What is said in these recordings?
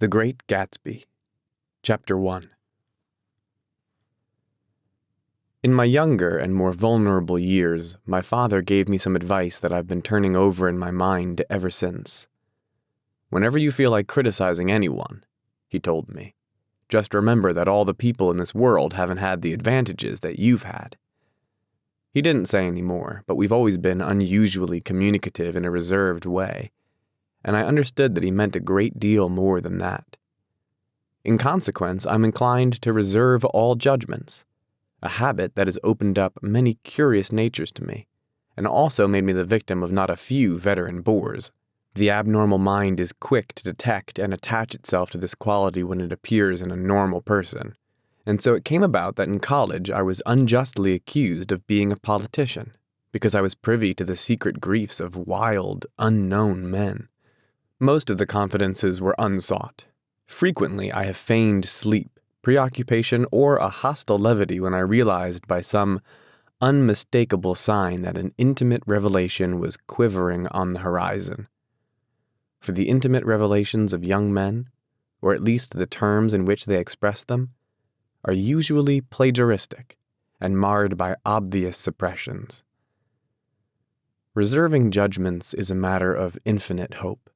The Great Gatsby, Chapter 1. In my younger and more vulnerable years, my father gave me some advice that I've been turning over in my mind ever since. Whenever you feel like criticizing anyone, he told me, just remember that all the people in this world haven't had the advantages that you've had. He didn't say any more, but we've always been unusually communicative in a reserved way, and I understood that he meant a great deal more than that. In consequence, I'm inclined to reserve all judgments, a habit that has opened up many curious natures to me, and also made me the victim of not a few veteran bores. The abnormal mind is quick to detect and attach itself to this quality when it appears in a normal person, and so it came about that in college I was unjustly accused of being a politician, because I was privy to the secret griefs of wild, unknown men. Most of the confidences were unsought. Frequently I have feigned sleep, preoccupation, or a hostile levity when I realized by some unmistakable sign that an intimate revelation was quivering on the horizon. For the intimate revelations of young men, or at least the terms in which they express them, are usually plagiaristic and marred by obvious suppressions. Reserving judgments is a matter of infinite hope.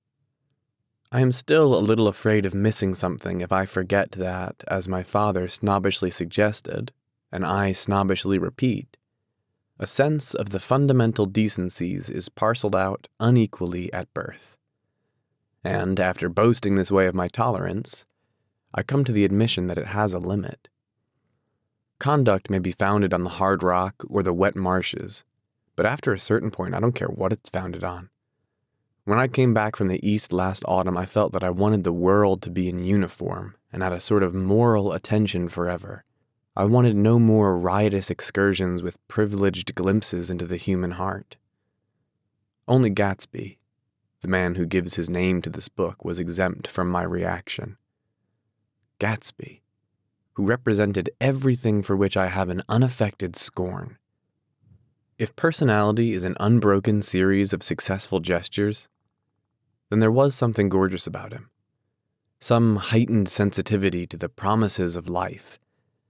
I am still a little afraid of missing something if I forget that, as my father snobbishly suggested, and I snobbishly repeat, a sense of the fundamental decencies is parceled out unequally at birth. And after boasting this way of my tolerance, I come to the admission that it has a limit. Conduct may be founded on the hard rock or the wet marshes, but after a certain point I don't care what it's founded on. When I came back from the East last autumn, I felt that I wanted the world to be in uniform and at a sort of moral attention forever. I wanted no more riotous excursions with privileged glimpses into the human heart. Only Gatsby, the man who gives his name to this book, was exempt from my reaction. Gatsby, who represented everything for which I have an unaffected scorn. If personality is an unbroken series of successful gestures, then there was something gorgeous about him. Some heightened sensitivity to the promises of life,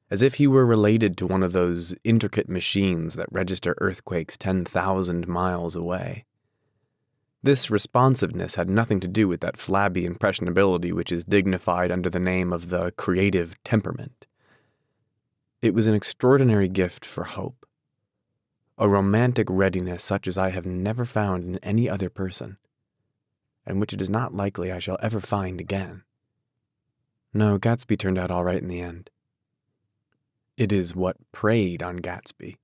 as if he were related to one of those intricate machines that register earthquakes 10,000 miles away. This responsiveness had nothing to do with that flabby impressionability which is dignified under the name of the creative temperament. It was an extraordinary gift for hope. A romantic readiness such as I have never found in any other person, and which it is not likely I shall ever find again. No, Gatsby turned out all right in the end. It is what preyed on Gatsby,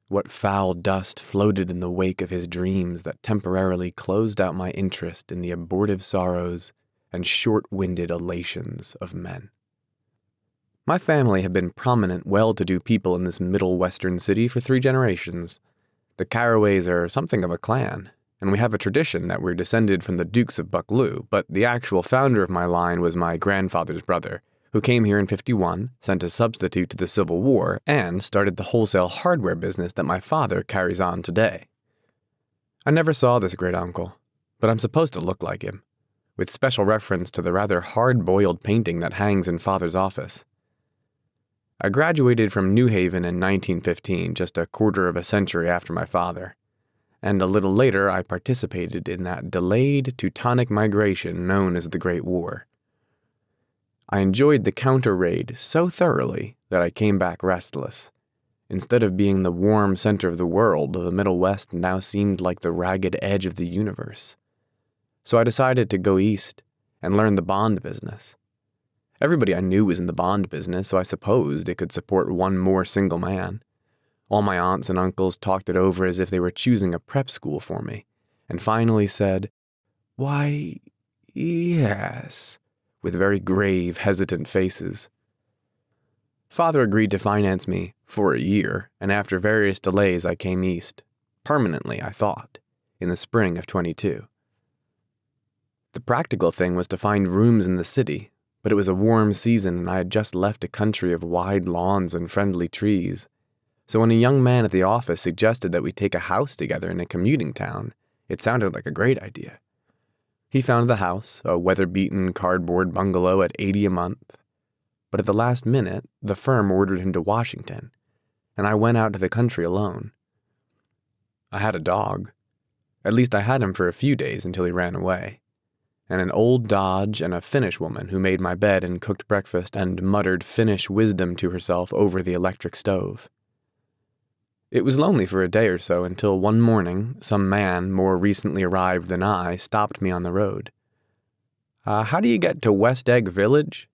what foul dust floated in the wake of his dreams that temporarily closed out my interest in the abortive sorrows and short-winded elations of men. My family have been prominent, well-to-do people in this middle western city for 3 generations. The Carraways are something of a clan, and we have a tradition that we're descended from the Dukes of Buccleuch, but the actual founder of my line was my grandfather's brother, who came here in '51, sent a substitute to the Civil War, and started the wholesale hardware business that my father carries on today. I never saw this great uncle, but I'm supposed to look like him, with special reference to the rather hard-boiled painting that hangs in Father's office. I graduated from New Haven in 1915, just a quarter of a century after my father, and a little later I participated in that delayed Teutonic migration known as the Great War. I enjoyed the counter-raid so thoroughly that I came back restless. Instead of being the warm center of the world, the Middle West now seemed like the ragged edge of the universe. So I decided to go east and learn the bond business. Everybody I knew was in the bond business, so I supposed it could support one more single man. All my aunts and uncles talked it over as if they were choosing a prep school for me, and finally said, "Why, yes," with very grave, hesitant faces. Father agreed to finance me for a year, and after various delays I came east, permanently I thought, in the spring of '22. The practical thing was to find rooms in the city, but it was a warm season and I had just left a country of wide lawns and friendly trees. So when a young man at the office suggested that we take a house together in a commuting town, it sounded like a great idea. He found the house, a weather-beaten cardboard bungalow at $80 a month. But at the last minute, the firm ordered him to Washington, and I went out to the country alone. I had a dog. At least I had him for a few days until he ran away. And an old Dodge and a Finnish woman who made my bed and cooked breakfast and muttered Finnish wisdom to herself over the electric stove. It was lonely for a day or so until one morning, some man more recently arrived than I stopped me on the road. How do you get to West Egg Village?"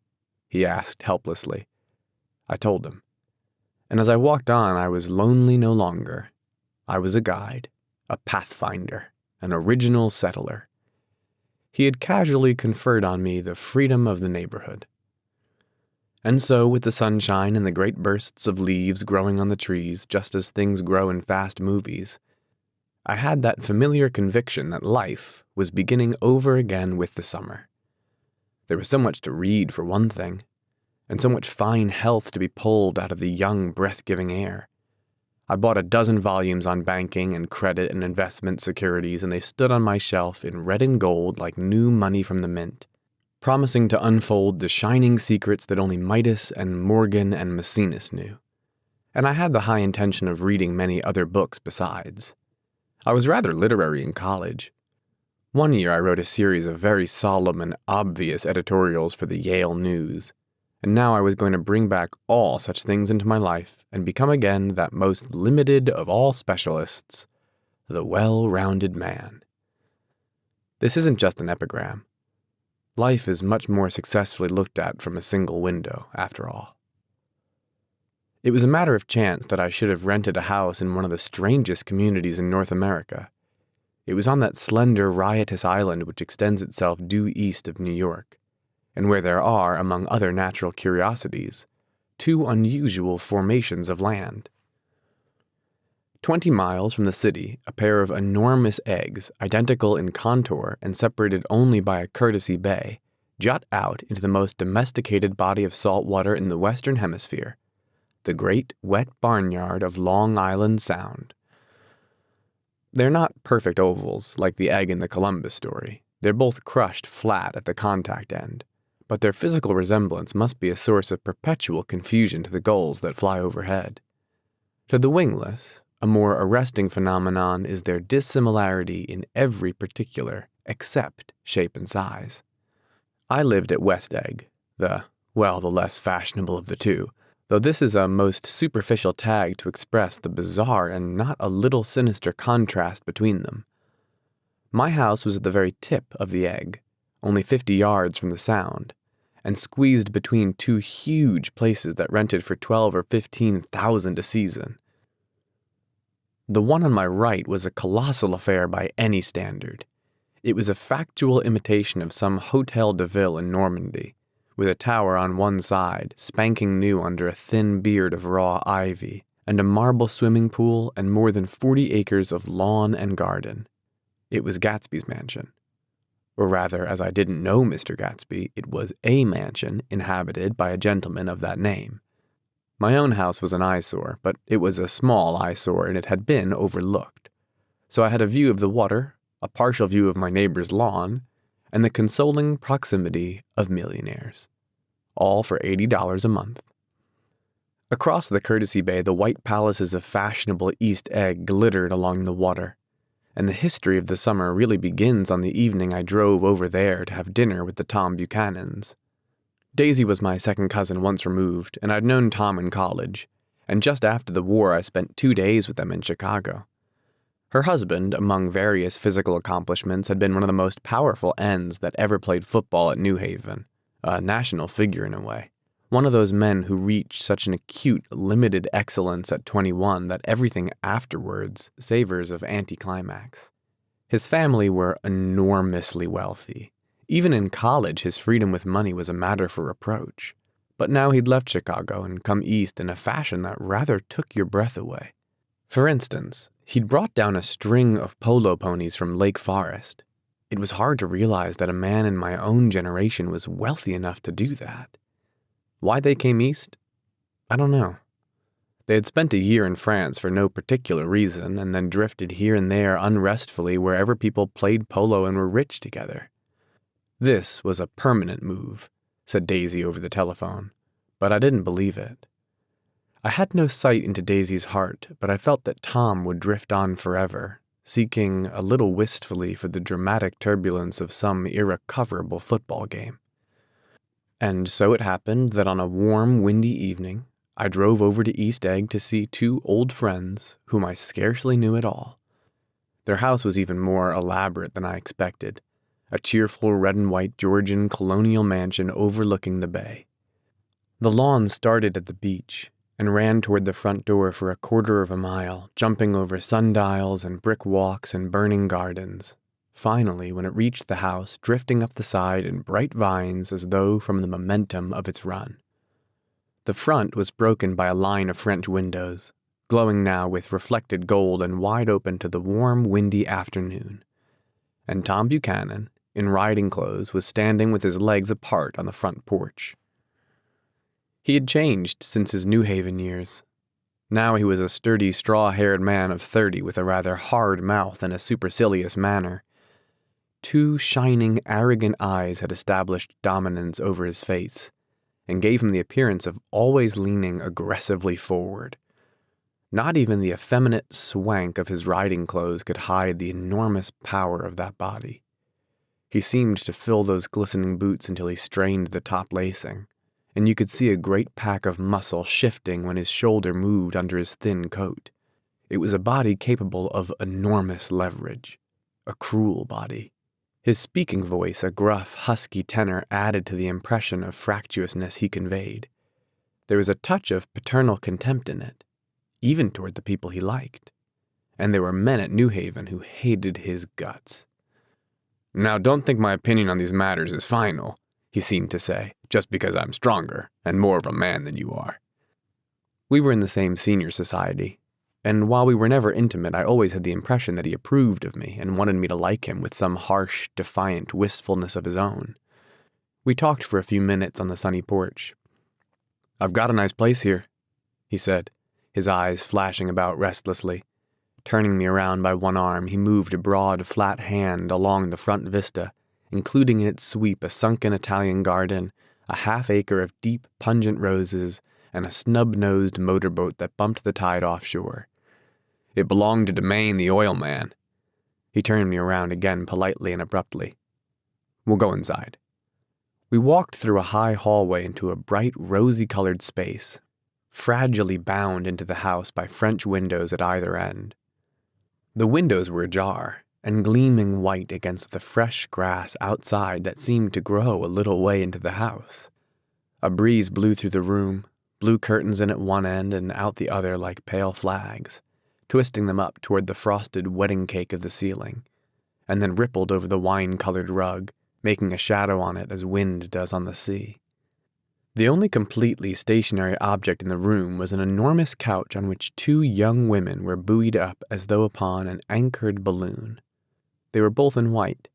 he asked helplessly. I told him. And as I walked on, I was lonely no longer. I was a guide, a pathfinder, an original settler. He had casually conferred on me the freedom of the neighborhood. And so, with the sunshine and the great bursts of leaves growing on the trees, just as things grow in fast movies, I had that familiar conviction that life was beginning over again with the summer. There was so much to read, for one thing, and so much fine health to be pulled out of the young, breath-giving air. I bought a dozen volumes on banking and credit and investment securities, and they stood on my shelf in red and gold like new money from the mint, promising to unfold the shining secrets that only Midas and Morgan and Maecenas knew. And I had the high intention of reading many other books besides. I was rather literary in college. One year I wrote a series of very solemn and obvious editorials for the Yale News, and now I was going to bring back all such things into my life and become again that most limited of all specialists, the well-rounded man. This isn't just an epigram. Life is much more successfully looked at from a single window, after all. It was a matter of chance that I should have rented a house in one of the strangest communities in North America. It was on that slender, riotous island which extends itself due east of New York, and where there are, among other natural curiosities, two unusual formations of land. 20 miles from the city, a pair of enormous eggs, identical in contour and separated only by a courtesy bay, jut out into the most domesticated body of salt water in the Western Hemisphere, the great wet barnyard of Long Island Sound. They're not perfect ovals like the egg in the Columbus story. They're both crushed flat at the contact end, but their physical resemblance must be a source of perpetual confusion to the gulls that fly overhead. To the wingless, a more arresting phenomenon is their dissimilarity in every particular except shape and size. I lived at West Egg, the less fashionable of the two, though this is a most superficial tag to express the bizarre and not a little sinister contrast between them. My house was at the very tip of the egg, only 50 yards from the Sound, and squeezed between two huge places that rented for $12,000 or $15,000 a season. The one on my right was a colossal affair by any standard. It was a factual imitation of some Hotel de Ville in Normandy, with a tower on one side, spanking new under a thin beard of raw ivy, and a marble swimming pool and more than 40 acres of lawn and garden. It was Gatsby's mansion. Or rather, as I didn't know Mr. Gatsby, it was a mansion inhabited by a gentleman of that name. My own house was an eyesore, but it was a small eyesore and it had been overlooked. So I had a view of the water, a partial view of my neighbor's lawn, and the consoling proximity of millionaires. All for $80 a month. Across the courtesy bay, the white palaces of fashionable East Egg glittered along the water, and the history of the summer really begins on the evening I drove over there to have dinner with the Tom Buchanans. Daisy was my second cousin once removed, and I'd known Tom in college, and just after the war I spent 2 days with them in Chicago. Her husband, among various physical accomplishments, had been one of the most powerful ends that ever played football at New Haven, a national figure in a way. One of those men who reached such an acute, limited excellence at 21 that everything afterwards savors of anticlimax. His family were enormously wealthy. Even in college, his freedom with money was a matter for reproach. But now he'd left Chicago and come east in a fashion that rather took your breath away. For instance, he'd brought down a string of polo ponies from Lake Forest. It was hard to realize that a man in my own generation was wealthy enough to do that. Why they came east? I don't know. They had spent a year in France for no particular reason and then drifted here and there unrestfully wherever people played polo and were rich together. This was a permanent move, said Daisy over the telephone, but I didn't believe it. I had no sight into Daisy's heart, but I felt that Tom would drift on forever, seeking a little wistfully for the dramatic turbulence of some irrecoverable football game. And so it happened that on a warm, windy evening, I drove over to East Egg to see two old friends whom I scarcely knew at all. Their house was even more elaborate than I expected, a cheerful red and white Georgian colonial mansion overlooking the bay. The lawn started at the beach and ran toward the front door for a quarter of a mile, jumping over sundials and brick walks and burning gardens. Finally, when it reached the house, drifting up the side in bright vines as though from the momentum of its run. The front was broken by a line of French windows, glowing now with reflected gold and wide open to the warm, windy afternoon. And Tom Buchanan, in riding clothes, was standing with his legs apart on the front porch. He had changed since his New Haven years. Now he was a sturdy, straw-haired man of 30 with a rather hard mouth and a supercilious manner. Two shining, arrogant eyes had established dominance over his face and gave him the appearance of always leaning aggressively forward. Not even the effeminate swank of his riding clothes could hide the enormous power of that body. He seemed to fill those glistening boots until he strained the top lacing, and you could see a great pack of muscle shifting when his shoulder moved under his thin coat. It was a body capable of enormous leverage, a cruel body. His speaking voice, a gruff, husky tenor, added to the impression of fractiousness he conveyed. There was a touch of paternal contempt in it, even toward the people he liked. And there were men at New Haven who hated his guts. "Now, don't think my opinion on these matters is final," he seemed to say, "just because I'm stronger and more of a man than you are." We were in the same senior society, and while we were never intimate, I always had the impression that he approved of me and wanted me to like him with some harsh, defiant wistfulness of his own. We talked for a few minutes on the sunny porch. "I've got a nice place here," he said, his eyes flashing about restlessly. Turning me around by one arm, he moved a broad, flat hand along the front vista, including in its sweep a sunken Italian garden, a half-acre of deep, pungent roses, and a snub-nosed motorboat that bumped the tide offshore. "It belonged to Domain, the oil man." He turned me around again politely and abruptly. "We'll go inside." We walked through a high hallway into a bright, rosy-colored space, fragilely bound into the house by French windows at either end. The windows were ajar and gleaming white against the fresh grass outside that seemed to grow a little way into the house. A breeze blew through the room, blew curtains in at one end and out the other like pale flags, twisting them up toward the frosted wedding cake of the ceiling, and then rippled over the wine-colored rug, making a shadow on it as wind does on the sea. The only completely stationary object in the room was an enormous couch on which two young women were buoyed up as though upon an anchored balloon. They were both in white,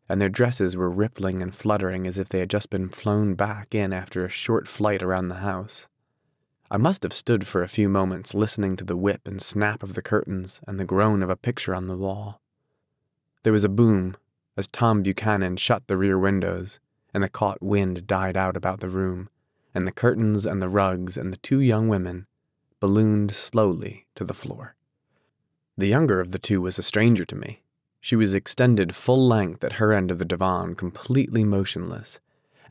and their dresses were rippling and fluttering as if they had just been flown back in after a short flight around the house. I must have stood for a few moments listening to the whip and snap of the curtains and the groan of a picture on the wall. There was a boom as Tom Buchanan shut the rear windows, and the caught wind died out about the room, and the curtains and the rugs and the two young women ballooned slowly to the floor. The younger of the two was a stranger to me. She was extended full length at her end of the divan, completely motionless,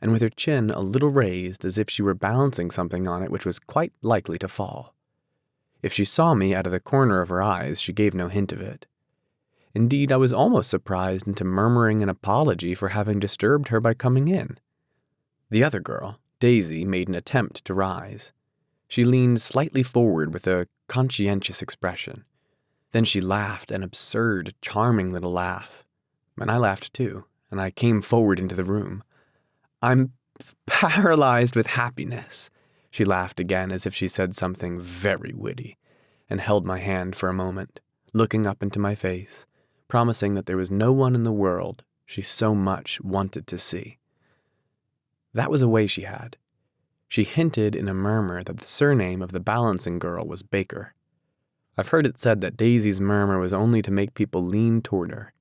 and with her chin a little raised as if she were balancing something on it which was quite likely to fall. If she saw me out of the corner of her eyes, she gave no hint of it. Indeed, I was almost surprised into murmuring an apology for having disturbed her by coming in. The other girl, Daisy, made an attempt to rise. She leaned slightly forward with a conscientious expression. Then she laughed an absurd, charming little laugh. And I laughed too, and I came forward into the room. "I'm paralyzed with happiness," she laughed again as if she said something very witty, and held my hand for a moment, looking up into my face, promising that there was no one in the world she so much wanted to see. That was a way she had. She hinted in a murmur that the surname of the balancing girl was Baker. I've heard it said that Daisy's murmur was only to make people lean toward her,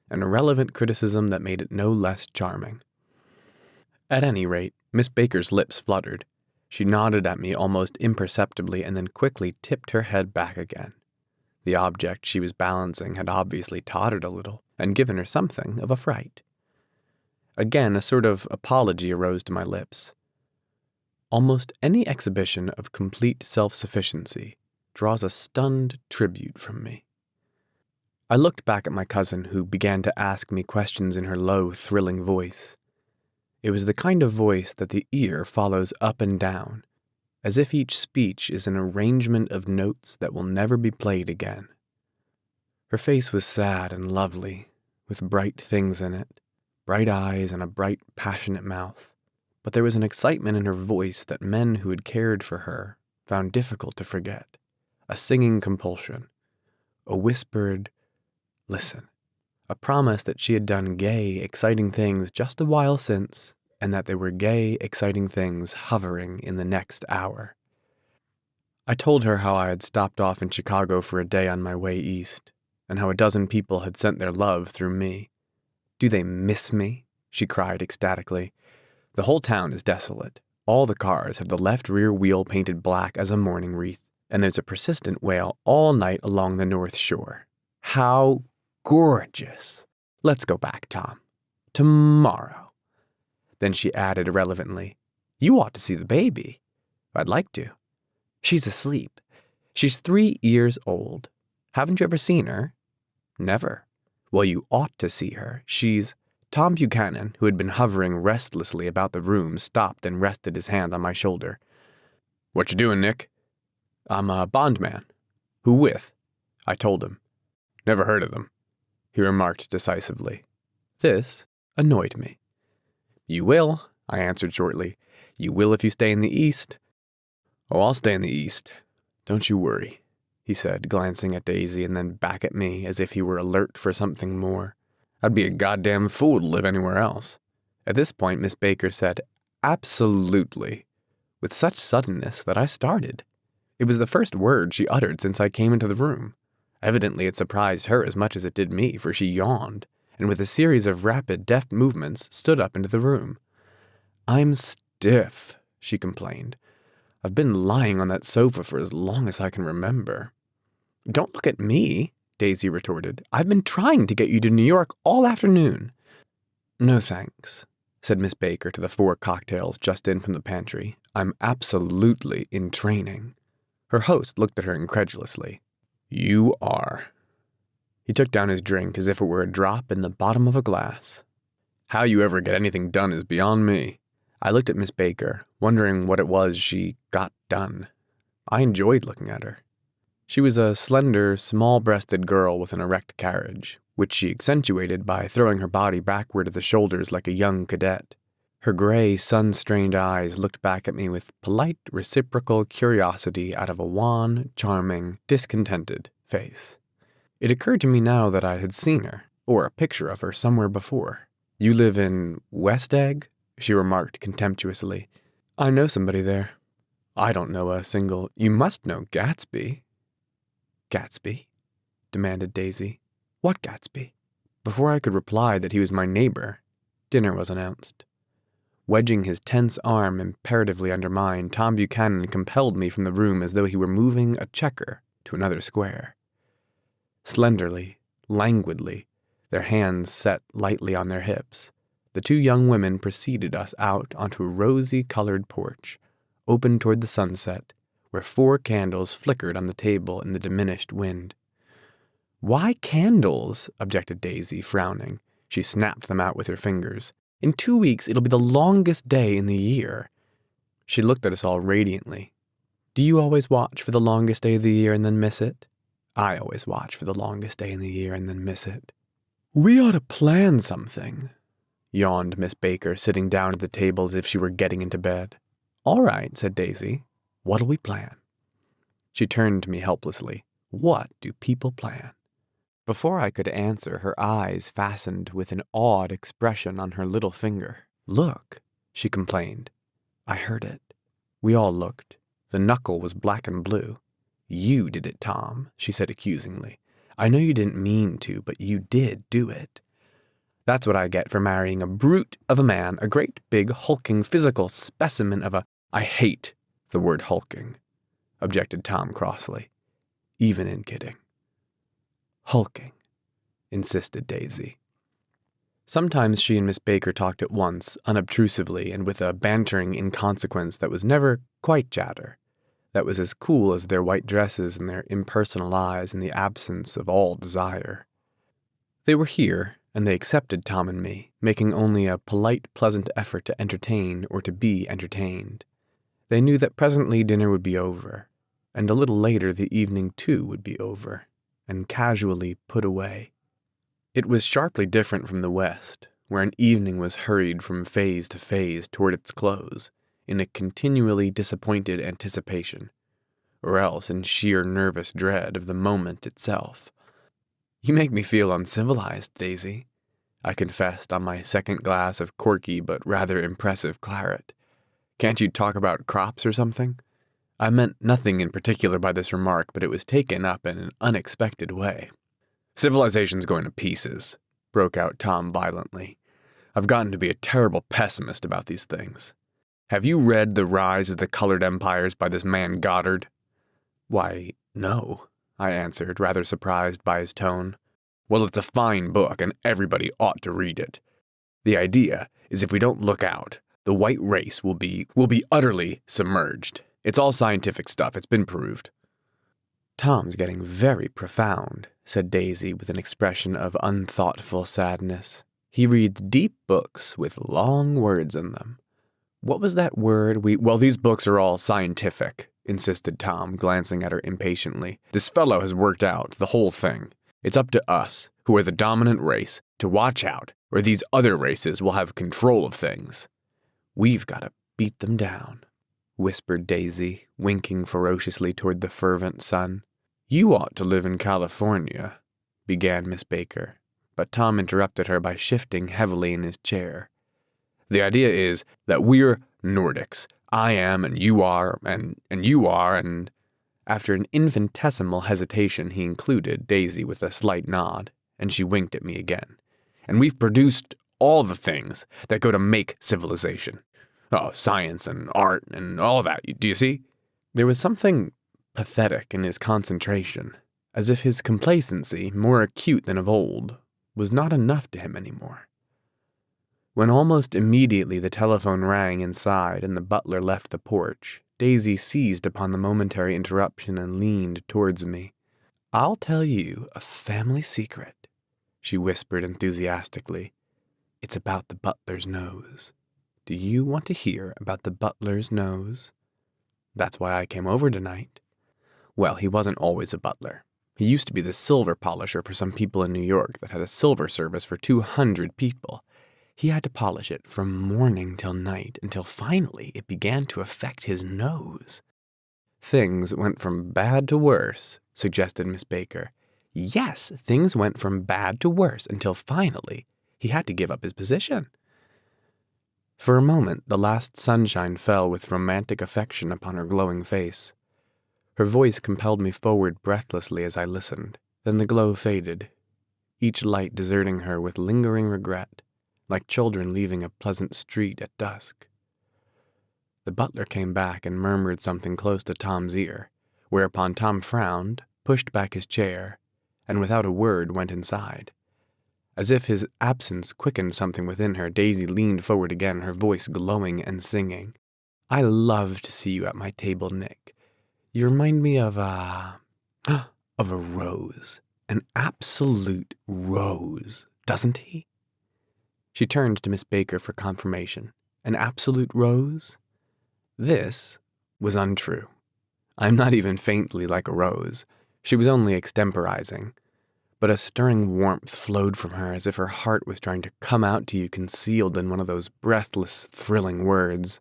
an irrelevant criticism that made it no less charming. At any rate, Miss Baker's lips fluttered. She nodded at me almost imperceptibly and then quickly tipped her head back again. The object she was balancing had obviously tottered a little and given her something of a fright. Again, a sort of apology arose to my lips. Almost any exhibition of complete self-sufficiency draws a stunned tribute from me. I looked back at my cousin, who began to ask me questions in her low, thrilling voice. It was the kind of voice that the ear follows up and down, as if each speech is an arrangement of notes that will never be played again. Her face was sad and lovely, with bright things in it, bright eyes and a bright, passionate mouth. But there was an excitement in her voice that men who had cared for her found difficult to forget, a singing compulsion, a whispered, listen, a promise that she had done gay, exciting things just a while since, and that there were gay, exciting things hovering in the next hour. I told her how I had stopped off in Chicago for a day on my way east, and how a dozen people had sent their love through me. Do they miss me? She cried ecstatically. The whole town is desolate. All the cars have the left rear wheel painted black as a mourning wreath, and there's a persistent wail all night along the North Shore. How gorgeous. Let's go back, Tom. Tomorrow. Then she added irrelevantly, you ought to see the baby. I'd like to. She's asleep. She's 3 years old. Haven't you ever seen her? Never. Well, you ought to see her. She's... Tom Buchanan, who had been hovering restlessly about the room, stopped and rested his hand on my shoulder. What you doing, Nick? I'm a bondman. Who with? I told him. Never heard of them, he remarked decisively. This annoyed me. You will, I answered shortly. You will if you stay in the East. Oh, I'll stay in the East. Don't you worry, he said, glancing at Daisy and then back at me as if he were alert for something more. I'd be a goddamn fool to live anywhere else. At this point, Miss Baker said, absolutely, with such suddenness that I started. It was the first word she uttered since I came into the room. Evidently it surprised her as much as it did me, for she yawned, and with a series of rapid, deft movements, stood up into the room. I'm stiff, she complained. I've been lying on that sofa for as long as I can remember. Don't look at me, Daisy retorted. I've been trying to get you to New York all afternoon. No thanks, said Miss Baker to the 4 cocktails just in from the pantry. I'm absolutely in training. Her host looked at her incredulously. You are. He took down his drink as if it were a drop in the bottom of a glass. How you ever get anything done is beyond me. I looked at Miss Baker, wondering what it was she got done. I enjoyed looking at her. She was a slender, small-breasted girl with an erect carriage, which she accentuated by throwing her body backward at the shoulders like a young cadet. Her gray, sun-strained eyes looked back at me with polite, reciprocal curiosity out of a wan, charming, discontented face. It occurred to me now that I had seen her, or a picture of her somewhere before. You live in West Egg? She remarked contemptuously. I know somebody there. I don't know a single... You must know Gatsby. Gatsby? Demanded Daisy. What Gatsby? Before I could reply that he was my neighbor, dinner was announced. Wedging his tense arm imperatively under mine, Tom Buchanan compelled me from the room as though he were moving a checker to another square. Slenderly, languidly, their hands set lightly on their hips, the 2 young women preceded us out onto a rosy-colored porch, open toward the sunset, where 4 candles flickered on the table in the diminished wind. Why candles? Objected Daisy, frowning. She snapped them out with her fingers. In 2 weeks, it'll be the longest day in the year. She looked at us all radiantly. Do you always watch for the longest day of the year and then miss it? I always watch for the longest day in the year and then miss it. We ought to plan something, yawned Miss Baker, sitting down at the table as if she were getting into bed. All right, said Daisy. What'll we plan? She turned to me helplessly. What do people plan? Before I could answer, her eyes fastened with an awed expression on her little finger. Look, she complained. I heard it. We all looked. The knuckle was black and blue. You did it, Tom, she said accusingly. I know you didn't mean to, but you did do it. That's what I get for marrying a brute of a man, a great big hulking physical specimen of a— I hate the word hulking, objected Tom crossly, even in kidding. Hulking, insisted Daisy. Sometimes she and Miss Baker talked at once, unobtrusively, and with a bantering inconsequence that was never quite chatter, that was as cool as their white dresses and their impersonal eyes in the absence of all desire. They were here, and they accepted Tom and me, making only a polite, pleasant effort to entertain or to be entertained. They knew that presently dinner would be over, and a little later the evening too would be over, and casually put away. It was sharply different from the West, where an evening was hurried from phase to phase toward its close, in a continually disappointed anticipation, or else in sheer nervous dread of the moment itself. "You make me feel uncivilized, Daisy," I confessed on my second glass of corky but rather impressive claret. "Can't you talk about crops or something?" I meant nothing in particular by this remark, but it was taken up in an unexpected way. "Civilization's going to pieces," broke out Tom violently. "I've gotten to be a terrible pessimist about these things. Have you read The Rise of the Colored Empires by this man Goddard?" "Why, no," I answered, rather surprised by his tone. "Well, it's a fine book, and everybody ought to read it. The idea is if we don't look out, the white race will be utterly submerged. It's all scientific stuff, it's been proved." "Tom's getting very profound," said Daisy with an expression of unthoughtful sadness. "He reads deep books with long words in them. What was that word Well, these books are all scientific," insisted Tom, glancing at her impatiently. "This fellow has worked out the whole thing. It's up to us, who are the dominant race, to watch out, or these other races will have control of things. We've got to beat them down," whispered Daisy, winking ferociously toward the fervent sun. "You ought to live in California," began Miss Baker, but Tom interrupted her by shifting heavily in his chair. "The idea is that we're Nordics. I am, and you are, and you are, and—" After an infinitesimal hesitation, he included Daisy with a slight nod, and she winked at me again. "And we've produced all the things that go to make civilization. Oh, science and art and all that, do you see?" There was something pathetic in his concentration, as if his complacency, more acute than of old, was not enough to him anymore. When almost immediately the telephone rang inside and the butler left the porch, Daisy seized upon the momentary interruption and leaned towards me. "I'll tell you a family secret," she whispered enthusiastically. "It's about the butler's nose. Do you want to hear about the butler's nose? That's why I came over tonight. Well, he wasn't always a butler. He used to be the silver polisher for some people in New York that had a silver service for 200 people. He had to polish it from morning till night until finally it began to affect his nose." "Things went from bad to worse," suggested Miss Baker. "Yes, things went from bad to worse until finally he had to give up his position." For a moment, the last sunshine fell with romantic affection upon her glowing face. Her voice compelled me forward breathlessly as I listened. Then the glow faded, each light deserting her with lingering regret, like children leaving a pleasant street at dusk. The butler came back and murmured something close to Tom's ear, whereupon Tom frowned, pushed back his chair, and without a word went inside. As if his absence quickened something within her, Daisy leaned forward again, her voice glowing and singing. "I love to see you at my table, Nick. You remind me of a rose, an absolute rose, doesn't he?" She turned to Miss Baker for confirmation. "An absolute rose?" This was untrue. I'm not even faintly like a rose. She was only extemporizing. But a stirring warmth flowed from her as if her heart was trying to come out to you concealed in one of those breathless, thrilling words.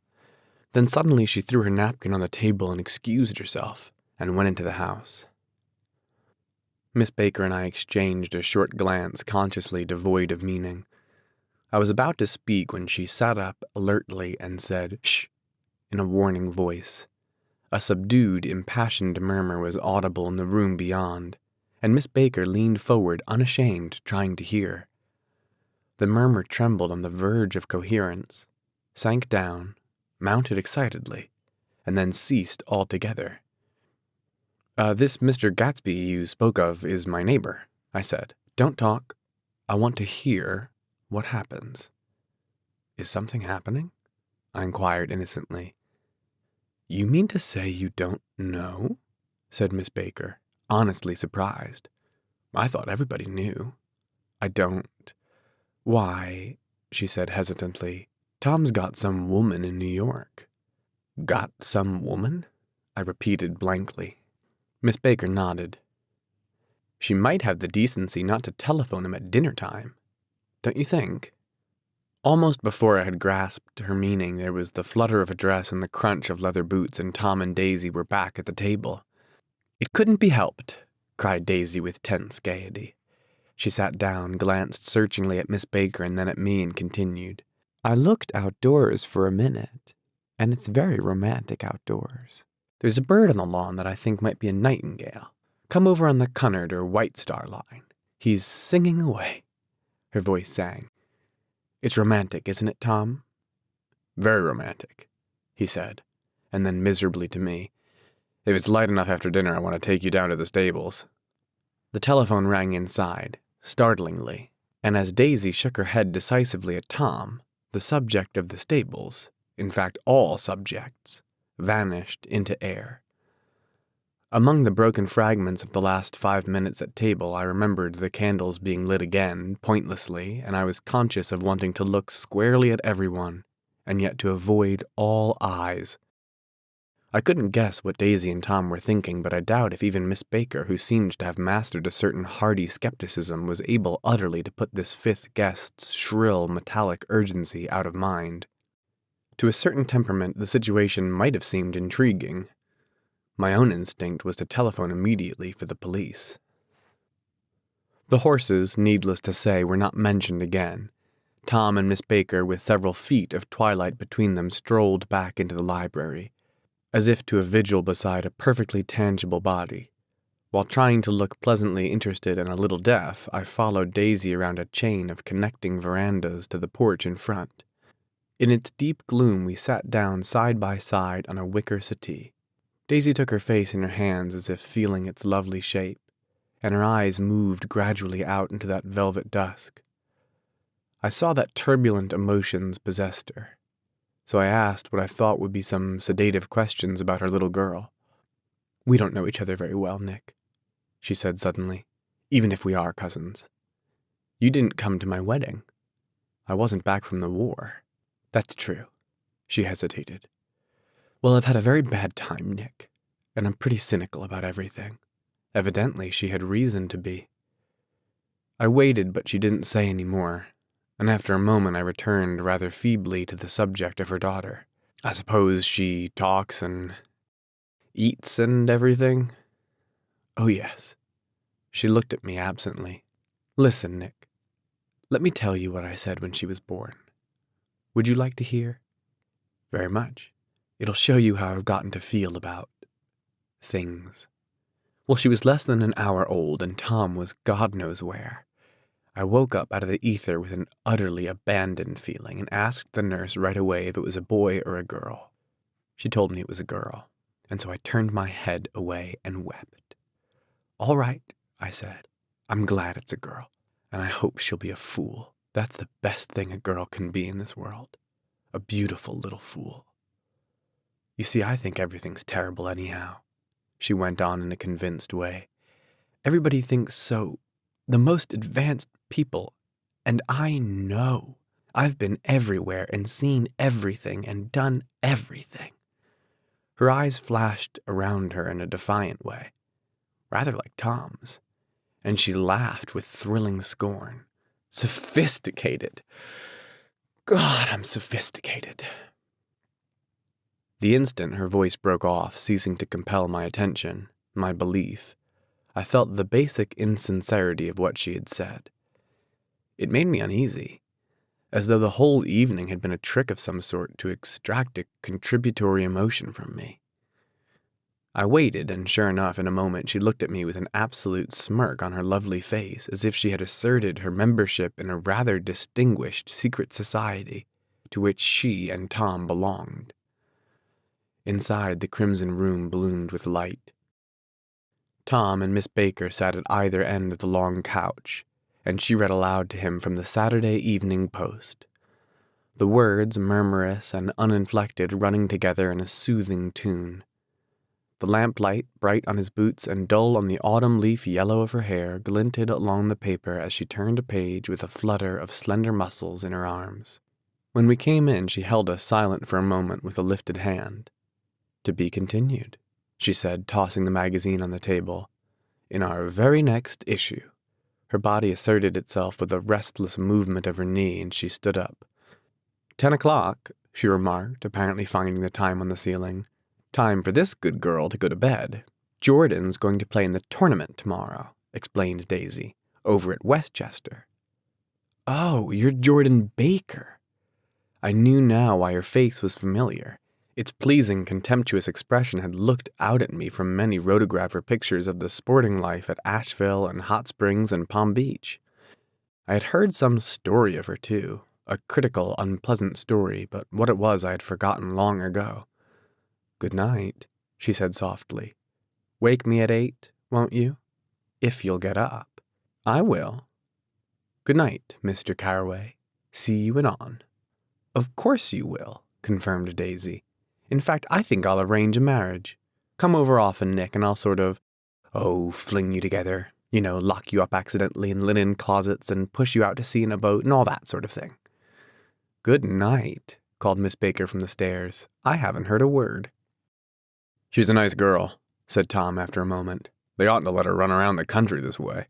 Then suddenly she threw her napkin on the table and excused herself, and went into the house. Miss Baker and I exchanged a short glance consciously devoid of meaning. I was about to speak when she sat up alertly and said, "Shh," in a warning voice. A subdued, impassioned murmur was audible in the room beyond, and Miss Baker leaned forward unashamed, trying to hear. The murmur trembled on the verge of coherence, sank down, mounted excitedly, and then ceased altogether. This Mr. Gatsby you spoke of is my neighbor, I said. Don't talk. I want to hear what happens. Is something happening? I inquired innocently. You mean to say you don't know? Said Miss Baker, honestly surprised. I thought everybody knew. I don't. Why, she said hesitantly, Tom's got some woman in New York. Got some woman? I repeated blankly. Miss Baker nodded. She might have the decency not to telephone him at dinner time, don't you think? Almost before I had grasped her meaning, there was the flutter of a dress and the crunch of leather boots, and Tom and Daisy were back at the table. It couldn't be helped, cried Daisy with tense gaiety. She sat down, glanced searchingly at Miss Baker and then at me, and continued. I looked outdoors for a minute, and it's very romantic outdoors. There's a bird on the lawn that I think might be a nightingale. Come over on the Cunard or White Star line. He's singing away. Her voice sang. It's romantic, isn't it, Tom? Very romantic, he said, and then miserably to me. If it's light enough after dinner, I want to take you down to the stables. The telephone rang inside, startlingly, and as Daisy shook her head decisively at Tom, the subject of the stables, in fact all subjects, vanished into air. Among the broken fragments of the last 5 minutes at table, I remembered the candles being lit again, pointlessly, and I was conscious of wanting to look squarely at everyone, and yet to avoid all eyes. I couldn't guess what Daisy and Tom were thinking, but I doubt if even Miss Baker, who seemed to have mastered a certain hardy skepticism, was able utterly to put this fifth guest's shrill, metallic urgency out of mind. To a certain temperament, the situation might have seemed intriguing. My own instinct was to telephone immediately for the police. The horses, needless to say, were not mentioned again. Tom and Miss Baker, with several feet of twilight between them, strolled back into the library, as if to a vigil beside a perfectly tangible body. While trying to look pleasantly interested and a little deaf, I followed Daisy around a chain of connecting verandas to the porch in front. In its deep gloom, we sat down side by side on a wicker settee. Daisy took her face in her hands as if feeling its lovely shape, and her eyes moved gradually out into that velvet dusk. I saw that turbulent emotions possessed her, so I asked what I thought would be some sedative questions about her little girl. We don't know each other very well, Nick, she said suddenly, even if we are cousins. You didn't come to my wedding. I wasn't back from the war. That's true. She hesitated. Well, I've had a very bad time, Nick, and I'm pretty cynical about everything. Evidently, she had reason to be. I waited, but she didn't say any more, and after a moment I returned rather feebly to the subject of her daughter. I suppose she talks and eats and everything? Oh, yes. She looked at me absently. Listen, Nick, let me tell you what I said when she was born. Would you like to hear? Very much. It'll show you how I've gotten to feel about things. Well, she was less than an hour old, and Tom was God knows where. I woke up out of the ether with an utterly abandoned feeling and asked the nurse right away if it was a boy or a girl. She told me it was a girl, and so I turned my head away and wept. All right, I said. I'm glad it's a girl, and I hope she'll be a fool. That's the best thing a girl can be in this world. A beautiful little fool. You see, I think everything's terrible anyhow, she went on in a convinced way. Everybody thinks so. The most advanced people. And I know. I've been everywhere and seen everything and done everything. Her eyes flashed around her in a defiant way, rather like Tom's, and she laughed with thrilling scorn. Sophisticated. God, I'm sophisticated. The instant her voice broke off, ceasing to compel my attention, my belief, I felt the basic insincerity of what she had said. It made me uneasy, as though the whole evening had been a trick of some sort to extract a contributory emotion from me. I waited, and sure enough, in a moment she looked at me with an absolute smirk on her lovely face, as if she had asserted her membership in a rather distinguished secret society to which she and Tom belonged. Inside, the crimson room bloomed with light. Tom and Miss Baker sat at either end of the long couch, and she read aloud to him from the Saturday Evening Post, the words murmurous and uninflected running together in a soothing tune. The lamplight, bright on his boots and dull on the autumn leaf yellow of her hair, glinted along the paper as she turned a page with a flutter of slender muscles in her arms. When we came in, she held us silent for a moment with a lifted hand. "To be continued," she said, tossing the magazine on the table. "In our very next issue." Her body asserted itself with a restless movement of her knee, and she stood up. 10 o'clock, she remarked, apparently finding the time on the ceiling. "Time for this good girl to go to bed. Jordan's going to play in the tournament tomorrow," explained Daisy, "over at Westchester." "Oh, you're Jordan Baker." I knew now why her face was familiar. Its pleasing, contemptuous expression had looked out at me from many rotographer pictures of the sporting life at Asheville and Hot Springs and Palm Beach. I had heard some story of her, too, a critical, unpleasant story, but what it was I had forgotten long ago. "Good night," she said softly. "Wake me at 8, won't you? If you'll get up." "I will." "Good night, Mr. Carraway. See you anon." "Of course you will," confirmed Daisy. "In fact, I think I'll arrange a marriage. Come over often, Nick, and I'll sort of, fling you together. Lock you up accidentally in linen closets and push you out to sea in a boat and all that sort of thing." "Good night," called Miss Baker from the stairs. "I haven't heard a word." "She's a nice girl," said Tom after a moment. "They oughtn't to let her run around the country this way."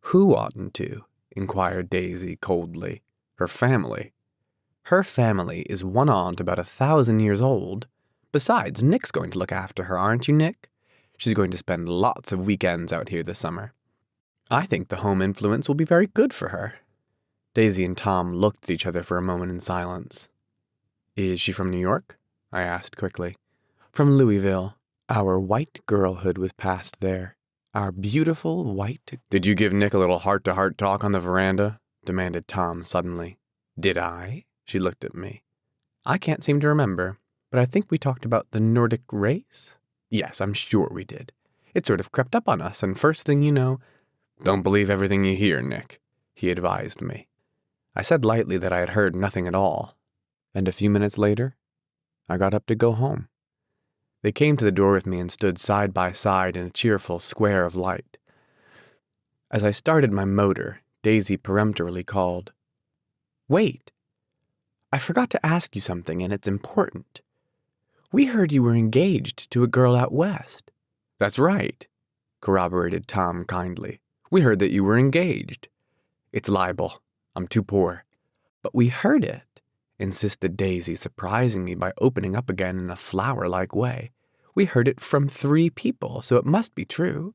"Who oughtn't to?" inquired Daisy coldly. "Her family." "Her family is one aunt about 1,000 years old. Besides, Nick's going to look after her, aren't you, Nick? She's going to spend lots of weekends out here this summer. I think the home influence will be very good for her." Daisy and Tom looked at each other for a moment in silence. "Is she from New York?" I asked quickly. "From Louisville. Our white girlhood was passed there. Our beautiful white—" "Did you give Nick a little heart-to-heart talk on the veranda?" demanded Tom suddenly. "Did I?" She looked at me. "I can't seem to remember, but I think we talked about the Nordic race. Yes, I'm sure we did. It sort of crept up on us, and first thing you know—" "Don't believe everything you hear, Nick," he advised me. I said lightly that I had heard nothing at all, and a few minutes later, I got up to go home. They came to the door with me and stood side by side in a cheerful square of light. As I started my motor, Daisy peremptorily called, "Wait! I forgot to ask you something, and it's important. We heard you were engaged to a girl out west." "That's right," corroborated Tom kindly. "We heard that you were engaged." "It's libel. I'm too poor." "But we heard it," insisted Daisy, surprising me by opening up again in a flower-like way. "We heard it from 3 people, so it must be true."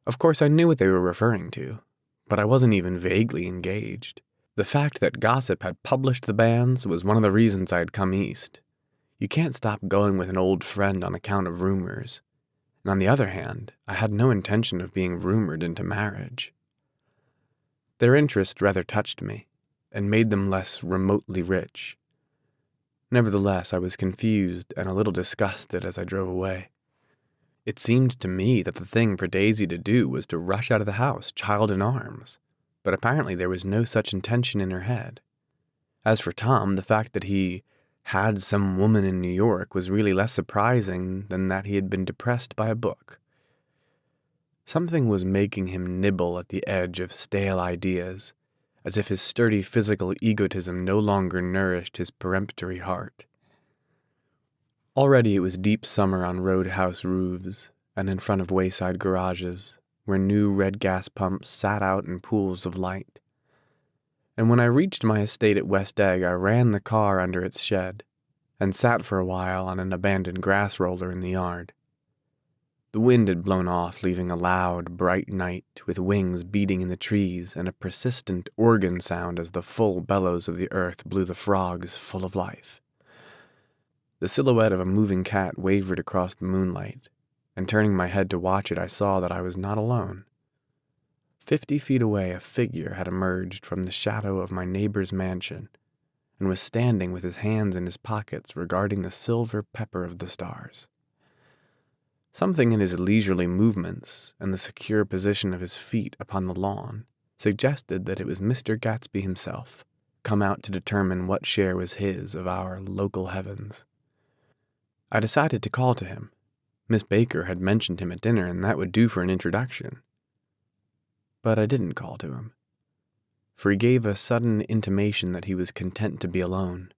Of course, I knew what they were referring to, but I wasn't even vaguely engaged. The fact that gossip had published the banns was one of the reasons I had come east. You can't stop going with an old friend on account of rumors. And on the other hand, I had no intention of being rumored into marriage. Their interest rather touched me, and made them less remotely rich. Nevertheless, I was confused and a little disgusted as I drove away. It seemed to me that the thing for Daisy to do was to rush out of the house, child in arms, but apparently there was no such intention in her head. As for Tom, the fact that he had some woman in New York was really less surprising than that he had been depressed by a book. Something was making him nibble at the edge of stale ideas, as if his sturdy physical egotism no longer nourished his peremptory heart. Already it was deep summer on roadhouse roofs and in front of wayside garages, where new red gas pumps sat out in pools of light. And when I reached my estate at West Egg, I ran the car under its shed and sat for a while on an abandoned grass roller in the yard. The wind had blown off, leaving a loud, bright night with wings beating in the trees and a persistent organ sound as the full bellows of the earth blew the frogs full of life. The silhouette of a moving cat wavered across the moonlight, and turning my head to watch it, I saw that I was not alone. 50 feet away, a figure had emerged from the shadow of my neighbor's mansion and was standing with his hands in his pockets regarding the silver pepper of the stars. Something in his leisurely movements and the secure position of his feet upon the lawn suggested that it was Mr. Gatsby himself, come out to determine what share was his of our local heavens. I decided to call to him. Miss Baker had mentioned him at dinner, and that would do for an introduction. But I didn't call to him, for he gave a sudden intimation that he was content to be alone.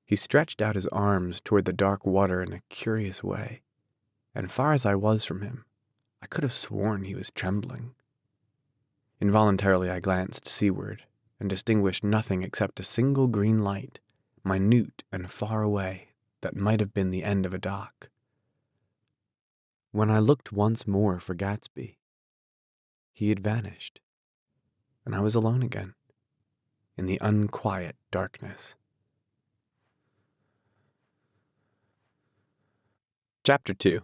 He stretched out his arms toward the dark water in a curious way, and far as I was from him, I could have sworn he was trembling. Involuntarily I glanced seaward, and distinguished nothing except a single green light, minute and far away, that might have been the end of a dock. When I looked once more for Gatsby, he had vanished, and I was alone again, in the unquiet darkness. Chapter 2.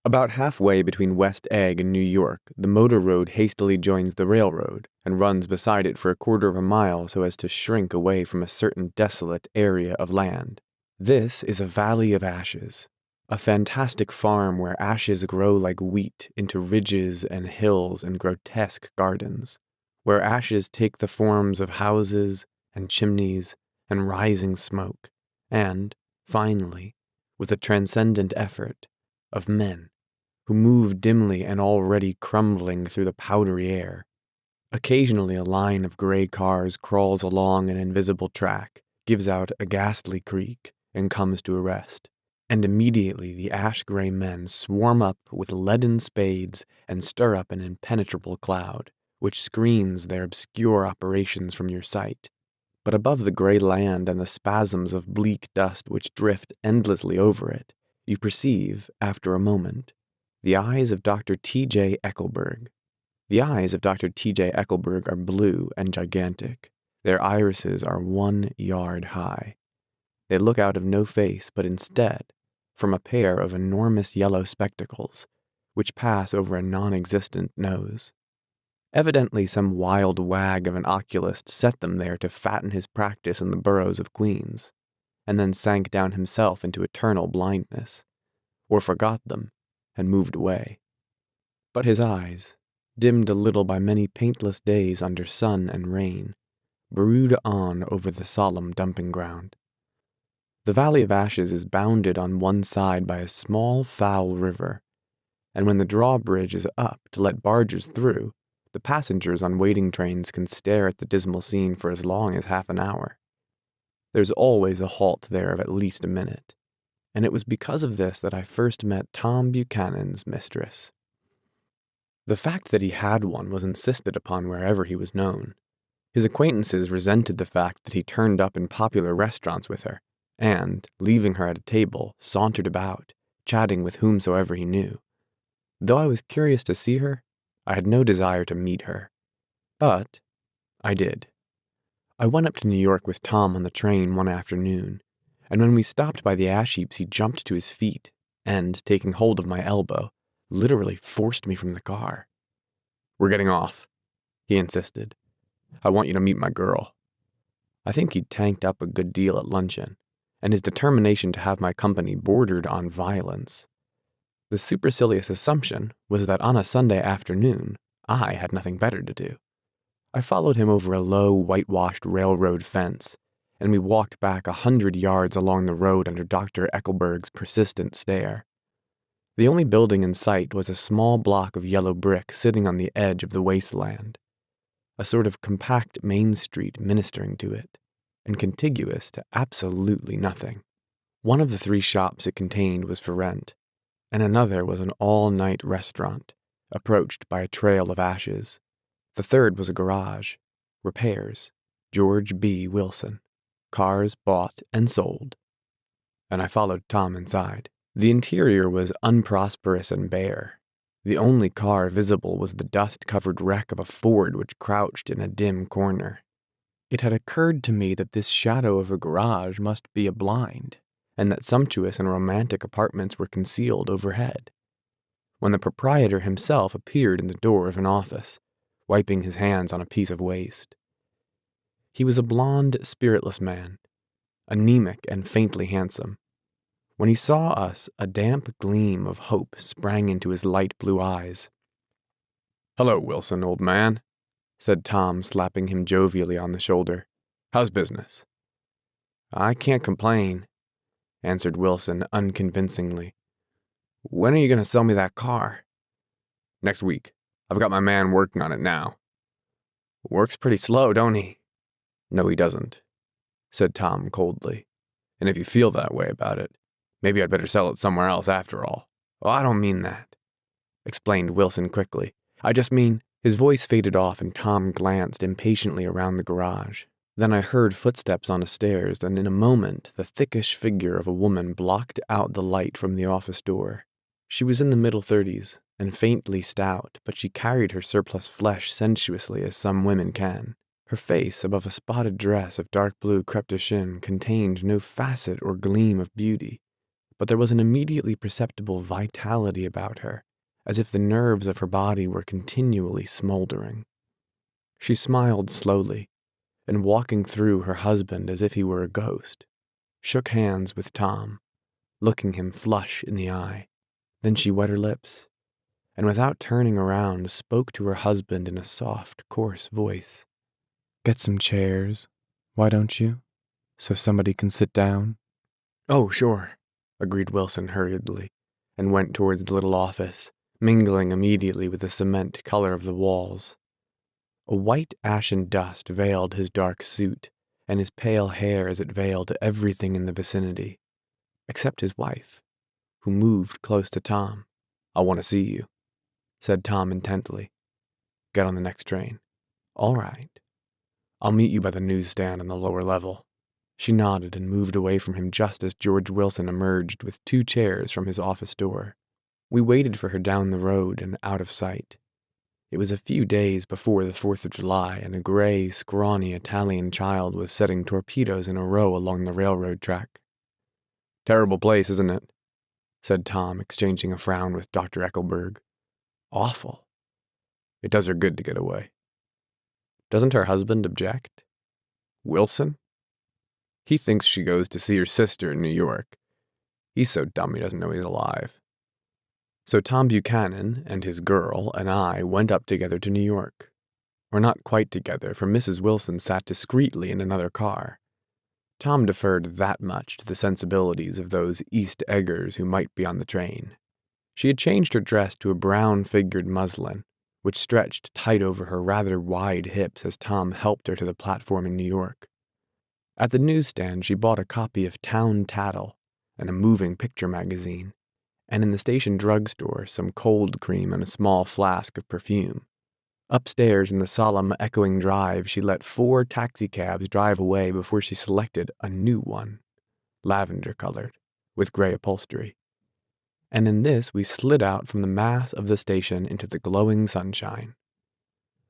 About halfway between West Egg and New York, the motor road hastily joins the railroad and runs beside it for a quarter of a mile so as to shrink away from a certain desolate area of land. This is a valley of ashes, a fantastic farm where ashes grow like wheat into ridges and hills and grotesque gardens, where ashes take the forms of houses and chimneys and rising smoke, and, finally, with a transcendent effort, of men who move dimly and already crumbling through the powdery air. Occasionally a line of gray cars crawls along an invisible track, gives out a ghastly creak, and comes to a rest, and immediately the ash-gray men swarm up with leaden spades and stir up an impenetrable cloud, which screens their obscure operations from your sight. But above the gray land and the spasms of bleak dust which drift endlessly over it, you perceive, after a moment, the eyes of Dr. T.J. Eckelberg. The eyes of Dr. T.J. Eckelberg are blue and gigantic. Their irises are 1 yard high. They look out of no face, but instead, from a pair of enormous yellow spectacles, which pass over a non-existent nose. Evidently some wild wag of an oculist set them there to fatten his practice in the boroughs of Queens, and then sank down himself into eternal blindness, or forgot them and moved away. But his eyes, dimmed a little by many paintless days under sun and rain, brood on over the solemn dumping ground. The Valley of Ashes is bounded on one side by a small, foul river, and when the drawbridge is up to let barges through, the passengers on waiting trains can stare at the dismal scene for as long as half an hour. There's always a halt there of at least a minute, and it was because of this that I first met Tom Buchanan's mistress. The fact that he had one was insisted upon wherever he was known. His acquaintances resented the fact that he turned up in popular restaurants with her, and, leaving her at a table, sauntered about, chatting with whomsoever he knew. Though I was curious to see her, I had no desire to meet her. But I did. I went up to New York with Tom on the train one afternoon, and when we stopped by the ash heaps he jumped to his feet and, taking hold of my elbow, literally forced me from the car. "We're getting off," he insisted. "I want you to meet my girl." I think he'd tanked up a good deal at luncheon, and his determination to have my company bordered on violence. The supercilious assumption was that on a Sunday afternoon, I had nothing better to do. I followed him over a low, whitewashed railroad fence, and we walked back 100 yards along the road under Dr. Eckelberg's persistent stare. The only building in sight was a small block of yellow brick sitting on the edge of the wasteland, a sort of compact main street ministering to it, and contiguous to absolutely nothing. One of the 3 shops it contained was for rent, and another was an all-night restaurant, approached by a trail of ashes. The third was a garage. Repairs. George B. Wilson. Cars bought and sold. And I followed Tom inside. The interior was unprosperous and bare. The only car visible was the dust-covered wreck of a Ford which crouched in a dim corner. It had occurred to me that this shadow of a garage must be a blind, and that sumptuous and romantic apartments were concealed overhead, when the proprietor himself appeared in the door of an office, wiping his hands on a piece of waste. He was a blond, spiritless man, anemic and faintly handsome. When he saw us, a damp gleam of hope sprang into his light blue eyes. "Hello, Wilson, old man," said Tom, slapping him jovially on the shoulder. "How's business?" "I can't complain," answered Wilson unconvincingly. "When are you going to sell me that car?" "Next week. I've got my man working on it now." "Works pretty slow, don't he?" "No, he doesn't," said Tom coldly. "And if you feel that way about it, maybe I'd better sell it somewhere else after all." "Oh, I don't mean that," explained Wilson quickly. "I just mean—" His voice faded off and Tom glanced impatiently around the garage. Then I heard footsteps on the stairs, and in a moment the thickish figure of a woman blocked out the light from the office door. She was in the middle 30s, and faintly stout, but she carried her surplus flesh sensuously as some women can. Her face, above a spotted dress of dark blue crêpe de chine, contained no facet or gleam of beauty, but there was an immediately perceptible vitality about her, as if the nerves of her body were continually smoldering. She smiled slowly, and walking through her husband as if he were a ghost, shook hands with Tom, looking him flush in the eye. Then she wet her lips, and without turning around, spoke to her husband in a soft, coarse voice. "Get some chairs, why don't you, so somebody can sit down?" "Oh, sure," agreed Wilson hurriedly, and went towards the little office, mingling immediately with the cement color of the walls. A white ashen dust veiled his dark suit, and his pale hair as it veiled everything in the vicinity, except his wife, who moved close to Tom. "I want to see you," said Tom intently. "Get on the next train." "All right. I'll meet you by the newsstand on the lower level." She nodded and moved away from him just as George Wilson emerged with 2 chairs from his office door. We waited for her down the road and out of sight. It was a few days before the 4th of July, and a gray, scrawny Italian child was setting torpedoes in a row along the railroad track. "Terrible place, isn't it?" said Tom, exchanging a frown with Dr. Eckelberg. "Awful. It does her good to get away." "Doesn't her husband object?" "Wilson? He thinks she goes to see her sister in New York. He's so dumb he doesn't know he's alive." So Tom Buchanan and his girl and I went up together to New York. Or not quite together, for Mrs. Wilson sat discreetly in another car. Tom deferred that much to the sensibilities of those East Eggers who might be on the train. She had changed her dress to a brown-figured muslin, which stretched tight over her rather wide hips as Tom helped her to the platform in New York. At the newsstand, she bought a copy of Town Tattle and a moving picture magazine, and in the station drugstore some cold cream and a small flask of perfume. Upstairs in the solemn, echoing drive, she let 4 taxicabs drive away before she selected a new one, lavender-colored, with gray upholstery. And in this we slid out from the mass of the station into the glowing sunshine.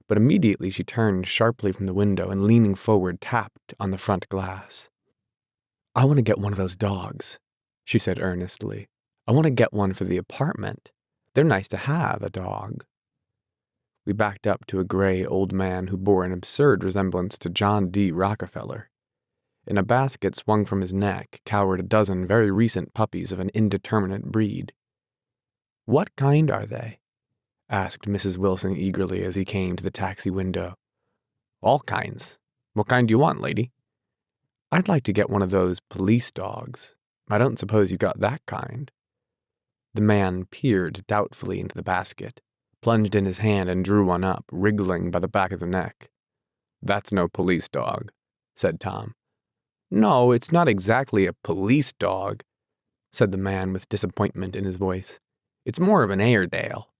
But immediately she turned sharply from the window and, leaning forward, tapped on the front glass. "I want to get one of those dogs," she said earnestly. "I want to get one for the apartment. They're nice to have, a dog." We backed up to a gray old man who bore an absurd resemblance to John D. Rockefeller. In a basket swung from his neck cowered a dozen very recent puppies of an indeterminate breed. "What kind are they?" asked Mrs. Wilson eagerly as he came to the taxi window. "All kinds. What kind do you want, lady?" "I'd like to get one of those police dogs. I don't suppose you got that kind." The man peered doubtfully into the basket, plunged in his hand and drew one up, wriggling by the back of the neck. "That's no police dog," said Tom. "No, it's not exactly a police dog," said the man with disappointment in his voice. "It's more of an Airedale."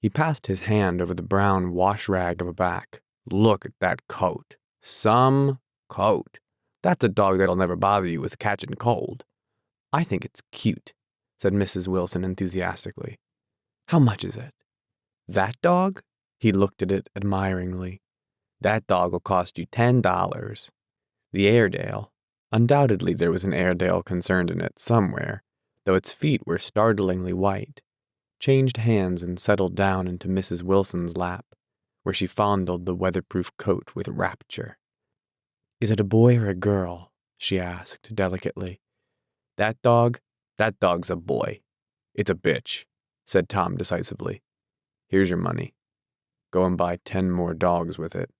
He passed his hand over the brown wash rag of a back. "Look at that coat. Some coat. That's a dog that'll never bother you with catching cold." "I think it's cute," said Mrs. Wilson enthusiastically. "How much is it?" "That dog?" He looked at it admiringly. That dog will cost you $10. The Airedale, undoubtedly there was an Airedale concerned in it somewhere, though its feet were startlingly white, changed hands and settled down into Mrs. Wilson's lap, where she fondled the weatherproof coat with rapture. "Is it a boy or a girl?" she asked delicately. That dog's a boy. It's a bitch," said Tom decisively. "Here's your money. Go and buy 10 more dogs with it."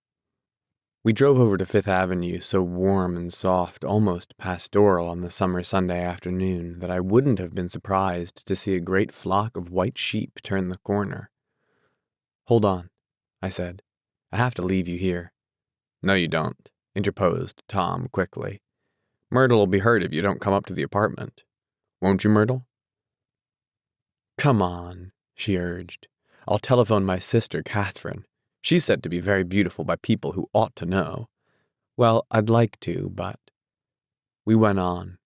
We drove over to Fifth Avenue, so warm and soft, almost pastoral on the summer Sunday afternoon, that I wouldn't have been surprised to see a great flock of white sheep turn the corner. "Hold on," I said. "I have to leave you here." "No, you don't," interposed Tom quickly. "Myrtle will be hurt if you don't come up to the apartment. Won't you, Myrtle?" "Come on," she urged. "I'll telephone my sister, Catherine. She's said to be very beautiful by people who ought to know. Well, I'd like to, but—" We went on,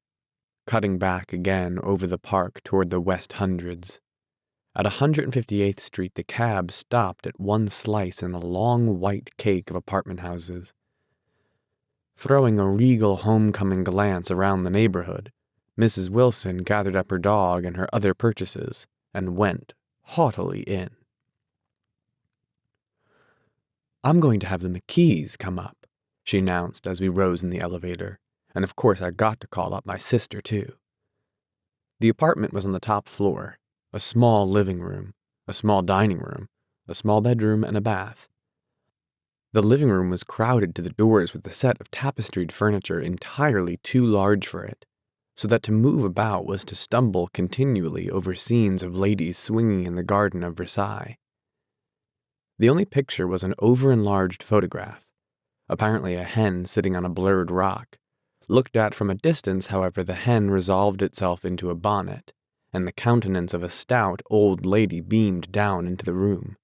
cutting back again over the park toward the West Hundreds. At 158th Street, the cab stopped at one slice in a long white cake of apartment houses. Throwing a regal homecoming glance around the neighborhood, Mrs. Wilson gathered up her dog and her other purchases and went haughtily in. "I'm going to have the McKees come up," she announced as we rose in the elevator, and of course I got to call up my sister, too. The apartment was on the top floor, a small living room, a small dining room, a small bedroom, and a bath. The living room was crowded to the doors with a set of tapestried furniture entirely too large for it, so that to move about was to stumble continually over scenes of ladies swinging in the garden of Versailles. The only picture was an over-enlarged photograph, apparently a hen sitting on a blurred rock. Looked at from a distance, however, the hen resolved itself into a bonnet, and the countenance of a stout old lady beamed down into the room.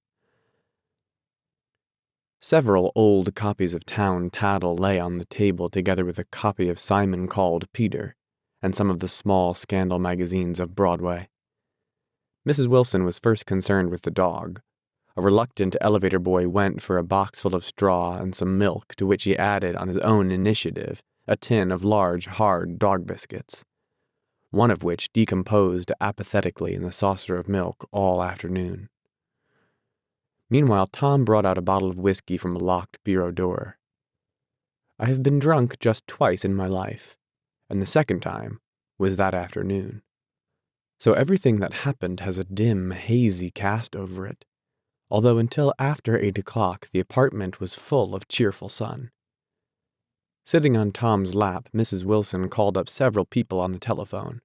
Several old copies of Town Tattle lay on the table together with a copy of Simon Called Peter, and some of the small scandal magazines of Broadway. Mrs. Wilson was first concerned with the dog. A reluctant elevator boy went for a box full of straw and some milk, to which he added, on his own initiative, a tin of large, hard dog biscuits, one of which decomposed apathetically in the saucer of milk all afternoon. Meanwhile, Tom brought out a bottle of whiskey from a locked bureau door. I have been drunk just twice in my life, and the second time was that afternoon. So everything that happened has a dim, hazy cast over it, although until after 8 o'clock the apartment was full of cheerful sun. Sitting on Tom's lap, Mrs. Wilson called up several people on the telephone.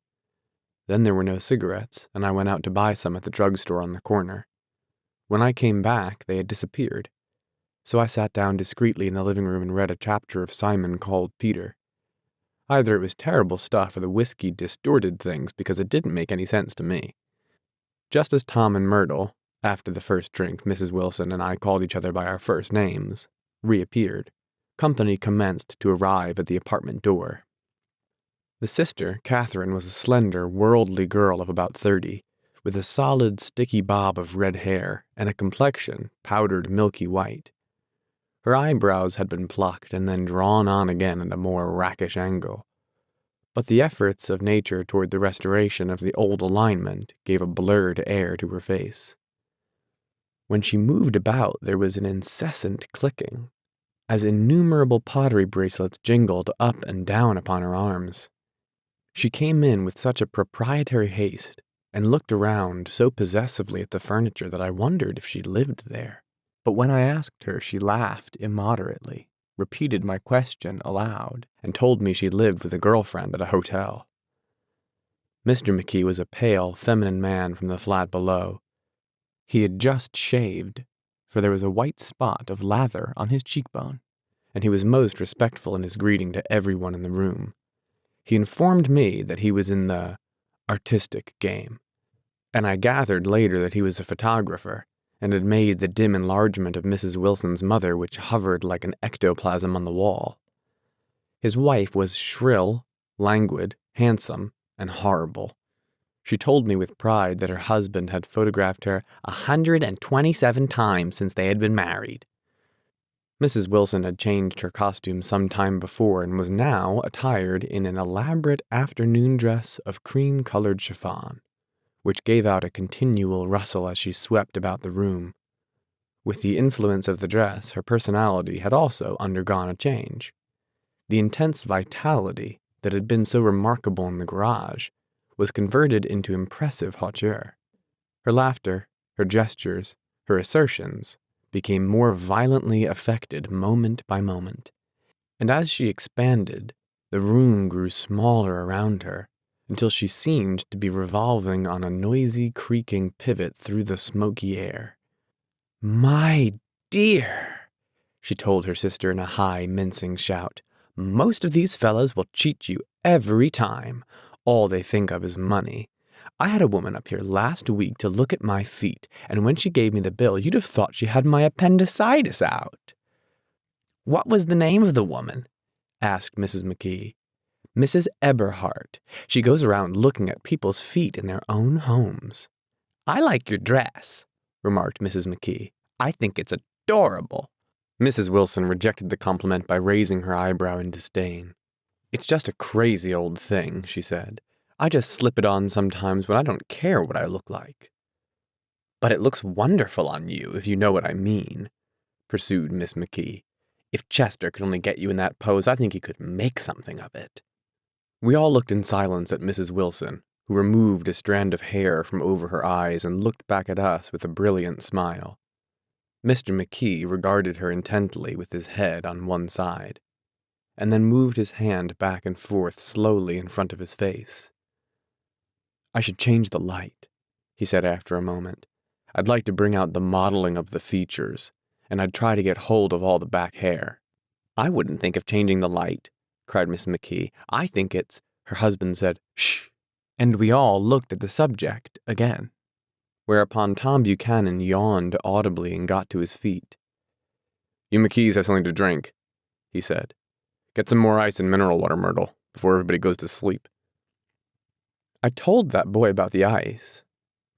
Then there were no cigarettes, and I went out to buy some at the drugstore on the corner. When I came back, they had disappeared, so I sat down discreetly in the living room and read a chapter of Simon Called Peter. Either it was terrible stuff or the whiskey distorted things because it didn't make any sense to me. Just as Tom and Myrtle, after the first drink, Mrs. Wilson and I called each other by our first names, reappeared, company commenced to arrive at the apartment door. The sister, Catherine, was a slender, worldly girl of about 30, with a solid, sticky bob of red hair and a complexion powdered milky white. Her eyebrows had been plucked and then drawn on again at a more rakish angle, but the efforts of nature toward the restoration of the old alignment gave a blurred air to her face. When she moved about, there was an incessant clicking, as innumerable pottery bracelets jingled up and down upon her arms. She came in with such a proprietary haste, and looked around so possessively at the furniture that I wondered if she lived there. But when I asked her, she laughed immoderately, repeated my question aloud, and told me she lived with a girlfriend at a hotel. Mr. McKee was a pale, feminine man from the flat below. He had just shaved, for there was a white spot of lather on his cheekbone, and he was most respectful in his greeting to everyone in the room. He informed me that he was in the artistic game, and I gathered later that he was a photographer, and had made the dim enlargement of Mrs. Wilson's mother which hovered like an ectoplasm on the wall. His wife was shrill, languid, handsome, and horrible. She told me with pride that her husband had photographed her 127 times since they had been married. Mrs. Wilson had changed her costume some time before and was now attired in an elaborate afternoon dress of cream-colored chiffon, which gave out a continual rustle as she swept about the room. With the influence of the dress, her personality had also undergone a change. The intense vitality that had been so remarkable in the garage was converted into impressive hauteur. Her laughter, her gestures, her assertions became more violently affected moment by moment, and as she expanded, the room grew smaller around her until she seemed to be revolving on a noisy, creaking pivot through the smoky air. "My dear," she told her sister in a high, mincing shout, "most of these fellas will cheat you every time. All they think of is money. I had a woman up here last week to look at my feet, and when she gave me the bill, you'd have thought she had my appendicitis out." "What was the name of the woman?" asked Mrs. McKee. "Mrs. Eberhardt. She goes around looking at people's feet in their own homes." "I like your dress," remarked Mrs. McKee. "I think it's adorable." Mrs. Wilson rejected the compliment by raising her eyebrow in disdain. "It's just a crazy old thing," she said. "I just slip it on sometimes when I don't care what I look like." "But it looks wonderful on you, if you know what I mean," pursued Miss McKee. "If Chester could only get you in that pose, I think he could make something of it." We all looked in silence at Mrs. Wilson, who removed a strand of hair from over her eyes and looked back at us with a brilliant smile. Mr. McKee regarded her intently with his head on one side, and then moved his hand back and forth slowly in front of his face. "I should change the light," he said after a moment. "I'd like to bring out the modeling of the features, and I'd try to get hold of all the back hair." "I wouldn't think of changing the light," cried Miss McKee. "I think it's—" Her husband said, "Shh," and we all looked at the subject again, whereupon Tom Buchanan yawned audibly and got to his feet. "You McKees have something to drink," he said. "Get some more ice and mineral water, Myrtle, before everybody goes to sleep." "I told that boy about the ice."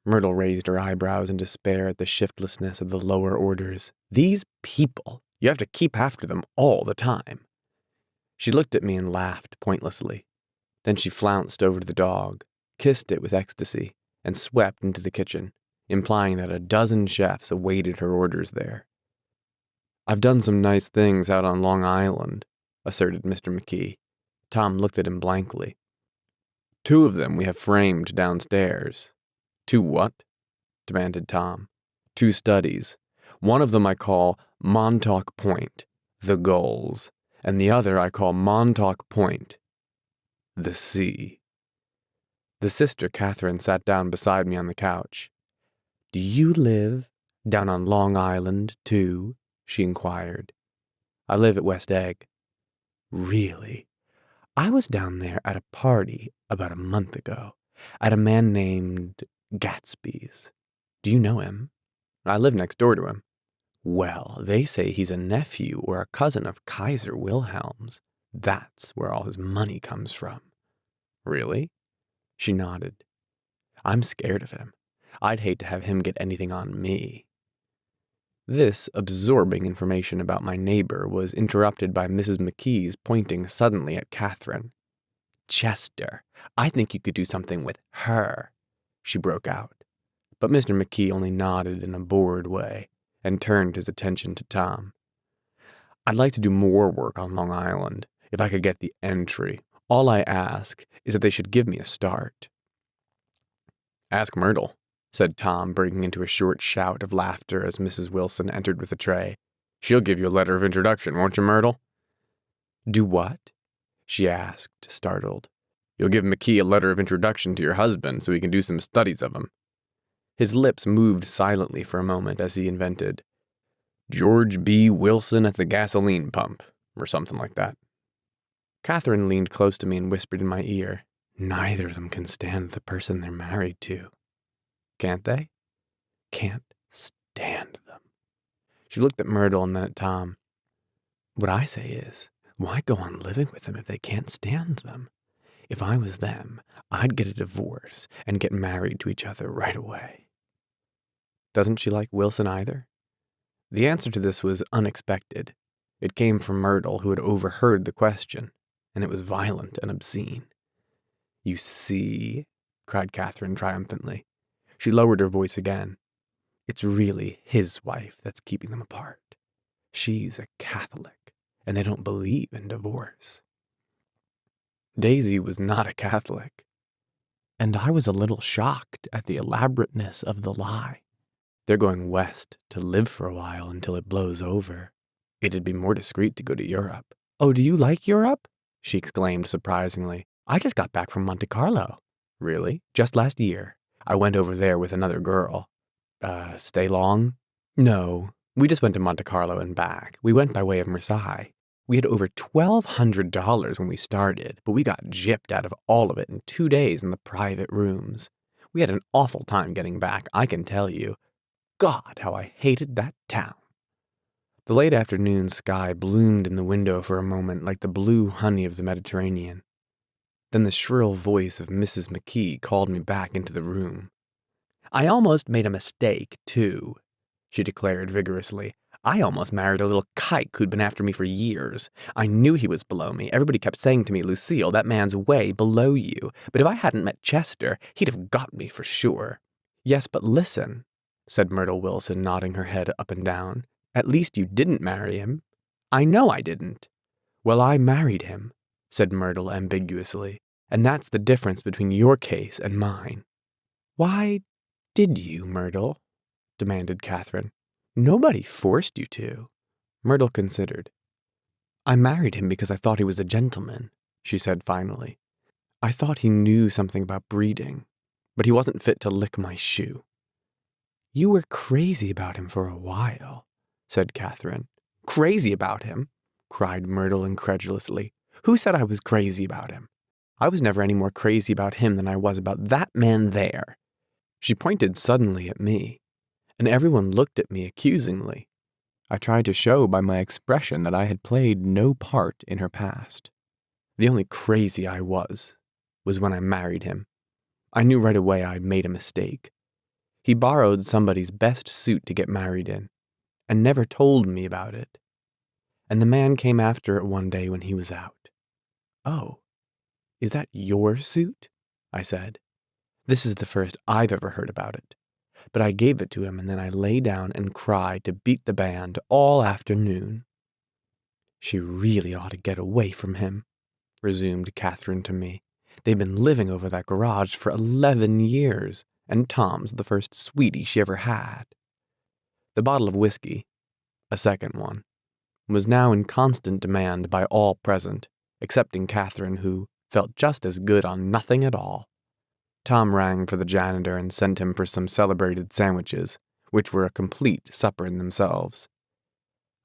Myrtle raised her eyebrows in despair at the shiftlessness of the lower orders. "These people, you have to keep after them all the time." She looked at me and laughed pointlessly. Then she flounced over to the dog, kissed it with ecstasy, and swept into the kitchen, implying that a dozen chefs awaited her orders there. "I've done some nice things out on Long Island," asserted Mr. McKee. Tom looked at him blankly. "Two of them we have framed downstairs." "Two what?" demanded Tom. "Two studies. One of them I call Montauk Point, the Gulls, and the other I call Montauk Point, the Sea." The sister, Catherine, sat down beside me on the couch. "Do you live down on Long Island, too?" she inquired. "I live at West Egg." "Really? I was down there at a party about a month ago, at a man named Gatsby's. Do you know him?" "I live next door to him." "Well, they say he's a nephew or a cousin of Kaiser Wilhelm's. That's where all his money comes from." "Really?" She nodded. "I'm scared of him. I'd hate to have him get anything on me." This absorbing information about my neighbor was interrupted by Mrs. McKee's pointing suddenly at Catherine. "Chester, I think you could do something with her," she broke out. But Mr. McKee only nodded in a bored way and turned his attention to Tom. "I'd like to do more work on Long Island, if I could get the entry. All I ask is that they should give me a start." "Ask Myrtle," said Tom, breaking into a short shout of laughter as Mrs. Wilson entered with a tray. "She'll give you a letter of introduction, won't you, Myrtle?" "Do what?" she asked, startled. "You'll give McKee a letter of introduction to your husband so he can do some studies of him." His lips moved silently for a moment as he invented, "George B. Wilson at the gasoline pump," or something like that. Catherine leaned close to me and whispered in my ear, "Neither of them can stand the person they're married to." "Can't they?" "Can't stand them." She looked at Myrtle and then at Tom. "What I say is, why go on living with them if they can't stand them? If I was them, I'd get a divorce and get married to each other right away." "Doesn't she like Wilson either?" The answer to this was unexpected. It came from Myrtle, who had overheard the question, and it was violent and obscene. "You see," cried Catherine triumphantly. She lowered her voice again. "It's really his wife that's keeping them apart. She's a Catholic, and they don't believe in divorce." Daisy was not a Catholic, and I was a little shocked at the elaborateness of the lie. "They're going west to live for a while until it blows over. It'd be more discreet to go to Europe." "Oh, do you like Europe?" she exclaimed surprisingly. "I just got back from Monte Carlo." "Really? Just last year. I went over there with another girl." Stay long?" "No, we just went to Monte Carlo and back. We went by way of Marseille. We had over $1,200 when we started, but we got gypped out of all of it in 2 days in the private rooms. We had an awful time getting back, I can tell you. God, how I hated that town." The late afternoon sky bloomed in the window for a moment like the blue honey of the Mediterranean. Then the shrill voice of Mrs. McKee called me back into the room. "I almost made a mistake, too," she declared vigorously. "I almost married a little kike who'd been after me for years. I knew he was below me. Everybody kept saying to me, 'Lucille, that man's way below you.' But if I hadn't met Chester, he'd have got me for sure." "Yes, but listen," said Myrtle Wilson, nodding her head up and down. "At least you didn't marry him." "I know I didn't." "Well, I married him," said Myrtle ambiguously, "and that's the difference between your case and mine." "Why did you, Myrtle?" demanded Catherine. "Nobody forced you to." Myrtle considered. "I married him because I thought he was a gentleman," she said finally. "I thought he knew something about breeding, but he wasn't fit to lick my shoe." "You were crazy about him for a while," said Catherine. "Crazy about him?" cried Myrtle incredulously. "Who said I was crazy about him? I was never any more crazy about him than I was about that man there." She pointed suddenly at me, and everyone looked at me accusingly. I tried to show by my expression that I had played no part in her past. The only crazy I was when I married him. I knew right away I'd made a mistake. He borrowed somebody's best suit to get married in, and never told me about it. And the man came after it one day when he was out. "Oh, is that your suit?" I said. This is the first I've ever heard about it. But I gave it to him, and then I lay down and cried to beat the band all afternoon. "She really ought to get away from him," resumed Catherine to me. "They've been living over that garage for 11 years, and Tom's the first sweetie she ever had." The bottle of whiskey, a second one, was now in constant demand by all present, excepting Catherine, who felt just as good on nothing at all. Tom rang for the janitor and sent him for some celebrated sandwiches, which were a complete supper in themselves.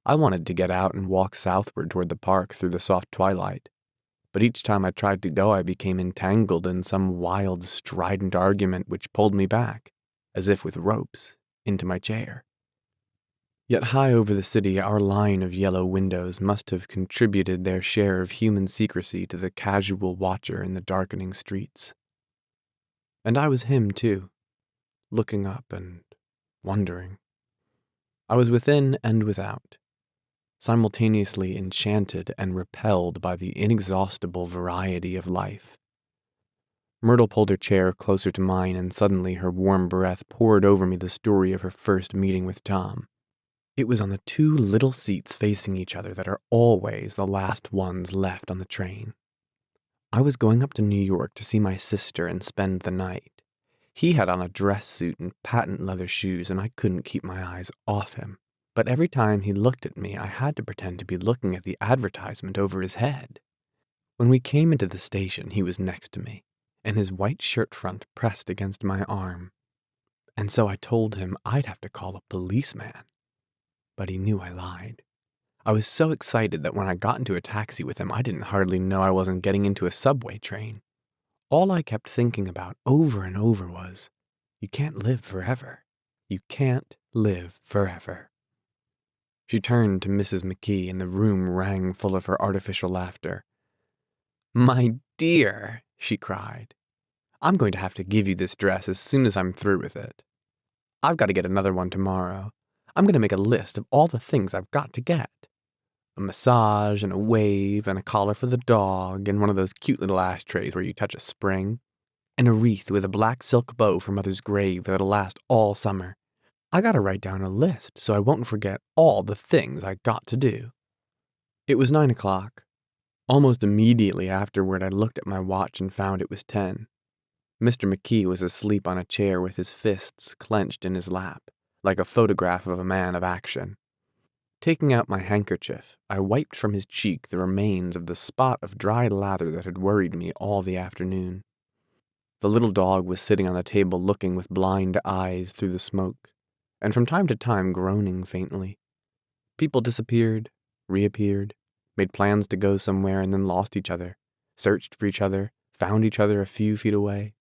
I wanted to get out and walk southward toward the park through the soft twilight, but each time I tried to go I became entangled in some wild, strident argument which pulled me back, as if with ropes, into my chair. Yet high over the city our line of yellow windows must have contributed their share of human secrecy to the casual watcher in the darkening streets. And I was him, too, looking up and wondering. I was within and without, simultaneously enchanted and repelled by the inexhaustible variety of life. Myrtle pulled her chair closer to mine, and suddenly her warm breath poured over me the story of her first meeting with Tom. It was on the 2 little seats facing each other that are always the last ones left on the train. I was going up to New York to see my sister and spend the night. He had on a dress suit and patent leather shoes, and I couldn't keep my eyes off him. But every time he looked at me, I had to pretend to be looking at the advertisement over his head. When we came into the station, he was next to me, and his white shirt front pressed against my arm. And so I told him I'd have to call a policeman. But he knew I lied. I was so excited that when I got into a taxi with him, I didn't hardly know I wasn't getting into a subway train. All I kept thinking about over and over was, you can't live forever. You can't live forever. She turned to Mrs. McKee, and the room rang full of her artificial laughter. "My dear," she cried, "I'm going to have to give you this dress as soon as I'm through with it. I've got to get another one tomorrow. I'm going to make a list of all the things I've got to get." A massage and a wave and a collar for the dog and one of those cute little ashtrays where you touch a spring. And a wreath with a black silk bow for Mother's grave that'll last all summer. I gotta write down a list so I won't forget all the things I got to do. It was 9 o'clock. Almost immediately afterward, I looked at my watch and found it was 10. Mr. McKee was asleep on a chair with his fists clenched in his lap, like a photograph of a man of action. Taking out my handkerchief, I wiped from his cheek the remains of the spot of dry lather that had worried me all the afternoon. The little dog was sitting on the table looking with blind eyes through the smoke, and from time to time groaning faintly. People disappeared, reappeared, made plans to go somewhere and then lost each other, searched for each other, found each other a few feet away.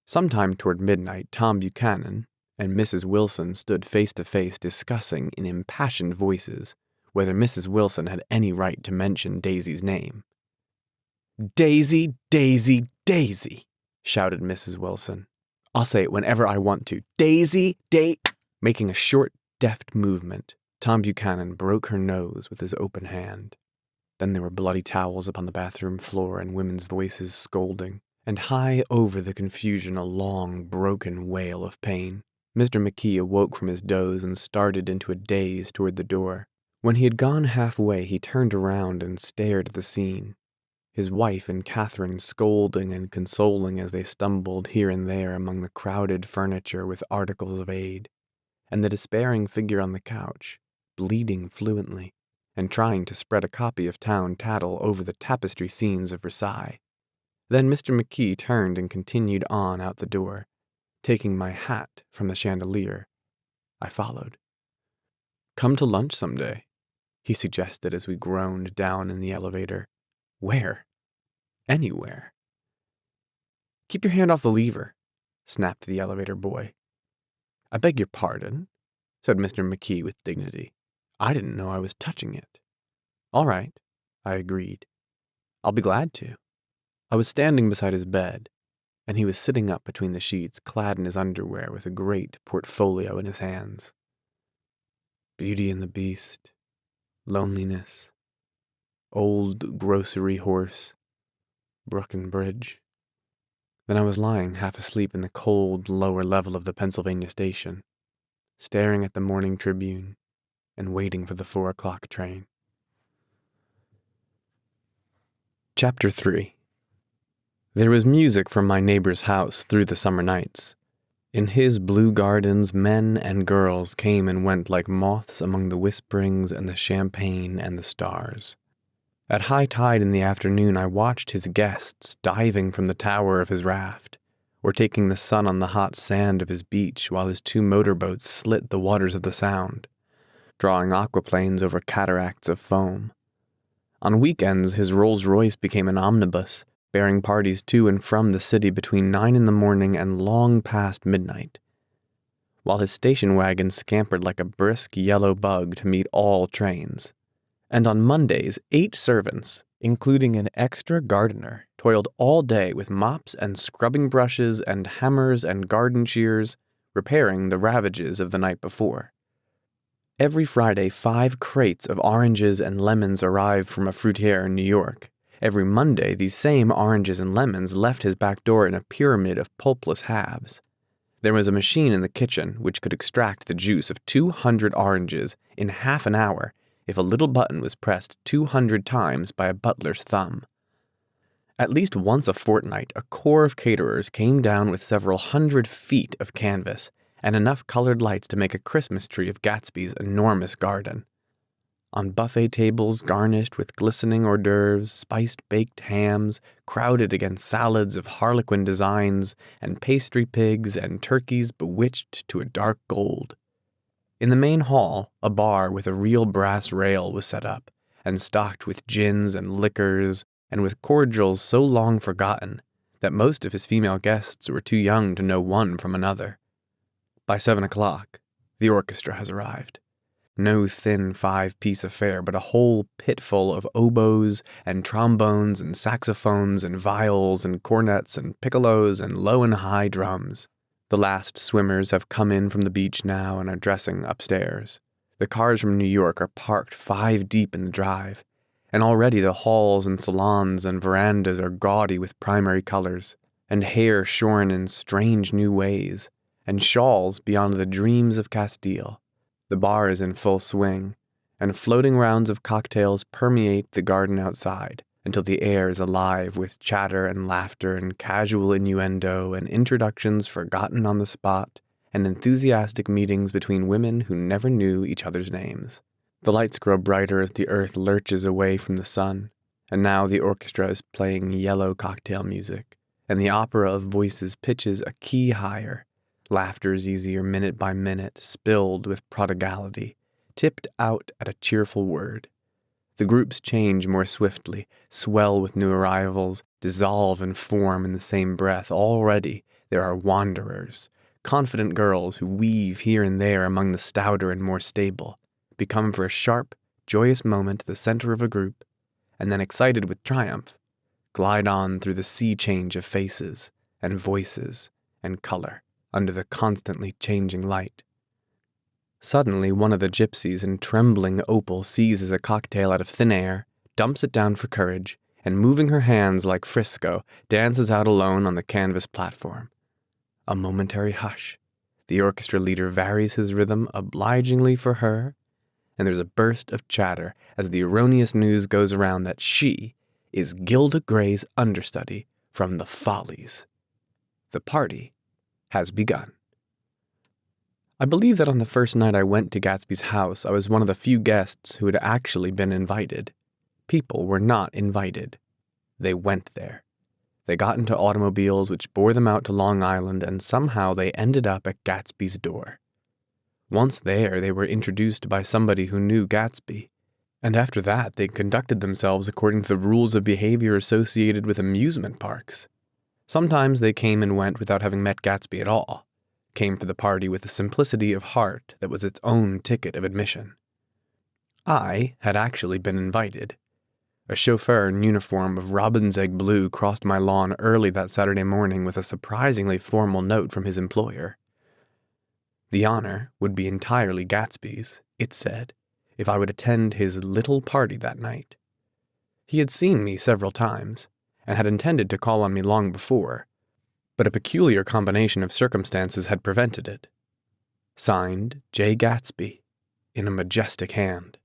Sometime toward midnight, Tom Buchanan and Mrs. Wilson stood face to face discussing in impassioned voices whether Mrs. Wilson had any right to mention Daisy's name. "Daisy, Daisy, Daisy," shouted Mrs. Wilson. "I'll say it whenever I want to. Daisy, Making a short, deft movement, Tom Buchanan broke her nose with his open hand. Then there were bloody towels upon the bathroom floor and women's voices scolding, and high over the confusion a long, broken wail of pain. Mr. McKee awoke from his doze and started into a daze toward the door. When he had gone halfway, he turned around and stared at the scene. His wife and Catherine scolding and consoling as they stumbled here and there among the crowded furniture with articles of aid, and the despairing figure on the couch, bleeding fluently, and trying to spread a copy of town tattle over the tapestry scenes of Versailles. Then Mr. McKee turned and continued on out the door, taking my hat from the chandelier. I followed. "Come to lunch someday," he suggested as we groaned down in the elevator. "Where?" "Anywhere." "Keep your hand off the lever," snapped the elevator boy. "I beg your pardon," said Mr. McKee with dignity. "I didn't know I was touching it." "All right," I agreed. "I'll be glad to." I was standing beside his bed, and he was sitting up between the sheets, clad in his underwear with a great portfolio in his hands. Beauty and the Beast, Loneliness, Old Grocery Horse, Brook and Bridge. Then I was lying half asleep in the cold lower level of the Pennsylvania station, staring at the Morning Tribune and waiting for the 4 o'clock train. Chapter 3. There was music from my neighbor's house through the summer nights. In his blue gardens, men and girls came and went like moths among the whisperings and the champagne and the stars. At high tide in the afternoon, I watched his guests diving from the tower of his raft, or taking the sun on the hot sand of his beach while his 2 motorboats slit the waters of the Sound, drawing aquaplanes over cataracts of foam. On weekends, his Rolls-Royce became an omnibus, bearing parties to and from the city between 9 in the morning and long past midnight, while his station wagon scampered like a brisk yellow bug to meet all trains. And on Mondays, 8 servants, including an extra gardener, toiled all day with mops and scrubbing brushes and hammers and garden shears, repairing the ravages of the night before. Every Friday, 5 crates of oranges and lemons arrived from a fruitier in New York. Every Monday, these same oranges and lemons left his back door in a pyramid of pulpless halves. There was a machine in the kitchen which could extract the juice of 200 oranges in half an hour if a little button was pressed 200 times by a butler's thumb. At least once a fortnight, a corps of caterers came down with several 100 feet of canvas and enough colored lights to make a Christmas tree of Gatsby's enormous garden. On buffet tables garnished with glistening hors d'oeuvres, spiced baked hams, crowded against salads of harlequin designs, and pastry pigs and turkeys bewitched to a dark gold. In the main hall, a bar with a real brass rail was set up, and stocked with gins and liquors, and with cordials so long forgotten that most of his female guests were too young to know one from another. By 7 o'clock, the orchestra has arrived. No thin 5-piece affair, but a whole pitful of oboes and trombones and saxophones and viols and cornets and piccolos and low and high drums. The last swimmers have come in from the beach now and are dressing upstairs. The cars from New York are parked 5 deep in the drive, and already the halls and salons and verandas are gaudy with primary colors, and hair shorn in strange new ways, and shawls beyond the dreams of Castile. The bar is in full swing, and floating rounds of cocktails permeate the garden outside until the air is alive with chatter and laughter and casual innuendo and introductions forgotten on the spot and enthusiastic meetings between women who never knew each other's names. The lights grow brighter as the earth lurches away from the sun, and now the orchestra is playing yellow cocktail music, and the opera of voices pitches a key higher. Laughter is easier minute by minute, spilled with prodigality, tipped out at a cheerful word. The groups change more swiftly, swell with new arrivals, dissolve and form in the same breath. Already there are wanderers, confident girls who weave here and there among the stouter and more stable, become for a sharp, joyous moment the center of a group, and then excited with triumph, glide on through the sea change of faces and voices and color under the constantly changing light. Suddenly, one of the gypsies in trembling opal seizes a cocktail out of thin air, dumps it down for courage, and moving her hands like Frisco, dances out alone on the canvas platform. A momentary hush. The orchestra leader varies his rhythm obligingly for her, and there's a burst of chatter as the erroneous news goes around that she is Gilda Gray's understudy from the Follies. The party has begun. I believe that on the first night I went to Gatsby's house, I was one of the few guests who had actually been invited. People were not invited. They went there. They got into automobiles which bore them out to Long Island, and somehow they ended up at Gatsby's door. Once there, they were introduced by somebody who knew Gatsby, and after that they conducted themselves according to the rules of behavior associated with amusement parks. Sometimes they came and went without having met Gatsby at all, came for the party with a simplicity of heart that was its own ticket of admission. I had actually been invited. A chauffeur in uniform of robin's egg blue crossed my lawn early that Saturday morning with a surprisingly formal note from his employer. The honor would be entirely Gatsby's, it said, if I would attend his little party that night. He had seen me several times, and had intended to call on me long before, but a peculiar combination of circumstances had prevented it. Signed, J. Gatsby, in a majestic hand.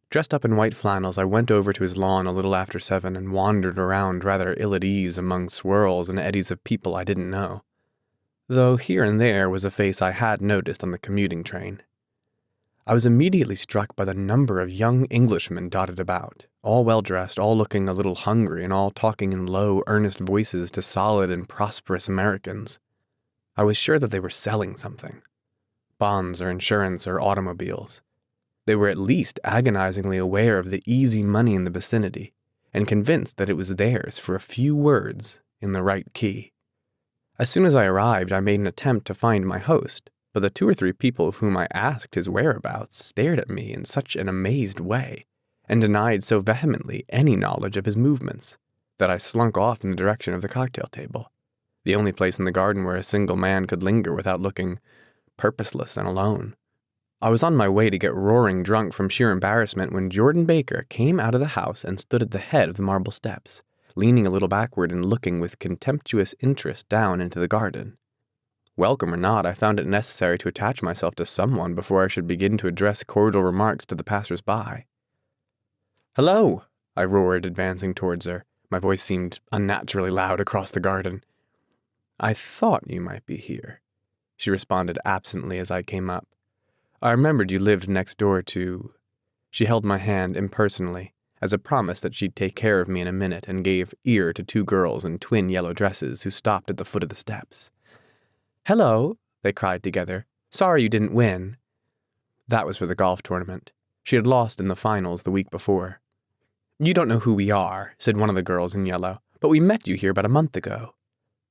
Dressed up in white flannels, I went over to his lawn a little after 7 and wandered around rather ill at ease among swirls and eddies of people I didn't know, though here and there was a face I had noticed on the commuting train. I was immediately struck by the number of young Englishmen dotted about, all well-dressed, all looking a little hungry, and all talking in low, earnest voices to solid and prosperous Americans. I was sure that they were selling something. Bonds or insurance or automobiles. They were at least agonizingly aware of the easy money in the vicinity, and convinced that it was theirs for a few words in the right key. As soon as I arrived, I made an attempt to find my host, but the 2 or 3 people of whom I asked his whereabouts stared at me in such an amazed way, and denied so vehemently any knowledge of his movements, that I slunk off in the direction of the cocktail table, the only place in the garden where a single man could linger without looking purposeless and alone. I was on my way to get roaring drunk from sheer embarrassment when Jordan Baker came out of the house and stood at the head of the marble steps, leaning a little backward and looking with contemptuous interest down into the garden. Welcome or not, I found it necessary to attach myself to someone before I should begin to address cordial remarks to the passers-by. "Hello," I roared, advancing towards her. My voice seemed unnaturally loud across the garden. "I thought you might be here," she responded absently as I came up. "I remembered you lived next door to—" She held my hand impersonally, as a promise that she'd take care of me in a minute, and gave ear to 2 girls in twin yellow dresses who stopped at the foot of the steps. "Hello," they cried together. "Sorry you didn't win." That was for the golf tournament. She had lost in the finals the week before. "You don't know who we are," said one of the girls in yellow, "but we met you here about a month ago."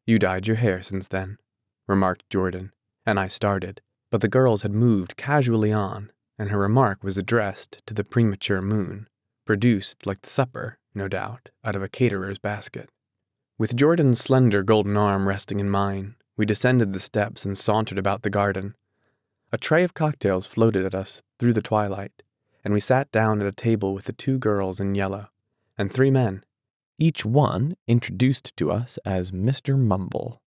"You dyed your hair since then," remarked Jordan, and I started, but the girls had moved casually on, and her remark was addressed to the premature moon, produced, like the supper, no doubt, out of a caterer's basket. With Jordan's slender golden arm resting in mine, we descended the steps and sauntered about the garden. A A tray of cocktails floated at us through the twilight, and we sat down at a table with the 2 girls in yellow and 3 men, each one introduced to us as Mr. Mumble.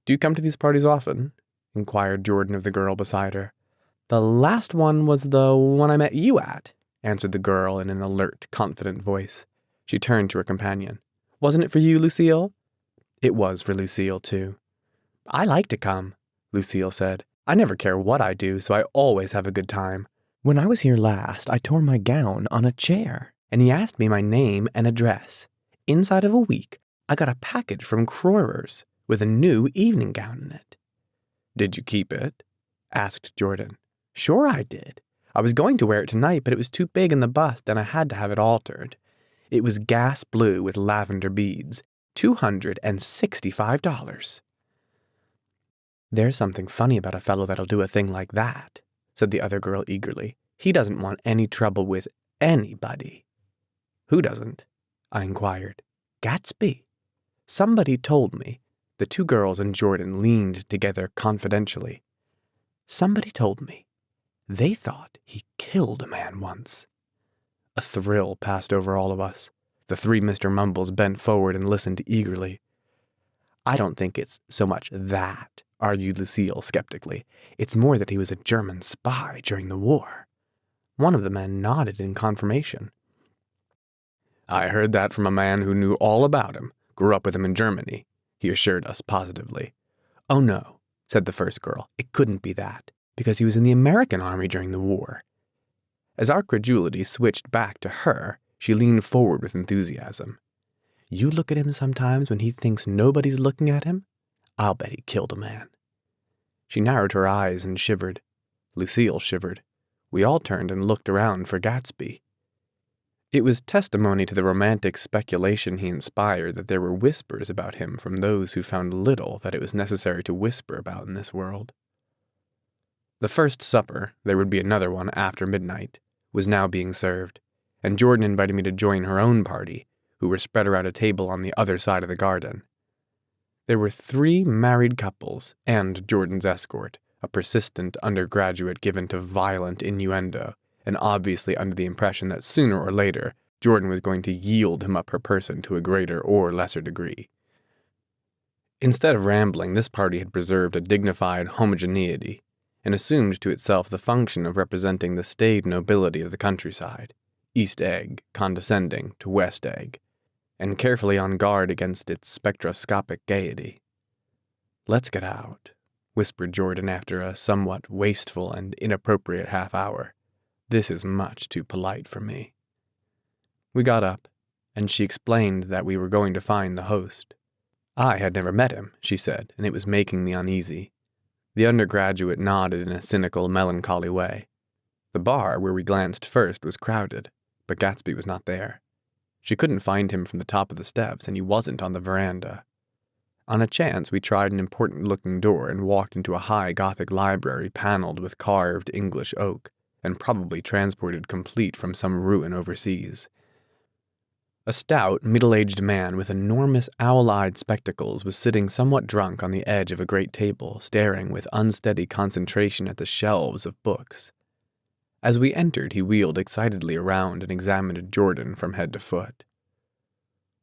"Do you come to these parties often?" inquired Jordan of the girl beside her. "The last one was the one I met you at," answered the girl in an alert, confident voice. She turned to her companion. "Wasn't it for you, Lucille?" It was for Lucille, too. "I like to come," Lucille said. "I never care what I do, so I always have a good time. When I was here last, I tore my gown on a chair, and he asked me my name and address. Inside of a week, I got a package from Croyer's with a new evening gown in it." "Did you keep it?" asked Jordan. "Sure I did. I was going to wear it tonight, but it was too big in the bust, and I had to have it altered. It was gas blue with lavender beads. $265. "There's something funny about a fellow that'll do a thing like that," said the other girl eagerly. "He doesn't want any trouble with anybody." "Who doesn't?" I inquired. "Gatsby. Somebody told me." The 2 girls and Jordan leaned together confidentially. "Somebody told me they thought he killed a man once." A thrill passed over all of us. The 3 Mr. Mumbles bent forward and listened eagerly. "I don't think it's so much that," argued Lucille skeptically. "It's more that he was a German spy during the war." One of the men nodded in confirmation. "I heard that from a man who knew all about him, grew up with him in Germany," he assured us positively. "Oh no," said the first girl. "It couldn't be that, because he was in the American army during the war." As our credulity switched back to her, she leaned forward with enthusiasm. "You look at him sometimes when he thinks nobody's looking at him? I'll bet he killed a man." She narrowed her eyes and shivered. Lucille shivered. We all turned and looked around for Gatsby. It was testimony to the romantic speculation he inspired that there were whispers about him from those who found little that it was necessary to whisper about in this world. The first supper, there would be another one after midnight, was now being served, and Jordan invited me to join her own party, who were spread around a table on the other side of the garden. There were 3 married couples and Jordan's escort, a persistent undergraduate given to violent innuendo, and obviously under the impression that sooner or later Jordan was going to yield him up her person to a greater or lesser degree. Instead of rambling, this party had preserved a dignified homogeneity, and assumed to itself the function of representing the staid nobility of the countryside, East Egg condescending to West Egg, and carefully on guard against its spectroscopic gaiety. "Let's get out," whispered Jordan after a somewhat wasteful and inappropriate half-hour. "This is much too polite for me." We got up, and she explained that we were going to find the host. I had never met him, she said, and it was making me uneasy. The undergraduate nodded in a cynical, melancholy way. The bar, where we glanced first, was crowded, but Gatsby was not there. She couldn't find him from the top of the steps, and he wasn't on the veranda. On a chance, we tried an important-looking door and walked into a high Gothic library paneled with carved English oak, and probably transported complete from some ruin overseas. A stout, middle-aged man with enormous owl-eyed spectacles was sitting somewhat drunk on the edge of a great table, staring with unsteady concentration at the shelves of books. As we entered, he wheeled excitedly around and examined Jordan from head to foot.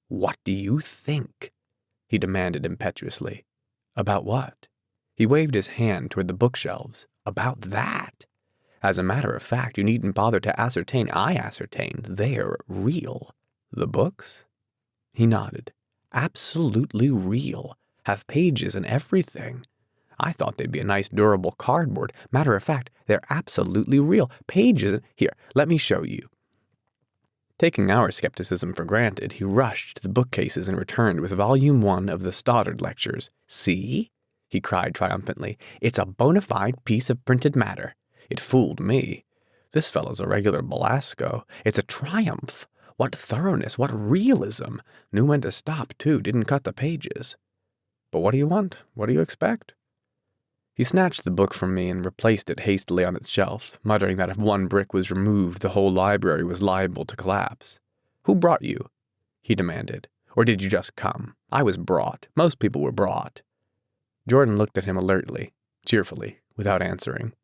"What do you think?" he demanded impetuously. "About what?" He waved his hand toward the bookshelves. "About that. As a matter of fact, you needn't bother to ascertain. I ascertained. They're real." "The books?" He nodded. "Absolutely real. Have pages and everything. I thought they'd be a nice durable cardboard. Matter of fact, they're absolutely real. Pages. Here, let me show you." Taking our skepticism for granted, he rushed to the bookcases and returned with Volume 1 of the Stoddard Lectures. "See?" he cried triumphantly. "It's a bona fide piece of printed matter. It fooled me. This fellow's a regular Belasco. It's a triumph. What thoroughness, what realism. Knew when to stop, too, didn't cut the pages. But what do you want? What do you expect?" He snatched the book from me and replaced it hastily on its shelf, muttering that if one brick was removed, the whole library was liable to collapse. "Who brought you?" he demanded. "Or did you just come? I was brought. Most people were brought." Jordan looked at him alertly, cheerfully, without answering.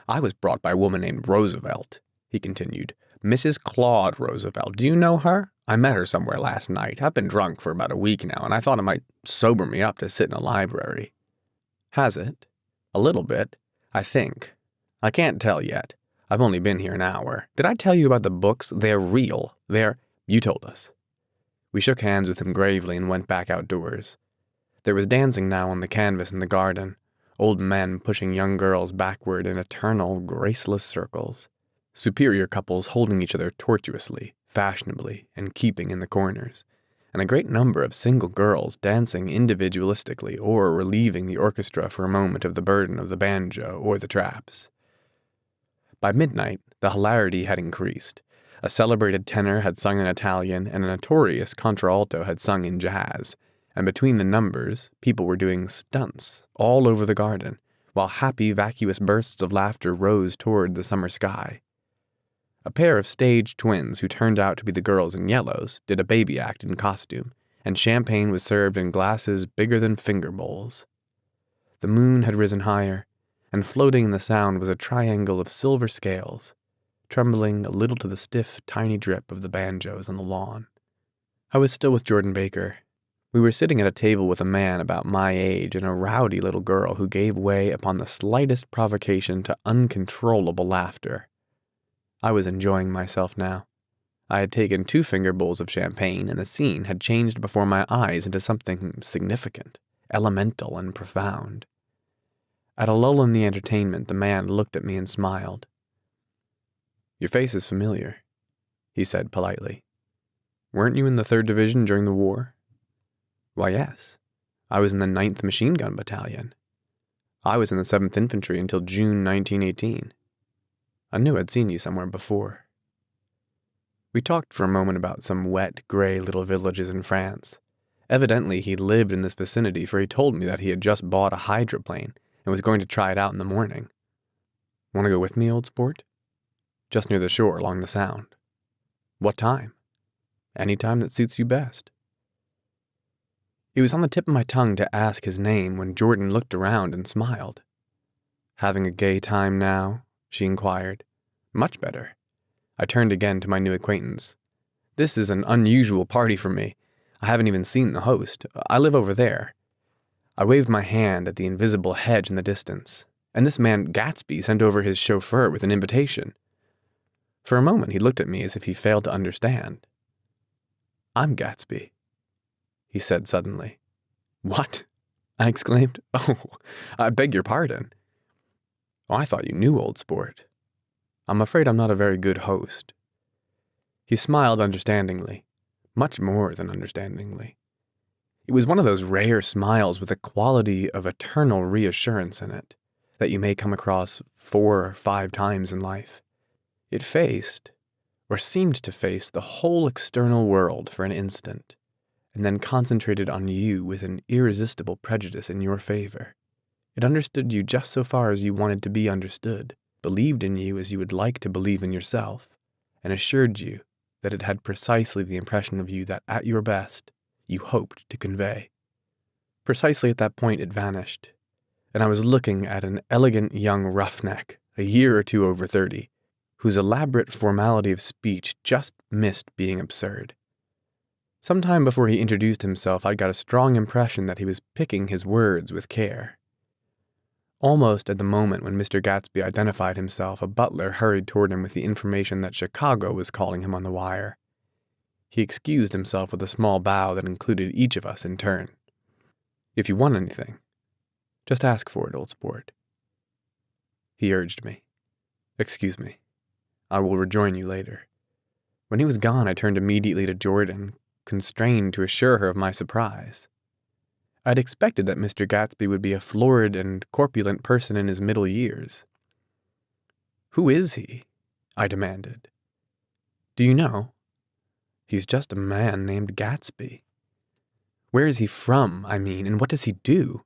I was brought by a woman named Roosevelt," he continued. "Mrs. Claude Roosevelt. Do you know her? I met her somewhere last night. I've been drunk for about a week now, and I thought it might sober me up to sit in a library." "Has it?" "A little bit, I think. I can't tell yet. I've only been here an hour. Did I tell you about the books? They're real. You told us." We shook hands with him gravely and went back outdoors. There was dancing now on the canvas in the garden, old men pushing young girls backward in eternal, graceless circles, superior couples holding each other tortuously, fashionably, and keeping in the corners, and a great number of single girls dancing individualistically or relieving the orchestra for a moment of the burden of the banjo or the traps. By midnight, the hilarity had increased. A celebrated tenor had sung in Italian, and a notorious contralto had sung in jazz, and between the numbers, people were doing stunts all over the garden, while happy, vacuous bursts of laughter rose toward the summer sky. A pair of stage twins who turned out to be the girls in yellows did a baby act in costume, and champagne was served in glasses bigger than finger bowls. The moon had risen higher, and floating in the sound was a triangle of silver scales, trembling a little to the stiff, tiny drip of the banjos on the lawn. I was still with Jordan Baker. We were sitting at a table with a man about my age and a rowdy little girl who gave way upon the slightest provocation to uncontrollable laughter. I was enjoying myself now. I had taken 2 finger bowls of champagne, and the scene had changed before my eyes into something significant, elemental, and profound. At a lull in the entertainment, the man looked at me and smiled. "Your face is familiar," he said politely. "Weren't you in the 3rd Division during the war?" "Why, yes. I was in the 9th Machine Gun Battalion. I was in the 7th Infantry until June 1918. I knew I'd seen you somewhere before." We talked for a moment about some wet, gray little villages in France. Evidently, he'd lived in this vicinity, for he told me that he had just bought a hydroplane and was going to try it out in the morning. "Want to go with me, old sport?" "Just near the shore, along the Sound." "What time?" "Any time that suits you best." It was on the tip of my tongue to ask his name when Jordan looked around and smiled. "Having a gay time now?" she inquired. "Much better." I turned again to my new acquaintance. "This is an unusual party for me. I haven't even seen the host. I live over there." I waved my hand at the invisible hedge in the distance, and this man Gatsby sent over his chauffeur with an invitation. For a moment he looked at me as if he failed to understand. "I'm Gatsby," he said suddenly. "What?" I exclaimed. "Oh, I beg your pardon." "Oh, I thought you knew, old sport. I'm afraid I'm not a very good host." He smiled understandingly, much more than understandingly. It was one of those rare smiles with a quality of eternal reassurance in it that you may come across 4 or 5 times in life. It faced, or seemed to face, the whole external world for an instant, and then concentrated on you with an irresistible prejudice in your favor. It understood you just so far as you wanted to be understood, believed in you as you would like to believe in yourself, and assured you that it had precisely the impression of you that, at your best, you hoped to convey. Precisely at that point it vanished, and I was looking at an elegant young roughneck, a year or 2 over 30, whose elaborate formality of speech just missed being absurd. Sometime before he introduced himself, I got a strong impression that he was picking his words with care. Almost at the moment when Mr. Gatsby identified himself, a butler hurried toward him with the information that Chicago was calling him on the wire. He excused himself with a small bow that included each of us in turn. "If you want anything, just ask for it, old sport," he urged me. "Excuse me. I will rejoin you later." When he was gone, I turned immediately to Jordan, constrained to assure her of my surprise. I'd expected that Mr. Gatsby would be a florid and corpulent person in his middle years. "Who is he?" I demanded. "Do you know? He's just a man named Gatsby." "Where is he from, I mean, and what does he do?"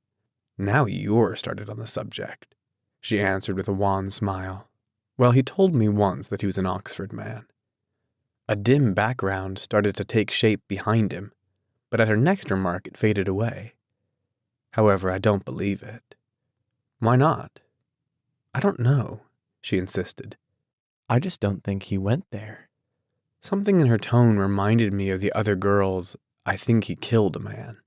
"Now you're started on the subject," she answered with a wan smile. "Well, he told me once that he was an Oxford man." A dim background started to take shape behind him, but at her next remark it faded away. "However, I don't believe it." "Why not?" "I don't know. she insisted. "I just don't think he went there." Something in her tone reminded me of the other girl's "I think he killed a man,"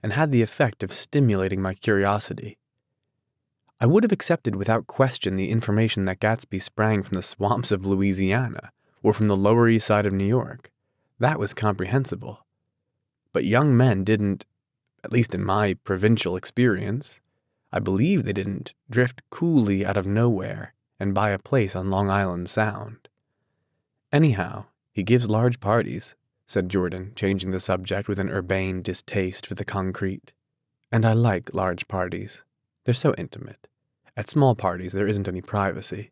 and had the effect of stimulating my curiosity. I would have accepted without question the information that Gatsby sprang from the swamps of Louisiana or from the Lower East Side of New York. That was comprehensible. But young men didn't, at least in my provincial experience, I believe they didn't drift coolly out of nowhere and buy a place on Long Island Sound. "Anyhow, he gives large parties," said Jordan, changing the subject with an urbane distaste for the concrete. "And I like large parties. They're so intimate. At small parties, there isn't any privacy."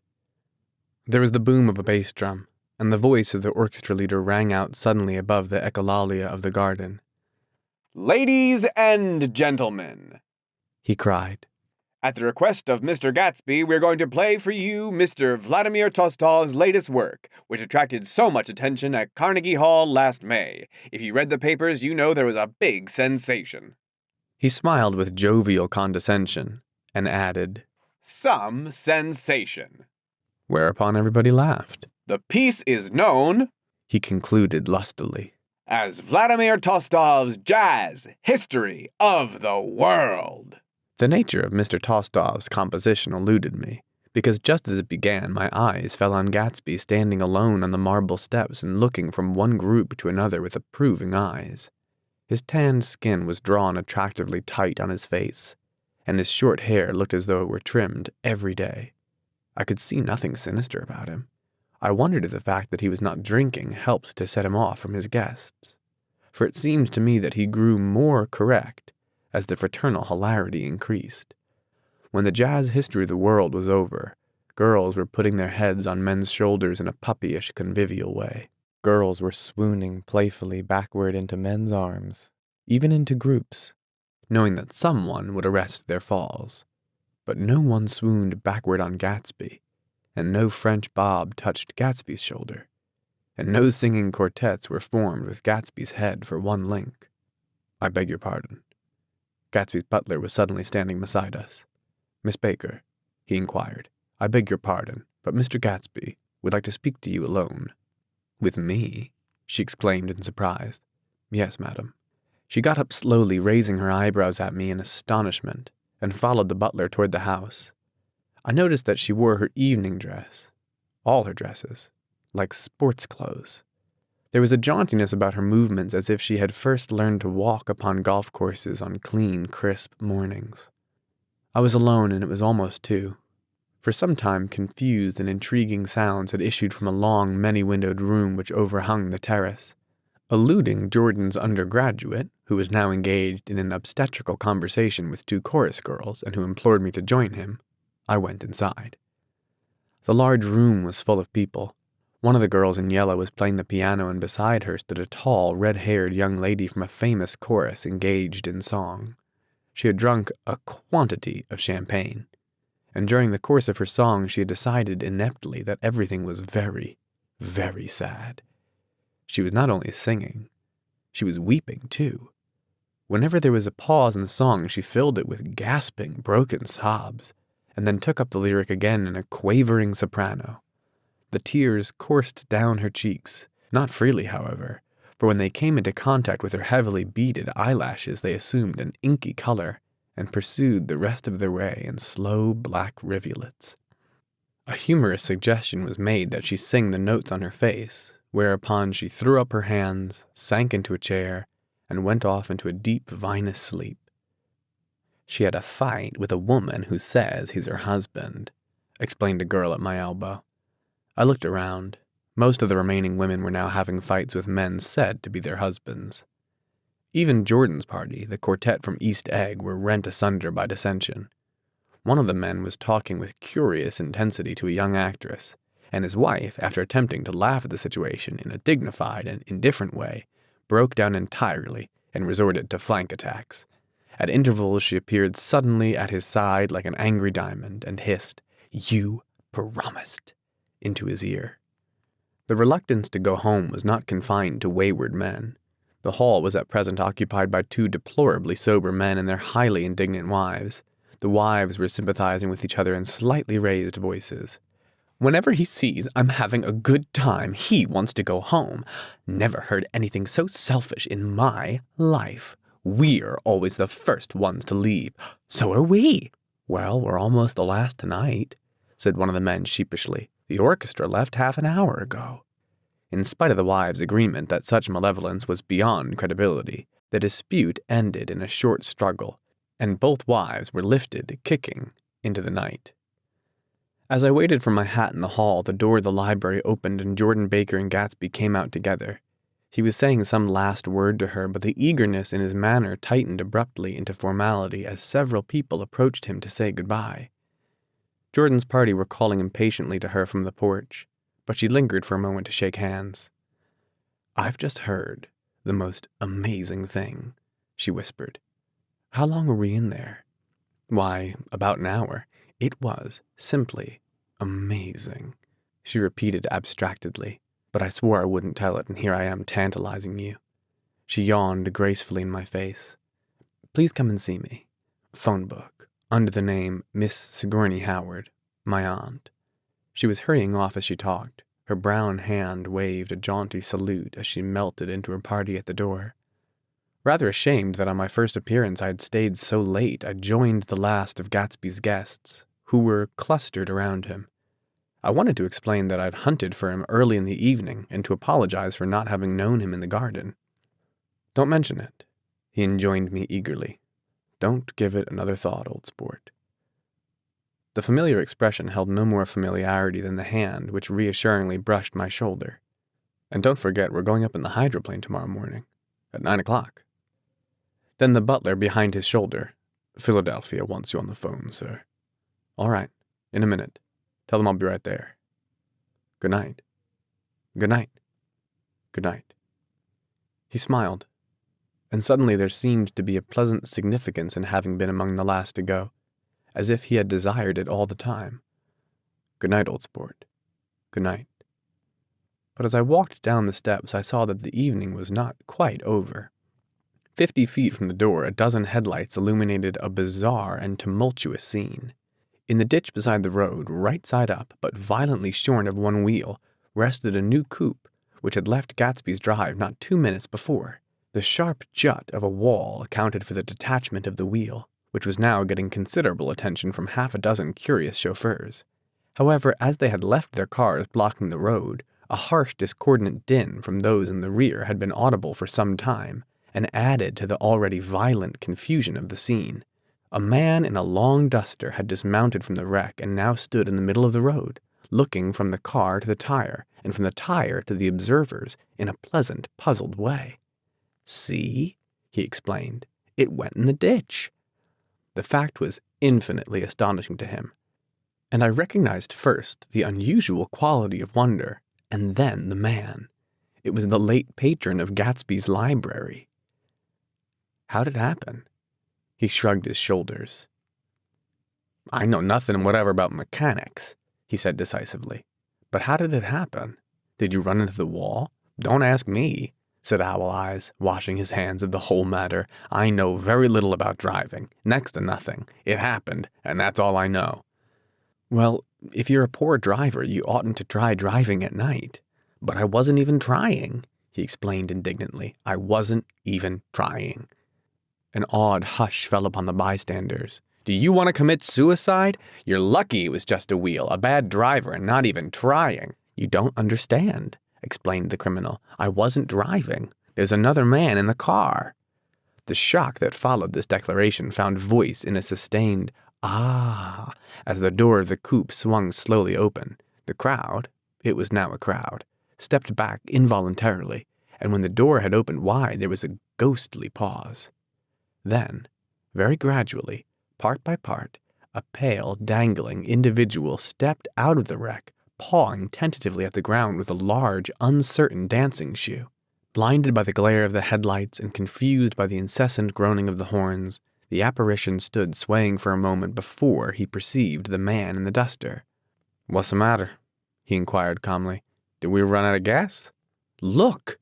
There was the boom of a bass drum, and the voice of the orchestra leader rang out suddenly above the echolalia of the garden. "Ladies and gentlemen," he cried, "at the request of Mr. Gatsby, we're going to play for you Mr. Vladimir Tolstoy's latest work, which attracted so much attention at Carnegie Hall last May. If you read the papers, you know there was a big sensation." He smiled with jovial condescension and added, "Some sensation." Whereupon everybody laughed. "The piece is known," he concluded lustily, "as Vladimir Tolstoy's Jazz History of the World." The nature of Mr. Tolstoy's composition eluded me, because just as it began, my eyes fell on Gatsby standing alone on the marble steps and looking from one group to another with approving eyes. His tanned skin was drawn attractively tight on his face, and his short hair looked as though it were trimmed every day. I could see nothing sinister about him. I wondered if the fact that he was not drinking helped to set him off from his guests, for it seemed to me that he grew more correct as the fraternal hilarity increased. When the jazz history of the world was over, girls were putting their heads on men's shoulders in a puppyish convivial way. Girls were swooning playfully backward into men's arms, even into groups, knowing that someone would arrest their falls. But no one swooned backward on Gatsby, and no French bob touched Gatsby's shoulder, and no singing quartets were formed with Gatsby's head for one link. "I beg your pardon." Gatsby's butler was suddenly standing beside us. "Miss Baker," he inquired, "I beg your pardon, but Mr. Gatsby would like to speak to you alone." "With me?" she exclaimed in surprise. "Yes, madam." She got up slowly, raising her eyebrows at me in astonishment, and followed the butler toward the house. I noticed that she wore her evening dress, all her dresses, like sports clothes. There was a jauntiness about her movements as if she had first learned to walk upon golf courses on clean, crisp mornings. I was alone, and it was almost 2. For some time, confused and intriguing sounds had issued from a long, many-windowed room which overhung the terrace. Eluding Jordan's undergraduate, who was now engaged in an obstetrical conversation with 2 chorus girls and who implored me to join him, I went inside. The large room was full of people. One of the girls in yellow was playing the piano, and beside her stood a tall, red-haired young lady from a famous chorus engaged in song. She had drunk a quantity of champagne, and during the course of her song she had decided ineptly that everything was very, very sad. She was not only singing, she was weeping too. Whenever there was a pause in the song, she filled it with gasping, broken sobs, and then took up the lyric again in a quavering soprano. The tears coursed down her cheeks, not freely, however, for when they came into contact with her heavily beaded eyelashes they assumed an inky color and pursued the rest of their way in slow black rivulets. A humorous suggestion was made that she sing the notes on her face, whereupon she threw up her hands, sank into a chair, and went off into a deep vinous sleep. "She had a fight with a woman who says he's her husband," explained a girl at my elbow. I looked around. Most of the remaining women were now having fights with men said to be their husbands. Even Jordan's party, the quartet from East Egg, were rent asunder by dissension. One of the men was talking with curious intensity to a young actress, and his wife, after attempting to laugh at the situation in a dignified and indifferent way, broke down entirely and resorted to flank attacks. At intervals she appeared suddenly at his side like an angry diamond and hissed, "You promised," into his ear. The reluctance to go home was not confined to wayward men. The hall was at present occupied by 2 deplorably sober men and their highly indignant wives. The wives were sympathizing with each other in slightly raised voices. Whenever he sees I'm having a good time, he wants to go home. Never heard anything so selfish in my life. We're always the first ones to leave. So are we. Well, we're almost the last tonight, said one of the men sheepishly. The orchestra left half an hour ago. In spite of the wives' agreement that such malevolence was beyond credibility, the dispute ended in a short struggle, and both wives were lifted, kicking, into the night. As I waited for my hat in the hall, the door of the library opened and Jordan Baker and Gatsby came out together. He was saying some last word to her, but the eagerness in his manner tightened abruptly into formality as several people approached him to say goodbye. Jordan's party were calling impatiently to her from the porch, but she lingered for a moment to shake hands. "I've just heard the most amazing thing," she whispered. "How long were we in there?" "Why, about an hour. It was simply amazing," she repeated abstractedly, "but I swore I wouldn't tell it, and here I am tantalizing you." She yawned gracefully in my face. "Please come and see me. Phone book, under the name Miss Sigourney Howard, my aunt." She was hurrying off as she talked. Her brown hand waved a jaunty salute as she melted into her party at the door. Rather ashamed that on my first appearance I had stayed so late, I joined the last of Gatsby's guests, who were clustered around him. I wanted to explain that I'd hunted for him early in the evening and to apologize for not having known him in the garden. "Don't mention it," he enjoined me eagerly. "Don't give it another thought, old sport." The familiar expression held no more familiarity than the hand which reassuringly brushed my shoulder. "And don't forget, we're going up in the hydroplane tomorrow morning, at 9 o'clock. Then the butler behind his shoulder. "Philadelphia wants you on the phone, sir." "All right, in a minute. Tell them I'll be right there. Good night. Good night. Good night." He smiled, and suddenly there seemed to be a pleasant significance in having been among the last to go, as if he had desired it all the time. "Good night, old sport. Good night." But as I walked down the steps, I saw that the evening was not quite over. 50 feet from the door, a dozen headlights illuminated a bizarre and tumultuous scene. In the ditch beside the road, right side up, but violently shorn of one wheel, rested a new coupe, which had left Gatsby's drive not 2 minutes before. The sharp jut of a wall accounted for the detachment of the wheel, which was now getting considerable attention from half a dozen curious chauffeurs. However, as they had left their cars blocking the road, a harsh discordant din from those in the rear had been audible for some time, and added to the already violent confusion of the scene. A man in a long duster had dismounted from the wreck and now stood in the middle of the road, looking from the car to the tire, and from the tire to the observers in a pleasant, puzzled way. "See," he explained, "it went in the ditch." The fact was infinitely astonishing to him, and I recognized first the unusual quality of wonder, and then the man. It was the late patron of Gatsby's library. "How'd it happen?" He shrugged his shoulders. "I know nothing whatever about mechanics," he said decisively. "But how did it happen? Did you run into the wall?" "Don't ask me," said Owl Eyes, washing his hands of the whole matter. "I know very little about driving, next to nothing. It happened, and that's all I know." "Well, if you're a poor driver, you oughtn't to try driving at night." "But I wasn't even trying," he explained indignantly. "I wasn't even trying." An awed hush fell upon the bystanders. "Do you want to commit suicide? You're lucky it was just a wheel, a bad driver, and not even trying." "You don't understand," explained the criminal. "I wasn't driving. There's another man in the car." The shock that followed this declaration found voice in a sustained "ah" as the door of the coupe swung slowly open. The crowd, it was now a crowd, stepped back involuntarily, and when the door had opened wide, there was a ghostly pause. Then, very gradually, part by part, a pale, dangling individual stepped out of the wreck, pawing tentatively at the ground with a large, uncertain dancing shoe. Blinded by the glare of the headlights and confused by the incessant groaning of the horns, the apparition stood swaying for a moment before he perceived the man in the duster. "What's the matter?" he inquired calmly. "Did we run out of gas?" "Look!"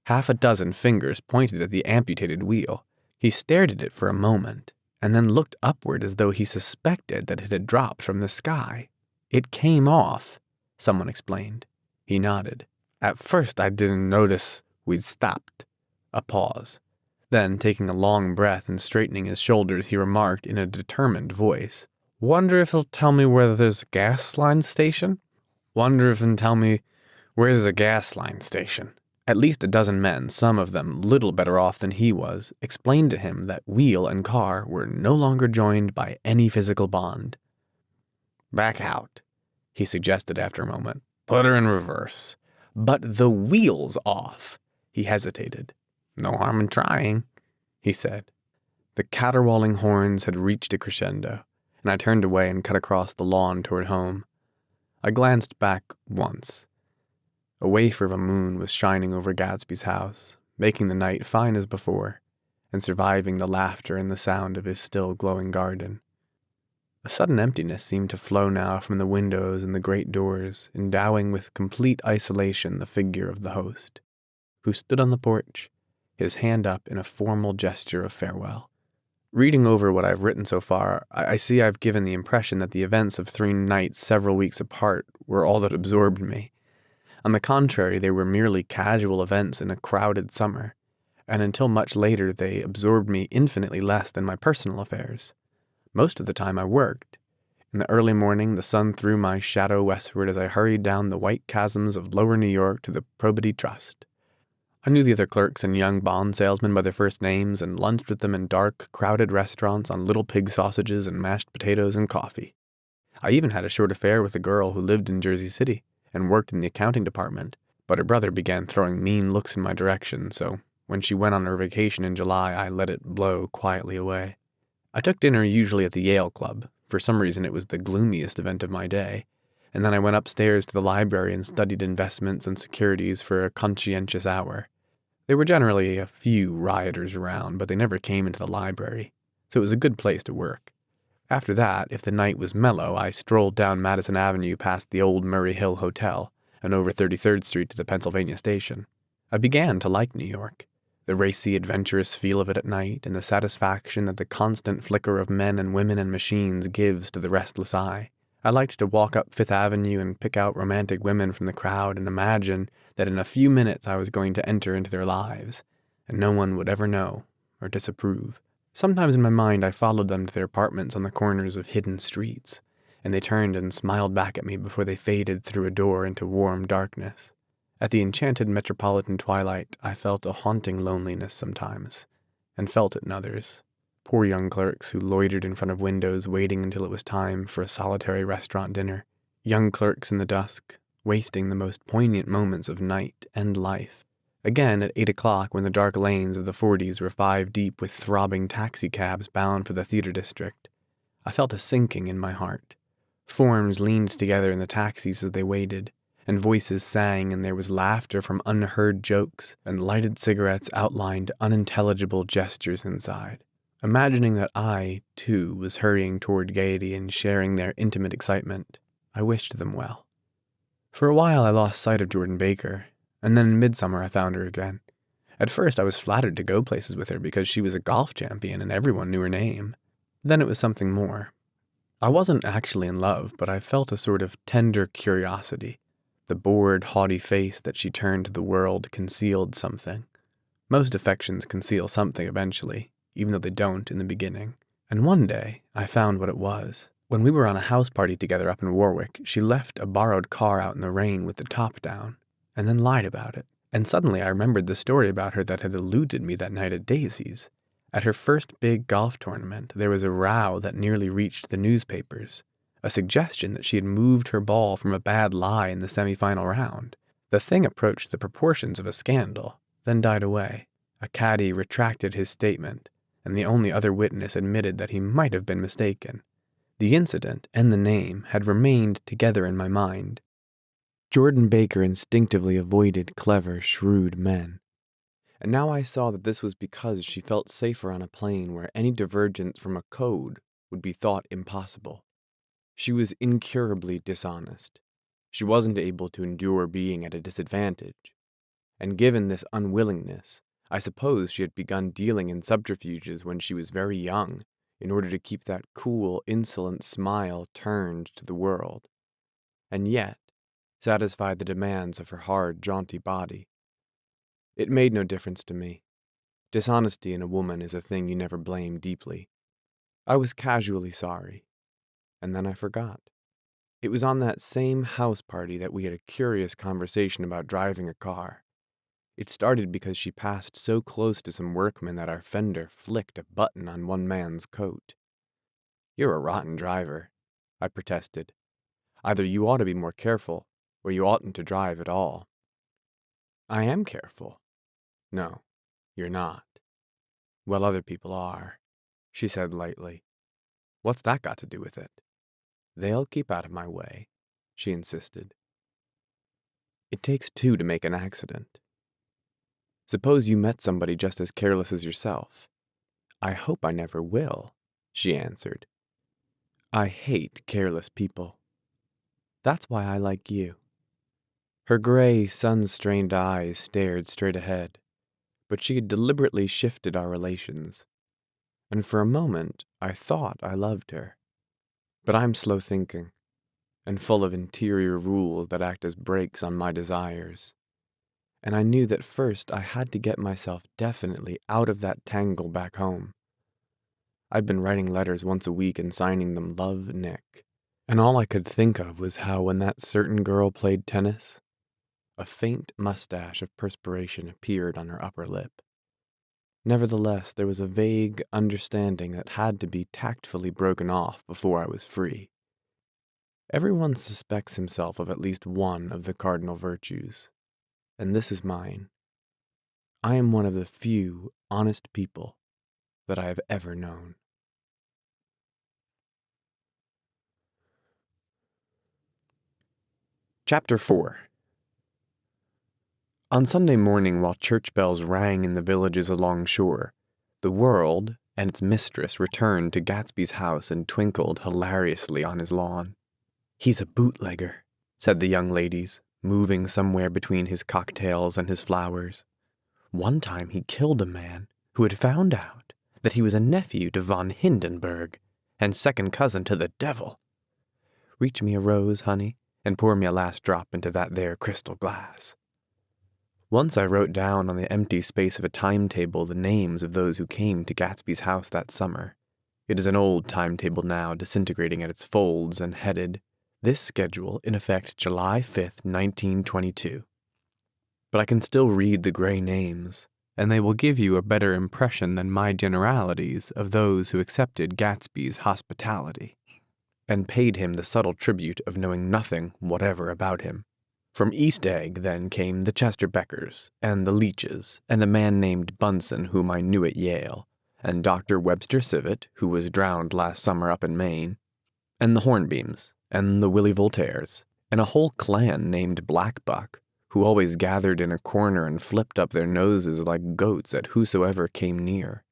Half a dozen fingers pointed at the amputated wheel. He stared at it for a moment, and then looked upward as though he suspected that it had dropped from the sky. It came off, someone explained. He nodded. At first I didn't notice we'd stopped. A pause. Then, taking a long breath and straightening his shoulders, he remarked in a determined voice, "Wonder if he'll tell me where there's a gas line station? Wonder if he'll tell me where there's a gas line station." At least a dozen men, some of them little better off than he was, explained to him that wheel and car were no longer joined by any physical bond. "Back out," he suggested after a moment. "Put her in reverse." "But the wheel's off." He hesitated. "No harm in trying," he said. The caterwauling horns had reached a crescendo, and I turned away and cut across the lawn toward home. I glanced back once. A wafer of a moon was shining over Gatsby's house, making the night fine as before, and surviving the laughter and the sound of his still glowing garden. A sudden emptiness seemed to flow now from the windows and the great doors, endowing with complete isolation the figure of the host, who stood on the porch, his hand up in a formal gesture of farewell. Reading over what I've written so far, I see I've given the impression that the events of 3 nights several weeks apart were all that absorbed me. On the contrary, they were merely casual events in a crowded summer, and until much later they absorbed me infinitely less than my personal affairs. Most of the time I worked. In the early morning, the sun threw my shadow westward as I hurried down the white chasms of lower New York to the Probity Trust. I knew the other clerks and young bond salesmen by their first names and lunched with them in dark, crowded restaurants on little pig sausages and mashed potatoes and coffee. I even had a short affair with a girl who lived in Jersey City and worked in the accounting department, but her brother began throwing mean looks in my direction, so when she went on her vacation in July, I let it blow quietly away. I took dinner usually at the Yale Club. For some reason, it was the gloomiest event of my day. And then I went upstairs to the library and studied investments and securities for a conscientious hour. There were generally a few rioters around, but they never came into the library, so it was a good place to work. After that, if the night was mellow, I strolled down Madison Avenue past the old Murray Hill Hotel and over 33rd Street to the Pennsylvania Station. I began to like New York. The racy, adventurous feel of it at night, and the satisfaction that the constant flicker of men and women and machines gives to the restless eye. I liked to walk up Fifth Avenue and pick out romantic women from the crowd and imagine that in a few minutes I was going to enter into their lives, and no one would ever know or disapprove. Sometimes in my mind I followed them to their apartments on the corners of hidden streets, and they turned and smiled back at me before they faded through a door into warm darkness. At the enchanted metropolitan twilight, I felt a haunting loneliness sometimes, and felt it in others. Poor young clerks who loitered in front of windows waiting until it was time for a solitary restaurant dinner. Young clerks in the dusk, wasting the most poignant moments of night and life. Again, at 8 o'clock, when the dark lanes of the 40s were 5 deep with throbbing taxicabs bound for the theater district, I felt a sinking in my heart. Forms leaned together in the taxis as they waited, and voices sang, and there was laughter from unheard jokes, and lighted cigarettes outlined unintelligible gestures inside. Imagining that I, too, was hurrying toward gaiety and sharing their intimate excitement, I wished them well. For a while I lost sight of Jordan Baker, and then in midsummer I found her again. At first I was flattered to go places with her because she was a golf champion and everyone knew her name. Then it was something more. I wasn't actually in love, but I felt a sort of tender curiosity. The bored, haughty face that she turned to the world concealed something. Most affections conceal something eventually, even though they don't in the beginning. And one day, I found what it was. When we were on a house party together up in Warwick, she left a borrowed car out in the rain with the top down, and then lied about it. And suddenly I remembered the story about her that had eluded me that night at Daisy's. At her first big golf tournament, there was a row that nearly reached the newspapers. A suggestion that she had moved her ball from a bad lie in the semifinal round. The thing approached the proportions of a scandal, then died away. A caddy retracted his statement, and the only other witness admitted that he might have been mistaken. The incident and the name had remained together in my mind. Jordan Baker instinctively avoided clever, shrewd men. And now I saw that this was because she felt safer on a plane where any divergence from a code would be thought impossible. She was incurably dishonest. She wasn't able to endure being at a disadvantage. And given this unwillingness, I suppose she had begun dealing in subterfuges when she was very young, in order to keep that cool, insolent smile turned to the world. And yet, satisfy the demands of her hard, jaunty body. It made no difference to me. Dishonesty in a woman is a thing you never blame deeply. I was casually sorry, and then I forgot. It was on that same house party that we had a curious conversation about driving a car. It started because she passed so close to some workmen that our fender flicked a button on one man's coat. "You're a rotten driver," I protested. "Either you ought to be more careful, or you oughtn't to drive at all." "I am careful." "No, you're not." "Well, other people are," she said lightly. "What's that got to do with it?" "They'll keep out of my way," she insisted. "It takes two to make an accident. Suppose you met somebody just as careless as yourself." "I hope I never will," she answered. "I hate careless people. That's why I like you." Her gray, sun-strained eyes stared straight ahead, but she had deliberately shifted our relations, and for a moment I thought I loved her. But I'm slow thinking, and full of interior rules that act as brakes on my desires, and I knew that first I had to get myself definitely out of that tangle back home. I'd been writing letters once a week and signing them Love, Nick, and all I could think of was how when that certain girl played tennis, a faint mustache of perspiration appeared on her upper lip. Nevertheless, there was a vague understanding that had to be tactfully broken off before I was free. Everyone suspects himself of at least one of the cardinal virtues, and this is mine. I am one of the few honest people that I have ever known. Chapter 4. On Sunday morning, while church bells rang in the villages along shore, the world and its mistress returned to Gatsby's house and twinkled hilariously on his lawn. "He's a bootlegger," said the young ladies, moving somewhere between his cocktails and his flowers. "One time he killed a man who had found out that he was a nephew to von Hindenburg and second cousin to the devil. Reach me a rose, honey, and pour me a last drop into that there crystal glass." Once I wrote down on the empty space of a timetable the names of those who came to Gatsby's house that summer. It is an old timetable now, disintegrating at its folds and headed, "This schedule in effect July 5th, 1922. But I can still read the gray names, and they will give you a better impression than my generalities of those who accepted Gatsby's hospitality, and paid him the subtle tribute of knowing nothing whatever about him. From East Egg, then, came the Chester Beckers, and the Leaches, and a man named Bunsen whom I knew at Yale, and Dr. Webster Civet, who was drowned last summer up in Maine, and the Hornbeams, and the Willie Voltaires, and a whole clan named Black Buck, who always gathered in a corner and flipped up their noses like goats at whosoever came near,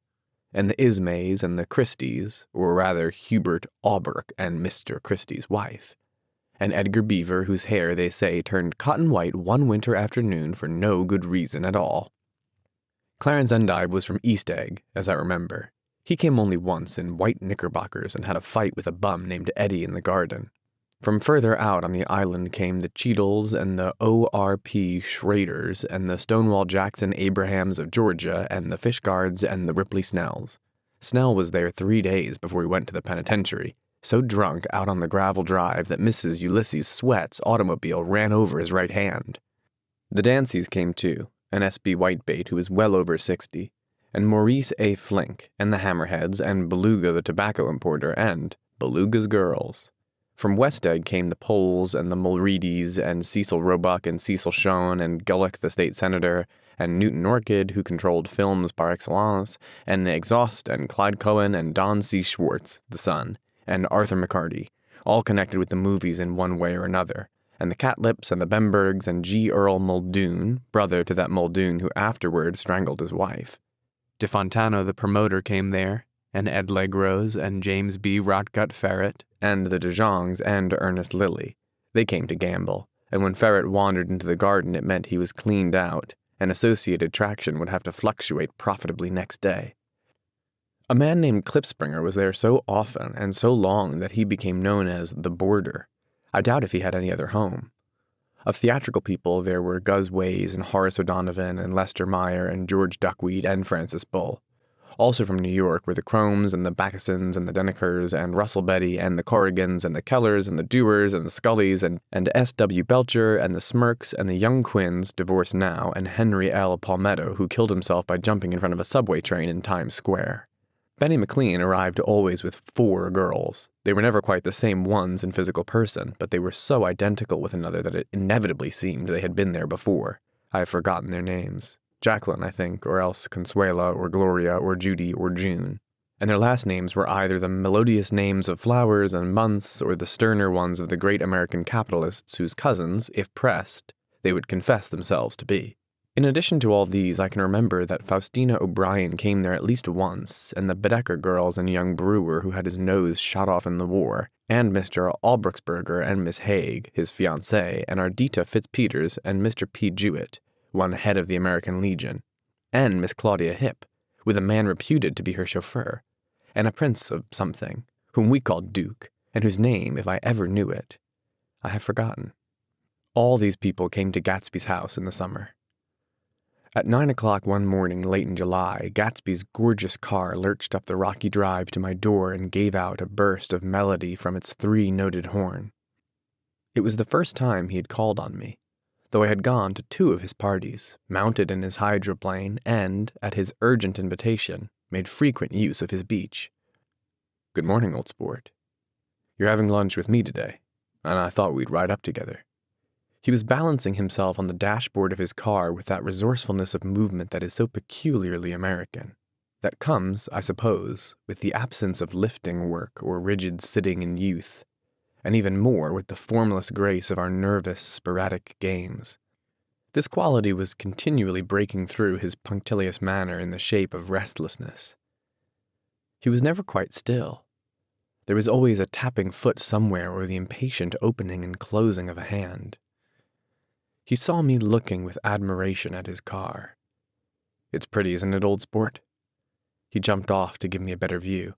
and the Ismays and the Christies, or rather Hubert Auberk and Mr. Christie's wife, and Edgar Beaver, whose hair, they say, turned cotton white one winter afternoon for no good reason at all. Clarence Endive was from East Egg, as I remember. He came only once in white knickerbockers and had a fight with a bum named Eddie in the garden. From further out on the island came the Cheadles and the O.R.P. Schraders and the Stonewall Jackson Abrahams of Georgia and the Fishguards and the Ripley Snells. Snell was there 3 days before we went to the penitentiary, so drunk out on the gravel drive that Mrs. Ulysses Sweat's automobile ran over his right hand. The Danceys came too, an S.B. Whitebait who was well over 60, and Maurice A. Flink, and the Hammerheads, and Beluga the tobacco importer, and Beluga's girls. From West Egg came the Poles and the Mulreadys, and Cecil Roebuck and Cecil Schoen, and Gulick the state senator, and Newton Orchid, who controlled films par excellence, and Exhaust, and Clyde Cohen, and Don C. Schwartz, the son, and Arthur McCarty, all connected with the movies in one way or another, and the Catlips and the Bembergs and G. Earl Muldoon, brother to that Muldoon who afterward strangled his wife. De Fontano the promoter came there, and Ed Legrose and James B. Rotgut Ferret, and the De Jongs and Ernest Lilly. They came to gamble, and when Ferret wandered into the garden it meant he was cleaned out, and Associated Traction would have to fluctuate profitably next day. A man named Klipspringer was there so often and so long that he became known as the Boarder. I doubt if he had any other home. Of theatrical people, there were Gus Ways and Horace O'Donovan and Lester Meyer and George Duckweed and Francis Bull. Also from New York were the Cromes and the Backesons and the Denekers and Russell Betty and the Corrigans and the Kellers and the Dewars and the Scullys and S.W. Belcher and the Smirks and the Young Quinns, divorced now, and Henry L. Palmetto, who killed himself by jumping in front of a subway train in Times Square. Benny McLean arrived always with 4 girls. They were never quite the same ones in physical person, but they were so identical with another that it inevitably seemed they had been there before. I have forgotten their names. Jacqueline, I think, or else Consuela, or Gloria, or Judy, or June. And their last names were either the melodious names of flowers and months, or the sterner ones of the great American capitalists whose cousins, if pressed, they would confess themselves to be. In addition to all these, I can remember that Faustina O'Brien came there at least once, and the Bedecker girls and young Brewer who had his nose shot off in the war, and Mr. Albruchsberger and Miss Haig, his fiancée, and Ardita Fitzpeters and Mr. P. Jewett, one head of the American Legion, and Miss Claudia Hipp, with a man reputed to be her chauffeur, and a prince of something, whom we called Duke, and whose name, if I ever knew it, I have forgotten. All these people came to Gatsby's house in the summer. At 9 o'clock one morning late in July, Gatsby's gorgeous car lurched up the rocky drive to my door and gave out a burst of melody from its 3-noted horn. It was the first time he had called on me, though I had gone to 2 of his parties, mounted in his hydroplane, and, at his urgent invitation, made frequent use of his beach. "Good morning, old sport. You're having lunch with me today, and I thought we'd ride up together." He was balancing himself on the dashboard of his car with that resourcefulness of movement that is so peculiarly American, that comes, I suppose, with the absence of lifting work or rigid sitting in youth, and even more with the formless grace of our nervous, sporadic games. This quality was continually breaking through his punctilious manner in the shape of restlessness. He was never quite still. There was always a tapping foot somewhere or the impatient opening and closing of a hand. He saw me looking with admiration at his car. "It's pretty, isn't it, old sport?" He jumped off to give me a better view.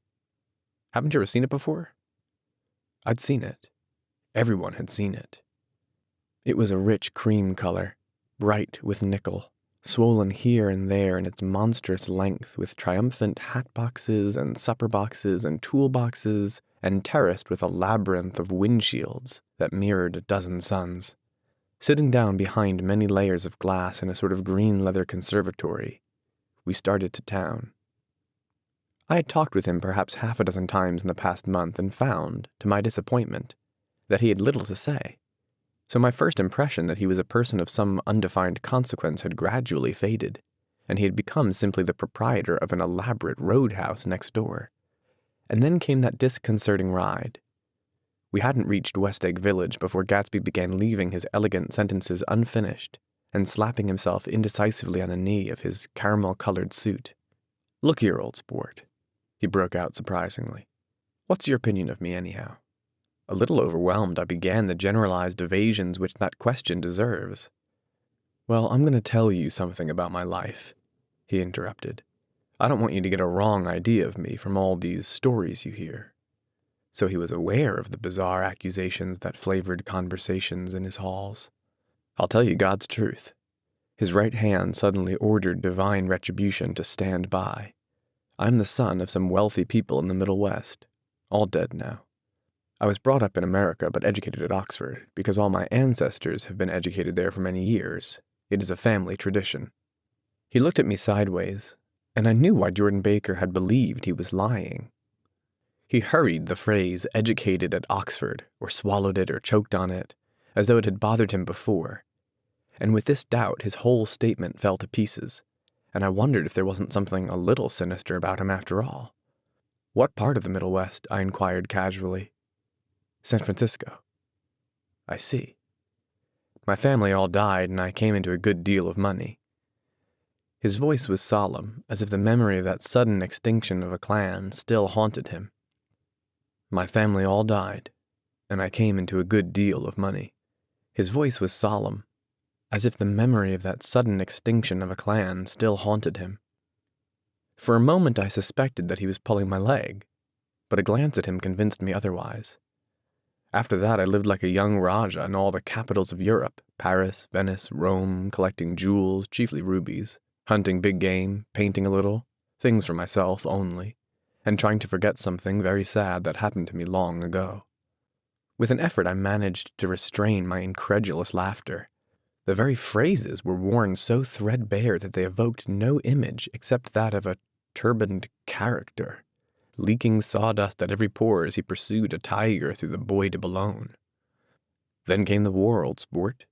"Haven't you ever seen it before?" I'd seen it. Everyone had seen it. It was a rich cream color, bright with nickel, swollen here and there in its monstrous length with triumphant hat boxes and supper boxes and tool boxes, and terraced with a labyrinth of windshields that mirrored a dozen suns. Sitting down behind many layers of glass in a sort of green leather conservatory, we started to town. I had talked with him perhaps 6 times in the past month and found, to my disappointment, that he had little to say. So my first impression that he was a person of some undefined consequence had gradually faded, and he had become simply the proprietor of an elaborate roadhouse next door. And then came that disconcerting ride. We hadn't reached West Egg Village before Gatsby began leaving his elegant sentences unfinished and slapping himself indecisively on the knee of his caramel-colored suit. "Look here, old sport," he broke out surprisingly. "What's your opinion of me, anyhow?" A little overwhelmed, I began the generalized evasions which that question deserves. "Well, I'm going to tell you something about my life," he interrupted. "I don't want you to get a wrong idea of me from all these stories you hear." So he was aware of the bizarre accusations that flavored conversations in his halls. "I'll tell you God's truth." His right hand suddenly ordered divine retribution to stand by. "I'm the son of some wealthy people in the Middle West, all dead now. I was brought up in America but educated at Oxford, because all my ancestors have been educated there for many years. It is a family tradition." He looked at me sideways, and I knew why Jordan Baker had believed he was lying. He hurried the phrase "educated at Oxford," or swallowed it or choked on it, as though it had bothered him before. And with this doubt his whole statement fell to pieces, and I wondered if there wasn't something a little sinister about him after all. "What part of the Middle West?" I inquired casually. "San Francisco." "I see. My family all died, and I came into a good deal of money." His voice was solemn, as if the memory of that sudden extinction of a clan still haunted him. "My family all died, and I came into a good deal of money." His voice was solemn, as if the memory of that sudden extinction of a clan still haunted him. For a moment I suspected that he was pulling my leg, but a glance at him convinced me otherwise. After that I lived like a young Rajah in all the capitals of Europe, Paris, Venice, Rome, collecting jewels, chiefly rubies, hunting big game, painting a little, things for myself only, and trying to forget something very sad that happened to me long ago. With an effort, I managed to restrain my incredulous laughter. The very phrases were worn so threadbare that they evoked no image except that of a turbaned character, leaking sawdust at every pore as he pursued a tiger through the Bois de Boulogne. Then came the war, old sport.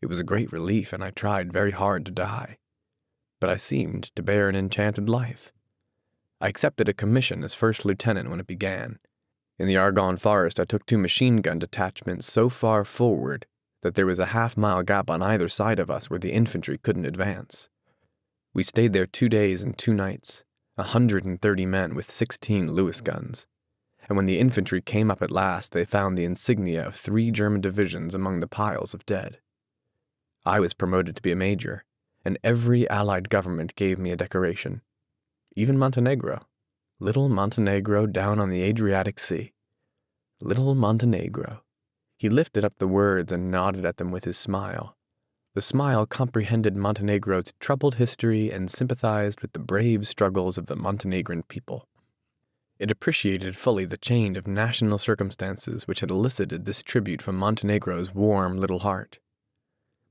It was a great relief, and I tried very hard to die. But I seemed to bear an enchanted life. I accepted a commission as first lieutenant when it began. In the Argonne forest, I took 2 machine-gun detachments so far forward that there was a half-mile gap on either side of us where the infantry couldn't advance. We stayed there 2 days and 2 nights, 130 men with 16 Lewis guns. And when the infantry came up at last, they found the insignia of 3 German divisions among the piles of dead. I was promoted to be a major, and every Allied government gave me a decoration. Even Montenegro. Little Montenegro down on the Adriatic Sea. Little Montenegro. He lifted up the words and nodded at them with his smile. The smile comprehended Montenegro's troubled history and sympathized with the brave struggles of the Montenegrin people. It appreciated fully the chain of national circumstances which had elicited this tribute from Montenegro's warm little heart.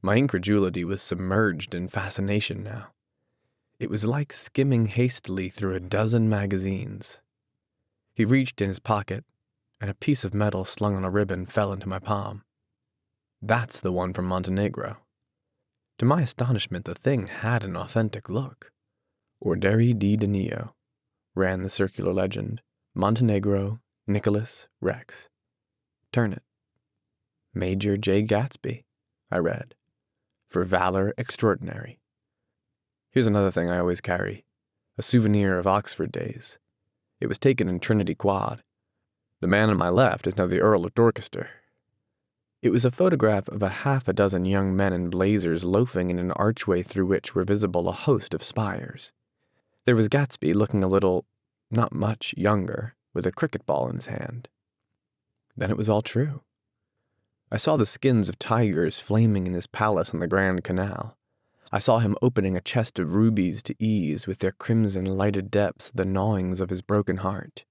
My incredulity was submerged in fascination now. It was like skimming hastily through a dozen magazines. He reached in his pocket, and a piece of metal slung on a ribbon fell into my palm. That's the one from Montenegro. To my astonishment, the thing had an authentic look. Orderi di Danio, ran the circular legend. Montenegro, Nicholas Rex. Turn it. Major J. Gatsby, I read. For valor extraordinary. Here's another thing I always carry. A souvenir of Oxford days. It was taken in Trinity Quad. The man on my left is now the Earl of Dorchester. It was a photograph of a half a dozen young men in blazers loafing in an archway through which were visible a host of spires. There was Gatsby looking a little, not much, younger, with a cricket ball in his hand. Then it was all true. I saw the skins of tigers flaming in his palace on the Grand Canal. I saw him opening a chest of rubies to ease with their crimson lighted depths the gnawings of his broken heart.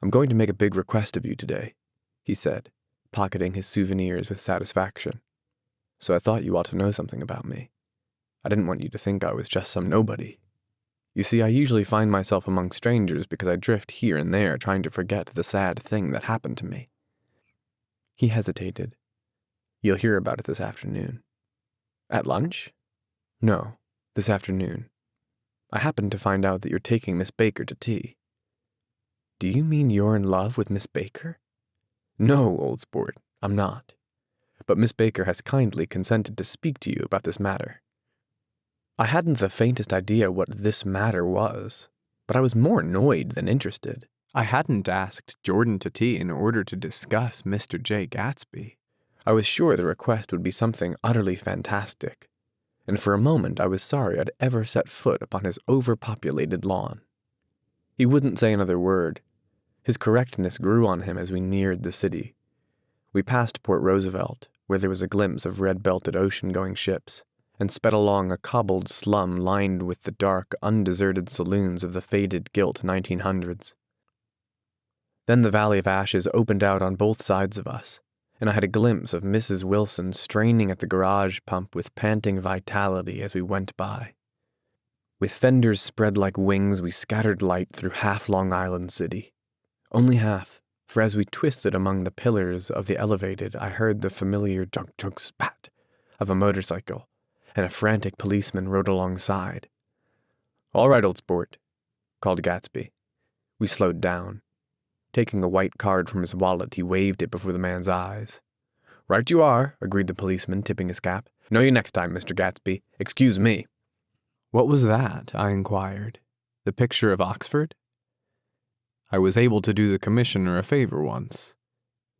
I'm going to make a big request of you today, he said, pocketing his souvenirs with satisfaction. So I thought you ought to know something about me. I didn't want you to think I was just some nobody. You see, I usually find myself among strangers because I drift here and there trying to forget the sad thing that happened to me. He hesitated. You'll hear about it this afternoon. At lunch? No, this afternoon. I happened to find out that you're taking Miss Baker to tea. Do you mean you're in love with Miss Baker? No, old sport, I'm not. But Miss Baker has kindly consented to speak to you about this matter. I hadn't the faintest idea what this matter was, but I was more annoyed than interested. I hadn't asked Jordan to tea in order to discuss Mr. J. Gatsby. I was sure the request would be something utterly fantastic, and for a moment I was sorry I'd ever set foot upon his overpopulated lawn. He wouldn't say another word. His correctness grew on him as we neared the city. We passed Port Roosevelt, where there was a glimpse of red-belted ocean-going ships, and sped along a cobbled slum lined with the dark, undeserted saloons of the faded, gilt 1900s. Then the Valley of Ashes opened out on both sides of us, and I had a glimpse of Mrs. Wilson straining at the garage pump with panting vitality as we went by. With fenders spread like wings, we scattered light through half Long Island City. Only half, for as we twisted among the pillars of the elevated, I heard the familiar junk-junk spat of a motorcycle, and a frantic policeman rode alongside. All right, old sport, called Gatsby. We slowed down. Taking a white card from his wallet, he waved it before the man's eyes. Right you are, agreed the policeman, tipping his cap. Know you next time, Mr. Gatsby. Excuse me. What was that? I inquired. The picture of Oxford? I was able to do the commissioner a favor once,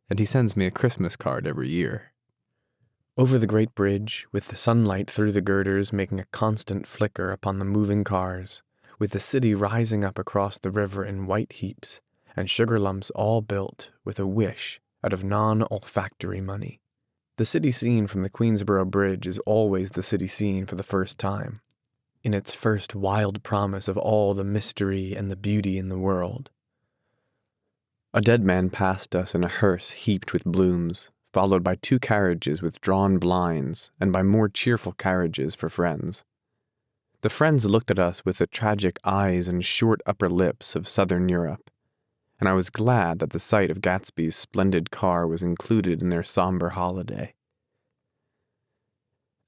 and he sends me a Christmas card every year. Over the great bridge, with the sunlight through the girders making a constant flicker upon the moving cars, with the city rising up across the river in white heaps, and sugar lumps all built with a wish out of non-olfactory money. The city scene from the Queensboro Bridge is always the city scene for the first time, in its first wild promise of all the mystery and the beauty in the world. A dead man passed us in a hearse heaped with blooms, followed by 2 carriages with drawn blinds and by more cheerful carriages for friends. The friends looked at us with the tragic eyes and short upper lips of Southern Europe, and I was glad that the sight of Gatsby's splendid car was included in their somber holiday.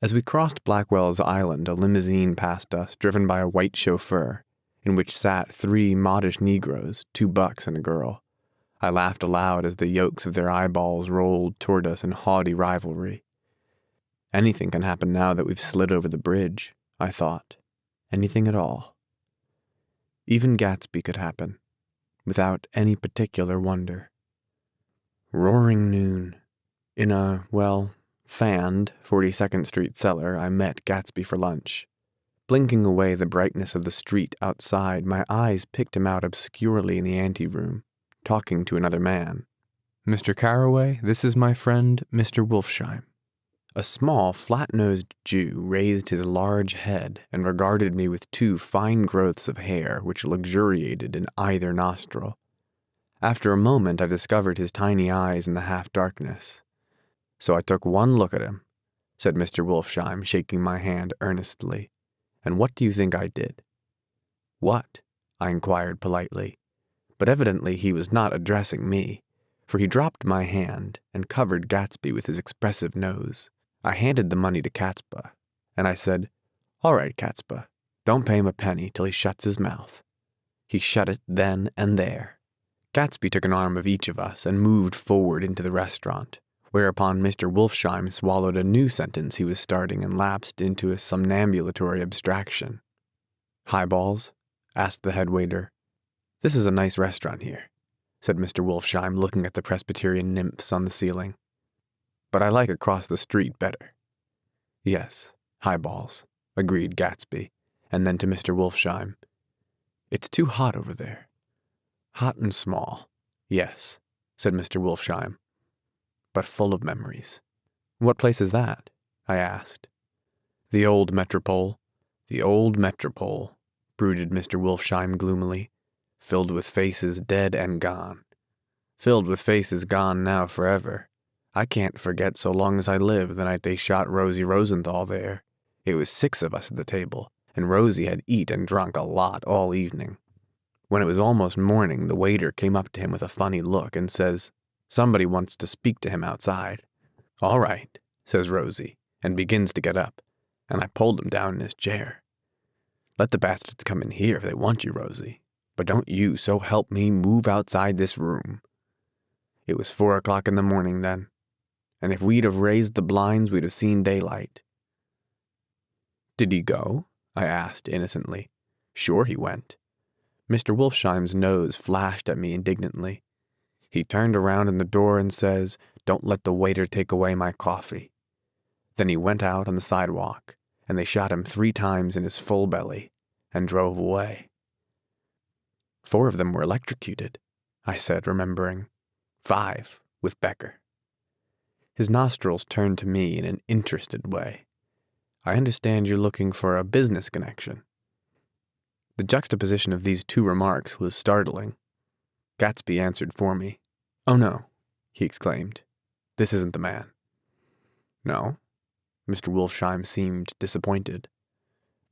As we crossed Blackwell's Island, a limousine passed us, driven by a white chauffeur, in which sat 3 modish Negroes, 2 bucks and a girl. I laughed aloud as the yolks of their eyeballs rolled toward us in haughty rivalry. Anything can happen now that we've slid over the bridge, I thought. Anything at all. Even Gatsby could happen, without any particular wonder. Roaring noon. In a, fanned 42nd Street cellar, I met Gatsby for lunch. Blinking away the brightness of the street outside, my eyes picked him out obscurely in the anteroom, talking to another man. "Mr. Carroway, this is my friend, Mr. Wolfsheim." A small, flat-nosed Jew raised his large head and regarded me with 2 fine growths of hair which luxuriated in either nostril. After a moment I discovered his tiny eyes in the half-darkness. "So I took one look at him," said Mr. Wolfsheim, shaking my hand earnestly. "And what do you think I did?" "What?" I inquired politely, but evidently he was not addressing me, for he dropped my hand and covered Gatsby with his expressive nose. I handed the money to Catspa, and I said, "All right, Catspa, don't pay him a penny till he shuts his mouth." He shut it then and there. Gatsby took an arm of each of us and moved forward into the restaurant, whereupon Mr. Wolfsheim swallowed a new sentence he was starting and lapsed into a somnambulatory abstraction. "Highballs?" asked the head waiter. "This is a nice restaurant here," said Mr. Wolfsheim, looking at the Presbyterian nymphs on the ceiling. "But I like across the street better." "Yes, highballs," agreed Gatsby, and then to Mr. Wolfsheim, "It's too hot over there." "Hot and small, yes," said Mr. Wolfsheim, "but full of memories." "What place is that?" I asked. "The old Metropole, the old Metropole," brooded Mr. Wolfsheim gloomily, "filled with faces dead and gone. Filled with faces gone now forever. I can't forget so long as I live the night they shot Rosie Rosenthal there. It was 6 of us at the table, and Rosie had eat and drunk a lot all evening. When it was almost morning, the waiter came up to him with a funny look and says, 'Somebody wants to speak to him outside.' 'All right,' says Rosie, and begins to get up, and I pulled him down in his chair. 'Let the bastards come in here if they want you, Rosie, but don't you, so help me, move outside this room.' It was 4 o'clock in the morning then, and if we'd have raised the blinds, we'd have seen daylight." "Did he go?" I asked innocently. "Sure he went." Mr. Wolfsheim's nose flashed at me indignantly. He turned around in the door and says, "Don't let the waiter take away my coffee." Then he went out on the sidewalk, and they shot him 3 times in his full belly, and drove away. 4 of them were electrocuted, I said, remembering. 5, with Becker. His nostrils turned to me in an interested way. "I understand you're looking for a business connection." The juxtaposition of these 2 remarks was startling. Gatsby answered for me. "Oh no," he exclaimed. "This isn't the man." "No?" Mr. Wolfsheim seemed disappointed.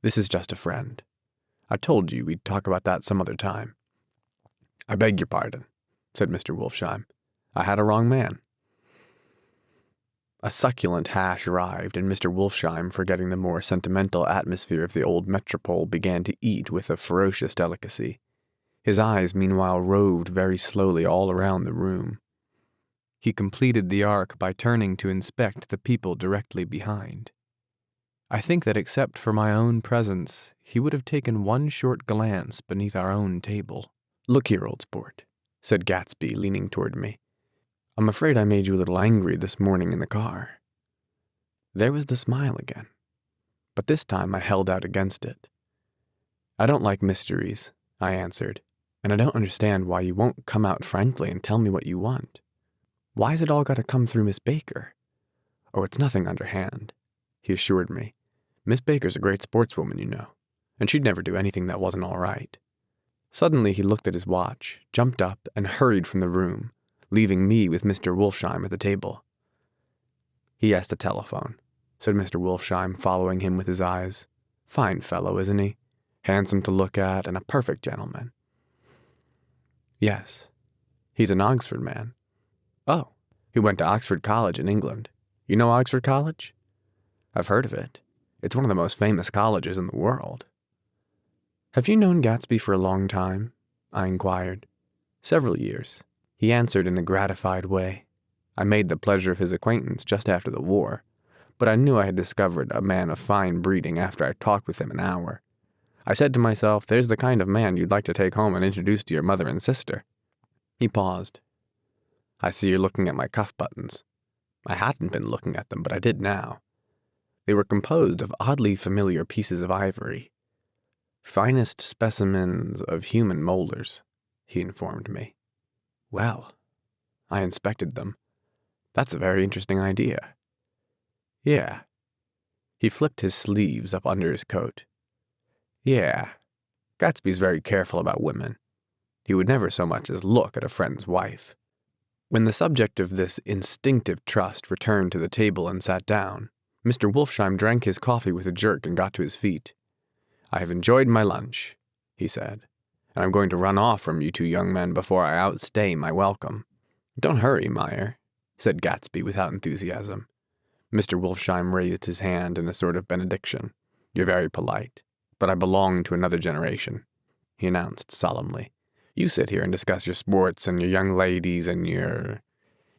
"This is just a friend. I told you we'd talk about that some other time." "I beg your pardon," said Mr. Wolfsheim. "I had a wrong man." A succulent hash arrived, and Mr. Wolfsheim, forgetting the more sentimental atmosphere of the old metropole, began to eat with a ferocious delicacy. His eyes, meanwhile, roved very slowly all around the room. He completed the arc by turning to inspect the people directly behind. I think that except for my own presence, he would have taken one short glance beneath our own table. "Look here, old sport," said Gatsby, leaning toward me. "I'm afraid I made you a little angry this morning in the car." There was the smile again, but this time I held out against it. "I don't like mysteries," I answered, "and I don't understand why you won't come out frankly and tell me what you want. Why's it all got to come through Miss Baker? "Oh, it's nothing underhand," he assured me. "Miss Baker's a great sportswoman, you know, and she'd never do anything that wasn't all right." Suddenly he looked at his watch, jumped up, and hurried from the room, leaving me with Mr. Wolfsheim at the table. "He has to telephone," said Mr. Wolfsheim, following him with his eyes. "Fine fellow, isn't he? Handsome to look at, and a perfect gentleman." "Yes. He's an Oxford man." "Oh, he went to Oxford College in England. You know Oxford College?" "I've heard of it. It's one of the most famous colleges in the world." "Have you known Gatsby for a long time?" I inquired. "Several years," he answered in a gratified way. "I made the pleasure of his acquaintance just after the war, but I knew I had discovered a man of fine breeding after I talked with him an hour. I said to myself, there's the kind of man you'd like to take home and introduce to your mother and sister." He paused. "I see you're looking at my cuff buttons." I hadn't been looking at them, but I did now. They were composed of oddly familiar pieces of ivory. "Finest specimens of human molars," he informed me. "Well," I inspected them. "That's a very interesting idea." "Yeah." He flipped his sleeves up under his coat. "Yeah. Gatsby's very careful about women. He would never so much as look at a friend's wife." When the subject of this instinctive trust returned to the table and sat down, Mr. Wolfsheim drank his coffee with a jerk and got to his feet. "I have enjoyed my lunch," he said, "and I'm going to run off from you two young men before I outstay my welcome." "Don't hurry, Meyer," said Gatsby without enthusiasm. Mr. Wolfsheim raised his hand in a sort of benediction. "You're very polite, but I belong to another generation," he announced solemnly. "You sit here and discuss your sports and your young ladies and your—"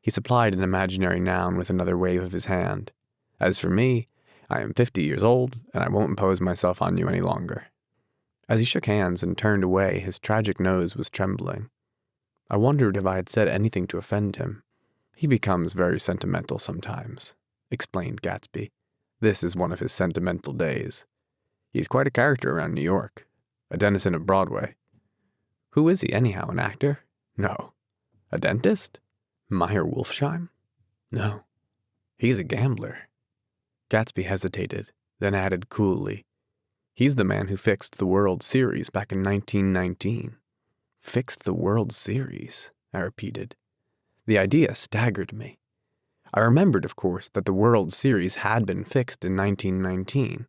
He supplied an imaginary noun with another wave of his hand. "As for me, I am 50 years old, and I won't impose myself on you any longer." As he shook hands and turned away, his tragic nose was trembling. I wondered if I had said anything to offend him. "He becomes very sentimental sometimes," explained Gatsby. "This is one of his sentimental days. He's quite a character around New York, a denizen of Broadway." "Who is he, anyhow, an actor?" "No." "A dentist?" "Meyer Wolfsheim?" "No. He's a gambler." Gatsby hesitated, then added coolly, "He's the man who fixed the World Series back in 1919. "Fixed the World Series," I repeated. The idea staggered me. I remembered, of course, that the World Series had been fixed in 1919,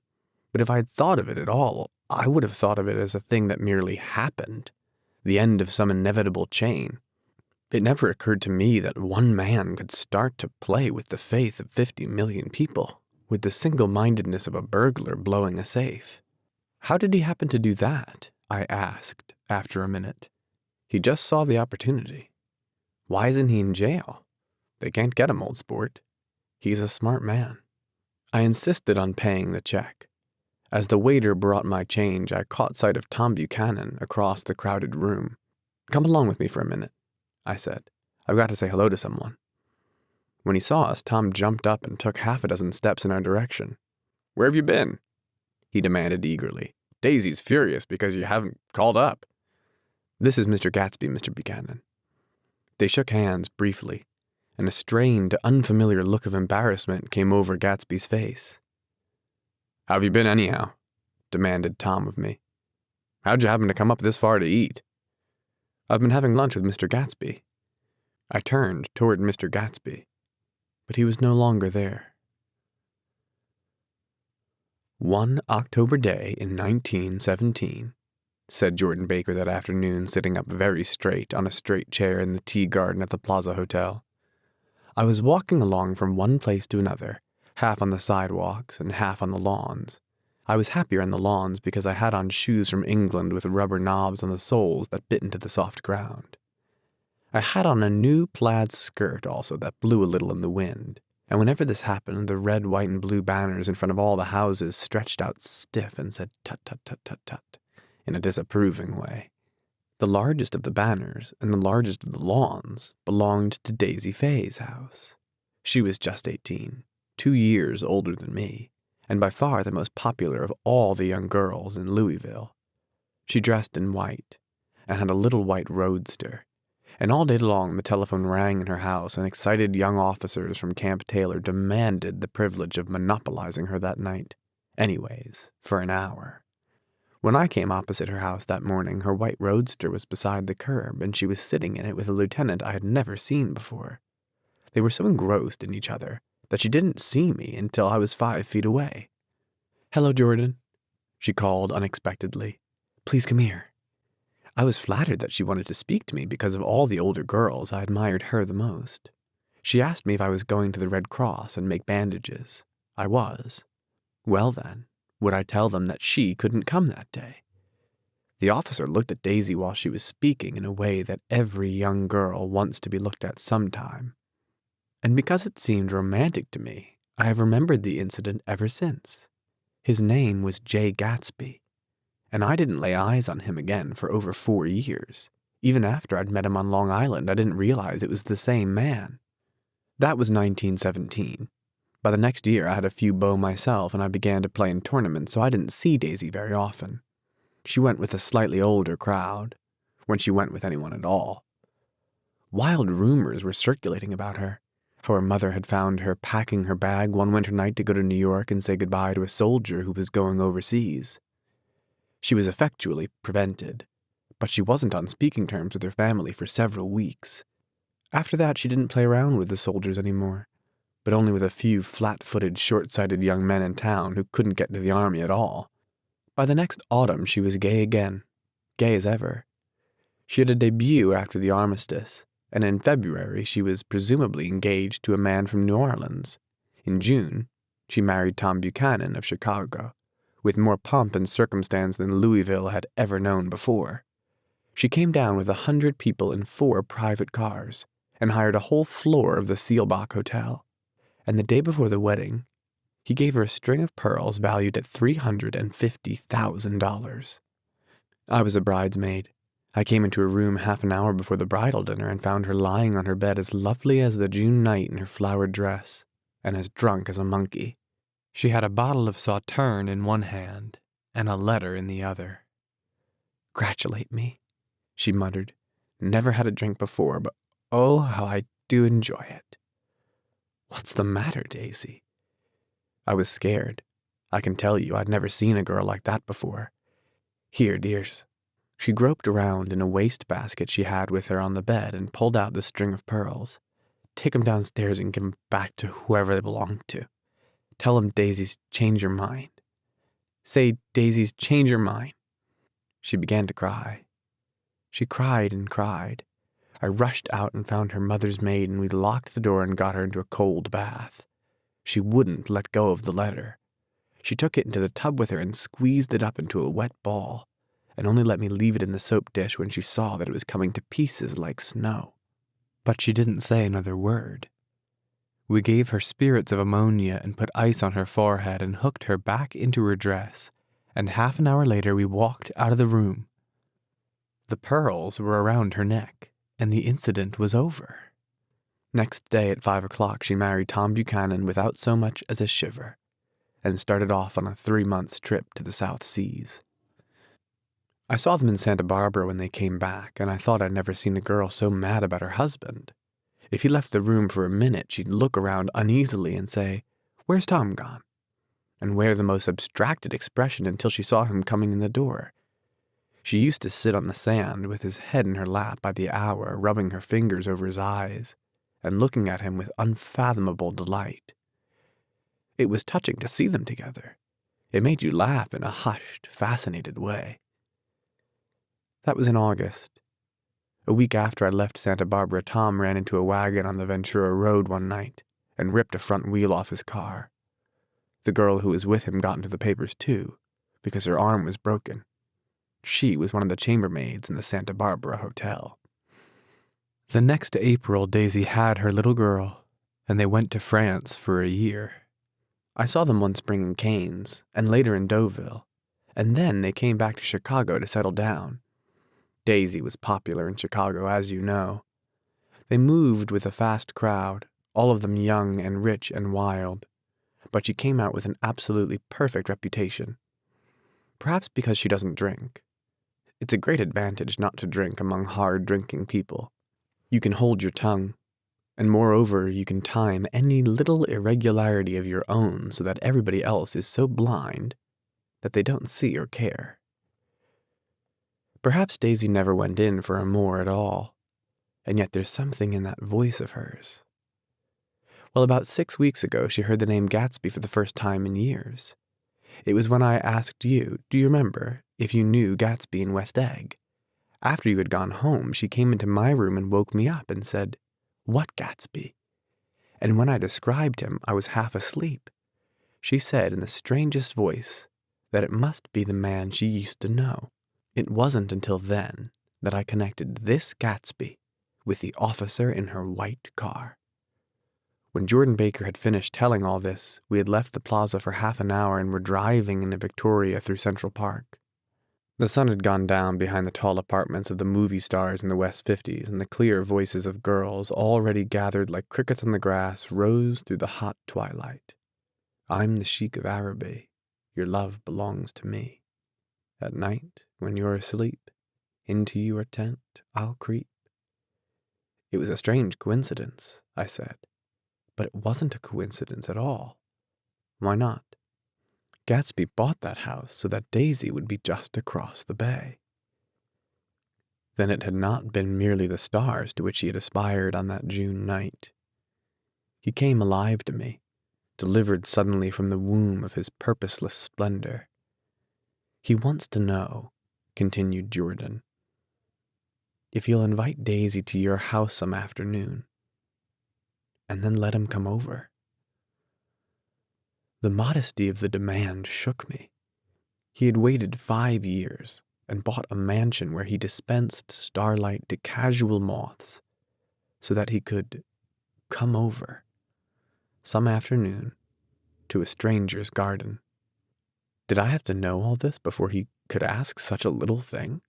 but if I had thought of it at all, I would have thought of it as a thing that merely happened, the end of some inevitable chain. It never occurred to me that one man could start to play with the faith of 50 million people, with the single-mindedness of a burglar blowing a safe. "How did he happen to do that?" I asked after a minute. "He just saw the opportunity. Why isn't he in jail? They can't get him, old sport. He's a smart man." I insisted on paying the check. As the waiter brought my change, I caught sight of Tom Buchanan across the crowded room. "Come along with me for a minute," I said. "I've got to say hello to someone." When he saw us, Tom jumped up and took half a dozen steps in our direction. "Where have you been?" he demanded eagerly. "Daisy's furious because you haven't called up." "This is Mr. Gatsby, Mr. Buchanan." They shook hands briefly, and a strained, unfamiliar look of embarrassment came over Gatsby's face. "How have you been anyhow?" demanded Tom of me. "How'd you happen to come up this far to eat?" "I've been having lunch with Mr. Gatsby." I turned toward Mr. Gatsby, but he was no longer there. "One October day in 1917, said Jordan Baker that afternoon, sitting up very straight on a straight chair in the tea garden at the Plaza Hotel. "I was walking along from one place to another, half on the sidewalks and half on the lawns. I was happier on the lawns because I had on shoes from England with rubber knobs on the soles that bit into the soft ground. I had on a new plaid skirt also that blew a little in the wind, and whenever this happened, the red, white, and blue banners in front of all the houses stretched out stiff and said tut, tut, tut, tut, tut, in a disapproving way. The largest of the banners and the largest of the lawns belonged to Daisy Fay's house. She was just 18, 2 years older than me, and by far the most popular of all the young girls in Louisville. She dressed in white, and had a little white roadster, And all day long the telephone rang in her house, and excited young officers from Camp Taylor demanded the privilege of monopolizing her that night. Anyways, for an hour. When I came opposite her house that morning, her white roadster was beside the curb, and she was sitting in it with a lieutenant I had never seen before. They were so engrossed in each other that she didn't see me until I was 5 feet away. "Hello, Jordan," she called unexpectedly. "Please come here." I was flattered that she wanted to speak to me because of all the older girls I admired her the most. She asked me if I was going to the Red Cross and make bandages. I was. Well then, would I tell them that she couldn't come that day? The officer looked at Daisy while she was speaking in a way that every young girl wants to be looked at sometime. And because it seemed romantic to me, I have remembered the incident ever since. His name was J. Gatsby, and I didn't lay eyes on him again for over 4 years. Even after I'd met him on Long Island, I didn't realize it was the same man. That was 1917. By the next year, I had a few beaux myself, and I began to play in tournaments, so I didn't see Daisy very often. She went with a slightly older crowd, when she went with anyone at all. Wild rumors were circulating about her, how her mother had found her packing her bag one winter night to go to New York and say goodbye to a soldier who was going overseas. She was effectually prevented, but she wasn't on speaking terms with her family for several weeks. After that, she didn't play around with the soldiers anymore, but only with a few flat-footed, short-sighted young men in town who couldn't get into the army at all. By the next autumn, she was gay again, gay as ever. She had a debut after the armistice, and in February she was presumably engaged to a man from New Orleans. In June, she married Tom Buchanan of Chicago, with more pomp and circumstance than Louisville had ever known before. She came down with 100 people in 4 private cars, and hired a whole floor of the Seelbach Hotel. And the day before the wedding, he gave her a string of pearls valued at $350,000. I was a bridesmaid. I came into her room half an hour before the bridal dinner and found her lying on her bed as lovely as the June night in her flowered dress, and as drunk as a monkey. She had a bottle of Sauterne in one hand and a letter in the other. "Gratulate me," she muttered. "Never had a drink before, but oh, how I do enjoy it." "What's the matter, Daisy?" I was scared. I can tell you, I'd never seen a girl like that before. "Here, dears." She groped around in a wastebasket she had with her on the bed and pulled out the string of pearls. "Take 'em downstairs and give 'em back to whoever they belong to. Tell 'em Daisy's changed her mind. Say Daisy's changed her mind." She began to cry. She cried and cried. I rushed out and found her mother's maid, and we locked the door and got her into a cold bath. She wouldn't let go of the letter. She took it into the tub with her and squeezed it up into a wet ball, and only let me leave it in the soap dish when she saw that it was coming to pieces like snow. But she didn't say another word. We gave her spirits of ammonia and put ice on her forehead and hooked her back into her dress, and half an hour later we walked out of the room. The pearls were around her neck, and the incident was over. Next day at 5 o'clock she married Tom Buchanan without so much as a shiver, and started off on a 3-month trip to the South Seas. I saw them in Santa Barbara when they came back, and I thought I'd never seen a girl so mad about her husband. If he left the room for a minute, she'd look around uneasily and say, "Where's Tom gone?" and wear the most abstracted expression until she saw him coming in the door. She used to sit on the sand with his head in her lap by the hour, rubbing her fingers over his eyes and looking at him with unfathomable delight. It was touching to see them together. It made you laugh in a hushed, fascinated way. That was in August. A week after I left Santa Barbara, Tom ran into a wagon on the Ventura Road one night and ripped a front wheel off his car. The girl who was with him got into the papers too, because her arm was broken. She was one of the chambermaids in the Santa Barbara hotel. The next April, Daisy had her little girl, and they went to France for a year. I saw them one spring in Cannes, and later in Deauville, and then they came back to Chicago to settle down. Daisy was popular in Chicago, as you know. They moved with a fast crowd, all of them young and rich and wild, but she came out with an absolutely perfect reputation. Perhaps because she doesn't drink. It's a great advantage not to drink among hard-drinking people. You can hold your tongue, and moreover, you can time any little irregularity of your own so that everybody else is so blind that they don't see or care. Perhaps Daisy never went in for amour at all, and yet there's something in that voice of hers. Well, about 6 weeks ago, she heard the name Gatsby for the first time in years. It was when I asked you, do you remember, if you knew Gatsby in West Egg? After you had gone home, she came into my room and woke me up and said, "What Gatsby?" And when I described him, I was half asleep. She said in the strangest voice that it must be the man she used to know. It wasn't until then that I connected this Gatsby with the officer in her white car. When Jordan Baker had finished telling all this, we had left the plaza for half an hour and were driving in a Victoria through Central Park. The sun had gone down behind the tall apartments of the movie stars in the West 50s, and the clear voices of girls, already gathered like crickets on the grass, rose through the hot twilight. I'm the Sheik of Araby. Your love belongs to me. At night, when you're asleep, into your tent I'll creep. It was a strange coincidence, I said, but it wasn't a coincidence at all. Why not? Gatsby bought that house so that Daisy would be just across the bay. Then it had not been merely the stars to which he had aspired on that June night. He came alive to me, delivered suddenly from the womb of his purposeless splendor. He wants to know, continued Jordan, if you'll invite Daisy to your house some afternoon, and then let him come over. The modesty of the demand shook me. He had waited 5 years and bought a mansion where he dispensed starlight to casual moths so that he could come over some afternoon to a stranger's garden. Did I have to know all this before he could ask such a little thing?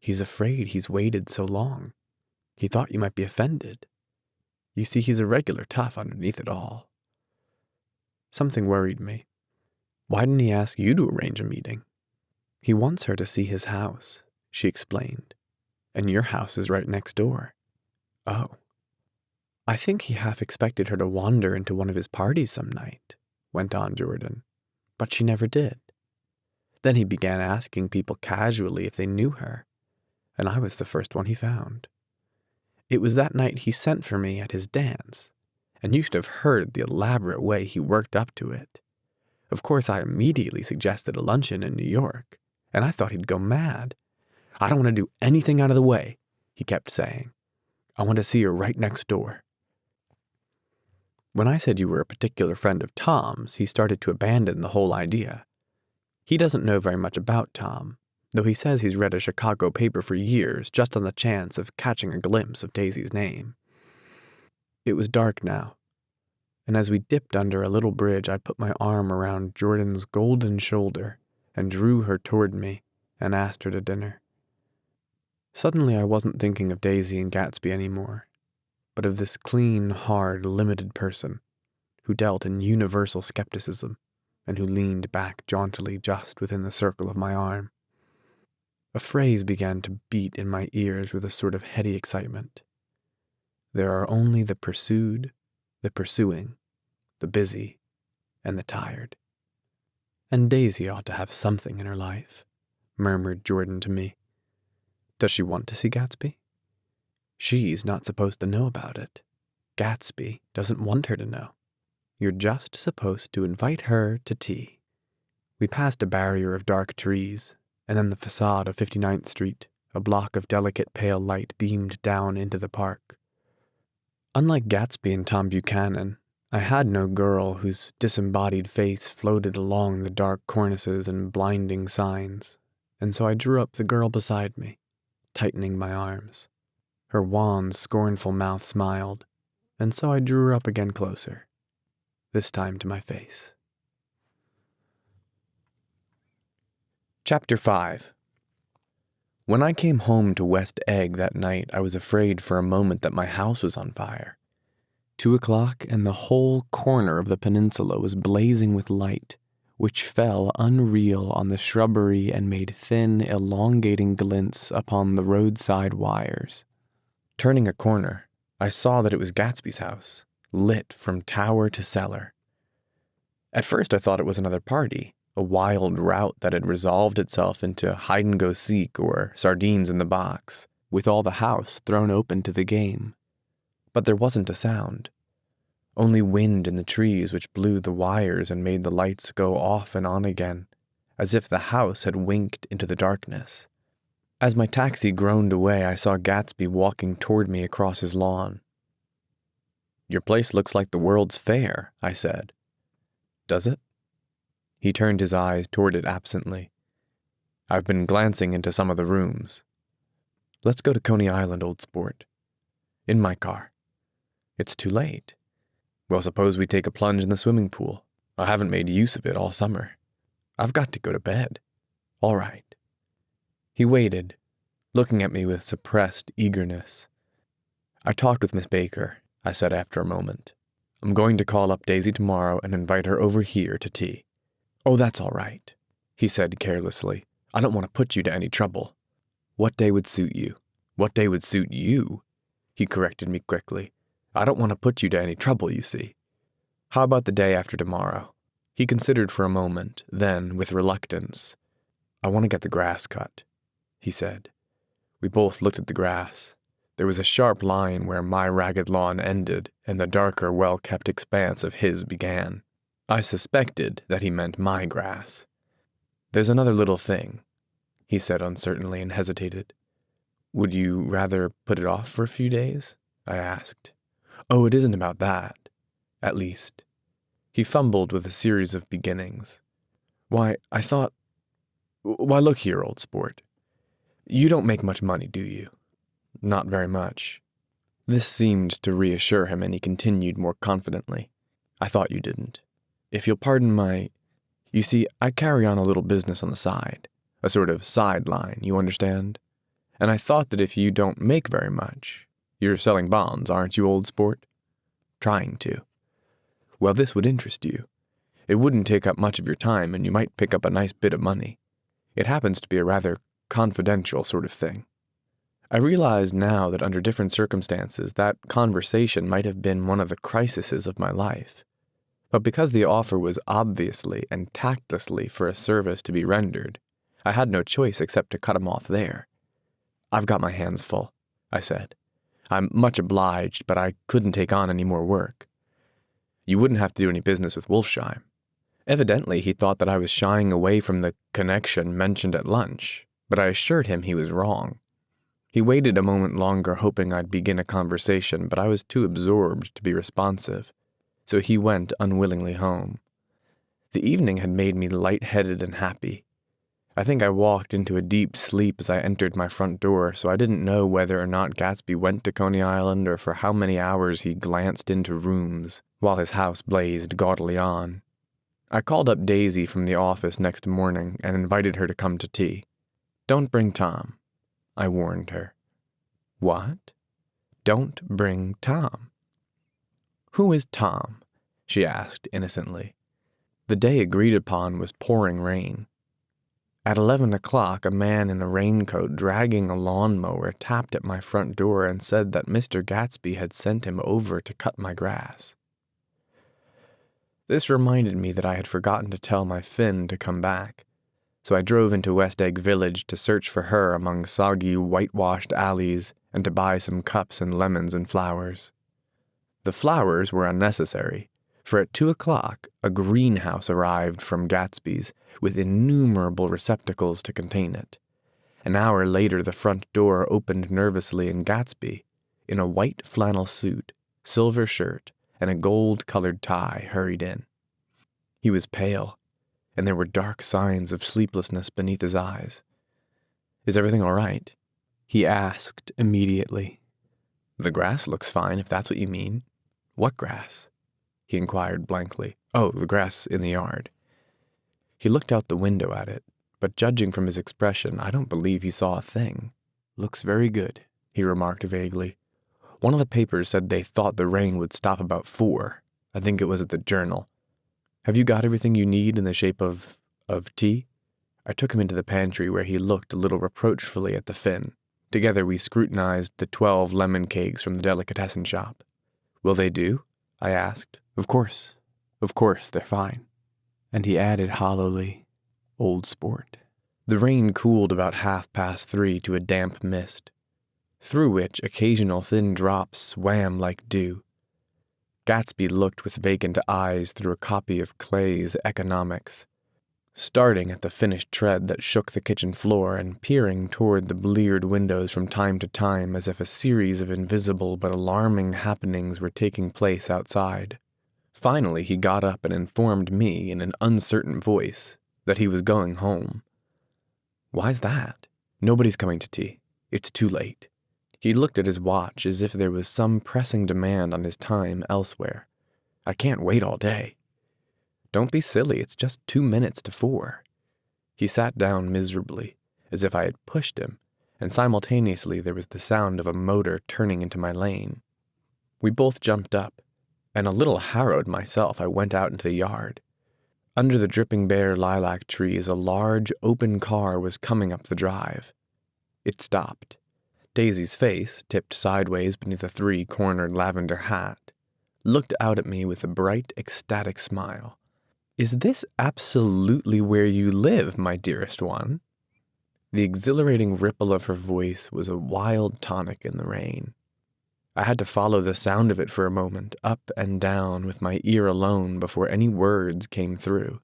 He's afraid he's waited so long. He thought you might be offended. You see, he's a regular tough underneath it all. Something worried me. Why didn't he ask you to arrange a meeting? He wants her to see his house, she explained, and your house is right next door. Oh. I think he half expected her to wander into one of his parties some night, went on Jordan, but she never did. Then he began asking people casually if they knew her, and I was the first one he found. It was that night he sent for me at his dance, and you should have heard the elaborate way he worked up to it. Of course, I immediately suggested a luncheon in New York, and I thought he'd go mad. I don't want to do anything out of the way, he kept saying. I want to see her right next door. When I said you were a particular friend of Tom's, he started to abandon the whole idea. He doesn't know very much about Tom, though he says he's read a Chicago paper for years just on the chance of catching a glimpse of Daisy's name. It was dark now, and as we dipped under a little bridge, I put my arm around Jordan's golden shoulder and drew her toward me and asked her to dinner. Suddenly I wasn't thinking of Daisy and Gatsby anymore, but of this clean, hard, limited person who dealt in universal skepticism and who leaned back jauntily just within the circle of my arm. A phrase began to beat in my ears with a sort of heady excitement. There are only the pursued, the pursuing, the busy, and the tired. And Daisy ought to have something in her life, murmured Jordan to me. Does she want to see Gatsby? She's not supposed to know about it. Gatsby doesn't want her to know. You're just supposed to invite her to tea. We passed a barrier of dark trees, and then the facade of 59th Street, a block of delicate pale light beamed down into the park. Unlike Gatsby and Tom Buchanan, I had no girl whose disembodied face floated along the dark cornices and blinding signs, and so I drew up the girl beside me, tightening my arms. Her wan, scornful mouth smiled, and so I drew her up again closer, this time to my face. Chapter 5. When I came home to West Egg that night, I was afraid for a moment that my house was on fire. 2 o'clock, and the whole corner of the peninsula was blazing with light, which fell unreal on the shrubbery and made thin, elongating glints upon the roadside wires. Turning a corner, I saw that it was Gatsby's house, lit from tower to cellar. At first I thought it was another party, a wild rout that had resolved itself into hide-and-go-seek or sardines in the box, with all the house thrown open to the game. But there wasn't a sound. Only wind in the trees which blew the wires and made the lights go off and on again, as if the house had winked into the darkness. As my taxi groaned away, I saw Gatsby walking toward me across his lawn. "Your place looks like the World's Fair," I said. "Does it?" He turned his eyes toward it absently. "I've been glancing into some of the rooms. Let's go to Coney Island, old sport. In my car." "It's too late." "Well, suppose we take a plunge in the swimming pool. I haven't made use of it all summer. I've got to go to bed." "All right." He waited, looking at me with suppressed eagerness. "I talked with Miss Baker," I said after a moment. "I'm going to call up Daisy tomorrow and invite her over here to tea." "Oh, that's all right," he said carelessly. "I don't want to put you to any trouble." "What day would suit you?" "What day would suit you?" He corrected me quickly. "I don't want to put you to any trouble, you see." "How about the day after tomorrow?" He considered for a moment, then, with reluctance, "I want to get the grass cut," he said. We both looked at the grass. There was a sharp line where my ragged lawn ended and the darker, well-kept expanse of his began. I suspected that he meant my grass. "There's another little thing," he said uncertainly and hesitated. "Would you rather put it off for a few days?" I asked. "Oh, it isn't about that. At least." He fumbled with a series of beginnings. Why, look here, old sport. You don't make much money, do you?" "Not very much." This seemed to reassure him, and he continued more confidently. "I thought you didn't. If you'll pardon you see, I carry on a little business on the side, a sort of sideline, you understand? And I thought that if you don't make very much, you're selling bonds, aren't you, old sport?" "Trying to." "Well, this would interest you. It wouldn't take up much of your time, and you might pick up a nice bit of money. It happens to be a rather confidential sort of thing." I realized now that under different circumstances that conversation might have been one of the crises of my life. But because the offer was obviously and tactlessly for a service to be rendered, I had no choice except to cut him off there. "I've got my hands full," I said. "I'm much obliged, but I couldn't take on any more work." "You wouldn't have to do any business with Wolfsheim." Evidently, he thought that I was shying away from the connection mentioned at lunch, but I assured him he was wrong. He waited a moment longer, hoping I'd begin a conversation, but I was too absorbed to be responsive, so he went unwillingly home. The evening had made me light-headed and happy. I think I walked into a deep sleep as I entered my front door, so I didn't know whether or not Gatsby went to Coney Island or for how many hours he glanced into rooms while his house blazed gaudily on. I called up Daisy from the office next morning and invited her to come to tea. "Don't bring Tom," I warned her. "What?" "Don't bring Tom." "Who is Tom?" she asked innocently. The day agreed upon was pouring rain. At 11 o'clock, a man in a raincoat dragging a lawnmower tapped at my front door and said that Mr. Gatsby had sent him over to cut my grass. This reminded me that I had forgotten to tell my Finn to come back, so I drove into West Egg Village to search for her among soggy, whitewashed alleys and to buy some cups and lemons and flowers. The flowers were unnecessary, for at 2 o'clock a greenhouse arrived from Gatsby's with innumerable receptacles to contain it. An hour later the front door opened nervously and Gatsby, in a white flannel suit, silver shirt, and a gold-colored tie, hurried in. He was pale, and there were dark signs of sleeplessness beneath his eyes. "Is everything all right?" he asked immediately. "The grass looks fine, if that's what you mean." "What grass?" he inquired blankly. "Oh, the grass in the yard." He looked out the window at it, but judging from his expression, I don't believe he saw a thing. "Looks very good," he remarked vaguely. "One of the papers said they thought the rain would stop about 4. I think it was at the Journal. Have you got everything you need in the shape of tea?" I took him into the pantry where he looked a little reproachfully at the Finn. Together we scrutinized the 12 lemon cakes from the delicatessen shop. "Will they do?" I asked. Of course, they're fine." And he added hollowly, "Old sport." The rain cooled about 3:30 to a damp mist, through which occasional thin drops swam like dew. Gatsby looked with vacant eyes through a copy of Clay's Economics, starting at the finished tread that shook the kitchen floor and peering toward the bleared windows from time to time as if a series of invisible but alarming happenings were taking place outside. Finally, he got up and informed me in an uncertain voice that he was going home. "Why's that?" "Nobody's coming to tea. It's too late." He looked at his watch as if there was some pressing demand on his time elsewhere. "I can't wait all day." "Don't be silly, it's just 2 minutes to 4. He sat down miserably, as if I had pushed him, and simultaneously there was the sound of a motor turning into my lane. We both jumped up, and a little harrowed myself, I went out into the yard. Under the dripping bare lilac trees, a large, open car was coming up the drive. It stopped. Daisy's face, tipped sideways beneath a 3-cornered lavender hat, looked out at me with a bright, ecstatic smile. "Is this absolutely where you live, my dearest one?" The exhilarating ripple of her voice was a wild tonic in the rain. I had to follow the sound of it for a moment, up and down with my ear alone before any words came through.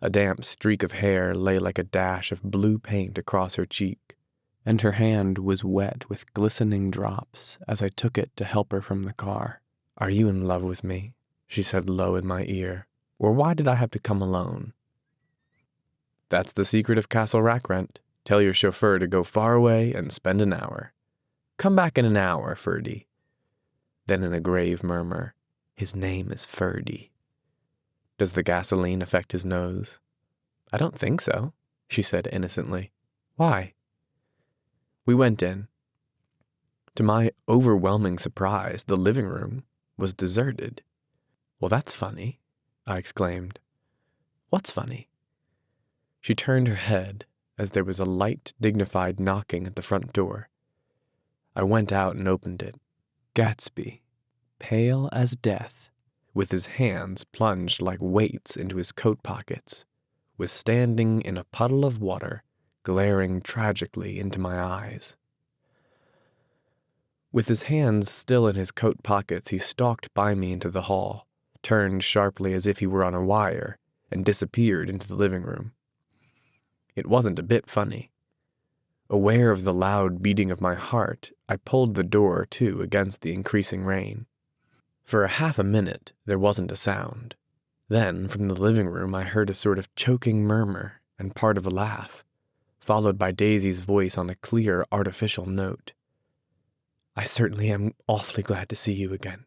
A damp streak of hair lay like a dash of blue paint across her cheek, and her hand was wet with glistening drops as I took it to help her from the car. "Are you in love with me?" she said low in my ear. "Or why did I have to come alone?" "That's the secret of Castle Rackrent. Tell your chauffeur to go far away and spend an hour. Come back in an hour, Ferdy." Then in a grave murmur, "His name is Ferdy. Does the gasoline affect his nose?" "I don't think so," she said innocently. "Why?" We went in. To my overwhelming surprise, the living room was deserted. "Well, that's funny," I exclaimed. "What's funny?" She turned her head as there was a light, dignified knocking at the front door. I went out and opened it. Gatsby, pale as death, with his hands plunged like weights into his coat pockets, was standing in a puddle of water, glaring tragically into my eyes. With his hands still in his coat pockets, he stalked by me into the hall, turned sharply as if he were on a wire, and disappeared into the living room. It wasn't a bit funny. Aware of the loud beating of my heart, I pulled the door to against the increasing rain. For a half a minute, there wasn't a sound. Then, from the living room, I heard a sort of choking murmur and part of a laugh, followed by Daisy's voice on a clear, artificial note. "I certainly am awfully glad to see you again."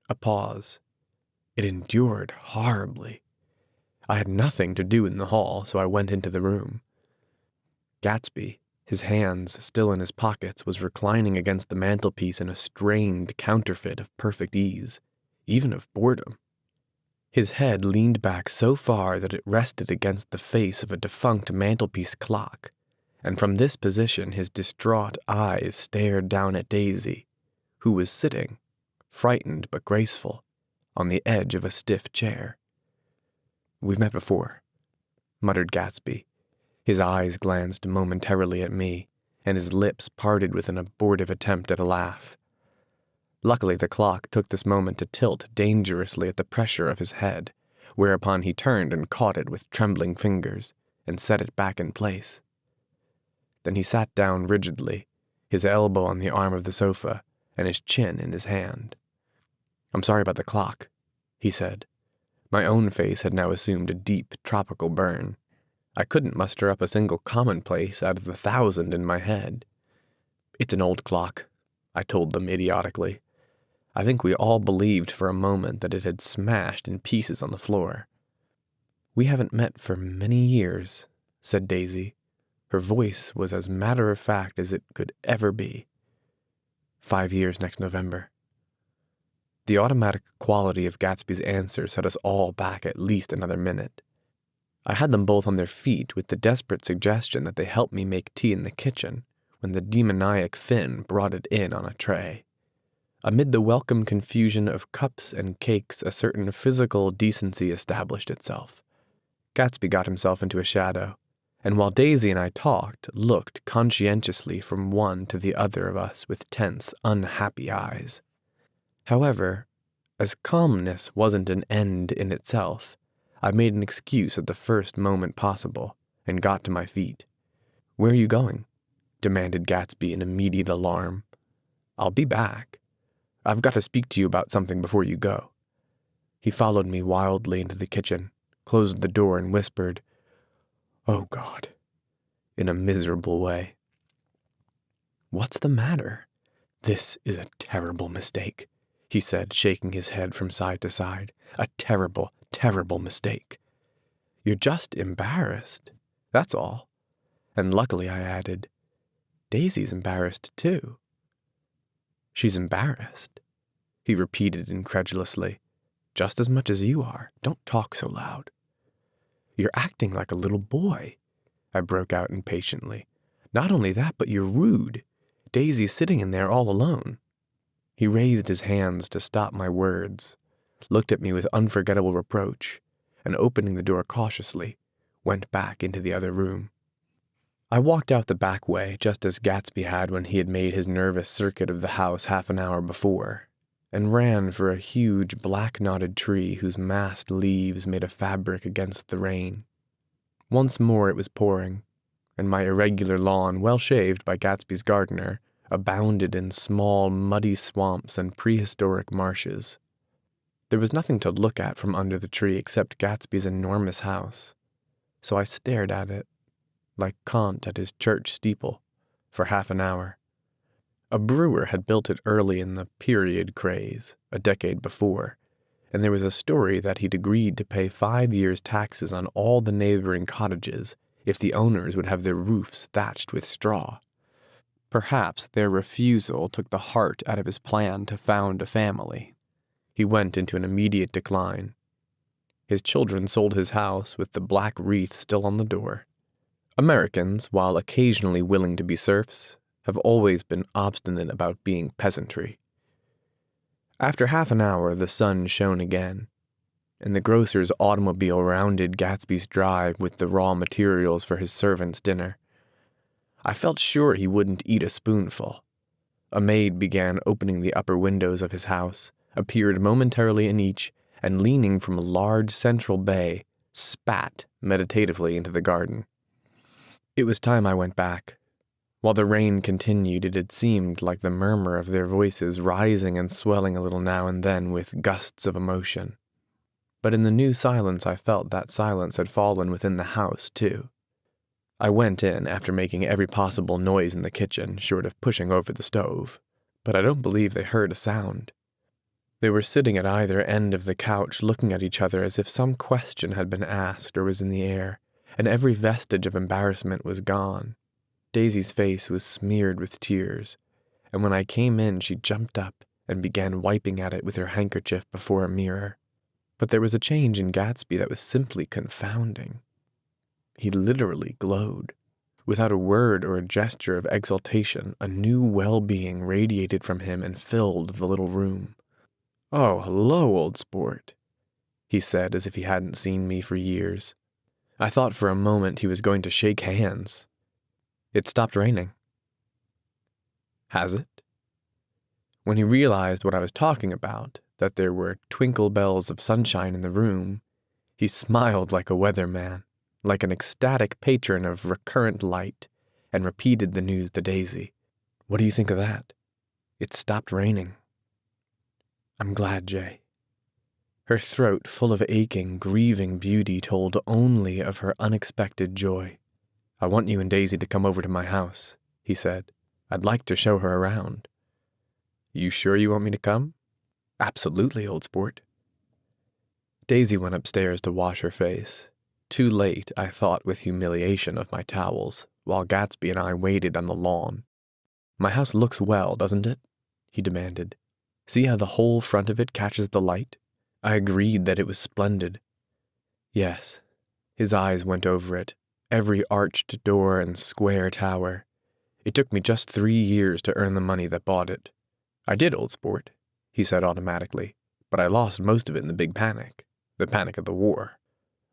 A pause. It endured horribly. I had nothing to do in the hall, so I went into the room. Gatsby, his hands still in his pockets, was reclining against the mantelpiece in a strained counterfeit of perfect ease, even of boredom. His head leaned back so far that it rested against the face of a defunct mantelpiece clock, and from this position his distraught eyes stared down at Daisy, who was sitting, frightened but graceful, on the edge of a stiff chair. "We've met before," muttered Gatsby. His eyes glanced momentarily at me, and his lips parted with an abortive attempt at a laugh. Luckily, the clock took this moment to tilt dangerously at the pressure of his head, whereupon he turned and caught it with trembling fingers and set it back in place. Then he sat down rigidly, his elbow on the arm of the sofa and his chin in his hand. "I'm sorry about the clock," he said. My own face had now assumed a deep, tropical burn. I couldn't muster up a single commonplace out of the 1,000 in my head. "It's an old clock," I told them idiotically. I think we all believed for a moment that it had smashed in pieces on the floor. "We haven't met for many years," said Daisy. Her voice was as matter-of-fact as it could ever be. 5 years next November." The automatic quality of Gatsby's answer set us all back at least another minute. I had them both on their feet with the desperate suggestion that they help me make tea in the kitchen when the demoniac Finn brought it in on a tray. Amid the welcome confusion of cups and cakes, a certain physical decency established itself. Gatsby got himself into a shadow, and while Daisy and I talked, looked conscientiously from one to the other of us with tense, unhappy eyes. However, as calmness wasn't an end in itself, I made an excuse at the first moment possible and got to my feet. "Where are you going?" demanded Gatsby in immediate alarm. "I'll be back. I've got to speak to you about something before you go." He followed me wildly into the kitchen, closed the door, and whispered, "Oh, God," in a miserable way. "What's the matter?" "This is a terrible mistake," he said, shaking his head from side to side. "A terrible, terrible mistake. You're just embarrassed, that's all." And luckily I added, "Daisy's embarrassed too." "She's embarrassed," he repeated incredulously. "Just as much as you are. Don't talk so loud." "You're acting like a little boy," I broke out impatiently. "Not only that, but you're rude. Daisy's sitting in there all alone." He raised his hands to stop my words, looked at me with unforgettable reproach, and opening the door cautiously, went back into the other room. I walked out the back way just as Gatsby had when he had made his nervous circuit of the house half an hour before, and ran for a huge black-knotted tree whose massed leaves made a fabric against the rain. Once more it was pouring, and my irregular lawn, well shaved by Gatsby's gardener, abounded in small, muddy swamps and prehistoric marshes. There was nothing to look at from under the tree except Gatsby's enormous house, so I stared at it, like Kant at his church steeple, for half an hour. A brewer had built it early in the period craze, a decade before, and there was a story that he'd agreed to pay 5 years' taxes on all the neighboring cottages if the owners would have their roofs thatched with straw. Perhaps their refusal took the heart out of his plan to found a family. He went into an immediate decline. His children sold his house with the black wreath still on the door. Americans, while occasionally willing to be serfs, have always been obstinate about being peasantry. After half an hour, the sun shone again, and the grocer's automobile rounded Gatsby's drive with the raw materials for his servant's dinner. I felt sure he wouldn't eat a spoonful. A maid began opening the upper windows of his house, appeared momentarily in each, and leaning from a large central bay, spat meditatively into the garden. It was time I went back. While the rain continued, it had seemed like the murmur of their voices rising and swelling a little now and then with gusts of emotion. But in the new silence I felt that silence had fallen within the house, too. I went in after making every possible noise in the kitchen, short of pushing over the stove, but I don't believe they heard a sound. They were sitting at either end of the couch looking at each other as if some question had been asked or was in the air, and every vestige of embarrassment was gone. Daisy's face was smeared with tears, and when I came in she jumped up and began wiping at it with her handkerchief before a mirror. But there was a change in Gatsby that was simply confounding. He literally glowed. Without a word or a gesture of exultation, a new well-being radiated from him and filled the little room. "Oh, hello, old sport," he said as if he hadn't seen me for years. I thought for a moment he was going to shake hands. "It stopped raining." "Has it?" When he realized what I was talking about, that there were twinkle bells of sunshine in the room, he smiled like a weatherman, like an ecstatic patron of recurrent light, and repeated the news to Daisy. "What do you think of that? It stopped raining." "I'm glad, Jay." Her throat, full of aching, grieving beauty, told only of her unexpected joy. "I want you and Daisy to come over to my house," he said. "I'd like to show her around." "You sure you want me to come?" "Absolutely, old sport." Daisy went upstairs to wash her face. Too late, I thought with humiliation of my towels, while Gatsby and I waited on the lawn. "My house looks well, doesn't it?" he demanded. "See how the whole front of it catches the light?" I agreed that it was splendid. Yes. His eyes went over it, every arched door and square tower. It took me just 3 years to earn the money that bought it. I did, old sport, he said automatically, but I lost most of it in the big panic, the panic of the war.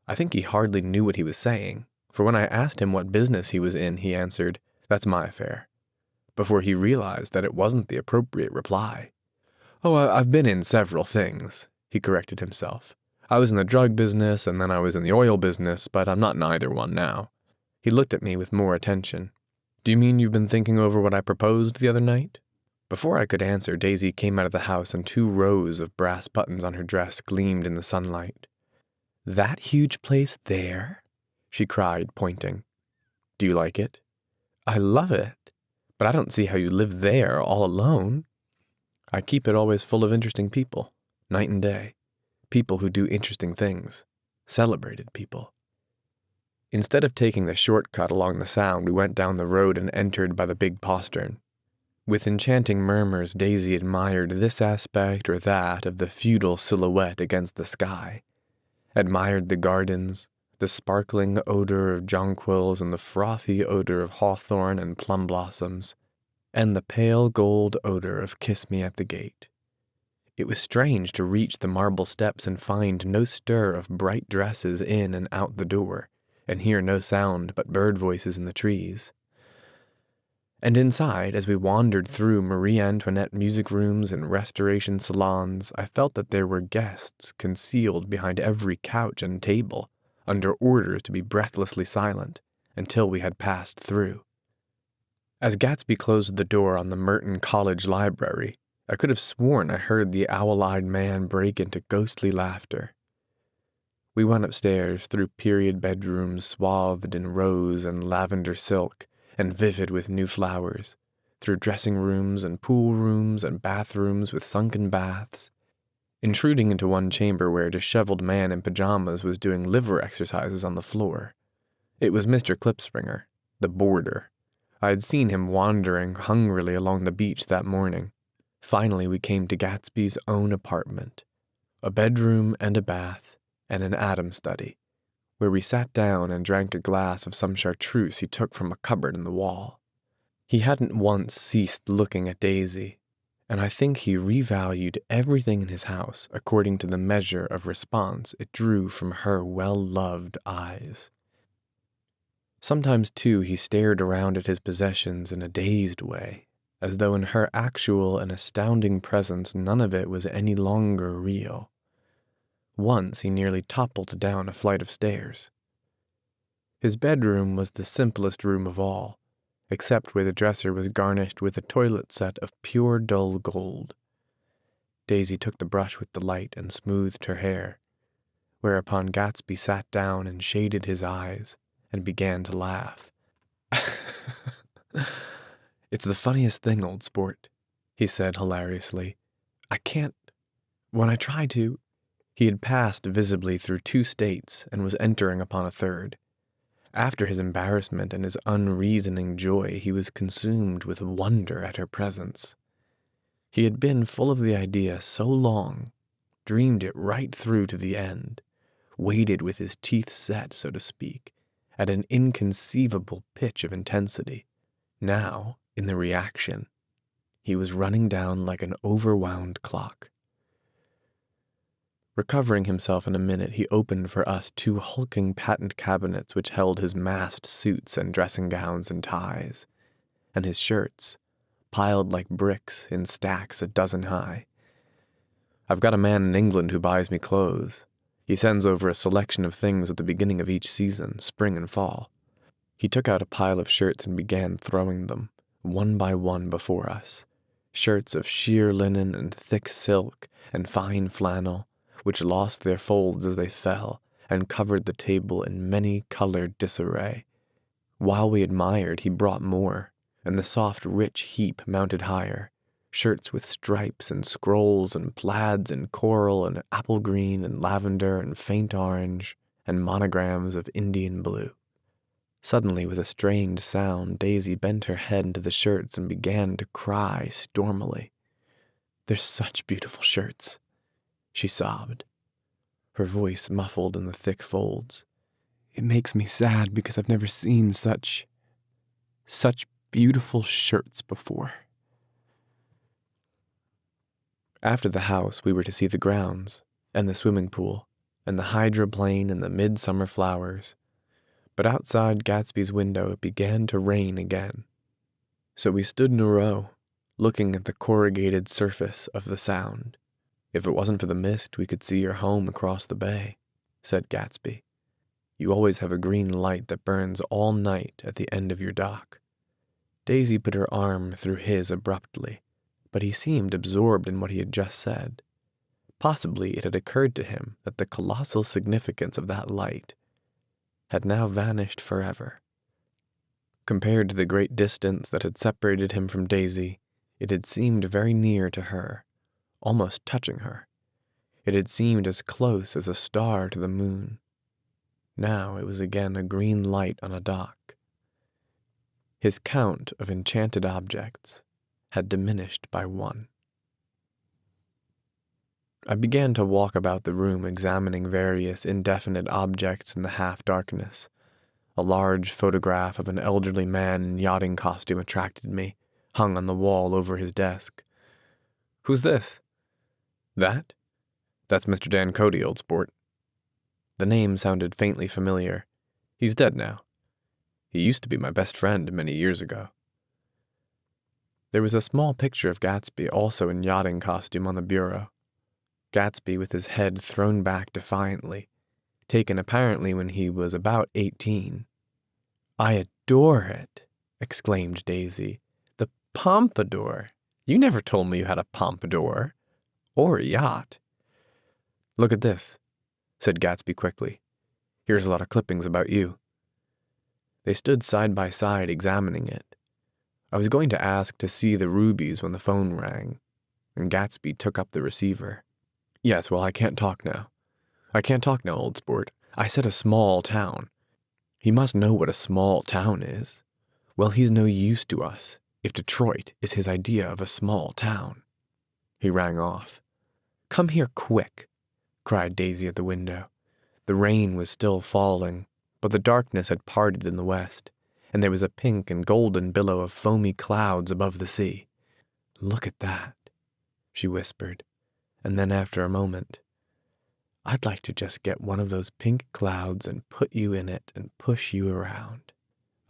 I think he hardly knew what he was saying, for when I asked him what business he was in, he answered, "That's my affair," before he realized that it wasn't the appropriate reply. "Oh, I've been in several things," he corrected himself. "I was in the drug business, and then I was in the oil business, but I'm not in either one now." He looked at me with more attention. "Do you mean you've been thinking over what I proposed the other night?" Before I could answer, Daisy came out of the house and 2 rows of brass buttons on her dress gleamed in the sunlight. "That huge place there?" she cried, pointing. "Do you like it?" "I love it, but I don't see how you live there all alone." "I keep it always full of interesting people, night and day. People who do interesting things. Celebrated people." Instead of taking the shortcut along the Sound, we went down the road and entered by the big postern. With enchanting murmurs, Daisy admired this aspect or that of the feudal silhouette against the sky, admired the gardens, the sparkling odor of jonquils and the frothy odor of hawthorn and plum blossoms, and the pale gold odor of Kiss Me at the Gate. It was strange to reach the marble steps and find no stir of bright dresses in and out the door, and hear no sound but bird voices in the trees. And inside, as we wandered through Marie Antoinette music rooms and restoration salons, I felt that there were guests concealed behind every couch and table, under orders to be breathlessly silent, until we had passed through. As Gatsby closed the door on the Merton College Library, I could have sworn I heard the owl-eyed man break into ghostly laughter. We went upstairs through period bedrooms swathed in rose and lavender silk and vivid with new flowers, through dressing rooms and pool rooms and bathrooms with sunken baths, intruding into one chamber where a disheveled man in pajamas was doing liver exercises on the floor. It was Mr. Klipspringer, the boarder. I had seen him wandering hungrily along the beach that morning. Finally, we came to Gatsby's own apartment, a bedroom and a bath, and an Adam study, where we sat down and drank a glass of some chartreuse he took from a cupboard in the wall. He hadn't once ceased looking at Daisy, and I think he revalued everything in his house according to the measure of response it drew from her well-loved eyes. Sometimes, too, he stared around at his possessions in a dazed way, as though in her actual and astounding presence none of it was any longer real. Once he nearly toppled down a flight of stairs. His bedroom was the simplest room of all, except where the dresser was garnished with a toilet set of pure dull gold. Daisy took the brush with delight and smoothed her hair, whereupon Gatsby sat down and shaded his eyes and began to laugh. "It's the funniest thing, old sport," he said hilariously. When I try to..." He had passed visibly through 2 states and was entering upon a third. After his embarrassment and his unreasoning joy, he was consumed with wonder at her presence. He had been full of the idea so long, dreamed it right through to the end, waited with his teeth set, so to speak, at an inconceivable pitch of intensity. Now, in the reaction, he was running down like an overwound clock. Recovering himself in a minute, he opened for us 2 hulking patent cabinets which held his massed suits and dressing gowns and ties, and his shirts, piled like bricks in stacks a dozen high. "I've got a man in England who buys me clothes. He sends over a selection of things at the beginning of each season, spring and fall." He took out a pile of shirts and began throwing them, one by one, before us. Shirts of sheer linen and thick silk and fine flannel, which lost their folds as they fell and covered the table in many-colored disarray. While we admired, he brought more, and the soft, rich heap mounted higher, shirts with stripes and scrolls and plaids and coral and apple green and lavender and faint orange and monograms of Indian blue. Suddenly, with a strained sound, Daisy bent her head into the shirts and began to cry stormily. "They're such beautiful shirts," she sobbed, her voice muffled in the thick folds. "It makes me sad because I've never seen such beautiful shirts before. After the house, we were to see the grounds, and the swimming pool, and the hydroplane and the midsummer flowers. But outside Gatsby's window it began to rain again. So we stood in a row, looking at the corrugated surface of the Sound. "If it wasn't for the mist, we could see your home across the bay," said Gatsby. "You always have a green light that burns all night at the end of your dock." Daisy put her arm through his abruptly, but he seemed absorbed in what he had just said. Possibly it had occurred to him that the colossal significance of that light had now vanished forever. Compared to the great distance that had separated him from Daisy, it had seemed very near to her, almost touching her. It had seemed as close as a star to the moon. Now it was again a green light on a dock. His count of enchanted objects had diminished by one. I began to walk about the room examining various indefinite objects in the half-darkness. A large photograph of an elderly man in yachting costume attracted me, hung on the wall over his desk. "Who's this?" "That? That's Mr. Dan Cody, old sport." The name sounded faintly familiar. "He's dead now. He used to be my best friend many years ago." There was a small picture of Gatsby also in yachting costume on the bureau. Gatsby with his head thrown back defiantly, taken apparently when he was about 18. "I adore it," exclaimed Daisy. "The pompadour. You never told me you had a pompadour. Or a yacht." "Look at this," said Gatsby quickly. "Here's a lot of clippings about you." They stood side by side examining it. I was going to ask to see the rubies when the phone rang, and Gatsby took up the receiver. "Yes, well, I can't talk now. Old sport. I said a small town. He must know what a small town is. Well, he's no use to us if Detroit is his idea of a small town." He rang off. "Come here quick," cried Daisy at the window. The rain was still falling, but the darkness had parted in the west, and there was a pink and golden billow of foamy clouds above the sea. "Look at that," she whispered, and then after a moment, "I'd like to just get one of those pink clouds and put you in it and push you around."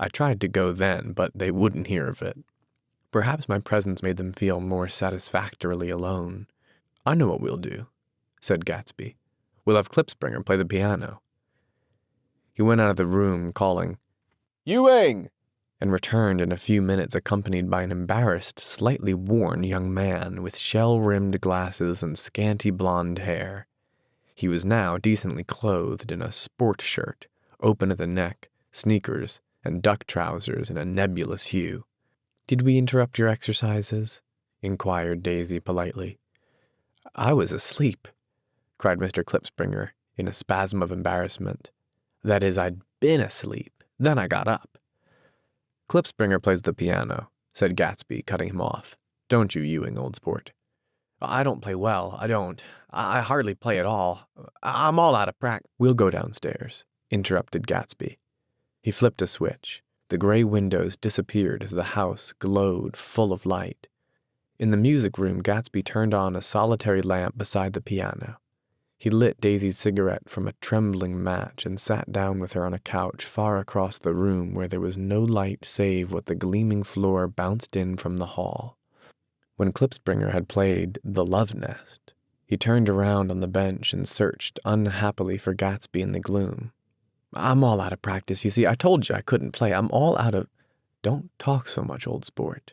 I tried to go then, but they wouldn't hear of it. Perhaps my presence made them feel more satisfactorily alone. "I know what we'll do," said Gatsby. "We'll have Klipspringer play the piano." He went out of the room, calling, "Ewing!" and returned in a few minutes accompanied by an embarrassed, slightly worn young man with shell-rimmed glasses and scanty blonde hair. He was now decently clothed in a sport shirt, open at the neck, sneakers, and duck trousers in a nebulous hue. "Did we interrupt your exercises?" inquired Daisy politely. "I was asleep," cried Mr. Klipspringer in a spasm of embarrassment. "That is, I'd been asleep. Then I got up." "Klipspringer plays the piano," said Gatsby, cutting him off. "Don't you, Ewing, old sport?" "I don't play well. I don't. I hardly play at all. I'm all out of practice." "We'll go downstairs," interrupted Gatsby. He flipped a switch. The gray windows disappeared as the house glowed full of light. In the music room, Gatsby turned on a solitary lamp beside the piano. He lit Daisy's cigarette from a trembling match and sat down with her on a couch far across the room where there was no light save what the gleaming floor bounced in from the hall. When Klipspringer had played The Love Nest, he turned around on the bench and searched unhappily for Gatsby in the gloom. "I'm all out of practice, you see. I told you I couldn't play. I'm all out of—" "Don't talk so much, old sport,"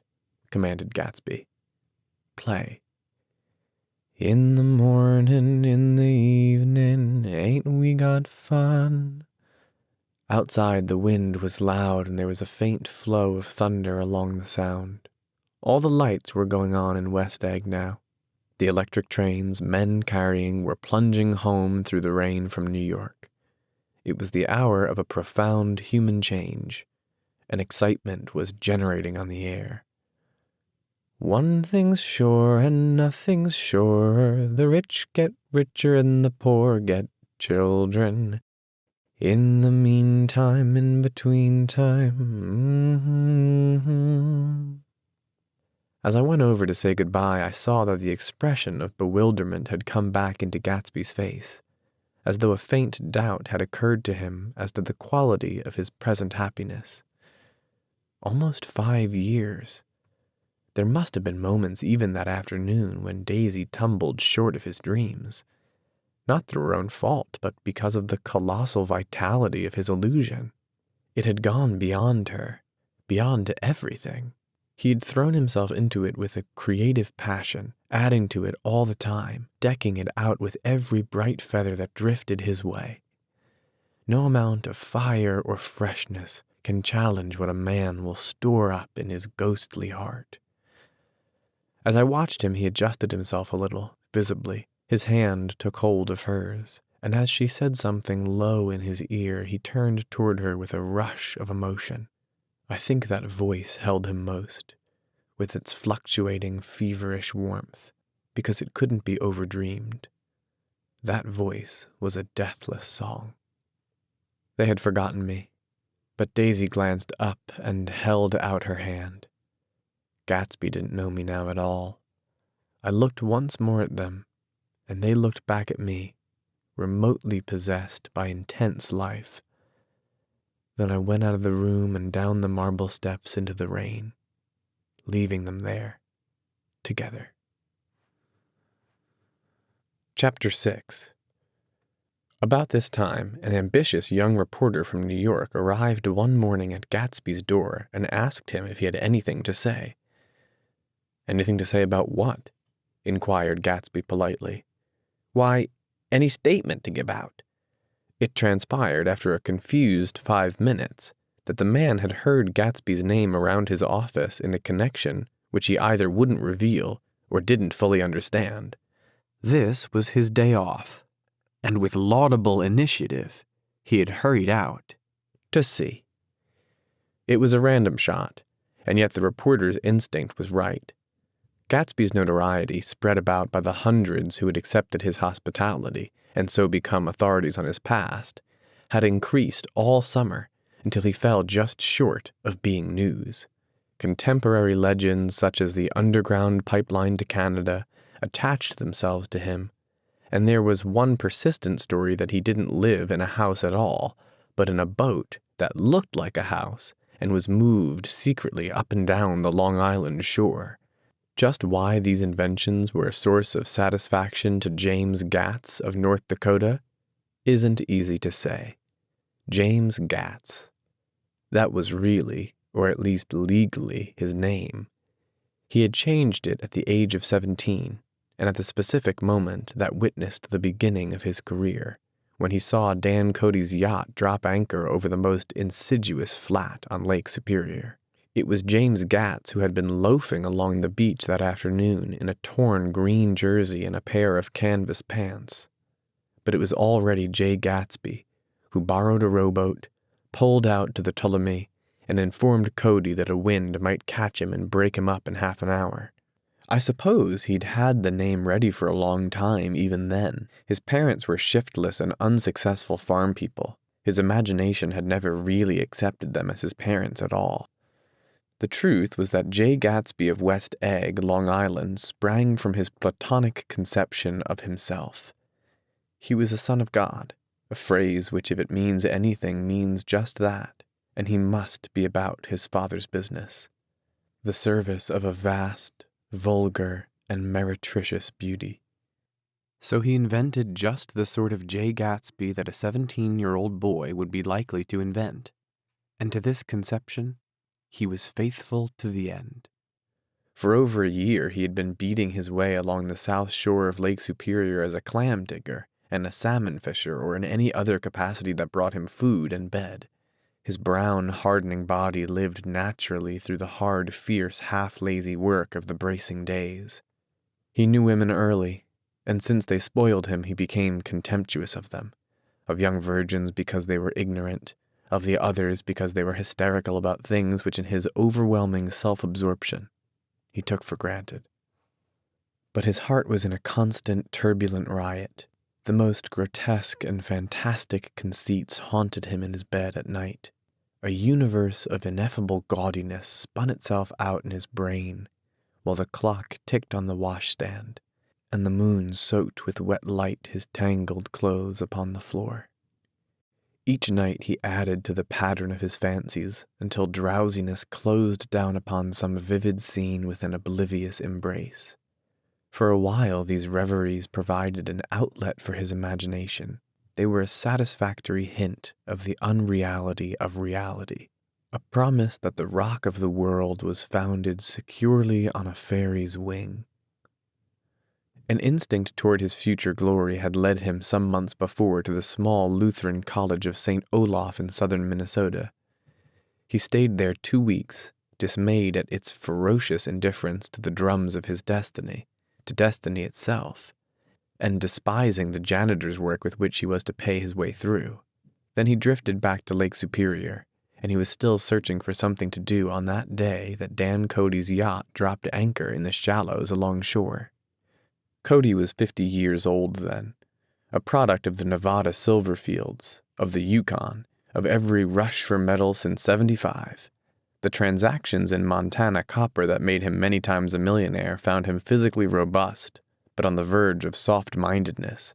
commanded Gatsby. "Play." "In the morning, in the evening, ain't we got fun?" Outside the wind was loud and there was a faint flow of thunder along the Sound. All the lights were going on in West Egg now. The electric trains, men carrying, were plunging home through the rain from New York. It was the hour of a profound human change. An excitement was generating on the air. "One thing's sure and nothing's surer, the rich get richer and the poor get children. In the meantime, in between time. As I went over to say goodbye, I saw that the expression of bewilderment had come back into Gatsby's face, as though a faint doubt had occurred to him as to the quality of his present happiness. Almost 5 years. There must have been moments even that afternoon when Daisy tumbled short of his dreams. Not through her own fault, but because of the colossal vitality of his illusion. It had gone beyond her, beyond everything. He had thrown himself into it with a creative passion, adding to it all the time, decking it out with every bright feather that drifted his way. No amount of fire or freshness can challenge what a man will store up in his ghostly heart. As I watched him, he adjusted himself a little, visibly. His hand took hold of hers, and as she said something low in his ear, he turned toward her with a rush of emotion. I think that voice held him most, with its fluctuating, feverish warmth, because it couldn't be overdreamed. That voice was a deathless song. They had forgotten me, but Daisy glanced up and held out her hand. Gatsby didn't know me now at all. I looked once more at them, and they looked back at me, remotely possessed by intense life. Then I went out of the room and down the marble steps into the rain, leaving them there, together. Chapter 6. About this time, an ambitious young reporter from New York arrived one morning at Gatsby's door and asked him if he had anything to say. "Anything to say about what?" inquired Gatsby politely. "Why, any statement to give out." It transpired, after a confused 5 minutes, that the man had heard Gatsby's name around his office in a connection which he either wouldn't reveal or didn't fully understand. This was his day off, and with laudable initiative, he had hurried out to see. It was a random shot, and yet the reporter's instinct was right. Gatsby's notoriety, spread about by the hundreds who had accepted his hospitality and so become authorities on his past, had increased all summer until he fell just short of being news. Contemporary legends such as the underground pipeline to Canada attached themselves to him, and there was one persistent story that he didn't live in a house at all, but in a boat that looked like a house and was moved secretly up and down the Long Island shore. Just why these inventions were a source of satisfaction to James Gatz of North Dakota isn't easy to say. James Gatz. That was really, or at least legally, his name. He had changed it at the age of 17, and at the specific moment that witnessed the beginning of his career, when he saw Dan Cody's yacht drop anchor over the most insidious flat on Lake Superior. It was James Gatz who had been loafing along the beach that afternoon in a torn green jersey and a pair of canvas pants. But it was already Jay Gatsby who borrowed a rowboat, pulled out to the Ptolemy, and informed Cody that a wind might catch him and break him up in half an hour. I suppose he'd had the name ready for a long time even then. His parents were shiftless and unsuccessful farm people. His imagination had never really accepted them as his parents at all. The truth was that Jay Gatsby of West Egg, Long Island, sprang from his platonic conception of himself. He was a son of God, a phrase which, if it means anything, means just that, and he must be about his Father's business, the service of a vast, vulgar, and meretricious beauty. So he invented just the sort of Jay Gatsby that a 17-year-old boy would be likely to invent, and to this conception, he was faithful to the end. For over a year he had been beating his way along the south shore of Lake Superior as a clam digger and a salmon fisher or in any other capacity that brought him food and bed. His brown, hardening body lived naturally through the hard, fierce, half-lazy work of the bracing days. He knew women early, and since they spoiled him he became contemptuous of them, of young virgins because they were ignorant, of the others because they were hysterical about things which in his overwhelming self-absorption he took for granted. But his heart was in a constant turbulent riot. The most grotesque and fantastic conceits haunted him in his bed at night. A universe of ineffable gaudiness spun itself out in his brain, while the clock ticked on the washstand, and the moon soaked with wet light his tangled clothes upon the floor. Each night he added to the pattern of his fancies until drowsiness closed down upon some vivid scene with an oblivious embrace. For a while these reveries provided an outlet for his imagination. They were a satisfactory hint of the unreality of reality, a promise that the rock of the world was founded securely on a fairy's wing. An instinct toward his future glory had led him some months before to the small Lutheran college of St. Olaf in southern Minnesota. He stayed there 2 weeks, dismayed at its ferocious indifference to the drums of his destiny, to destiny itself, and despising the janitor's work with which he was to pay his way through. Then he drifted back to Lake Superior, and he was still searching for something to do on that day that Dan Cody's yacht dropped anchor in the shallows along shore. Cody was 50 years old then, a product of the Nevada silver fields, of the Yukon, of every rush for metal since '75. The transactions in Montana copper that made him many times a millionaire found him physically robust, but on the verge of soft-mindedness.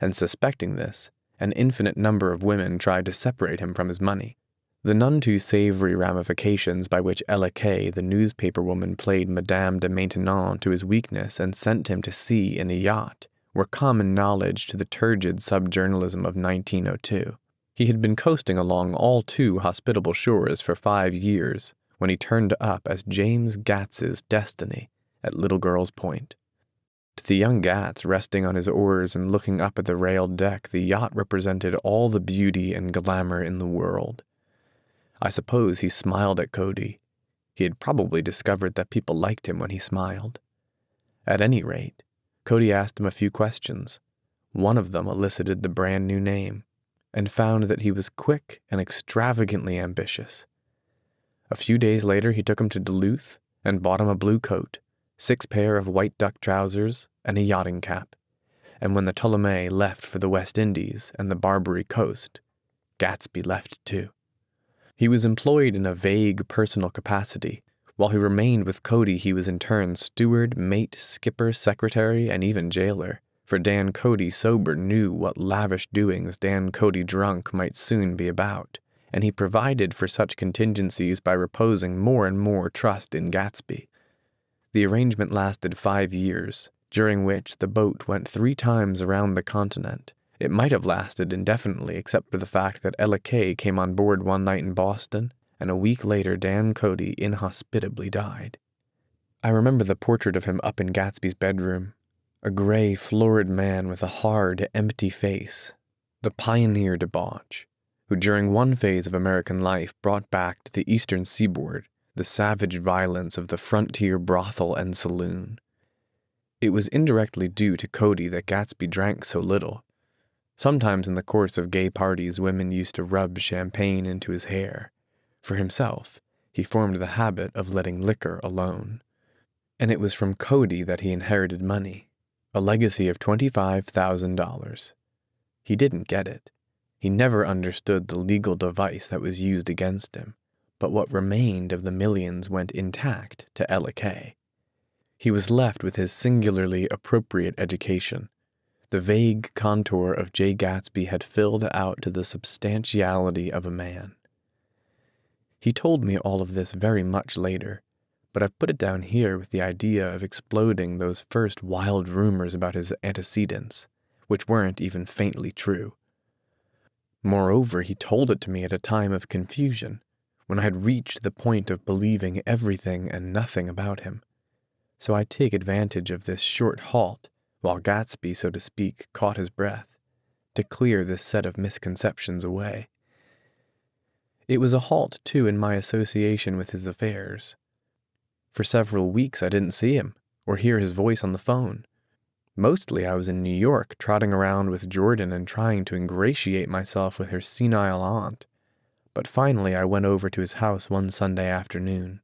And suspecting this, an infinite number of women tried to separate him from his money. The none too savory ramifications by which Ella Kay, the newspaper woman, played Madame de Maintenon to his weakness and sent him to sea in a yacht were common knowledge to the turgid subjournalism of 1902. He had been coasting along all too hospitable shores for 5 years when he turned up as James Gats's destiny at Little Girl's Point. To the young Gats, resting on his oars and looking up at the railed deck, the yacht represented all the beauty and glamour in the world. I suppose he smiled at Cody. He had probably discovered that people liked him when he smiled. At any rate, Cody asked him a few questions. One of them elicited the brand new name, and found that he was quick and extravagantly ambitious. A few days later he took him to Duluth and bought him a blue coat, 6 pair of white duck trousers, and a yachting cap. And when the Ptolemy left for the West Indies and the Barbary Coast, Gatsby left too. He was employed in a vague personal capacity. While he remained with Cody, he was in turn steward, mate, skipper, secretary, and even jailer, for Dan Cody sober knew what lavish doings Dan Cody drunk might soon be about, and he provided for such contingencies by reposing more and more trust in Gatsby. The arrangement lasted 5 years, during which the boat went 3 times around the continent. It might have lasted indefinitely except for the fact that Ella Kay came on board one night in Boston, and a week later Dan Cody inhospitably died. I remember the portrait of him up in Gatsby's bedroom, a gray, florid man with a hard, empty face, the pioneer debauch, who during one phase of American life brought back to the eastern seaboard the savage violence of the frontier brothel and saloon. It was indirectly due to Cody that Gatsby drank so little. Sometimes in the course of gay parties, women used to rub champagne into his hair. For himself, he formed the habit of letting liquor alone. And it was from Cody that he inherited money, a legacy of $25,000. He didn't get it. He never understood the legal device that was used against him, but what remained of the millions went intact to Ella Kay. He was left with his singularly appropriate education. The vague contour of J. Gatsby had filled out to the substantiality of a man. He told me all of this very much later, but I've put it down here with the idea of exploding those first wild rumors about his antecedents, which weren't even faintly true. Moreover, he told it to me at a time of confusion, when I had reached the point of believing everything and nothing about him. So I take advantage of this short halt, while Gatsby, so to speak, caught his breath, to clear this set of misconceptions away. It was a halt, too, in my association with his affairs. For several weeks I didn't see him, or hear his voice on the phone. Mostly I was in New York, trotting around with Jordan and trying to ingratiate myself with her senile aunt. But finally I went over to his house one Sunday afternoon.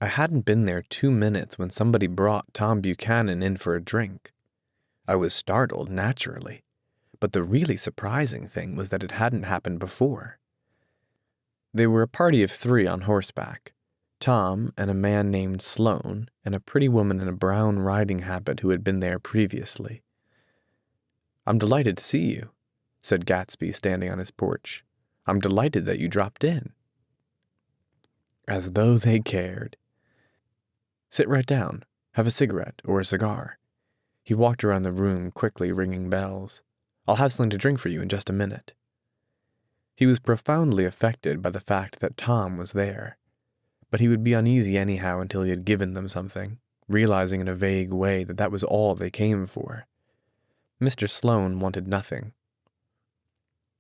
I hadn't been there 2 minutes when somebody brought Tom Buchanan in for a drink. I was startled, naturally, but the really surprising thing was that it hadn't happened before. They were a party of 3 on horseback, Tom and a man named Sloane and a pretty woman in a brown riding habit who had been there previously. "I'm delighted to see you," said Gatsby, standing on his porch. "I'm delighted that you dropped in." As though they cared. "Sit right down. Have a cigarette or a cigar." He walked around the room, quickly ringing bells. "I'll have something to drink for you in just a minute." He was profoundly affected by the fact that Tom was there, but he would be uneasy anyhow until he had given them something, realizing in a vague way that that was all they came for. Mr. Sloane wanted nothing.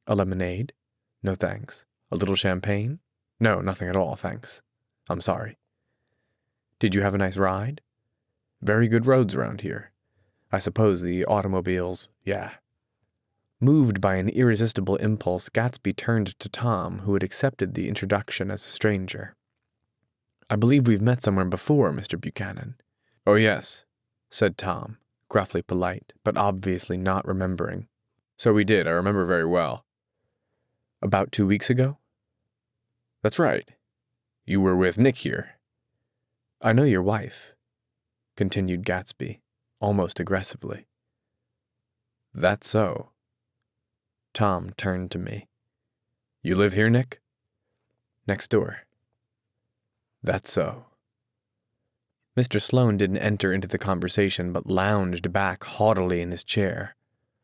"A lemonade? No, thanks. A little champagne? No, nothing at all, thanks. I'm sorry." "Did you have a nice ride?" "Very good roads around here. I suppose the automobiles, yeah." Moved by an irresistible impulse, Gatsby turned to Tom, who had accepted the introduction as a stranger. "I believe we've met somewhere before, Mr. Buchanan." "Oh, yes," said Tom, gruffly polite, but obviously not remembering. "So we did, I remember very well." "About 2 weeks ago?" "That's right. You were with Nick here." "I know your wife," continued Gatsby, almost aggressively. "That's so." Tom turned to me. "You live here, Nick?" "Next door." "That's so." Mr. Sloane didn't enter into the conversation, but lounged back haughtily in his chair.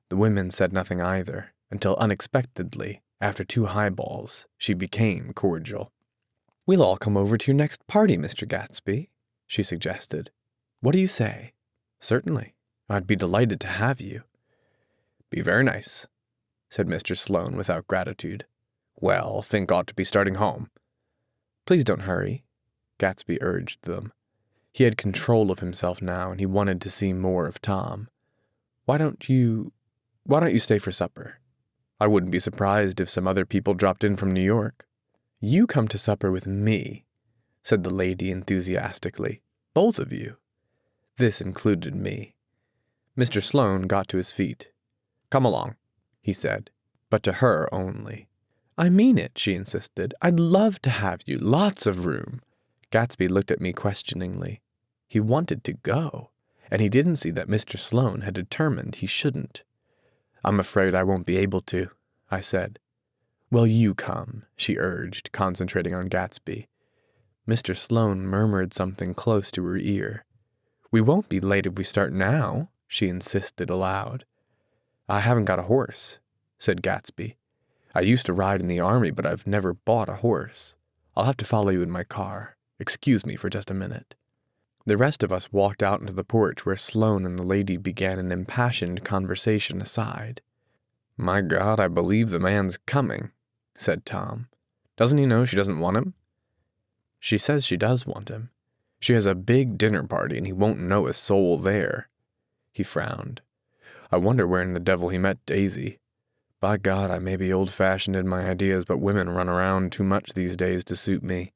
The women said nothing either, until unexpectedly, after 2 highballs, she became cordial. "We'll all come over to your next party, Mr. Gatsby," she suggested. "What do you say?" "Certainly. I'd be delighted to have you." "Be very nice," said Mr. Sloane without gratitude. "Well, think ought to be starting home." "Please don't hurry," Gatsby urged them. He had control of himself now, and he wanted to see more of Tom. Why don't you stay for supper? I wouldn't be surprised if some other people dropped in from New York." "You come to supper with me," said the lady enthusiastically. "Both of you." This included me. Mr. Sloane got to his feet. "Come along," he said, but to her only. "I mean it," she insisted. "I'd love to have you. Lots of room." Gatsby looked at me questioningly. He wanted to go, and he didn't see that Mr. Sloane had determined he shouldn't. "I'm afraid I won't be able to," I said. "Well, you come," she urged, concentrating on Gatsby. Mr. Sloane murmured something close to her ear. "We won't be late if we start now," she insisted aloud. "I haven't got a horse," said Gatsby. "I used to ride in the army, but I've never bought a horse. I'll have to follow you in my car. Excuse me for just a minute." The rest of us walked out into the porch where Sloane and the lady began an impassioned conversation aside. "My God, I believe the man's coming," said Tom. "Doesn't he know she doesn't want him?" "She says she does want him. She has a big dinner party and he won't know a soul there." He frowned. "I wonder where in the devil he met Daisy. By God, I may be old-fashioned in my ideas, but women run around too much these days to suit me.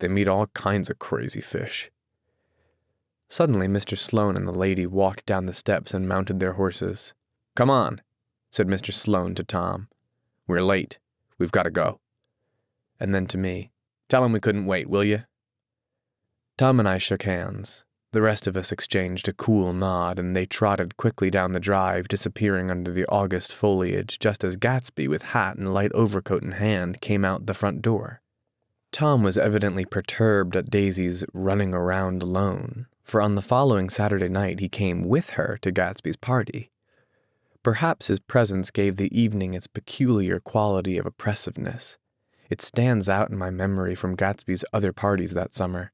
They meet all kinds of crazy fish." Suddenly, Mr. Sloane and the lady walked down the steps and mounted their horses. "Come on," said Mr. Sloane to Tom. "We're late. We've got to go." And then to me, "Tell him we couldn't wait, will you?" Tom and I shook hands. The rest of us exchanged a cool nod, and they trotted quickly down the drive, disappearing under the August foliage just as Gatsby, with hat and light overcoat in hand, came out the front door. Tom was evidently perturbed at Daisy's running around alone, for on the following Saturday night he came with her to Gatsby's party. Perhaps his presence gave the evening its peculiar quality of oppressiveness. It stands out in my memory from Gatsby's other parties that summer.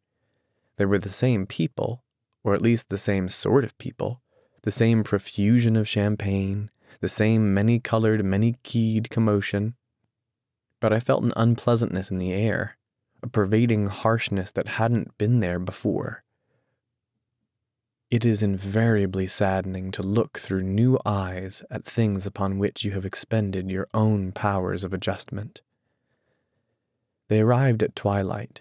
There were the same people, or at least the same sort of people, the same profusion of champagne, the same many-colored, many-keyed commotion. But I felt an unpleasantness in the air, a pervading harshness that hadn't been there before. It is invariably saddening to look through new eyes at things upon which you have expended your own powers of adjustment. They arrived at twilight,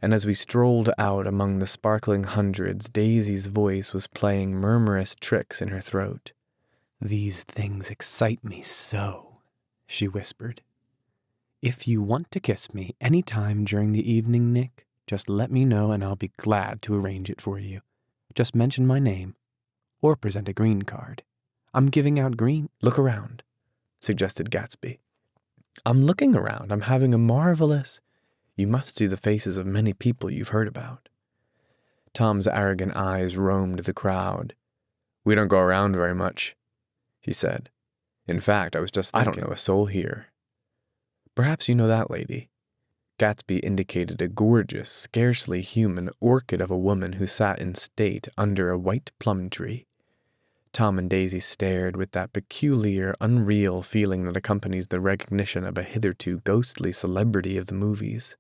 and as we strolled out among the sparkling hundreds, Daisy's voice was playing murmurous tricks in her throat. "These things excite me so," she whispered. "If you want to kiss me any time during the evening, Nick, just let me know and I'll be glad to arrange it for you. Just mention my name, or present a green card. I'm giving out green." "Look around," suggested Gatsby. "I'm looking around. I'm having a marvelous—" "You must see the faces of many people you've heard about." Tom's arrogant eyes roamed the crowd. "We don't go around very much," he said. "In fact, I was just thinking, I don't know a soul here." "Perhaps you know that lady." Gatsby indicated a gorgeous, scarcely human orchid of a woman who sat in state under a white plum tree. Tom and Daisy stared with that peculiar, unreal feeling that accompanies the recognition of a hitherto ghostly celebrity of the movies.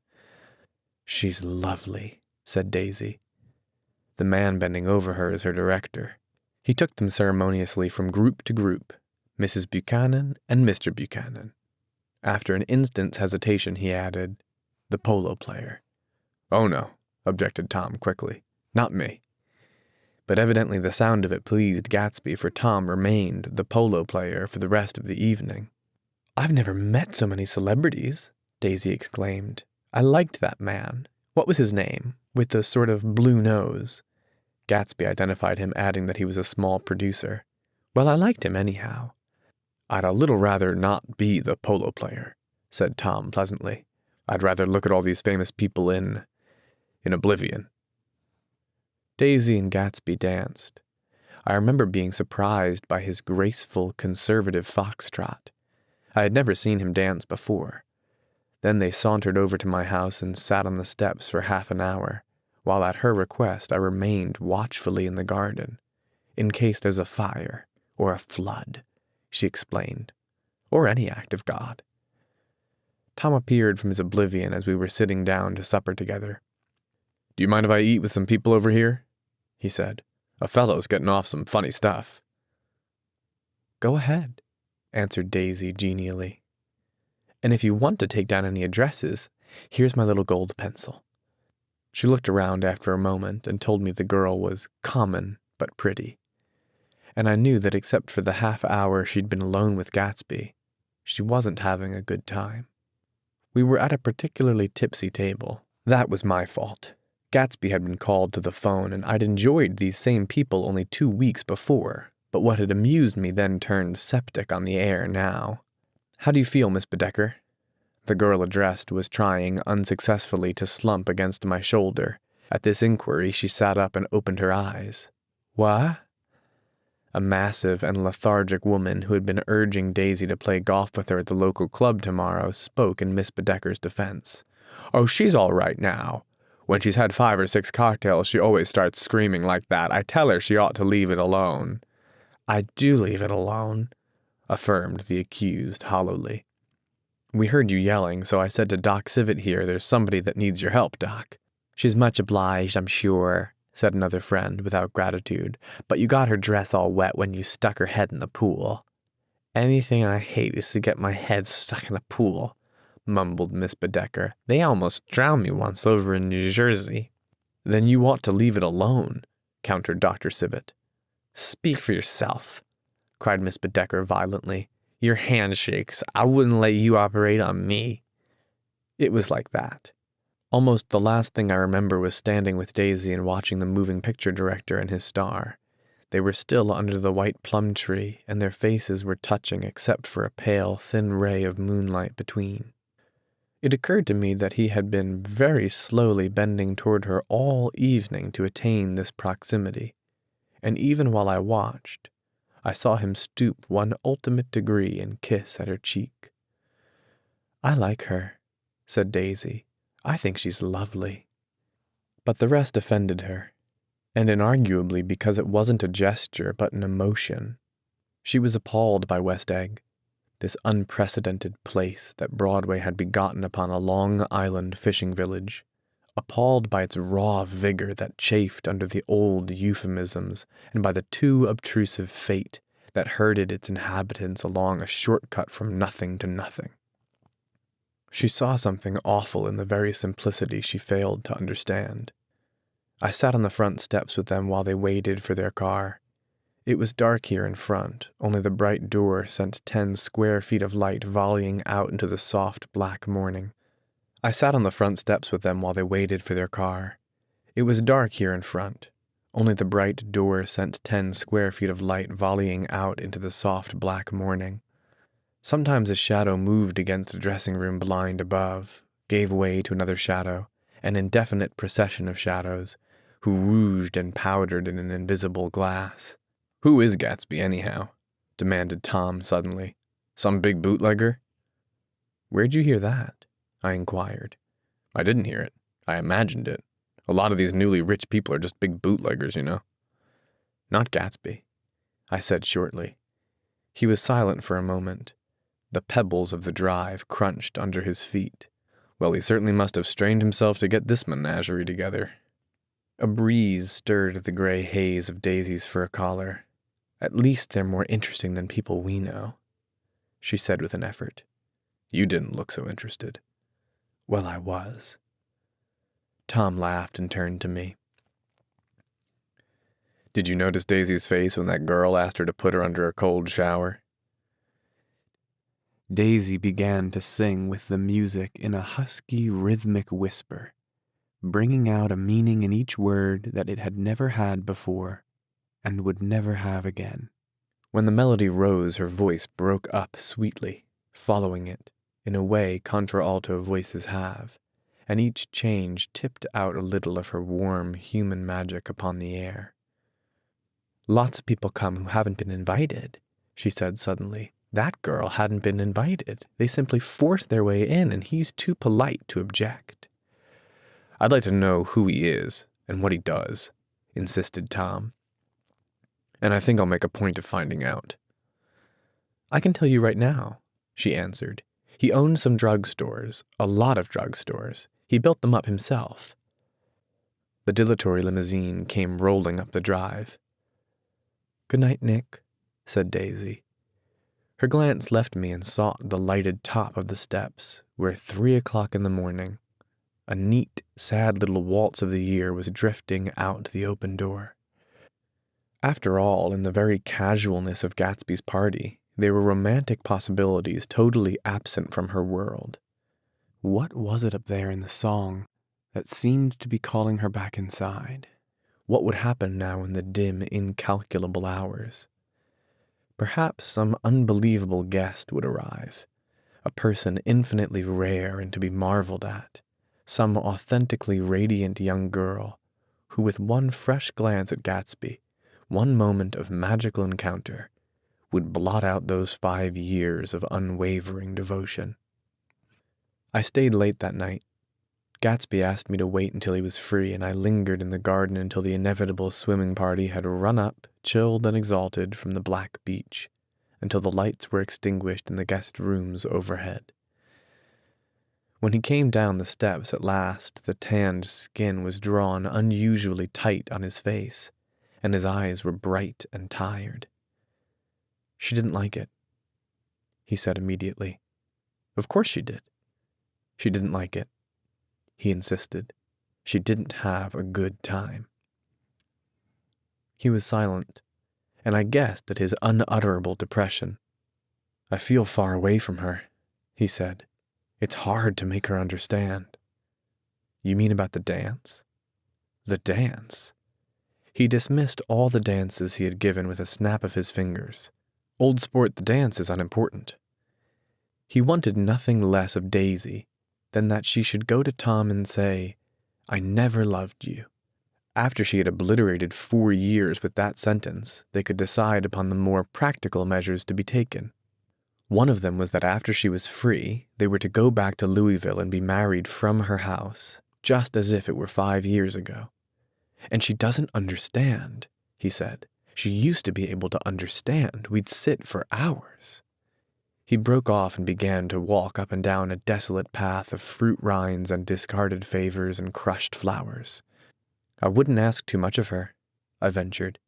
"She's lovely," said Daisy. The man bending over her is her director. He took them ceremoniously from group to group, Mrs. Buchanan and Mr. Buchanan. After an instant's hesitation, he added, "The polo player." "Oh no," objected Tom quickly. "Not me." But evidently the sound of it pleased Gatsby, for Tom remained the polo player for the rest of the evening. "I've never met so many celebrities," Daisy exclaimed. "I liked that man. What was his name? With the sort of blue nose." Gatsby identified him, adding that he was a small producer. "Well, I liked him anyhow." "I'd a little rather not be the polo player," said Tom pleasantly. "I'd rather look at all these famous people in oblivion." Daisy and Gatsby danced. I remember being surprised by his graceful, conservative foxtrot. I had never seen him dance before. Then they sauntered over to my house and sat on the steps for half an hour, while at her request I remained watchfully in the garden, in case there's a fire or a flood, she explained, or any act of God. Tom appeared from his oblivion as we were sitting down to supper together. "Do you mind if I eat with some people over here?" he said. "A fellow's getting off some funny stuff." "Go ahead," answered Daisy genially. "And if you want to take down any addresses, here's my little gold pencil." She looked around after a moment and told me the girl was common but pretty. And I knew that except for the half hour she'd been alone with Gatsby, she wasn't having a good time. We were at a particularly tipsy table. That was my fault. Gatsby had been called to the phone, and I'd enjoyed these same people only 2 weeks before, but what had amused me then turned septic on the air now. "How do you feel, Miss Bedecker?" The girl addressed was trying unsuccessfully to slump against my shoulder. At this inquiry, she sat up and opened her eyes. "What?" A massive and lethargic woman who had been urging Daisy to play golf with her at the local club tomorrow spoke in Miss Bedecker's defense. "Oh, she's all right now. When she's had 5 or 6 cocktails, she always starts screaming like that. I tell her she ought to leave it alone." "I do leave it alone," affirmed the accused hollowly. "We heard you yelling, so I said to Doc Civet here, there's somebody that needs your help, Doc." "She's much obliged, I'm sure," said another friend without gratitude, "but you got her dress all wet when you stuck her head in the pool." "Anything I hate is to get my head stuck in a pool," mumbled Miss Bedecker. "They almost drowned me once over in New Jersey." "Then you ought to leave it alone," countered Dr. Civet. "Speak for yourself," cried Miss Bedecker violently. "Your hand shakes. I wouldn't let you operate on me." It was like that. Almost the last thing I remember was standing with Daisy and watching the moving picture director and his star. They were still under the white plum tree, and their faces were touching except for a pale, thin ray of moonlight between. It occurred to me that he had been very slowly bending toward her all evening to attain this proximity, and even while I watched, I saw him stoop one ultimate degree and kiss at her cheek. "I like her," said Daisy. "I think she's lovely." But the rest offended her, and inarguably because it wasn't a gesture but an emotion. She was appalled by West Egg, this unprecedented place that Broadway had begotten upon a Long Island fishing village, appalled by its raw vigor that chafed under the old euphemisms and by the too obtrusive fate that herded its inhabitants along a shortcut from nothing to nothing. She saw something awful in the very simplicity she failed to understand. I sat on the front steps with them while they waited for their car. It was dark here in front, only the bright door sent 10 square feet of light volleying out into the soft black morning. I sat on the front steps with them while they waited for their car. It was dark here in front, only the bright door sent 10 square feet of light volleying out into the soft black morning. Sometimes a shadow moved against the dressing room blind above, gave way to another shadow, an indefinite procession of shadows, who rouged and powdered in an invisible glass. "Who is Gatsby, anyhow?" demanded Tom suddenly. "Some big bootlegger?" "Where'd you hear that?" I inquired. "I didn't hear it. I imagined it. A lot of these newly rich people are just big bootleggers, you know." "Not Gatsby," I said shortly. He was silent for a moment. The pebbles of the drive crunched under his feet. Well, he certainly must have strained himself to get this menagerie together. A breeze stirred the gray haze of Daisy's fur collar. "At least they're more interesting than people we know," she said with an effort. "You didn't look so interested." "Well, I was." Tom laughed and turned to me. "Did you notice Daisy's face when that girl asked her to put her under a cold shower?" Daisy began to sing with the music in a husky, rhythmic whisper, bringing out a meaning in each word that it had never had before and would never have again. When the melody rose, her voice broke up sweetly, following it, in a way contralto voices have, and each change tipped out a little of her warm, human magic upon the air. "Lots of people come who haven't been invited," she said suddenly. "That girl hadn't been invited. They simply forced their way in, and he's too polite to object." "I'd like to know who he is and what he does," insisted Tom. "And I think I'll make a point of finding out." "I can tell you right now," she answered. "He owned some drugstores, a lot of drugstores. He built them up himself." The dilatory limousine came rolling up the drive. "Good night, Nick," said Daisy. Her glance left me and sought the lighted top of the steps, where 3 o'clock in the morning, a neat, sad little waltz of the year was drifting out the open door. After all, in the very casualness of Gatsby's party, there were romantic possibilities totally absent from her world. What was it up there in the song that seemed to be calling her back inside? What would happen now in the dim, incalculable hours? Perhaps some unbelievable guest would arrive, a person infinitely rare and to be marveled at, some authentically radiant young girl who, with one fresh glance at Gatsby, one moment of magical encounter, would blot out those 5 years of unwavering devotion. I stayed late that night. Gatsby asked me to wait until he was free, and I lingered in the garden until the inevitable swimming party had run up, chilled and exalted, from the black beach, until the lights were extinguished in the guest rooms overhead. When he came down the steps at last, the tanned skin was drawn unusually tight on his face, and his eyes were bright and tired. "She didn't like it," he said immediately. "Of course she did." "She didn't like it," he insisted. "She didn't have a good time." He was silent, and I guessed at his unutterable depression. "I feel far away from her," he said. "It's hard to make her understand." "You mean about the dance?" The dance? He dismissed all the dances he had given with a snap of his fingers. "Old sport, the dance is unimportant." He wanted nothing less of Daisy than that she should go to Tom and say, "I never loved you." After she had obliterated 4 years with that sentence, they could decide upon the more practical measures to be taken. One of them was that after she was free, they were to go back to Louisville and be married from her house, just as if it were 5 years ago. "And she doesn't understand," he said. "She used to be able to understand. We'd sit for hours." He broke off and began to walk up and down a desolate path of fruit rinds and discarded favors and crushed flowers. "I wouldn't ask too much of her," I ventured.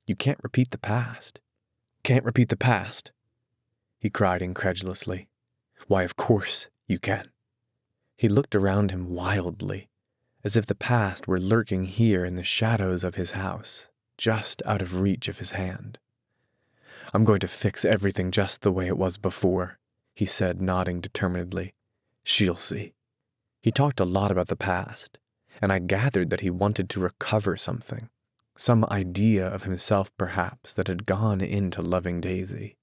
"You can't repeat the past." "Can't repeat the past?" he cried incredulously. "Why, of course you can." He looked around him wildly, as if the past were lurking here in the shadows of his house, just out of reach of his hand. "I'm going to fix everything just the way it was before," he said, nodding determinedly. "She'll see." He talked a lot about the past, and I gathered that he wanted to recover something, some idea of himself perhaps that had gone into loving Daisy.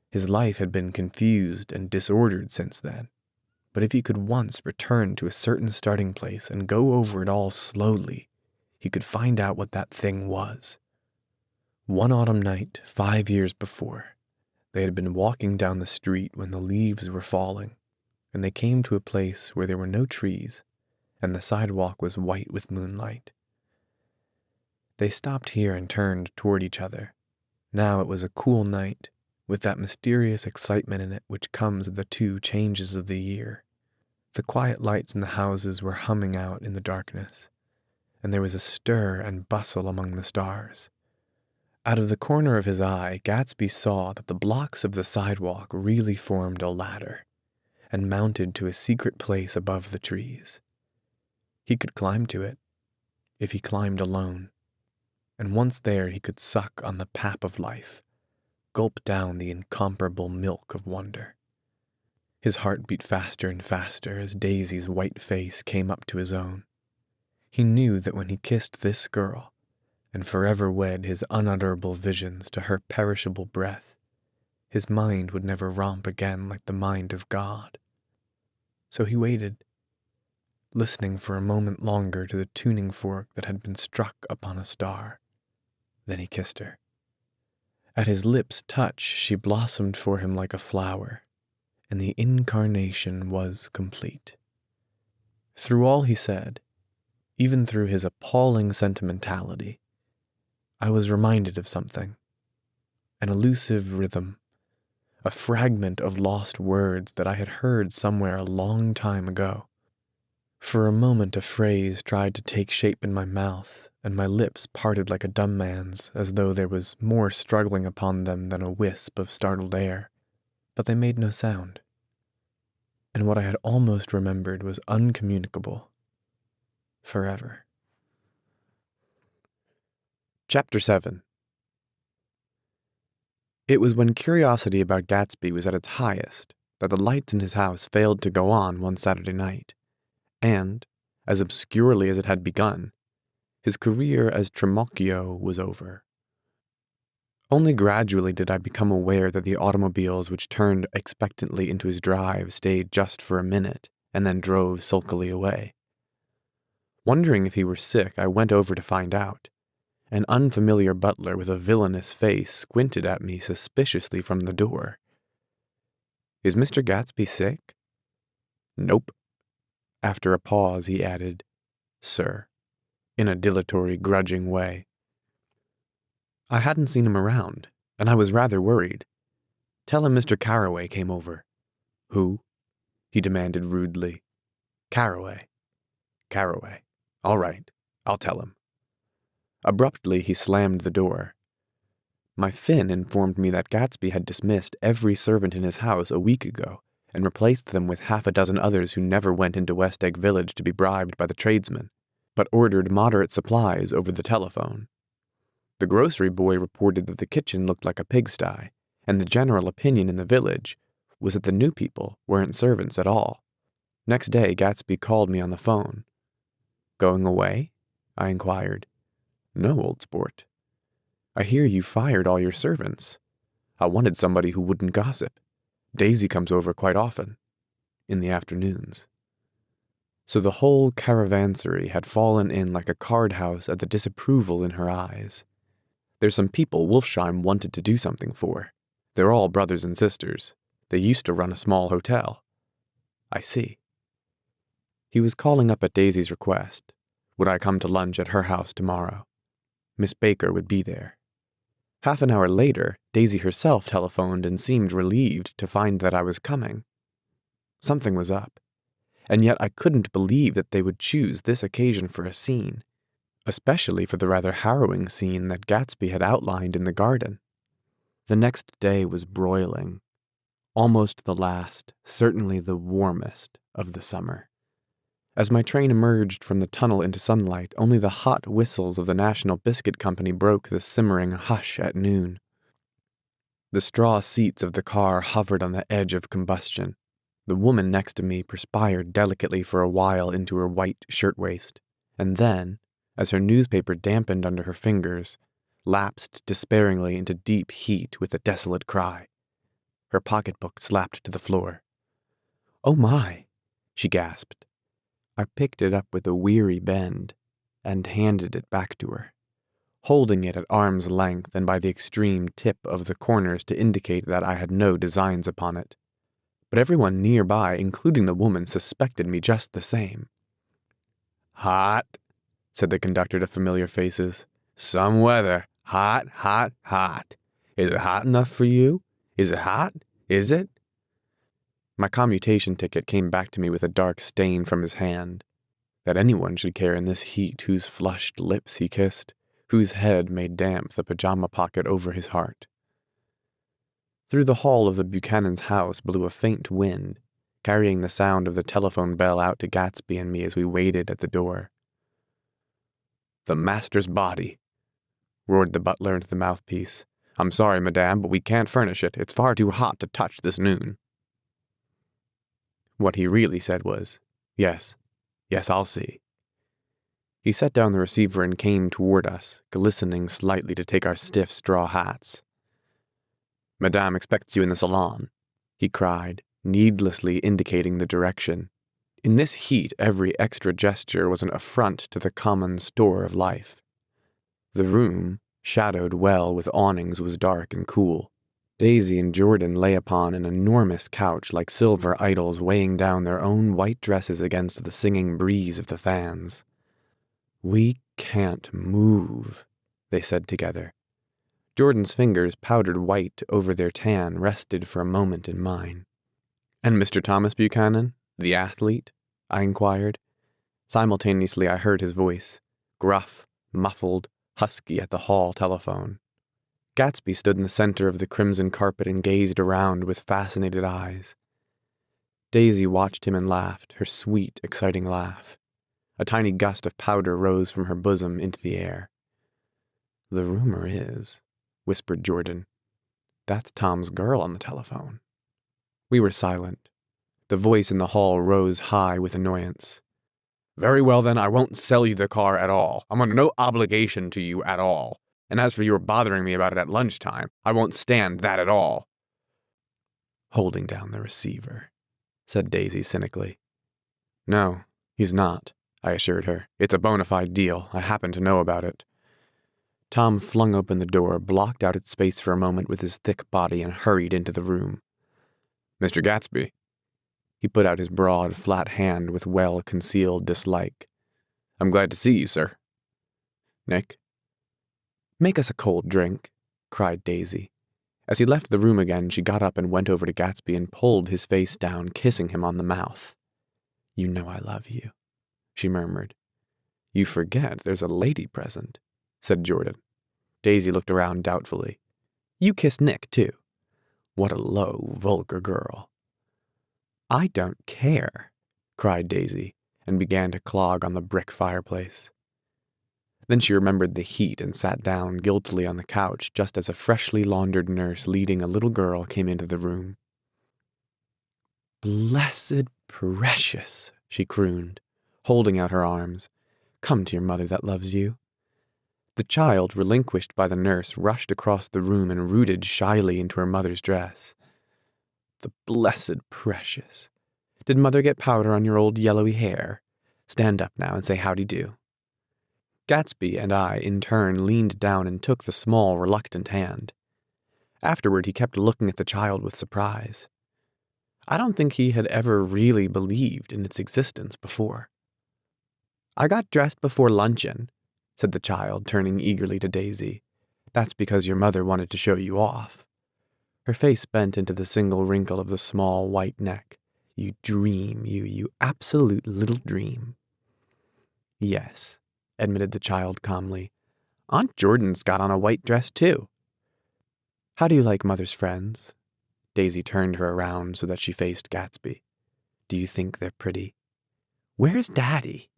His life had been confused and disordered since then, but if he could once return to a certain starting place and go over it all slowly, he could find out what that thing was. One autumn night, 5 years before, they had been walking down the street when the leaves were falling, and they came to a place where there were no trees, and the sidewalk was white with moonlight. They stopped here and turned toward each other. Now it was a cool night, with that mysterious excitement in it which comes of the 2 changes of the year. The quiet lights in the houses were humming out in the darkness, and there was a stir and bustle among the stars. Out of the corner of his eye, Gatsby saw that the blocks of the sidewalk really formed a ladder, and mounted to a secret place above the trees. He could climb to it, if he climbed alone, and once there he could suck on the pap of life, gulp down the incomparable milk of wonder. His heart beat faster and faster as Daisy's white face came up to his own. He knew that when he kissed this girl, and forever wed his unutterable visions to her perishable breath, his mind would never romp again like the mind of God. So he waited, listening for a moment longer to the tuning fork that had been struck upon a star. Then he kissed her. At his lips' touch she blossomed for him like a flower, and the incarnation was complete. Through all he said, even through his appalling sentimentality, I was reminded of something, an elusive rhythm, a fragment of lost words that I had heard somewhere a long time ago. For a moment a phrase tried to take shape in my mouth, and my lips parted like a dumb man's, as though there was more struggling upon them than a wisp of startled air. But they made no sound, and what I had almost remembered was uncommunicable, forever. Chapter 7. It was when curiosity about Gatsby was at its highest that the lights in his house failed to go on one Saturday night, and, as obscurely as it had begun, his career as Trimalchio was over. Only gradually did I become aware that the automobiles which turned expectantly into his drive stayed just for a minute and then drove sulkily away. Wondering if he were sick, I went over to find out. An unfamiliar butler with a villainous face squinted at me suspiciously from the door. "Is Mr. Gatsby sick?" "Nope." After a pause, he added, "Sir," in a dilatory, grudging way. I hadn't seen him around, and I was rather worried. "Tell him Mr. Carroway came over." "Who?" he demanded rudely. "Carroway." "Carroway. All right, I'll tell him." Abruptly, he slammed the door. My Finn informed me that Gatsby had dismissed every servant in his house a week ago and replaced them with 6 others who never went into West Egg Village to be bribed by the tradesmen, but ordered moderate supplies over the telephone. The grocery boy reported that the kitchen looked like a pigsty, and the general opinion in the village was that the new people weren't servants at all. Next day, Gatsby called me on the phone. "Going away?" I inquired. "No, old sport. I hear you fired all your servants. I wanted somebody who wouldn't gossip. Daisy comes over quite often, in the afternoons." So the whole caravansary had fallen in like a card house at the disapproval in her eyes. "There's some people Wolfsheim wanted to do something for. They're all brothers and sisters. They used to run a small hotel." "I see." He was calling up at Daisy's request. Would I come to lunch at her house tomorrow? Miss Baker would be there. Half an hour later, Daisy herself telephoned and seemed relieved to find that I was coming. Something was up, and yet I couldn't believe that they would choose this occasion for a scene, especially for the rather harrowing scene that Gatsby had outlined in the garden. The next day was broiling, almost the last, certainly the warmest, of the summer. As my train emerged from the tunnel into sunlight, only the hot whistles of the National Biscuit Company broke the simmering hush at noon. The straw seats of the car hovered on the edge of combustion. The woman next to me perspired delicately for a while into her white shirtwaist, and then, as her newspaper dampened under her fingers, lapsed despairingly into deep heat with a desolate cry. Her pocketbook slapped to the floor. "Oh my," she gasped. I picked it up with a weary bend and handed it back to her, holding it at arm's length and by the extreme tip of the corners to indicate that I had no designs upon it. But everyone nearby, including the woman, suspected me just the same. "Hot," said the conductor to familiar faces. "Some weather. Hot, hot, hot. Is it hot enough for you? Is it hot? Is it?" My commutation ticket came back to me with a dark stain from his hand. That anyone should care in this heat whose flushed lips he kissed, whose head made damp the pajama pocket over his heart. Through the hall of the Buchanan's house blew a faint wind, carrying the sound of the telephone bell out to Gatsby and me as we waited at the door. "The master's body," roared the butler into the mouthpiece. "I'm sorry, madame, but we can't furnish it. It's far too hot to touch this noon." What he really said was, Yes, I'll see." He set down the receiver and came toward us, glistening slightly to take our stiff straw hats. "Madame expects you in the salon," he cried, needlessly indicating the direction. In this heat, every extra gesture was an affront to the common store of life. The room, shadowed well with awnings, was dark and cool. Daisy and Jordan lay upon an enormous couch like silver idols weighing down their own white dresses against the singing breeze of the fans. "We can't move," they said together. Jordan's fingers, powdered white over their tan, rested for a moment in mine. "And Mr. Thomas Buchanan, the athlete?" I inquired. Simultaneously I heard his voice, gruff, muffled, husky at the hall telephone. Gatsby stood in the center of the crimson carpet and gazed around with fascinated eyes. Daisy watched him and laughed, her sweet, exciting laugh. A tiny gust of powder rose from her bosom into the air. "The rumor is," whispered Jordan, "that's Tom's girl on the telephone." We were silent. The voice in the hall rose high with annoyance. "Very well, then, I won't sell you the car at all. I'm under no obligation to you at all. And as for your bothering me about it at lunchtime, I won't stand that at all." "Holding down the receiver," said Daisy cynically. "No, he's not," I assured her. "It's a bona fide deal. I happen to know about it." Tom flung open the door, blocked out its space for a moment with his thick body, and hurried into the room. "Mr. Gatsby." He put out his broad, flat hand with well-concealed dislike. "I'm glad to see you, sir." "Nick?" "Make us a cold drink," cried Daisy. As he left the room again, she got up and went over to Gatsby and pulled his face down, kissing him on the mouth. "You know I love you," she murmured. "You forget there's a lady present," said Jordan. Daisy looked around doubtfully. "You kissed Nick, too." "What a low, vulgar girl." "I don't care," cried Daisy, and began to clog on the brick fireplace. Then she remembered the heat and sat down guiltily on the couch just as a freshly laundered nurse leading a little girl came into the room. "Blessed precious," she crooned, holding out her arms. "Come to your mother that loves you." The child, relinquished by the nurse, rushed across the room and rooted shyly into her mother's dress. The blessed precious. Did mother get powder on your old yellowy hair? Stand up now and say howdy-do. Gatsby and I, in turn, leaned down and took the small, reluctant hand. Afterward, he kept looking at the child with surprise. I don't think he had ever really believed in its existence before. "I got dressed before luncheon," said the child, turning eagerly to Daisy. "That's because your mother wanted to show you off." Her face bent into the single wrinkle of the small white neck. "You dream, you absolute little dream." "Yes," admitted the child calmly. "Aunt Jordan's got on a white dress, too." "How do you like mother's friends?" Daisy turned her around so that she faced Gatsby. "Do you think they're pretty?" Where's Daddy?"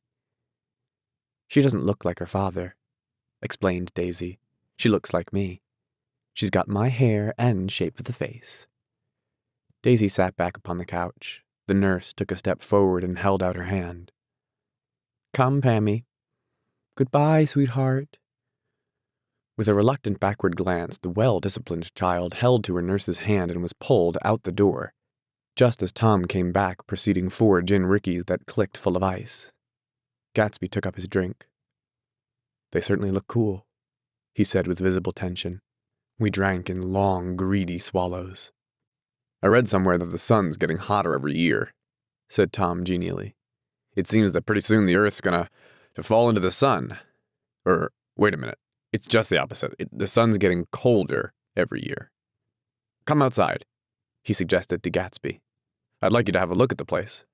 "She doesn't look like her father," explained Daisy. "She looks like me. She's got my hair and shape of the face." Daisy sat back upon the couch. The nurse took a step forward and held out her hand. "Come, Pammy. Goodbye, sweetheart." With a reluctant backward glance, the well-disciplined child held to her nurse's hand and was pulled out the door, just as Tom came back preceding 4 gin rickeys that clicked full of ice. Gatsby took up his drink. "They certainly look cool," he said with visible tension. We drank in long, greedy swallows. "I read somewhere that the sun's getting hotter every year," said Tom genially. "It seems that pretty soon the Earth's gonna fall into the sun. Or, wait a minute, it's just the opposite. The sun's getting colder every year. Come outside," he suggested to Gatsby. "I'd like you to have a look at the place."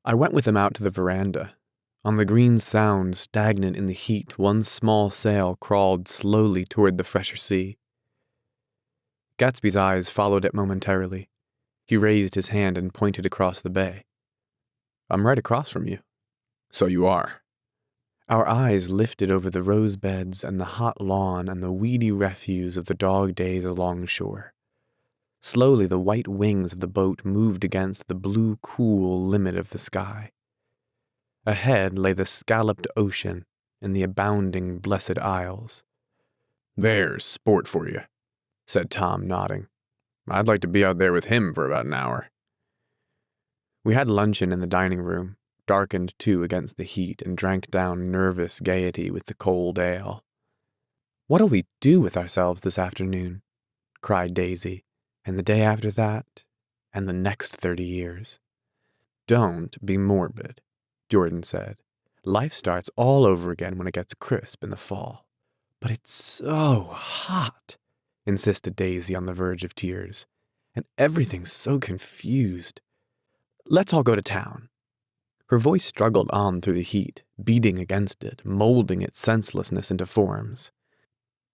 I went with him out to the veranda. On the green sound, stagnant in the heat, one small sail crawled slowly toward the fresher sea. Gatsby's eyes followed it momentarily. He raised his hand and pointed across the bay. "I'm right across from you." "So you are." Our eyes lifted over the rose beds and the hot lawn and the weedy refuse of the dog days along shore. Slowly the white wings of the boat moved against the blue, cool limit of the sky. Ahead lay the scalloped ocean and the abounding Blessed Isles. "There's sport for you," said Tom, nodding. "I'd like to be out there with him for about an hour." We had luncheon in the dining room, darkened too against the heat, and drank down nervous gaiety with the cold ale. "What'll we do with ourselves this afternoon?" cried Daisy, "and the day after that, and the next 30 years. "Don't be morbid," Jordan said. "Life starts all over again when it gets crisp in the fall." "But it's so hot," insisted Daisy on the verge of tears. "And everything's so confused. Let's all go to town." Her voice struggled on through the heat, beating against it, molding its senselessness into forms.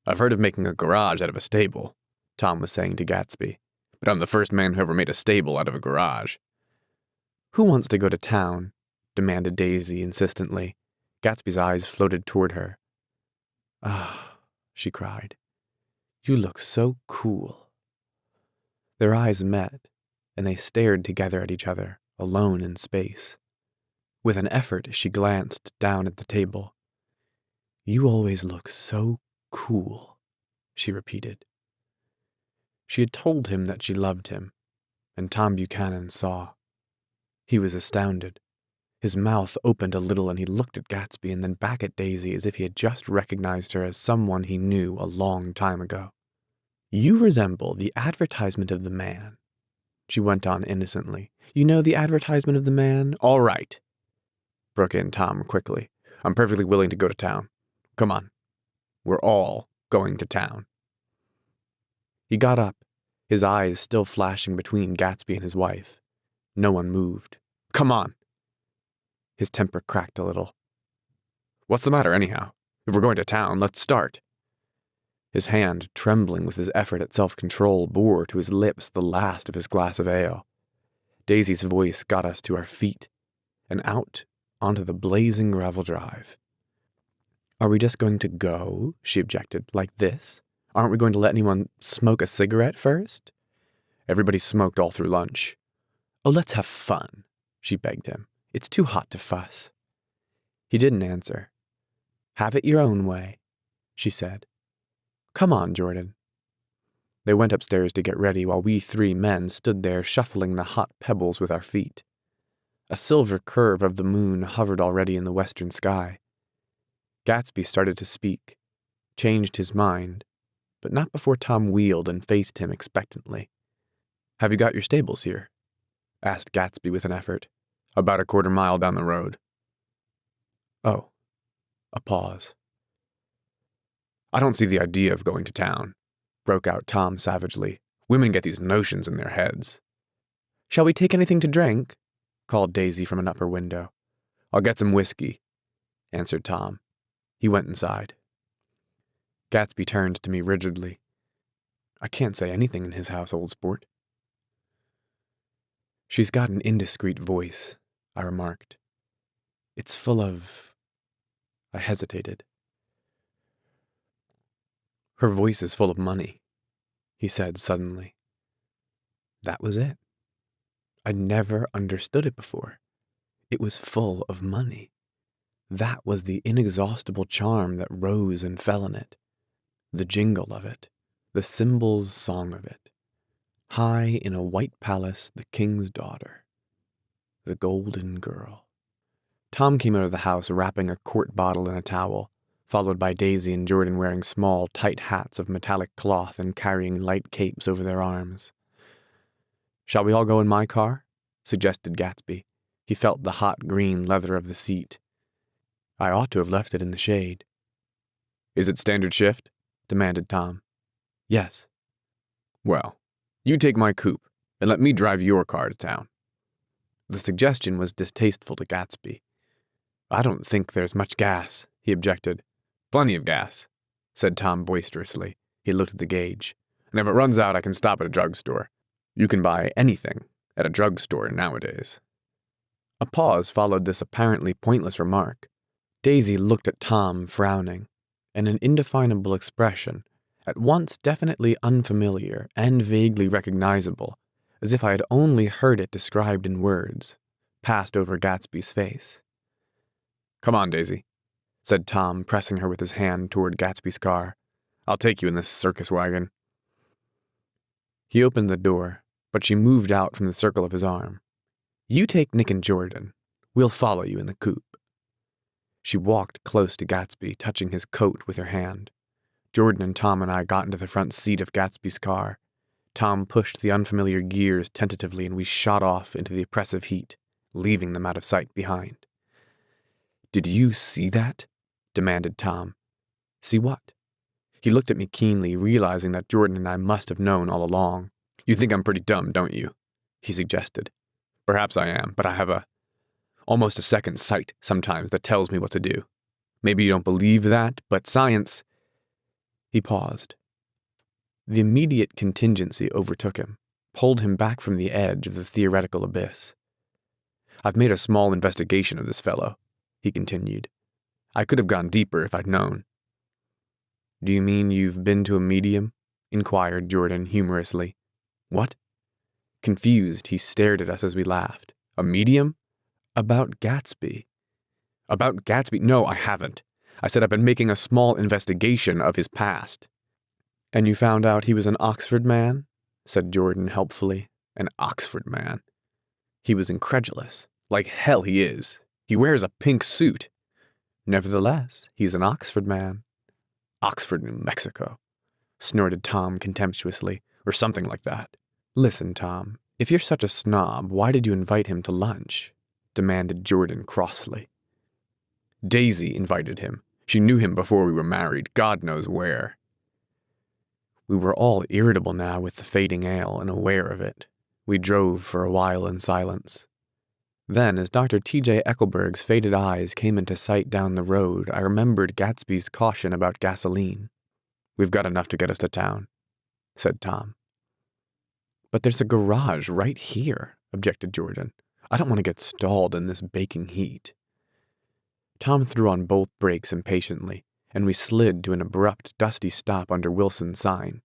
"I've heard of making a garage out of a stable," Tom was saying to Gatsby. "But I'm the first man who ever made a stable out of a garage." "Who wants to go to town?" demanded Daisy insistently. Gatsby's eyes floated toward her. "Ah," she cried. "You look so cool." Their eyes met, and they stared together at each other, alone in space. With an effort, she glanced down at the table. "You always look so cool," she repeated. She had told him that she loved him, and Tom Buchanan saw. He was astounded. His mouth opened a little and he looked at Gatsby and then back at Daisy as if he had just recognized her as someone he knew a long time ago. "You resemble the advertisement of the man," she went on innocently. "You know the advertisement of the man?" "All right," broke in Tom quickly. "I'm perfectly willing to go to town. Come on. We're all going to town." He got up, his eyes still flashing between Gatsby and his wife. No one moved. "Come on." His temper cracked a little. "What's the matter, anyhow? If we're going to town, let's start." His hand, trembling with his effort at self-control, bore to his lips the last of his glass of ale. Daisy's voice got us to our feet and out onto the blazing gravel drive. "Are we just going to go?" she objected. "Like this? Aren't we going to let anyone smoke a cigarette first?" "Everybody smoked all through lunch." "Oh, let's have fun," she begged him. "It's too hot to fuss." He didn't answer. "Have it your own way," she said. "Come on, Jordan." They went upstairs to get ready while we 3 men stood there shuffling the hot pebbles with our feet. A silver curve of the moon hovered already in the western sky. Gatsby started to speak, changed his mind, but not before Tom wheeled and faced him expectantly. "Have you got your stables here?" asked Gatsby with an effort. "About a quarter mile down the road." "Oh." A pause. "I don't see the idea of going to town," broke out Tom savagely. "Women get these notions in their heads." "Shall we take anything to drink?" called Daisy from an upper window. "I'll get some whiskey," answered Tom. He went inside. Gatsby turned to me rigidly. "I can't say anything in his house, old sport." "She's got an indiscreet voice," I remarked. It's full of... I hesitated. Her voice is full of money, he said suddenly. That was it. I'd never understood it before. It was full of money. That was the inexhaustible charm that rose and fell in it. The jingle of it, the cymbal's song of it. High in a white palace, the king's daughter. The golden girl. Tom came out of the house wrapping a quart bottle in a towel, followed by Daisy and Jordan wearing small, tight hats of metallic cloth and carrying light capes over their arms. "Shall we all go in my car?" suggested Gatsby. He felt the hot green leather of the seat. I ought to have left it in the shade. "Is it standard shift?" demanded Tom. "Yes." "Well, you take my coupe, and let me drive your car to town." The suggestion was distasteful to Gatsby. "I don't think there's much gas," he objected. "Plenty of gas," said Tom boisterously. He looked at the gauge. "And if it runs out, I can stop at a drugstore. You can buy anything at a drugstore nowadays." A pause followed this apparently pointless remark. Daisy looked at Tom, frowning, and an indefinable expression, at once definitely unfamiliar and vaguely recognizable, as if I had only heard it described in words, passed over Gatsby's face. "Come on, Daisy," said Tom, pressing her with his hand toward Gatsby's car. "I'll take you in this circus wagon." He opened the door, but she moved out from the circle of his arm. "You take Nick and Jordan. We'll follow you in the coupe." She walked close to Gatsby, touching his coat with her hand. Jordan and Tom and I got into the front seat of Gatsby's car. Tom pushed the unfamiliar gears tentatively, and we shot off into the oppressive heat, leaving them out of sight behind. "Did you see that?" demanded Tom. "See what?" He looked at me keenly, realizing that Jordan and I must have known all along. "You think I'm pretty dumb, don't you?" he suggested. "Perhaps I am, but I have almost a second sight sometimes that tells me what to do. Maybe you don't believe that, but science—" He paused. The immediate contingency overtook him, pulled him back from the edge of the theoretical abyss. "I've made a small investigation of this fellow," he continued. "I could have gone deeper if I'd known." "Do you mean you've been to a medium?" inquired Jordan humorously. "What?" Confused, he stared at us as we laughed. "A medium?" "About Gatsby." "About Gatsby? No, I haven't. I said I've been making a small investigation of his past." "And you found out he was an Oxford man?" said Jordan helpfully. "An Oxford man?" He was incredulous. "Like hell he is. He wears a pink suit." "Nevertheless, he's an Oxford man." "Oxford, New Mexico," snorted Tom contemptuously, "or something like that." "Listen, Tom, if you're such a snob, why did you invite him to lunch?" demanded Jordan crossly. "Daisy invited him. She knew him before we were married, God knows where." We were all irritable now with the fading ale and aware of it. We drove for a while in silence. Then, as Dr. T.J. Eckelberg's faded eyes came into sight down the road, I remembered Gatsby's caution about gasoline. "We've got enough to get us to town," said Tom. "But there's a garage right here," objected Jordan. "I don't want to get stalled in this baking heat." Tom threw on both brakes impatiently, and we slid to an abrupt, dusty stop under Wilson's sign.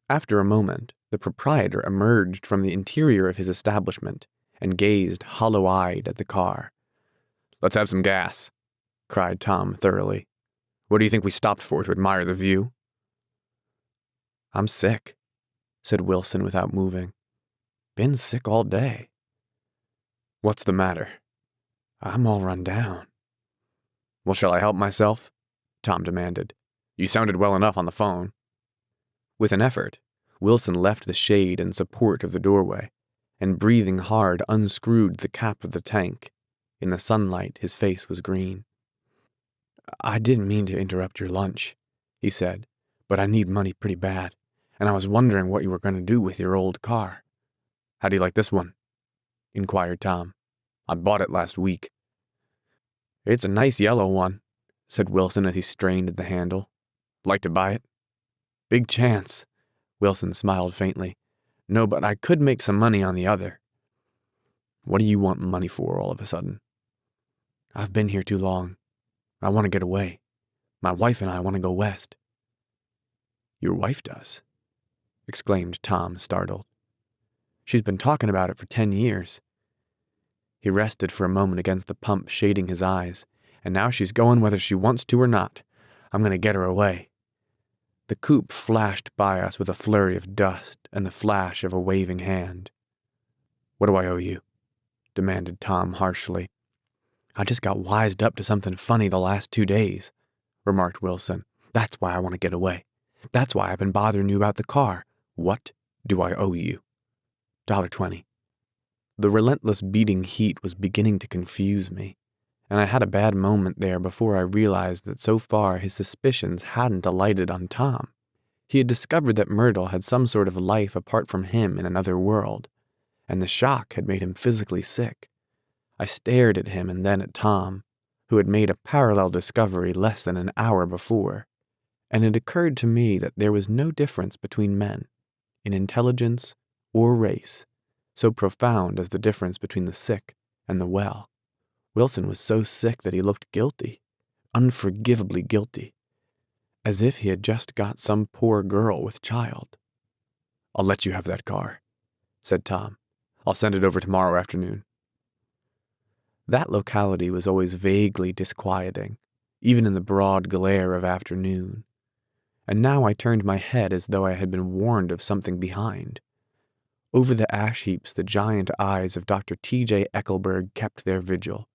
After a moment, the proprietor emerged from the interior of his establishment and gazed hollow-eyed at the car. "Let's have some gas," cried Tom thoroughly. "What do you think we stopped for, to admire the view?" "I'm sick," said Wilson without moving. "Been sick all day." "What's the matter?" "I'm all run down." "Well, shall I help myself?" Tom demanded. "You sounded well enough on the phone." With an effort, Wilson left the shade and support of the doorway, and breathing hard unscrewed the cap of the tank. In the sunlight, his face was green. "I didn't mean to interrupt your lunch," he said, "but I need money pretty bad, and I was wondering what you were going to do with your old car." "How do you like this one?" inquired Tom. "I bought it last week." "It's a nice yellow one," said Wilson as he strained at the handle. "Like to buy it?" "Big chance." Wilson smiled faintly. "No, but I could make some money on the other." "What do you want money for all of a sudden?" I've been here too long. I want to get away. My wife and I want to go west." "Your wife does?" exclaimed Tom, startled. "She's been talking about it for 10 years. He rested for a moment against the pump, shading his eyes. "And now she's going whether she wants to or not. I'm going to get her away." The coupe flashed by us with a flurry of dust and the flash of a waving hand. "What do I owe you?" demanded Tom harshly. "I just got wised up to something funny the last 2 days," remarked Wilson. "That's why I want to get away. That's why I've been bothering you about the car. What do I owe you?" $1.20. The relentless beating heat was beginning to confuse me, and I had a bad moment there before I realized that so far his suspicions hadn't alighted on Tom. He had discovered that Myrtle had some sort of life apart from him in another world, and the shock had made him physically sick. I stared at him and then at Tom, who had made a parallel discovery less than an hour before, and it occurred to me that there was no difference between men, in intelligence or race, so profound as the difference between the sick and the well. Wilson was so sick that he looked guilty, unforgivably guilty, as if he had just got some poor girl with child. "I'll let you have that car," said Tom. "I'll send it over tomorrow afternoon." That locality was always vaguely disquieting, even in the broad glare of afternoon, and now I turned my head as though I had been warned of something behind. Over the ash heaps the giant eyes of Dr. T.J. Eckelberg kept their vigil,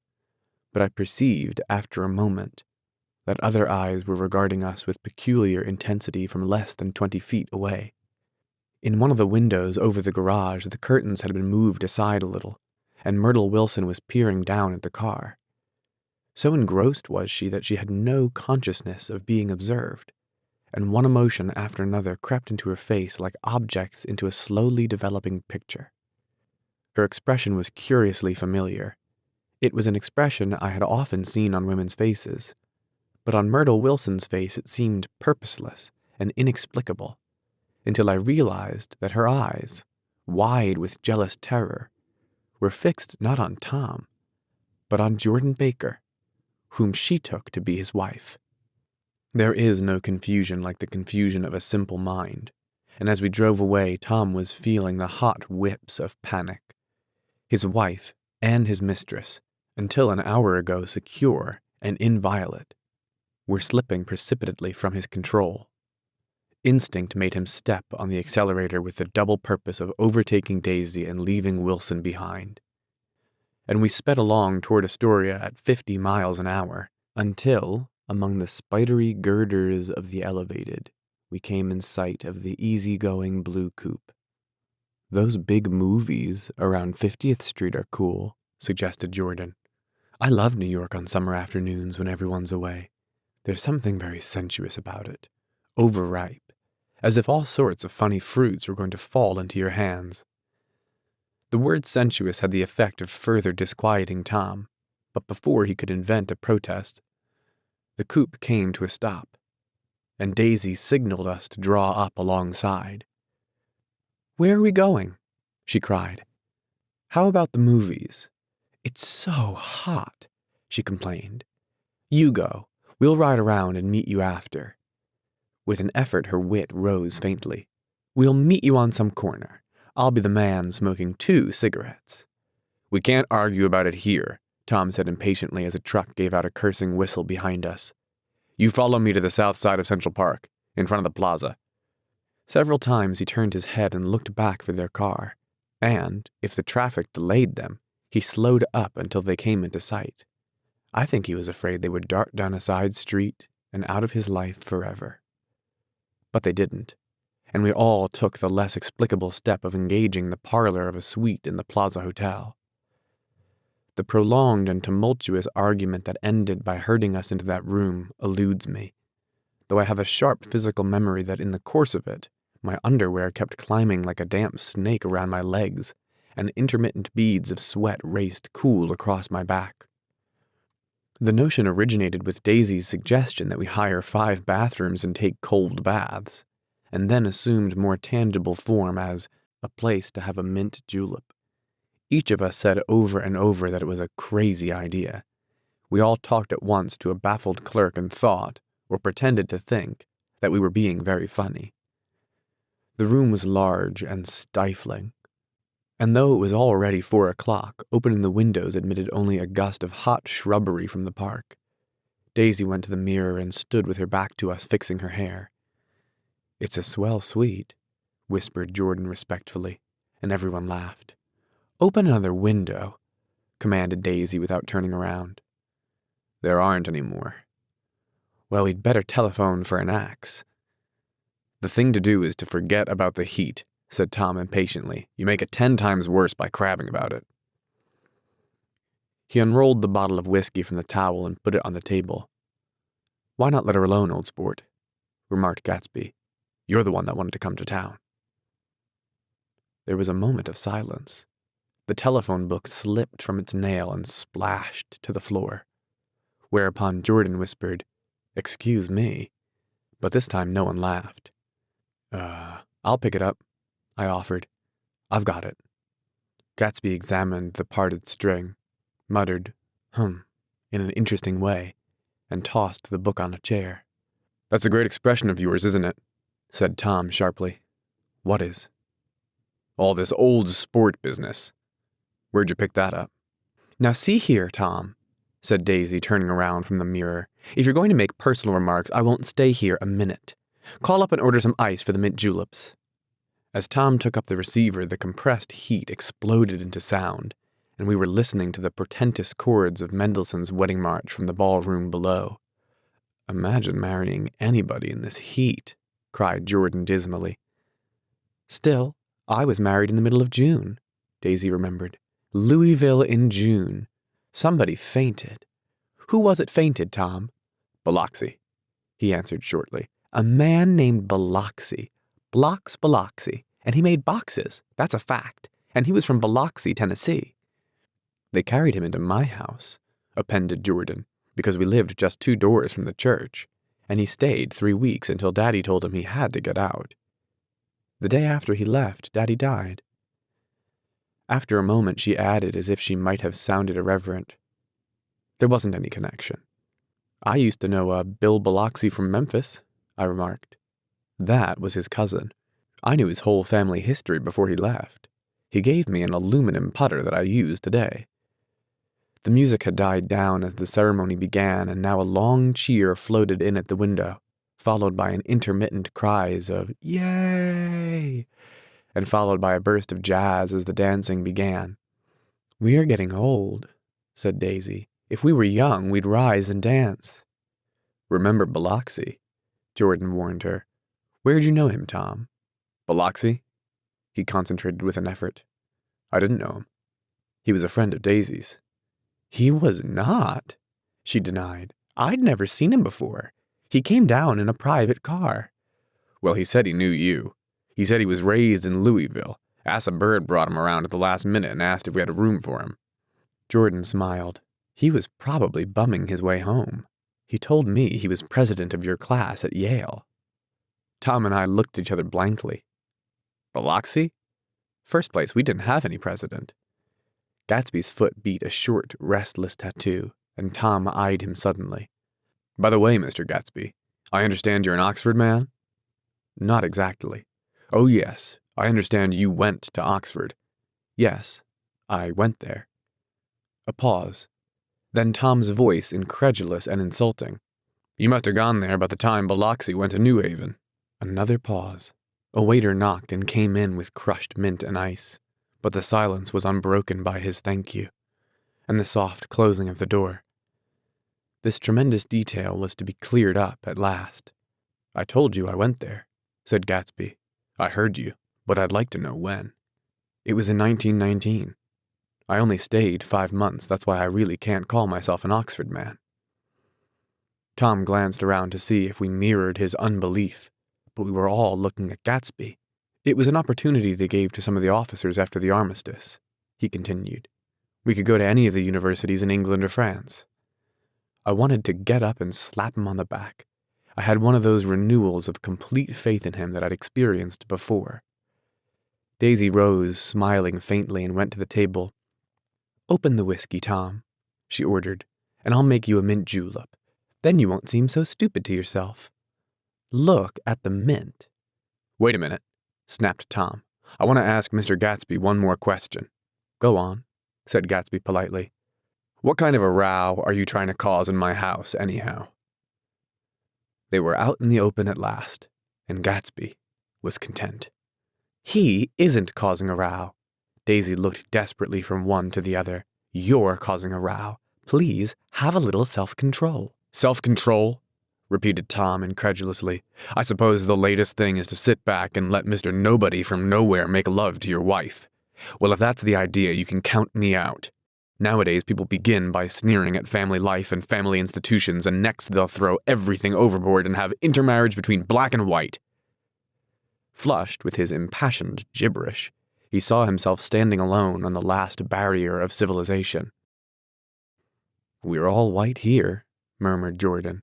but I perceived, after a moment, that other eyes were regarding us with peculiar intensity from less than 20 feet away. In one of the windows over the garage, the curtains had been moved aside a little, and Myrtle Wilson was peering down at the car. So engrossed was she that she had no consciousness of being observed, and one emotion after another crept into her face like objects into a slowly developing picture. Her expression was curiously familiar. It was an expression I had often seen on women's faces, but on Myrtle Wilson's face it seemed purposeless and inexplicable, until I realized that her eyes, wide with jealous terror, were fixed not on Tom, but on Jordan Baker, whom she took to be his wife. There is no confusion like the confusion of a simple mind, and as we drove away, Tom was feeling the hot whips of panic. His wife and his mistress, until an hour ago secure and inviolate, were slipping precipitately from his control. Instinct made him step on the accelerator with the double purpose of overtaking Daisy and leaving Wilson behind. And we sped along toward Astoria at 50 miles an hour, until, among the spidery girders of the elevated, we came in sight of the easygoing blue coupe. "Those big movies around 50th Street are cool," suggested Jordan. "I love New York on summer afternoons when everyone's away. There's something very sensuous about it, overripe, as if all sorts of funny fruits were going to fall into your hands." The word sensuous had the effect of further disquieting Tom, but before he could invent a protest, the coupe came to a stop, and Daisy signaled us to draw up alongside. "Where are we going?" she cried. "How about the movies?" "It's so hot," she complained. "You go. We'll ride around and meet you after." With an effort her wit rose faintly. "We'll meet you on some corner. I'll be the man smoking 2 cigarettes. "We can't argue about it here," Tom said impatiently as a truck gave out a cursing whistle behind us. "You follow me to the south side of Central Park, in front of the plaza." Several times he turned his head and looked back for their car, and, if the traffic delayed them, he slowed up until they came into sight. I think he was afraid they would dart down a side street and out of his life forever. But they didn't, and we all took the less explicable step of engaging the parlor of a suite in the Plaza Hotel. The prolonged and tumultuous argument that ended by herding us into that room eludes me, though I have a sharp physical memory that in the course of it, my underwear kept climbing like a damp snake around my legs, and intermittent beads of sweat raced cool across my back. The notion originated with Daisy's suggestion that we hire 5 bathrooms and take cold baths, and then assumed more tangible form as a place to have a mint julep. Each of us said over and over that it was a crazy idea. We all talked at once to a baffled clerk and thought, or pretended to think, that we were being very funny. The room was large and stifling, and though it was already 4 o'clock, opening the windows admitted only a gust of hot shrubbery from the park. Daisy went to the mirror and stood with her back to us, fixing her hair. "It's a swell suite," whispered Jordan respectfully, and everyone laughed. "Open another window," commanded Daisy without turning around. "There aren't any more." "Well, we'd better telephone for an axe." "The thing to do is to forget about the heat," said Tom impatiently. "You make it 10 times worse by crabbing about it." He unrolled the bottle of whiskey from the towel and put it on the table. "Why not let her alone, old sport?" remarked Gatsby. "You're the one that wanted to come to town." There was a moment of silence. The telephone book slipped from its nail and splashed to the floor, whereupon Jordan whispered, "Excuse me," but this time no one laughed. I'll pick it up," I offered. "I've got it." Gatsby examined the parted string, muttered, in an interesting way, and tossed the book on a chair. "That's a great expression of yours, isn't it?" said Tom sharply. "What is?" "All this old sport business. Where'd you pick that up?" "Now see here, Tom," said Daisy, turning around from the mirror. "If you're going to make personal remarks, I won't stay here a minute. Call up and order some ice for the mint juleps." As Tom took up the receiver, the compressed heat exploded into sound, and we were listening to the portentous chords of Mendelssohn's Wedding March from the ballroom below. "Imagine marrying anybody in this heat," cried Jordan dismally. "Still, I was married in the middle of June," Daisy remembered. "Louisville in June. Somebody fainted. Who was it fainted, Tom?" "Biloxi," he answered shortly. "A man named Biloxi. Biloxi. And he made boxes. That's a fact. And he was from Biloxi, Tennessee." "They carried him into my house," appended Jordan, "because we lived just 2 doors from the church, and he stayed 3 weeks until Daddy told him he had to get out. The day after he left, Daddy died." After a moment, she added, as if she might have sounded irreverent, "There wasn't any connection." "I used to know a Bill Biloxi from Memphis," I remarked. "That was his cousin. I knew his whole family history before he left. He gave me an aluminum putter that I use today." The music had died down as the ceremony began, and now a long cheer floated in at the window, followed by an intermittent cries of "Yay!" and followed by a burst of jazz as the dancing began. "We are getting old," said Daisy. "If we were young, we'd rise and dance." "Remember Biloxi," Jordan warned her. "Where'd you know him, Tom?" "Biloxi?" He concentrated with an effort. "I didn't know him. He was a friend of Daisy's." "He was not," she denied. "I'd never seen him before. He came down in a private car." "Well, he said he knew you. He said he was raised in Louisville. Asa Bird brought him around at the last minute and asked if we had a room for him." Jordan smiled. "He was probably bumming his way home. He told me he was president of your class at Yale." Tom and I looked at each other blankly. "Biloxi? First place, we didn't have any president." Gatsby's foot beat a short, restless tattoo, and Tom eyed him suddenly. "By the way, Mr. Gatsby, I understand you're an Oxford man?" "Not exactly." "Oh, yes, I understand you went to Oxford." "Yes, I went there." A pause. Then Tom's voice, incredulous and insulting. "You must have gone there about the time Biloxi went to New Haven." Another pause. A waiter knocked and came in with crushed mint and ice, but the silence was unbroken by his thank you, and the soft closing of the door. This tremendous detail was to be cleared up at last. "I told you I went there," said Gatsby. "I heard you, but I'd like to know when." "It was in 1919. I only stayed 5 months, that's why I really can't call myself an Oxford man." Tom glanced around to see if we mirrored his unbelief, but we were all looking at Gatsby. "It was an opportunity they gave to some of the officers after the armistice," he continued. "We could go to any of the universities in England or France." I wanted to get up and slap him on the back. I had one of those renewals of complete faith in him that I'd experienced before. Daisy rose, smiling faintly, and went to the table. "Open the whiskey, Tom," she ordered, and I'll make you a mint julep. Then you won't seem so stupid to yourself. Look at the mint." "Wait a minute," snapped Tom. "I want to ask Mr. Gatsby one more question." "Go on," said Gatsby politely. "What kind of a row are you trying to cause in my house, anyhow?" They were out in the open at last, and Gatsby was content. "He isn't causing a row." Daisy looked desperately from one to the other. "You're causing a row. Please have a little self-control." "Self-control?" repeated Tom incredulously. "I suppose the latest thing is to sit back and let Mr. Nobody from nowhere make love to your wife. Well, if that's the idea, you can count me out. Nowadays, people begin by sneering at family life and family institutions, and next they'll throw everything overboard and have intermarriage between black and white." Flushed with his impassioned gibberish, he saw himself standing alone on the last barrier of civilization. "We're all white here," murmured Jordan.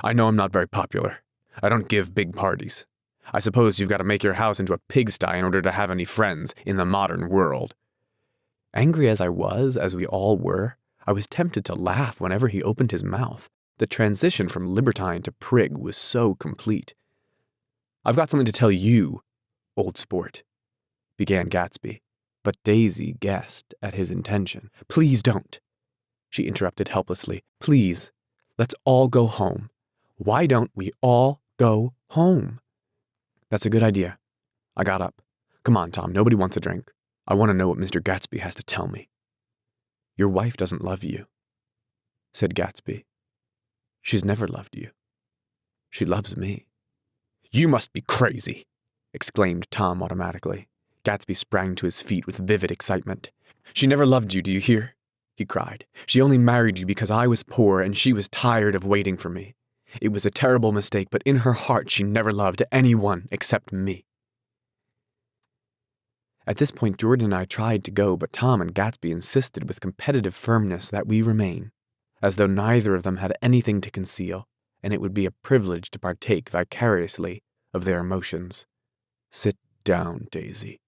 "I know I'm not very popular. I don't give big parties. I suppose you've got to make your house into a pigsty in order to have any friends in the modern world." Angry as I was, as we all were, I was tempted to laugh whenever he opened his mouth. The transition from libertine to prig was so complete. "I've got something to tell you, old sport," began Gatsby, but Daisy guessed at his intention. "Please don't," she interrupted helplessly. "Please, let's all go home. Why don't we all go home?" "That's a good idea." I got up. "Come on, Tom, nobody wants a drink. I want to know what Mr. Gatsby has to tell me." "Your wife doesn't love you," said Gatsby. "She's never loved you. She loves me." "You must be crazy," exclaimed Tom automatically. Gatsby sprang to his feet with vivid excitement. "She never loved you, do you hear?" he cried. "She only married you because I was poor and she was tired of waiting for me. It was a terrible mistake, but in her heart she never loved anyone except me." At this point, Jordan and I tried to go, but Tom and Gatsby insisted with competitive firmness that we remain, as though neither of them had anything to conceal, and it would be a privilege to partake vicariously of their emotions. "Sit down, Daisy."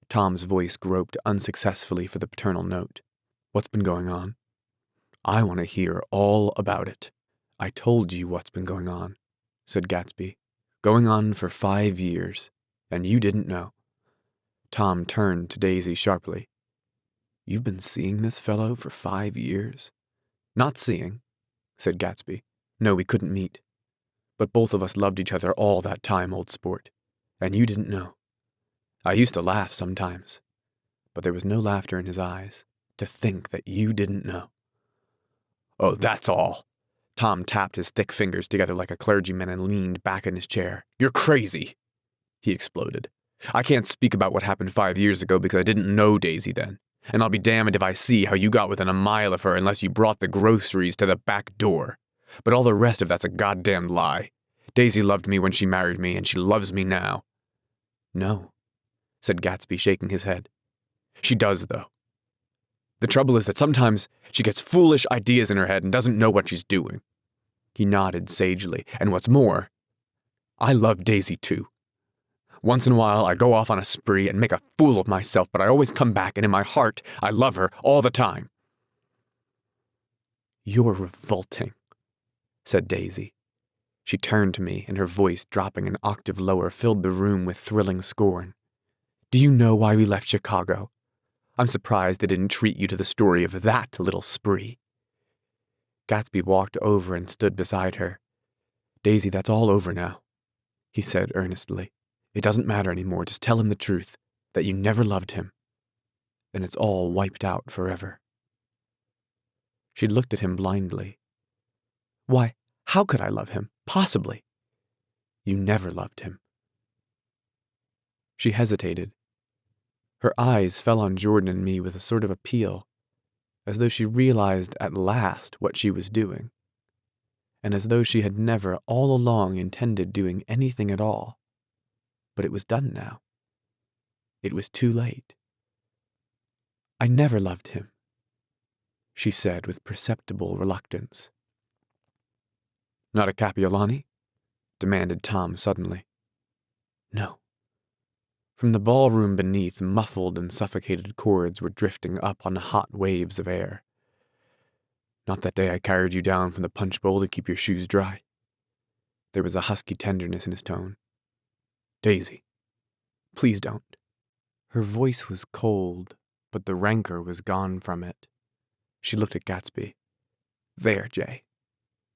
Tom's voice groped unsuccessfully for the paternal note. "What's been going on?" "I want to hear all about it." "I told you what's been going on," said Gatsby. "Going on for 5 years, and you didn't know." Tom turned to Daisy sharply. "You've been seeing this fellow for 5 years?" "Not seeing," said Gatsby. "No, we couldn't meet. But both of us loved each other all that time, old sport. And you didn't know. I used to laugh sometimes, but there was no laughter in his eyes. To think that you didn't know." "Oh, that's all." Tom tapped his thick fingers together like a clergyman and leaned back in his chair. "You're crazy," he exploded. "I can't speak about what happened 5 years ago because I didn't know Daisy then. And I'll be damned if I see how you got within a mile of her unless you brought the groceries to the back door. But all the rest of that's a goddamn lie. Daisy loved me when she married me, and she loves me now." "No," said Gatsby, shaking his head. "She does, though. The trouble is that sometimes she gets foolish ideas in her head and doesn't know what she's doing." He nodded sagely. "And what's more, I love Daisy too. Once in a while, I go off on a spree and make a fool of myself, but I always come back, and in my heart, I love her all the time." "You're revolting," said Daisy. She turned to me, and her voice, dropping an octave lower, filled the room with thrilling scorn. "Do you know why we left Chicago? I'm surprised they didn't treat you to the story of that little spree." Gatsby walked over and stood beside her. "Daisy, that's all over now," he said earnestly. "It doesn't matter anymore. Just tell him the truth, that you never loved him. Then it's all wiped out forever." She looked at him blindly. "Why, how could I love him? Possibly." "You never loved him." She hesitated. Her eyes fell on Jordan and me with a sort of appeal, as though she realized at last what she was doing, and as though she had never all along intended doing anything at all. But it was done now. It was too late. "I never loved him," she said with perceptible reluctance. "Not a Capiolani?" demanded Tom suddenly. "No." From the ballroom beneath, muffled and suffocated chords were drifting up on hot waves of air. Not that day I carried you down from the punch bowl to keep your shoes dry. There was a husky tenderness in his tone. Daisy, please don't. Her voice was cold, but the rancor was gone from it. She looked at Gatsby. There, Jay,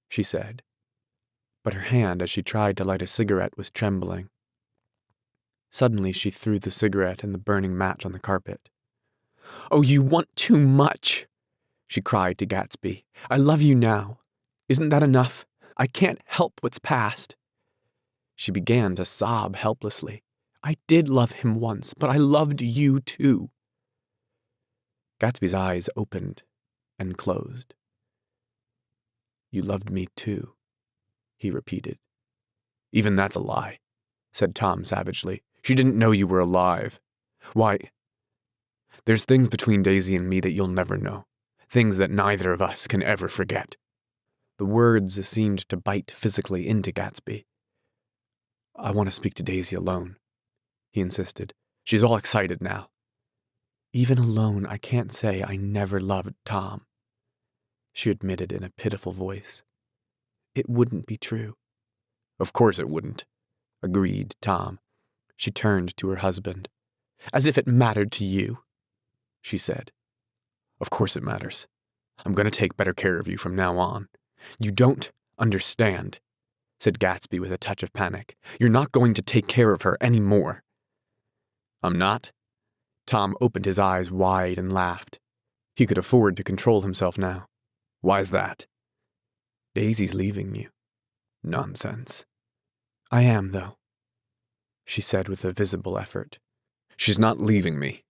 she said. But her hand, as she tried to light a cigarette, was trembling. Suddenly she threw the cigarette and the burning match on the carpet. Oh, you want too much, she cried to Gatsby. I love you now. Isn't that enough? I can't help what's past. She began to sob helplessly. I did love him once, but I loved you too. Gatsby's eyes opened and closed. You loved me too, he repeated. Even that's a lie, said Tom savagely. She didn't know you were alive. Why, there's things between Daisy and me that you'll never know. Things that neither of us can ever forget. The words seemed to bite physically into Gatsby. I want to speak to Daisy alone, he insisted. She's all excited now. Even alone, I can't say I never loved Tom, she admitted in a pitiful voice. It wouldn't be true. Of course it wouldn't, agreed Tom. She turned to her husband. As if it mattered to you, she said. Of course it matters. I'm going to take better care of you from now on. You don't understand, said Gatsby with a touch of panic. You're not going to take care of her any more. I'm not? Tom opened his eyes wide and laughed. He could afford to control himself now. Why's that? Daisy's leaving you. Nonsense. I am, though, she said with a visible effort. She's not leaving me.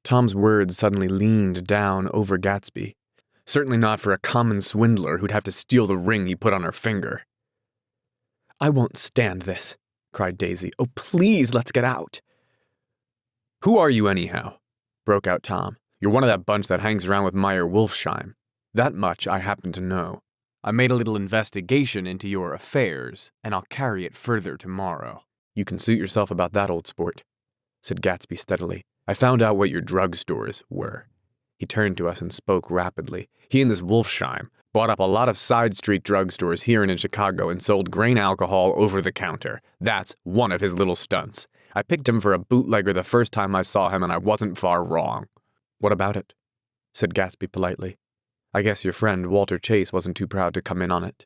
Tom's words suddenly leaned down over Gatsby. Certainly not for a common swindler who'd have to steal the ring he put on her finger. I won't stand this, cried Daisy. Oh, please, let's get out. Who are you anyhow? Broke out Tom. You're one of that bunch that hangs around with Meyer Wolfsheim. That much I happen to know. I made a little investigation into your affairs, and I'll carry it further tomorrow. You can suit yourself about that, old sport, said Gatsby steadily. I found out what your drugstores were. He turned to us and spoke rapidly. He and this Wolfsheim bought up a lot of side street drugstores here and in Chicago and sold grain alcohol over the counter. That's one of his little stunts. I picked him for a bootlegger the first time I saw him, and I wasn't far wrong. What about it? Said Gatsby politely. I guess your friend Walter Chase wasn't too proud to come in on it.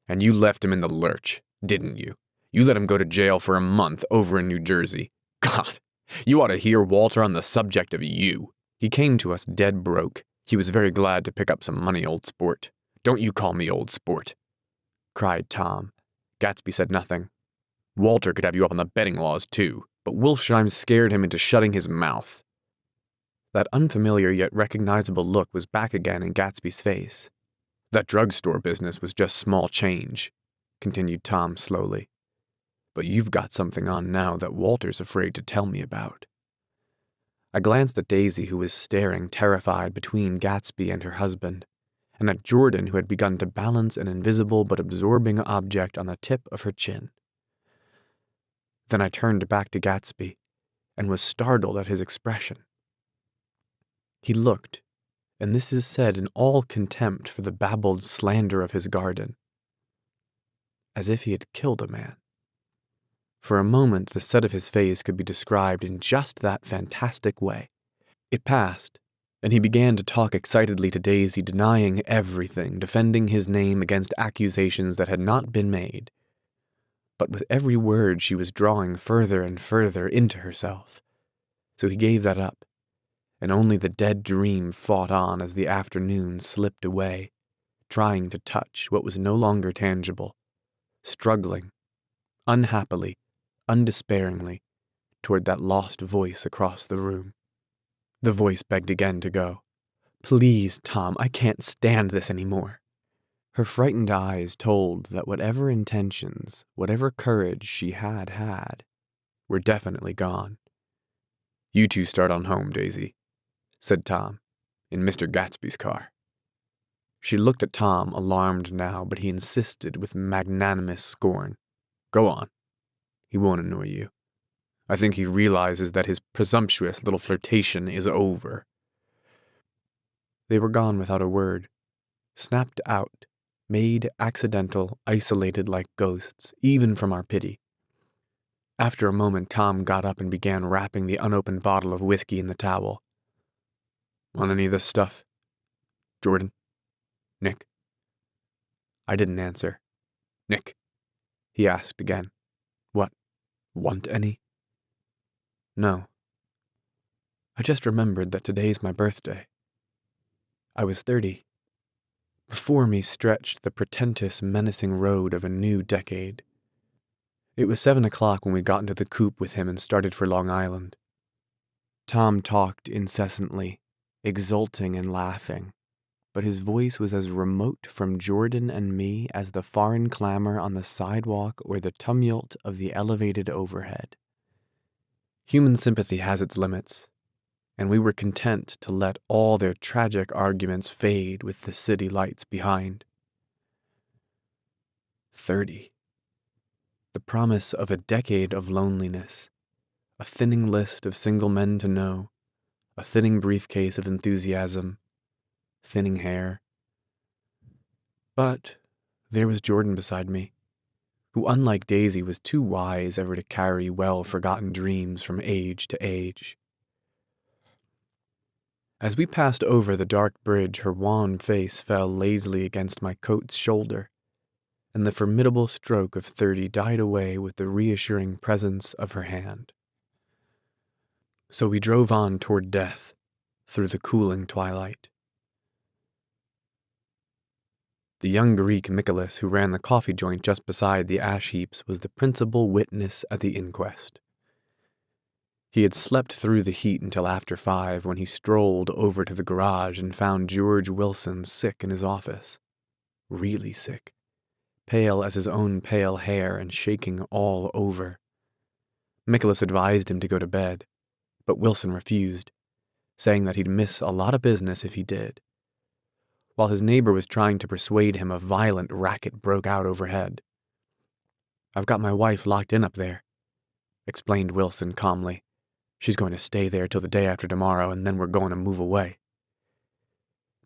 And you left him in the lurch, didn't you? You let him go to jail for a month over in New Jersey. God, you ought to hear Walter on the subject of you. He came to us dead broke. He was very glad to pick up some money, old sport. Don't you call me old sport, cried Tom. Gatsby said nothing. Walter could have you up on the betting laws, too, but Wolfsheim scared him into shutting his mouth. That unfamiliar yet recognizable look was back again in Gatsby's face. That drugstore business was just small change, continued Tom slowly. But you've got something on now that Walter's afraid to tell me about. I glanced at Daisy, who was staring terrified between Gatsby and her husband, and at Jordan, who had begun to balance an invisible but absorbing object on the tip of her chin. Then I turned back to Gatsby, and was startled at his expression. He looked, and this is said in all contempt for the babbled slander of his garden, as if he had killed a man. For a moment the set of his face could be described in just that fantastic way. It passed, and he began to talk excitedly to Daisy, denying everything, defending his name against accusations that had not been made. But with every word she was drawing further and further into herself. So he gave that up, and only the dead dream fought on as the afternoon slipped away, trying to touch what was no longer tangible, struggling, unhappily, undespairingly, toward that lost voice across the room. The voice begged again to go. Please, Tom, I can't stand this anymore. Her frightened eyes told that whatever intentions, whatever courage she had had, were definitely gone. You two start on home, Daisy, said Tom, in Mr. Gatsby's car. She looked at Tom, alarmed now, but he insisted with magnanimous scorn. Go on. He won't annoy you. I think he realizes that his presumptuous little flirtation is over. They were gone without a word, snapped out, made accidental, isolated like ghosts, even from our pity. After a moment, Tom got up and began wrapping the unopened bottle of whiskey in the towel. Want any of this stuff? Jordan? Nick? I didn't answer. Nick? He asked again. What? Want any? No. I just remembered that today's my birthday. I was 30. Before me stretched the portentous, menacing road of a new decade. It was 7 o'clock when we got into the coupe with him and started for Long Island. Tom talked incessantly, exulting and laughing, but his voice was as remote from Jordan and me as the foreign clamor on the sidewalk or the tumult of the elevated overhead. Human sympathy has its limits, and we were content to let all their tragic arguments fade with the city lights behind. 30. The promise of a decade of loneliness, a thinning list of single men to know, a thinning briefcase of enthusiasm, thinning hair. But there was Jordan beside me, who, unlike Daisy, was too wise ever to carry well-forgotten dreams from age to age. As we passed over the dark bridge, her wan face fell lazily against my coat's shoulder, and the formidable stroke of 30 died away with the reassuring presence of her hand. So we drove on toward death, through the cooling twilight. The young Greek Michaelis, who ran the coffee joint just beside the ash heaps, was the principal witness at the inquest. He had slept through the heat until after 5 when he strolled over to the garage and found George Wilson sick in his office. Really sick. Pale as his own pale hair and shaking all over. Michaelis advised him to go to bed, but Wilson refused, saying that he'd miss a lot of business if he did. While his neighbor was trying to persuade him, a violent racket broke out overhead. I've got my wife locked in up there, explained Wilson calmly. She's going to stay there till the day after tomorrow, and then we're going to move away.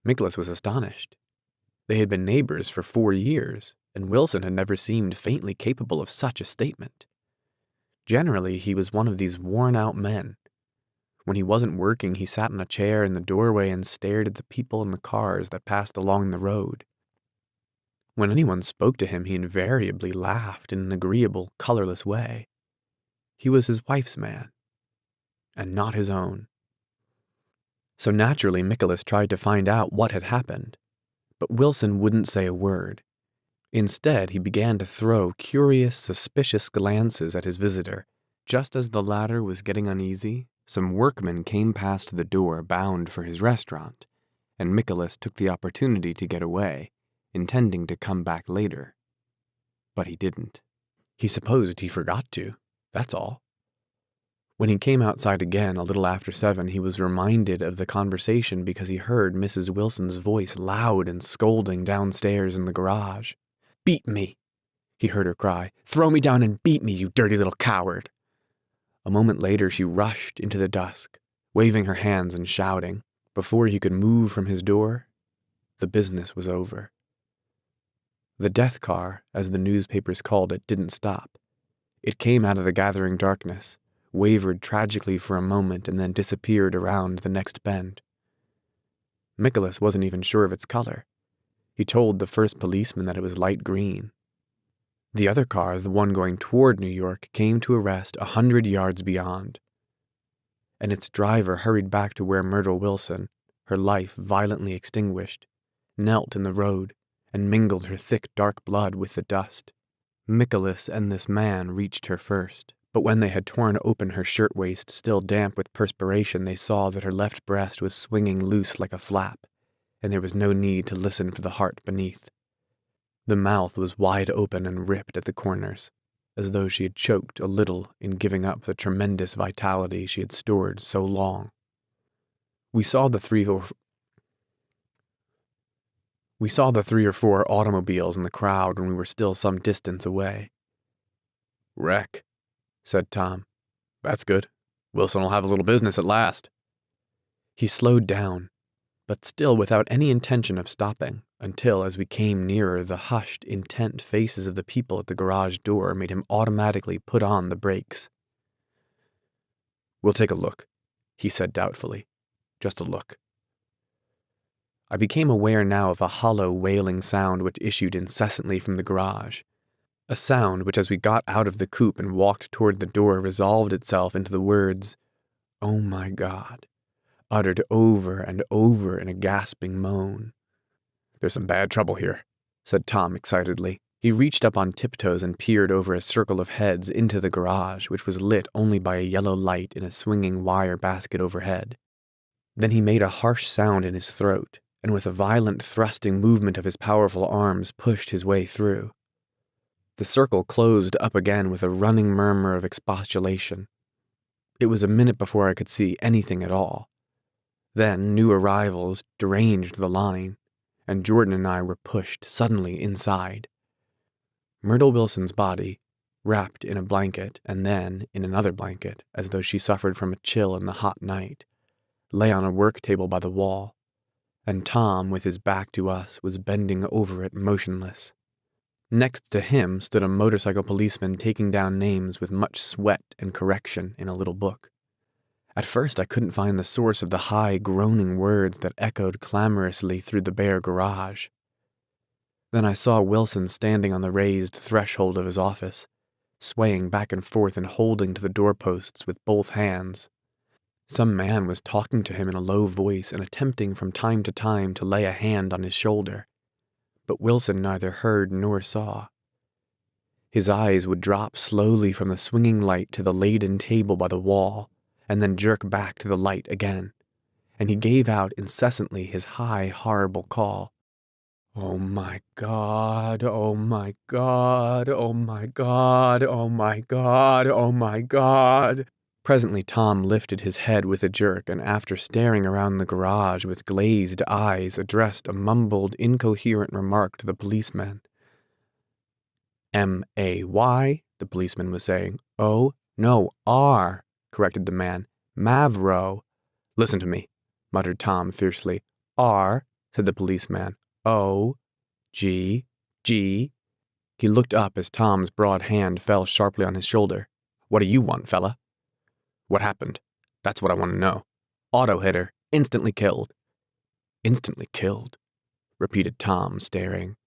Michaelis was astonished. They had been neighbors for 4 years, and Wilson had never seemed faintly capable of such a statement. Generally, he was one of these worn-out men. When he wasn't working, he sat in a chair in the doorway and stared at the people in the cars that passed along the road. When anyone spoke to him, he invariably laughed in an agreeable, colorless way. He was his wife's man, and not his own. So naturally, Michaelis tried to find out what had happened, but Wilson wouldn't say a word. Instead, he began to throw curious, suspicious glances at his visitor. Just as the latter was getting uneasy, some workmen came past the door bound for his restaurant, and Michaelis took the opportunity to get away, intending to come back later. But he didn't. He supposed he forgot to, that's all. When he came outside again a little after 7, he was reminded of the conversation because he heard Mrs. Wilson's voice loud and scolding downstairs in the garage. "Beat me," he heard her cry. "Throw me down and beat me, you dirty little coward." A moment later, she rushed into the dusk, waving her hands and shouting. Before he could move from his door, the business was over. The death car, as the newspapers called it, didn't stop. It came out of the gathering darkness, wavered tragically for a moment, and then disappeared around the next bend. Michaelis wasn't even sure of its color. He told the first policeman that it was light green. The other car, the one going toward New York, came to a rest 100 yards beyond, and its driver hurried back to where Myrtle Wilson, her life violently extinguished, knelt in the road and mingled her thick dark blood with the dust. Michaelis and this man reached her first, but when they had torn open her shirtwaist, still damp with perspiration, they saw that her left breast was swinging loose like a flap, and there was no need to listen for the heart beneath. The mouth was wide open and ripped at the corners, as though she had choked a little in giving up the tremendous vitality she had stored so long. We saw the three or four automobiles in the crowd when we were still some distance away. "Wreck," said Tom. "That's good. Wilson will have a little business at last." He slowed down, but still without any intention of stopping, until, as we came nearer, the hushed, intent faces of the people at the garage door made him automatically put on the brakes. "We'll take a look," he said doubtfully. "Just a look." I became aware now of a hollow, wailing sound which issued incessantly from the garage. A sound which, as we got out of the coupe and walked toward the door, resolved itself into the words, "Oh my God," uttered over and over in a gasping moan. "There's some bad trouble here," said Tom excitedly. He reached up on tiptoes and peered over a circle of heads into the garage, which was lit only by a yellow light in a swinging wire basket overhead. Then he made a harsh sound in his throat, and with a violent thrusting movement of his powerful arms pushed his way through. The circle closed up again with a running murmur of expostulation. It was a minute before I could see anything at all. Then new arrivals deranged the line, and Jordan and I were pushed suddenly inside. Myrtle Wilson's body, wrapped in a blanket and then in another blanket, as though she suffered from a chill in the hot night, lay on a work table by the wall, and Tom, with his back to us, was bending over it motionless. Next to him stood a motorcycle policeman taking down names with much sweat and correction in a little book. At first I couldn't find the source of the high, groaning words that echoed clamorously through the bare garage. Then I saw Wilson standing on the raised threshold of his office, swaying back and forth and holding to the doorposts with both hands. Some man was talking to him in a low voice and attempting from time to time to lay a hand on his shoulder, but Wilson neither heard nor saw. His eyes would drop slowly from the swinging light to the laden table by the wall, and then jerk back to the light again, and he gave out incessantly his high, horrible call. "Oh my God, oh my God, oh my God, oh my God, oh my God." Presently Tom lifted his head with a jerk, and after staring around the garage with glazed eyes, addressed a mumbled, incoherent remark to the policeman. "M-A-Y, the policeman was saying. "Oh, no, R, corrected the man. "Mavro." "Listen to me," muttered Tom fiercely. "R," said the policeman. "O, G, G." He looked up as Tom's broad hand fell sharply on his shoulder. "What do you want, fella?" "What happened? That's what I want to know." "Auto hit her. Instantly killed." "Instantly killed," repeated Tom, staring.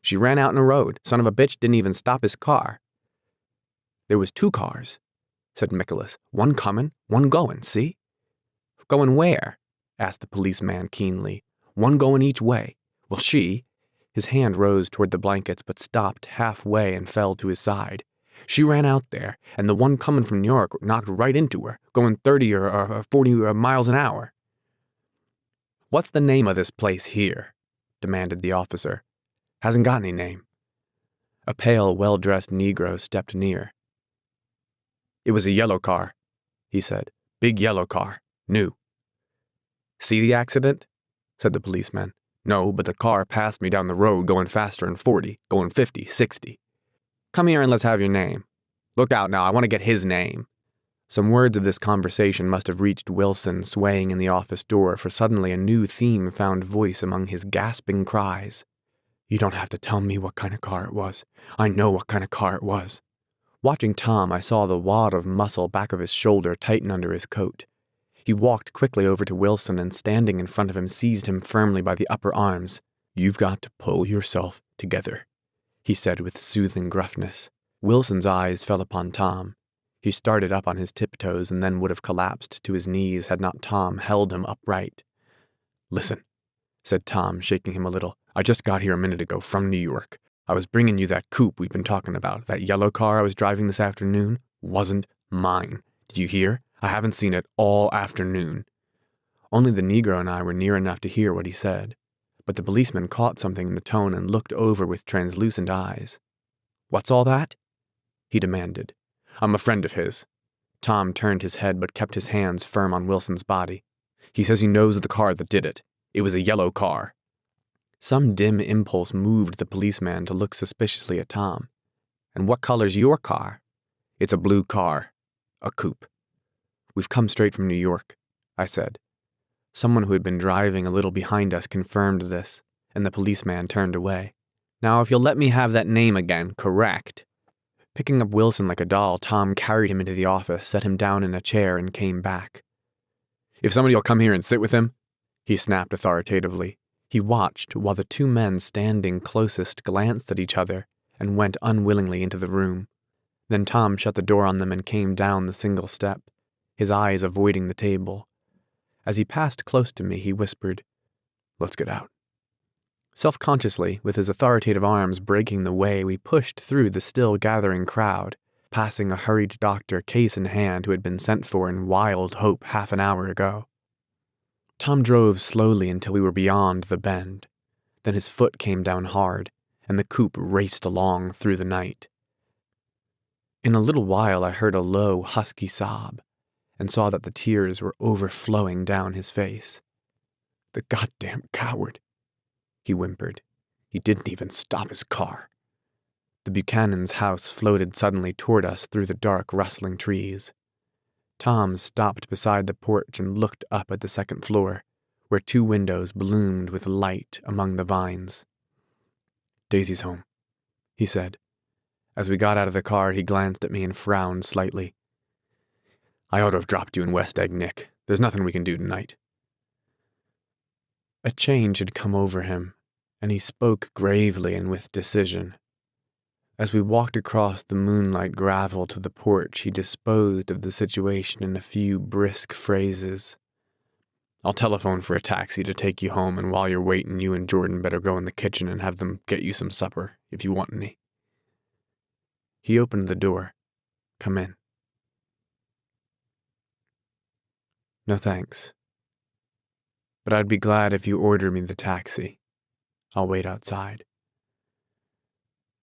"She ran out in the road. Son of a bitch didn't even stop his car." "There was 2 cars," said Nicholas. "One coming, one going, see?" "Going where?" asked the policeman keenly. "One going each way. Well, his hand rose toward the blankets but stopped halfway and fell to his side. "She ran out there, and the one coming from New York knocked right into her, going 30 or 40 miles an hour." "What's the name of this place here?" demanded the officer. "Hasn't got any name." A pale, well-dressed Negro stepped near. "It was a yellow car," he said. "Big yellow car. New." "See the accident?" said the policeman. "No, but the car passed me down the road going faster than 40, going 50, 60. Come here and let's have your name. Look out now, I want to get his name." Some words of this conversation must have reached Wilson swaying in the office door, for suddenly a new theme found voice among his gasping cries. "You don't have to tell me what kind of car it was. I know what kind of car it was." Watching Tom, I saw the wad of muscle back of his shoulder tighten under his coat. He walked quickly over to Wilson and, standing in front of him, seized him firmly by the upper arms. "You've got to pull yourself together," he said with soothing gruffness. Wilson's eyes fell upon Tom. He started up on his tiptoes and then would have collapsed to his knees had not Tom held him upright. "Listen," said Tom, shaking him a little. "I just got here a minute ago from New York. I was bringing you that coupe we've been talking about. That yellow car I was driving this afternoon wasn't mine. Did you hear? I haven't seen it all afternoon." Only the Negro and I were near enough to hear what he said, but the policeman caught something in the tone and looked over with translucent eyes. "What's all that?" he demanded. "I'm a friend of his." Tom turned his head but kept his hands firm on Wilson's body. "He says he knows the car that did it. It was a yellow car." Some dim impulse moved the policeman to look suspiciously at Tom. "And what color's your car?" "It's a blue car. A coupe." "We've come straight from New York," I said. Someone who had been driving a little behind us confirmed this, and the policeman turned away. "Now, if you'll let me have that name again, correct." Picking up Wilson like a doll, Tom carried him into the office, set him down in a chair, and came back. "If somebody'll come here and sit with him," he snapped authoritatively. He watched while the two men standing closest glanced at each other and went unwillingly into the room. Then Tom shut the door on them and came down the single step, his eyes avoiding the table. As he passed close to me, he whispered, "Let's get out." Self-consciously, with his authoritative arms breaking the way, we pushed through the still gathering crowd, passing a hurried doctor case in hand who had been sent for in wild hope half an hour ago. Tom drove slowly until we were beyond the bend. Then his foot came down hard, and the coupe raced along through the night. In a little while I heard a low, husky sob, and saw that the tears were overflowing down his face. "The goddamn coward," he whimpered. "He didn't even stop his car." The Buchanan's house floated suddenly toward us through the dark, rustling trees. Tom stopped beside the porch and looked up at the second floor, where two windows bloomed with light among the vines. "Daisy's home," he said. As we got out of the car, he glanced at me and frowned slightly. "I ought to have dropped you in West Egg, Nick. There's nothing we can do tonight." A change had come over him, and he spoke gravely and with decision. As we walked across the moonlight gravel to the porch, he disposed of the situation in a few brisk phrases. "I'll telephone for a taxi to take you home, and while you're waiting, you and Jordan better go in the kitchen and have them get you some supper, if you want any." He opened the door. "Come in." "No thanks. But I'd be glad if you order me the taxi. I'll wait outside."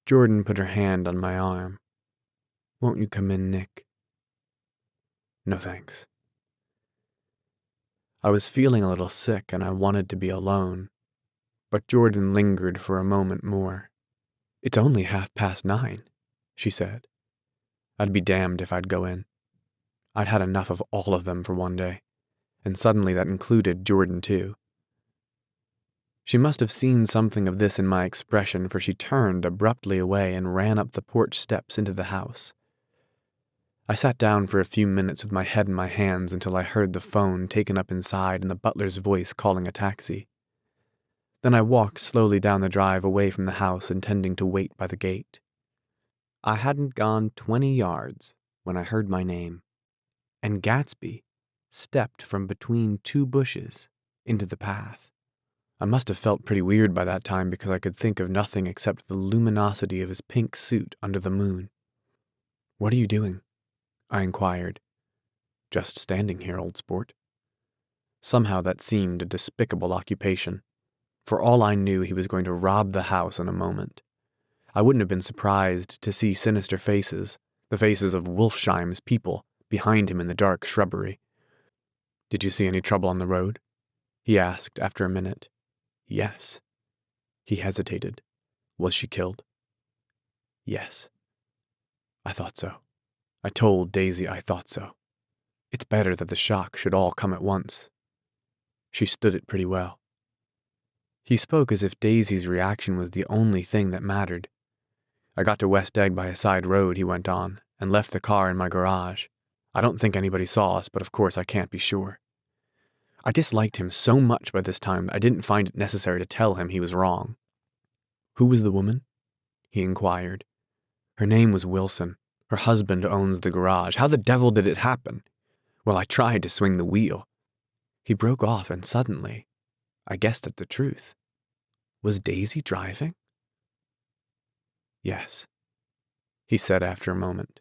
Jordan put her hand on my arm. "Won't you come in, Nick?" "No thanks." I was feeling a little sick and I wanted to be alone, but Jordan lingered for a moment more. "It's only 9:30, she said. I'd be damned if I'd go in. I'd had enough of all of them for one day, and suddenly that included Jordan too. She must have seen something of this in my expression, for she turned abruptly away and ran up the porch steps into the house. I sat down for a few minutes with my head in my hands until I heard the phone taken up inside and the butler's voice calling a taxi. Then I walked slowly down the drive away from the house, intending to wait by the gate. I hadn't gone 20 yards when I heard my name, and Gatsby stepped from between two bushes into the path. I must have felt pretty weird by that time because I could think of nothing except the luminosity of his pink suit under the moon. "What are you doing?" I inquired. "Just standing here, old sport." Somehow that seemed a despicable occupation. For all I knew, he was going to rob the house in a moment. I wouldn't have been surprised to see sinister faces, the faces of Wolfsheim's people, behind him in the dark shrubbery. "Did you see any trouble on the road?" he asked after a minute. "Yes." He hesitated. "Was she killed?" "Yes." I thought so. I told Daisy I thought so. It's better that the shock should all come at once. She stood it pretty well. He spoke as if Daisy's reaction was the only thing that mattered. "I got to West Egg by a side road," he went on, "and left the car in my garage. I don't think anybody saw us, but of course I can't be sure." I disliked him so much by this time that I didn't find it necessary to tell him he was wrong. "Who was the woman?" he inquired. "Her name was Wilson. Her husband owns the garage. How the devil did it happen? Well, I tried to swing the wheel." He broke off, and suddenly I guessed at the truth. Was Daisy driving? "Yes," he said after a moment.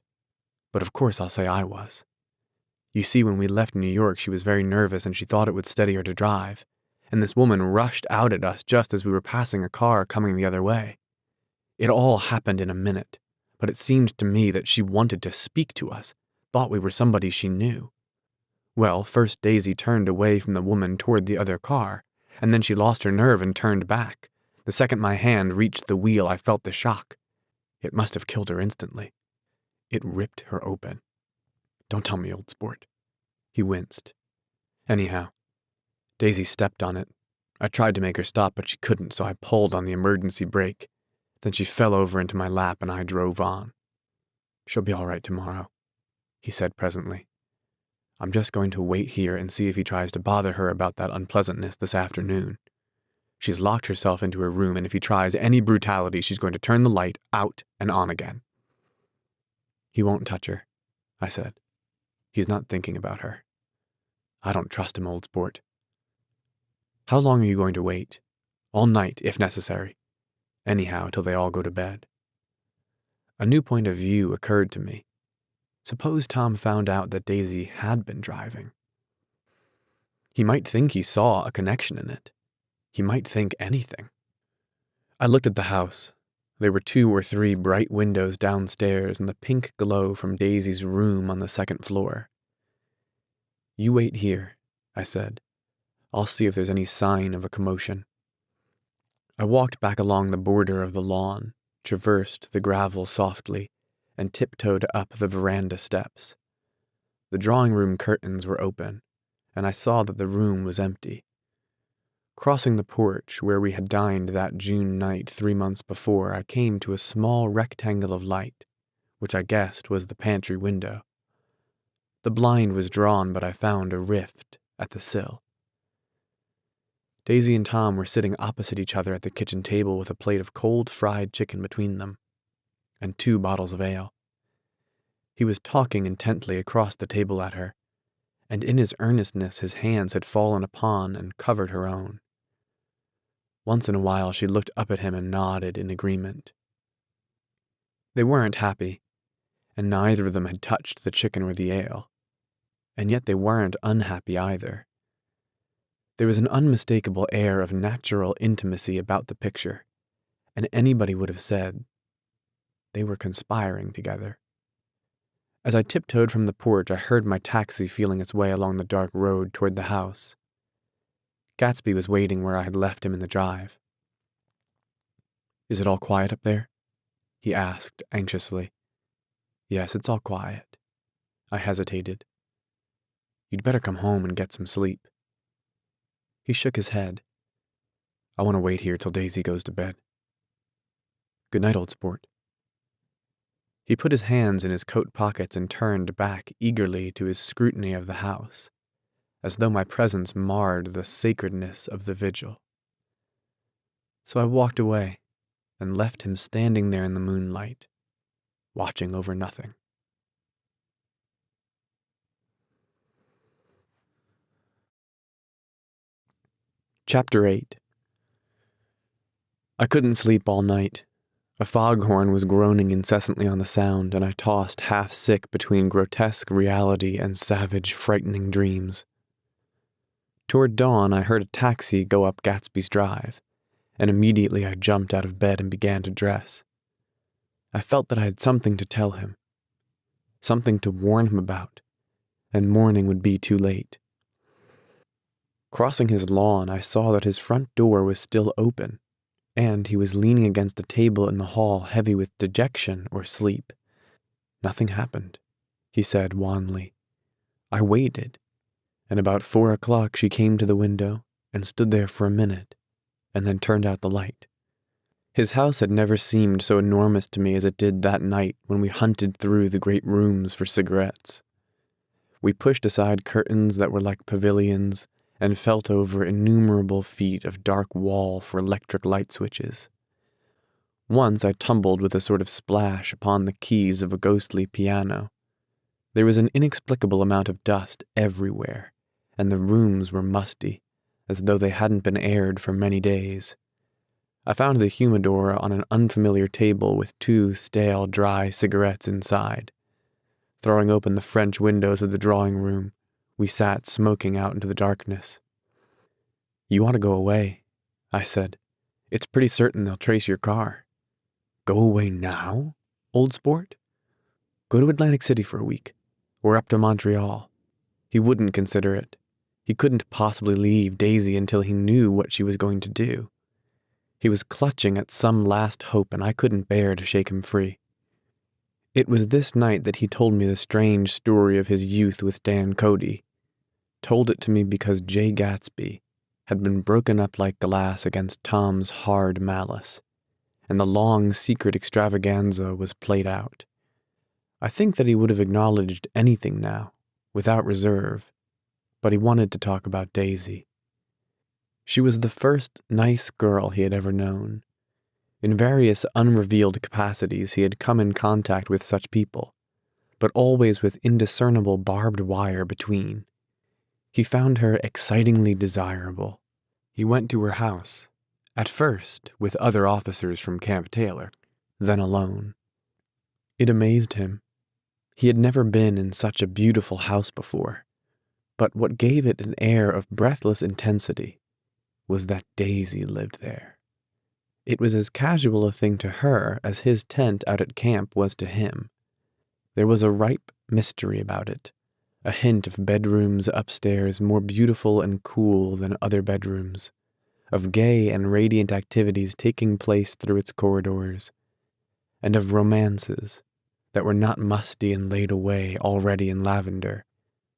"But of course I'll say I was. You see, when we left New York, she was very nervous and she thought it would steady her to drive, and this woman rushed out at us just as we were passing a car coming the other way. It all happened in a minute, but it seemed to me that she wanted to speak to us, thought we were somebody she knew. Well, first Daisy turned away from the woman toward the other car, and then she lost her nerve and turned back. The second my hand reached the wheel, I felt the shock. It must have killed her instantly. It ripped her open. Don't tell me, old sport." He winced. "Anyhow, Daisy stepped on it. I tried to make her stop, but she couldn't, so I pulled on the emergency brake. Then she fell over into my lap and I drove on. "She'll be all right tomorrow," he said presently. "I'm just going to wait here and see if he tries to bother her about that unpleasantness this afternoon. She's locked herself into her room, and if he tries any brutality, she's going to turn the light out and on again." "He won't touch her," I said. "He's not thinking about her." "I don't trust him, old sport." "How long are you going to wait?" "All night, if necessary. Anyhow, till they all go to bed." A new point of view occurred to me. Suppose Tom found out that Daisy had been driving. He might think he saw a connection in it. He might think anything. I looked at the house. There were 2 or 3 bright windows downstairs and the pink glow from Daisy's room on the 2nd floor. "You wait here," I said. "I'll see if there's any sign of a commotion." I walked back along the border of the lawn, traversed the gravel softly, and tiptoed up the veranda steps. The drawing-room curtains were open, and I saw that the room was empty. Crossing the porch where we had dined that June night 3 months before, I came to a small rectangle of light, which I guessed was the pantry window. The blind was drawn, but I found a rift at the sill. Daisy and Tom were sitting opposite each other at the kitchen table with a plate of cold fried chicken between them, and 2 bottles of ale. He was talking intently across the table at her, and in his earnestness his hands had fallen upon and covered her own. Once in a while she looked up at him and nodded in agreement. They weren't happy, and neither of them had touched the chicken or the ale, and yet they weren't unhappy either. There was an unmistakable air of natural intimacy about the picture, and anybody would have said they were conspiring together. As I tiptoed from the porch, I heard my taxi feeling its way along the dark road toward the house. Gatsby was waiting where I had left him in the drive. "Is it all quiet up there?" he asked anxiously. "Yes, it's all quiet." I hesitated. "You'd better come home and get some sleep." He shook his head. "I want to wait here till Daisy goes to bed." "Good night, old sport." He put his hands in his coat pockets and turned back eagerly to his scrutiny of the house, as though my presence marred the sacredness of the vigil. So I walked away and left him standing there in the moonlight, watching over nothing. Chapter 8. I couldn't sleep all night. A foghorn was groaning incessantly on the sound, and I tossed half-sick between grotesque reality and savage, frightening dreams. Toward dawn, I heard a taxi go up Gatsby's drive, and immediately I jumped out of bed and began to dress. I felt that I had something to tell him, something to warn him about, and morning would be too late. Crossing his lawn, I saw that his front door was still open, and he was leaning against a table in the hall, heavy with dejection or sleep. "Nothing happened," he said wanly. I waited, and about 4 o'clock she came to the window and stood there for a minute, and then turned out the light. His house had never seemed so enormous to me as it did that night when we hunted through the great rooms for cigarettes. We pushed aside curtains that were like pavilions, and felt over innumerable feet of dark wall for electric light switches. Once I tumbled with a sort of splash upon the keys of a ghostly piano. There was an inexplicable amount of dust everywhere, and the rooms were musty, as though they hadn't been aired for many days. I found the humidor on an unfamiliar table with 2 stale, dry cigarettes inside. Throwing open the French windows of the drawing room, we sat smoking out into the darkness. "You ought to go away," I said. "It's pretty certain they'll trace your car." "Go away now, old sport?" "Go to Atlantic City for a week, or up to Montreal." He wouldn't consider it. He couldn't possibly leave Daisy until he knew what she was going to do. He was clutching at some last hope, and I couldn't bear to shake him free. It was this night that he told me the strange story of his youth with Dan Cody. Told it to me because Jay Gatsby, had been broken up like glass against Tom's hard malice, and the long secret extravaganza was played out. I think that he would have acknowledged anything now, without reserve, but he wanted to talk about Daisy. She was the first nice girl he had ever known. In various unrevealed capacities he had come in contact with such people, but always with indiscernible barbed wire between. He found her excitingly desirable. He went to her house, at first with other officers from Camp Taylor, then alone. It amazed him. He had never been in such a beautiful house before, but what gave it an air of breathless intensity was that Daisy lived there. It was as casual a thing to her as his tent out at camp was to him. There was a ripe mystery about it, a hint of bedrooms upstairs more beautiful and cool than other bedrooms, of gay and radiant activities taking place through its corridors, and of romances that were not musty and laid away already in lavender,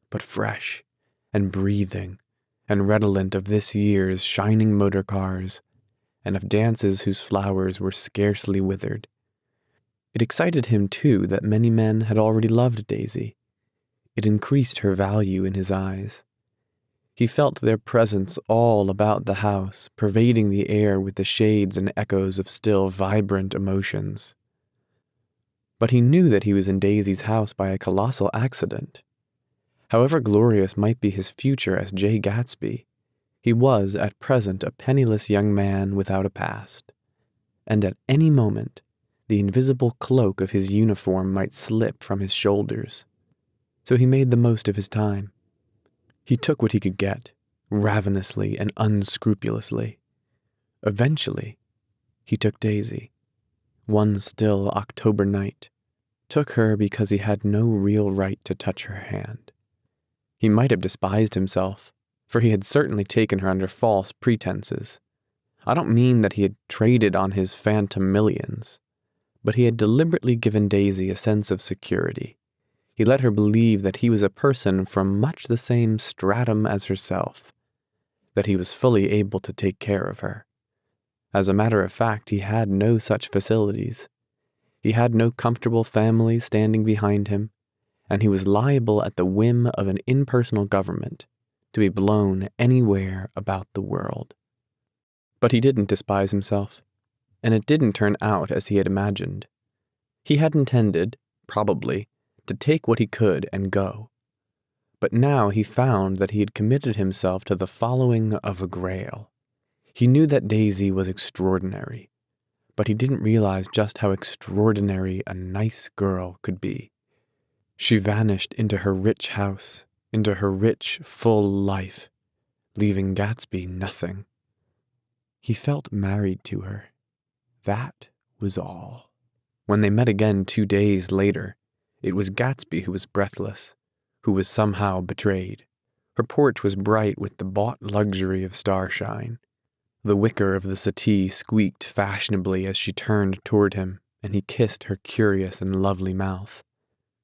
but fresh and breathing and redolent of this year's shining motor cars, and of dances whose flowers were scarcely withered. It excited him, too, that many men had already loved Daisy. It increased her value in his eyes. He felt their presence all about the house, pervading the air with the shades and echoes of still vibrant emotions. But he knew that he was in Daisy's house by a colossal accident. However glorious might be his future as J. Gatsby, he was at present a penniless young man without a past, and at any moment the invisible cloak of his uniform might slip from his shoulders. So he made the most of his time. He took what he could get, ravenously and unscrupulously. Eventually, he took Daisy. One still October night, took her because he had no real right to touch her hand. He might have despised himself, for he had certainly taken her under false pretenses. I don't mean that he had traded on his phantom millions, but he had deliberately given Daisy a sense of security. He let her believe that he was a person from much the same stratum as herself, that he was fully able to take care of her. As a matter of fact, he had no such facilities. He had no comfortable family standing behind him, and he was liable at the whim of an impersonal government to be blown anywhere about the world. But he didn't despise himself, and it didn't turn out as he had imagined. He had intended, probably, to take what he could and go. But now he found that he had committed himself to the following of a grail. He knew that Daisy was extraordinary, but he didn't realize just how extraordinary a nice girl could be. She vanished into her rich house, into her rich, full life, leaving Gatsby nothing. He felt married to her. That was all. When they met again 2 days later, it was Gatsby who was breathless, who was somehow betrayed. Her porch was bright with the bought luxury of starshine. The wicker of the settee squeaked fashionably as she turned toward him, and he kissed her curious and lovely mouth.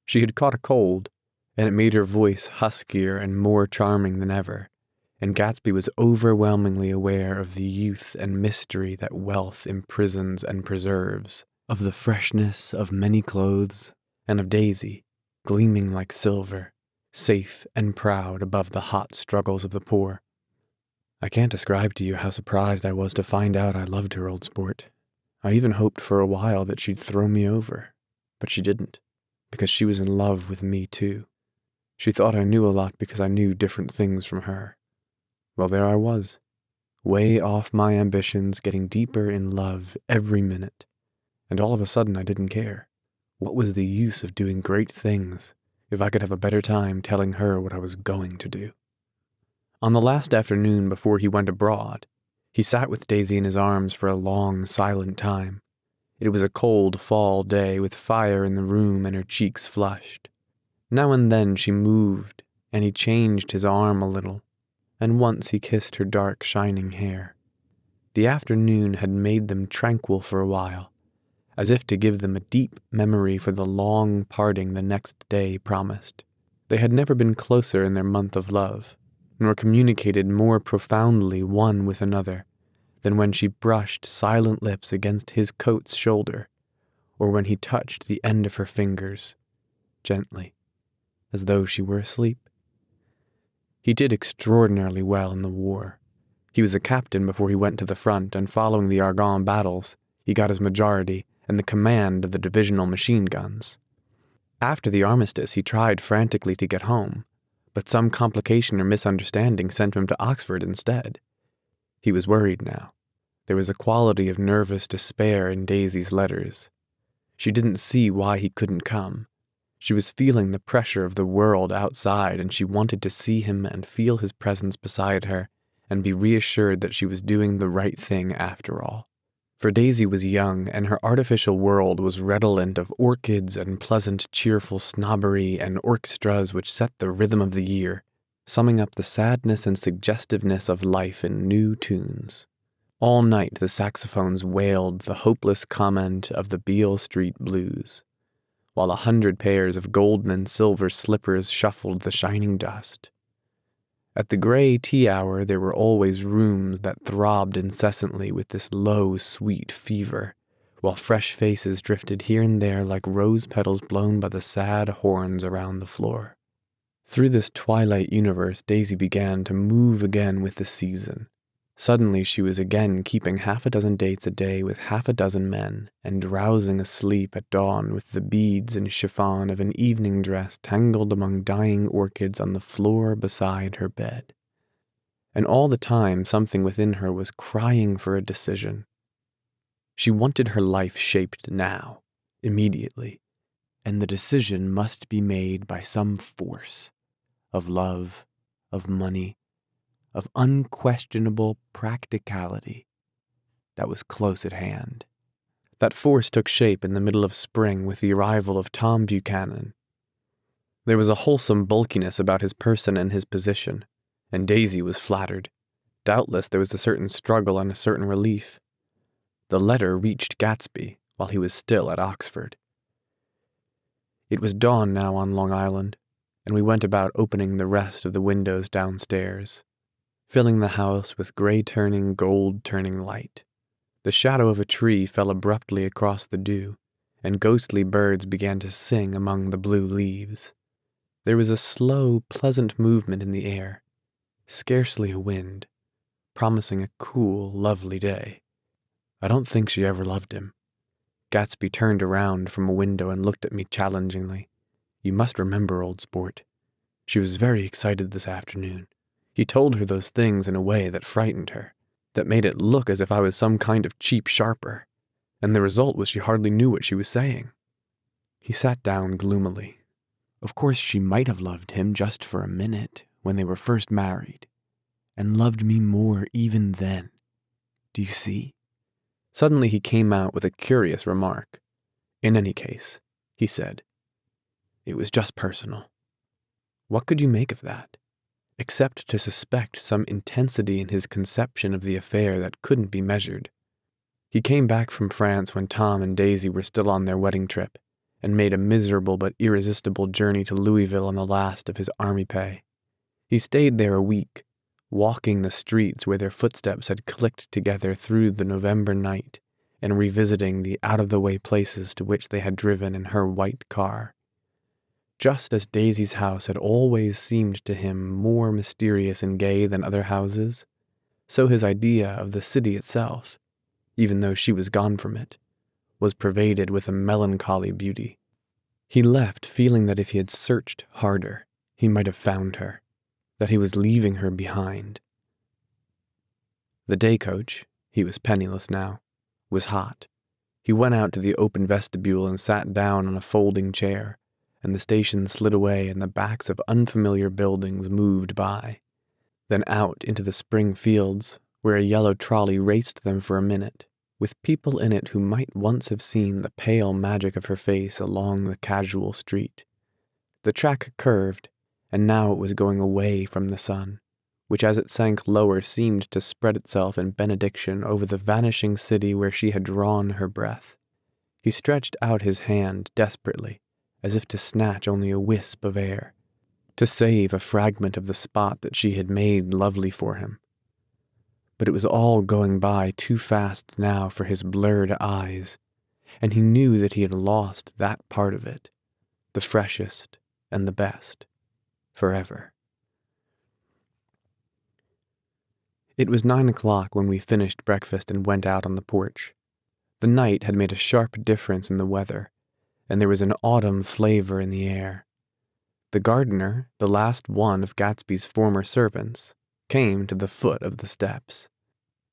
She had caught a cold, and it made her voice huskier and more charming than ever, and Gatsby was overwhelmingly aware of the youth and mystery that wealth imprisons and preserves, of the freshness of many clothes, and of Daisy, gleaming like silver, safe and proud above the hot struggles of the poor. I can't describe to you how surprised I was to find out I loved her, old sport. I even hoped for a while that she'd throw me over, but she didn't, because she was in love with me too. She thought I knew a lot because I knew different things from her. Well, there I was, way off my ambitions, getting deeper in love every minute, and all of a sudden I didn't care. What was the use of doing great things if I could have a better time telling her what I was going to do? On the last afternoon before he went abroad, he sat with Daisy in his arms for a long, silent time. It was a cold fall day with fire in the room and her cheeks flushed. Now and then she moved, and he changed his arm a little, and once he kissed her dark, shining hair. The afternoon had made them tranquil for a while, as if to give them a deep memory for the long parting the next day promised. They had never been closer in their month of love, nor communicated more profoundly one with another than when she brushed silent lips against his coat's shoulder, or when he touched the end of her fingers, gently, as though she were asleep. He did extraordinarily well in the war. He was a captain before he went to the front, and following the Argonne battles, he got his majority and the command of the divisional machine guns. After the armistice, he tried frantically to get home, but some complication or misunderstanding sent him to Oxford instead. He was worried now. There was a quality of nervous despair in Daisy's letters. She didn't see why he couldn't come. She was feeling the pressure of the world outside, and she wanted to see him and feel his presence beside her and be reassured that she was doing the right thing after all. For Daisy was young, and her artificial world was redolent of orchids and pleasant, cheerful snobbery and orchestras which set the rhythm of the year, summing up the sadness and suggestiveness of life in new tunes. All night the saxophones wailed the hopeless comment of the Beale Street Blues, while 100 pairs of golden and silver slippers shuffled the shining dust. At the gray tea hour there were always rooms that throbbed incessantly with this low, sweet fever, while fresh faces drifted here and there like rose petals blown by the sad horns around the floor. Through this twilight universe Daisy began to move again with the season. Suddenly she was again keeping 6 dates a day with 6 men, and drowsing asleep at dawn with the beads and chiffon of an evening dress tangled among dying orchids on the floor beside her bed. And all the time something within her was crying for a decision. She wanted her life shaped now, immediately, and the decision must be made by some force, of love, of money, of unquestionable practicality that was close at hand. That force took shape in the middle of spring with the arrival of Tom Buchanan. There was a wholesome bulkiness about his person and his position, and Daisy was flattered. Doubtless there was a certain struggle and a certain relief. The letter reached Gatsby while he was still at Oxford. It was dawn now on Long Island, and we went about opening the rest of the windows downstairs, filling the house with gray-turning, gold-turning light. The shadow of a tree fell abruptly across the dew, and ghostly birds began to sing among the blue leaves. There was a slow, pleasant movement in the air, scarcely a wind, promising a cool, lovely day. I don't think she ever loved him. Gatsby turned around from a window and looked at me challengingly. You must remember, old sport. She was very excited this afternoon. He told her those things in a way that frightened her, that made it look as if I was some kind of cheap sharper, and the result was she hardly knew what she was saying. He sat down gloomily. Of course she might have loved him just for a minute, when they were first married, and loved me more even then. Do you see? Suddenly he came out with a curious remark. In any case, he said, it was just personal. What could you make of that? Except to suspect some intensity in his conception of the affair that couldn't be measured. He came back from France when Tom and Daisy were still on their wedding trip, and made a miserable but irresistible journey to Louisville on the last of his army pay. He stayed there a week, walking the streets where their footsteps had clicked together through the November night, and revisiting the out-of-the-way places to which they had driven in her white car. Just as Daisy's house had always seemed to him more mysterious and gay than other houses, so his idea of the city itself, even though she was gone from it, was pervaded with a melancholy beauty. He left feeling that if he had searched harder, he might have found her, that he was leaving her behind. The day coach, he was penniless now, was hot. He went out to the open vestibule and sat down on a folding chair, and the station slid away and the backs of unfamiliar buildings moved by. Then out into the spring fields, where a yellow trolley raced them for a minute, with people in it who might once have seen the pale magic of her face along the casual street. The track curved, and now it was going away from the sun, which as it sank lower seemed to spread itself in benediction over the vanishing city where she had drawn her breath. He stretched out his hand desperately, as if to snatch only a wisp of air. to save a fragment of the spot that she had made lovely for him. But it was all going by too fast now for his blurred eyes, and he knew that he had lost that part of it, the freshest and the best, forever. It was 9 o'clock when we finished breakfast and went out on the porch. The night had made a sharp difference in the weather, and there was an autumn flavor in the air. The gardener, the last one of Gatsby's former servants, came to the foot of the steps.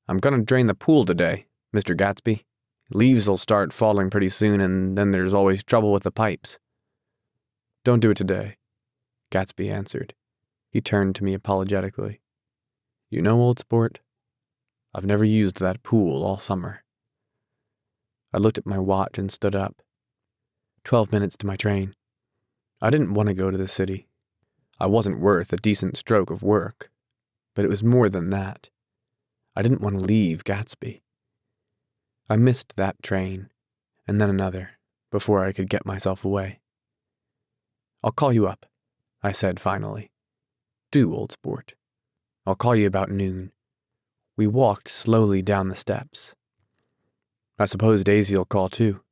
"I'm going to drain the pool today, Mr. Gatsby. Leaves'll start falling pretty soon, and then there's always trouble with the pipes." "Don't do it today," Gatsby answered. He turned to me apologetically. "You know, old sport, I've never used that pool all summer." I looked at my watch and stood up. 12 minutes to my train. I didn't want to go to the city. I wasn't worth a decent stroke of work, but it was more than that. I didn't want to leave Gatsby. I missed that train, and then another, before I could get myself away. "I'll call you up," I said finally. "Do, old sport. I'll call you about noon." We walked slowly down the steps. "I suppose Daisy'll call too."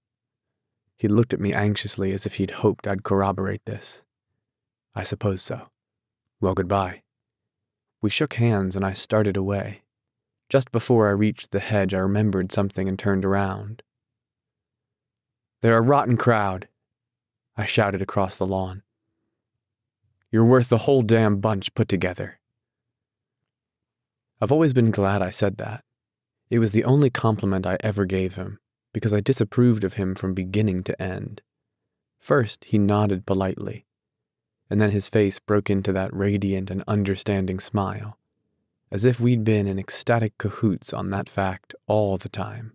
He looked at me anxiously as if he'd hoped I'd corroborate this. "I suppose so. Well, goodbye." We shook hands and I started away. Just before I reached the hedge, I remembered something and turned around. "They're a rotten crowd," I shouted across the lawn. "You're worth the whole damn bunch put together." I've always been glad I said that. It was the only compliment I ever gave him, because I disapproved of him from beginning to end. First, he nodded politely, and then his face broke into that radiant and understanding smile, as if we'd been in ecstatic cahoots on that fact all the time.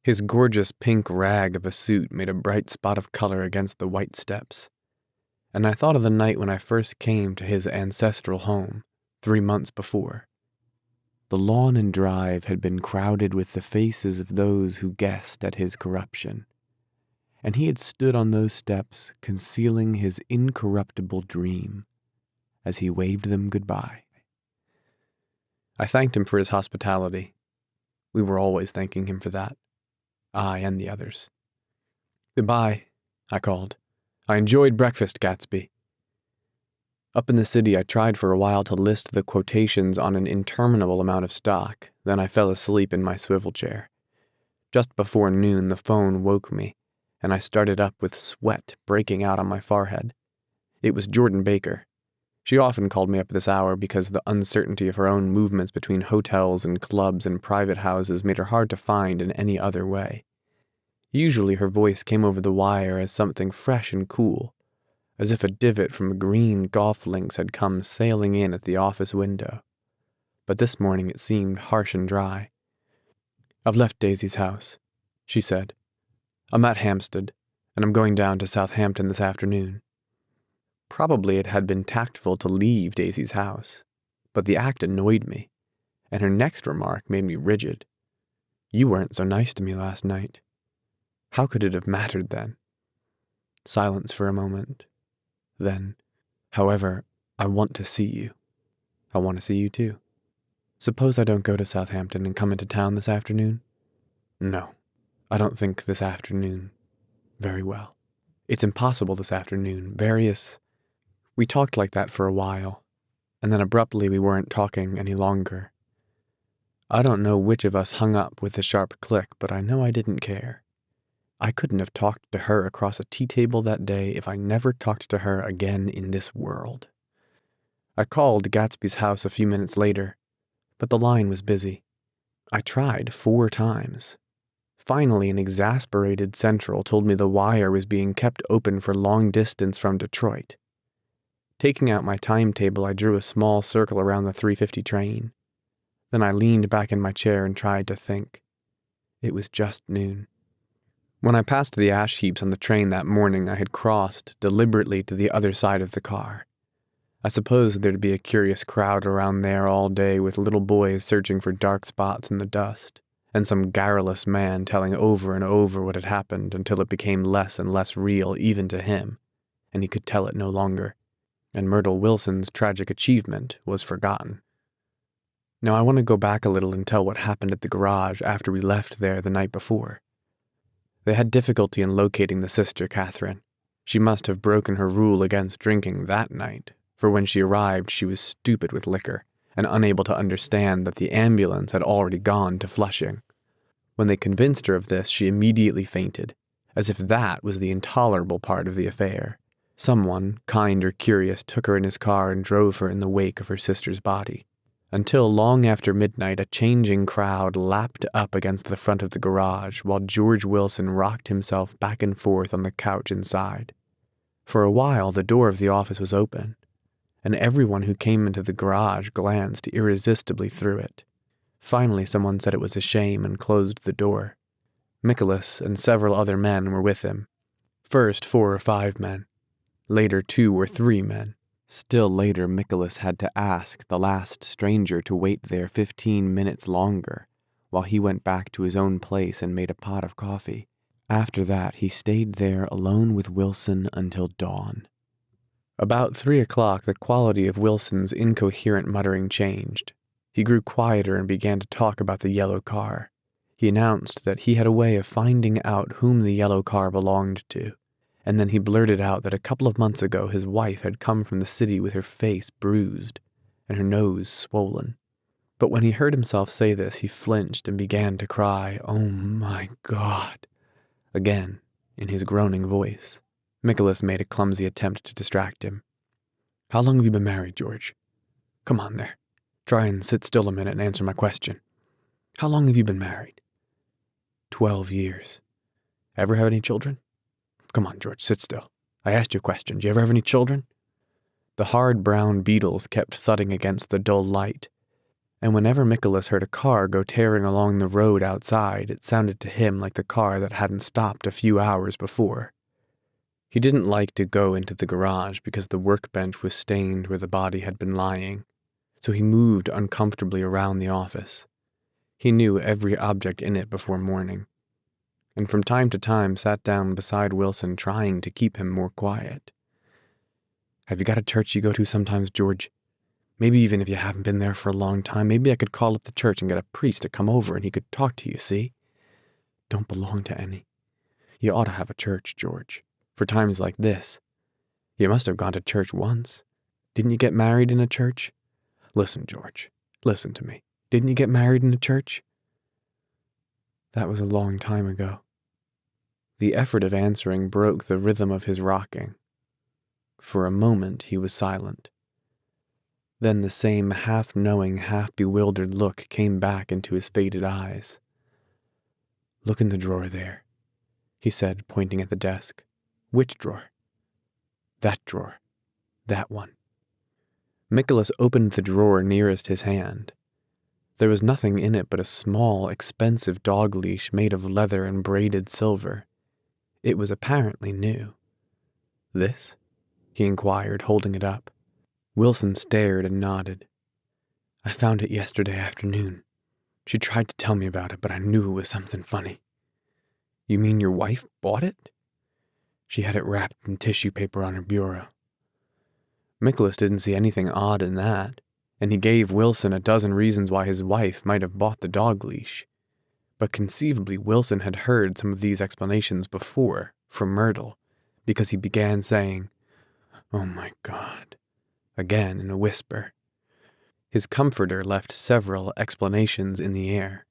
His gorgeous pink rag of a suit made a bright spot of color against the white steps, and I thought of the night when I first came to his ancestral home, 3 months before. The lawn and drive had been crowded with the faces of those who guessed at his corruption, and he had stood on those steps concealing his incorruptible dream as he waved them goodbye. I thanked him for his hospitality. We were always thanking him for that, I and the others. "Goodbye," I called. "I enjoyed breakfast, Gatsby." Up in the city, I tried for a while to list the quotations on an interminable amount of stock, then I fell asleep in my swivel chair. Just before noon, the phone woke me, and I started up with sweat breaking out on my forehead. It was Jordan Baker. She often called me up this hour because the uncertainty of her own movements between hotels and clubs and private houses made her hard to find in any other way. Usually her voice came over the wire as something fresh and cool, as if a divot from green golf links had come sailing in at the office window. But this morning it seemed harsh and dry. "I've left Daisy's house," she said. "I'm at Hampstead, and I'm going down to Southampton this afternoon." Probably it had been tactful to leave Daisy's house, but the act annoyed me, and her next remark made me rigid. "You weren't so nice to me last night." How could it have mattered then? Silence for a moment. Then, "However, I want to see you. I want to see you too. Suppose I don't go to Southampton and come into town this afternoon?" "No, I don't think this afternoon very well. It's impossible this afternoon. We talked like that for a while, and then abruptly we weren't talking any longer. I don't know which of us hung up with a sharp click, but I know I didn't care. I couldn't have talked to her across a tea table that day if I never talked to her again in this world. I called Gatsby's house a few minutes later, but the line was busy. I tried 4 times. Finally, an exasperated central told me the wire was being kept open for long distance from Detroit. Taking out my timetable, I drew a small circle around the 3:50 train. Then I leaned back in my chair and tried to think. It was just noon. When I passed the ash heaps on the train that morning, I had crossed deliberately to the other side of the car. I supposed there'd be a curious crowd around there all day with little boys searching for dark spots in the dust, and some garrulous man telling over and over what had happened until it became less and less real even to him, and he could tell it no longer. and Myrtle Wilson's tragic achievement was forgotten. Now I want to go back a little and tell what happened at the garage after we left there the night before. They had difficulty in locating the sister, Catherine. She must have broken her rule against drinking that night, for when she arrived she was stupid with liquor and unable to understand that the ambulance had already gone to Flushing. When they convinced her of this, she immediately fainted, as if that was the intolerable part of the affair. Someone, kind or curious, took her in his car and drove her in the wake of her sister's body. Until long after midnight, a changing crowd lapped up against the front of the garage while George Wilson rocked himself back and forth on the couch inside. For a while, the door of the office was open, and everyone who came into the garage glanced irresistibly through it. Finally, someone said it was a shame and closed the door. Nicholas and several other men were with him. First 4 or 5 men. Later 2 or 3 men. Still later, Nicholas had to ask the last stranger to wait there 15 minutes longer while he went back to his own place and made a pot of coffee. After that, he stayed there alone with Wilson until dawn. About 3 o'clock, the quality of Wilson's incoherent muttering changed. He grew quieter and began to talk about the yellow car. He announced that he had a way of finding out whom the yellow car belonged to, and then he blurted out that a couple of months ago his wife had come from the city with her face bruised and her nose swollen. But when he heard himself say this, he flinched and began to cry, "Oh my God," again in his groaning voice. Nicholas made a clumsy attempt to distract him. "How long have you been married, George? Come on there. Try and sit still a minute and answer my question. How long have you been married?" 12 years. Ever have any children? Come on, George, sit still. I asked you a question. Do you ever have any children? The hard brown beetles kept thudding against the dull light, and whenever Nicholas heard a car go tearing along the road outside, it sounded to him like the car that hadn't stopped a few hours before. He didn't like to go into the garage because the workbench was stained where the body had been lying, so he moved uncomfortably around the office. He knew every object in it before morning, and from time to time sat down beside Wilson trying to keep him more quiet. "Have you got a church you go to sometimes, George? Maybe even if you haven't been there for a long time, maybe I could call up the church and get a priest to come over and he could talk to you, see? Don't belong to any. You ought to have a church, George, for times like this. You must have gone to church once. Didn't you get married in a church? Listen, George, listen to me. Didn't you get married in a church?" That was a long time ago. The effort of answering broke the rhythm of his rocking. For a moment he was silent. Then the same half-knowing, half-bewildered look came back into his faded eyes. "Look in the drawer there," he said, pointing at the desk. "Which drawer?" "That drawer. That one." Nicholas opened the drawer nearest his hand. There was nothing in it but a small, expensive dog leash made of leather and braided silver. It was apparently new. "This?" he inquired, holding it up. Wilson stared and nodded. "I found it yesterday afternoon. She tried to tell me about it, but I knew it was something funny." "You mean your wife bought it?" "She had it wrapped in tissue paper on her bureau." Nicholas didn't see anything odd in that, and he gave Wilson a dozen reasons why his wife might have bought the dog leash. But conceivably Wilson had heard some of these explanations before from Myrtle, because he began saying, "Oh my God," again in a whisper. His comforter left several explanations in the air.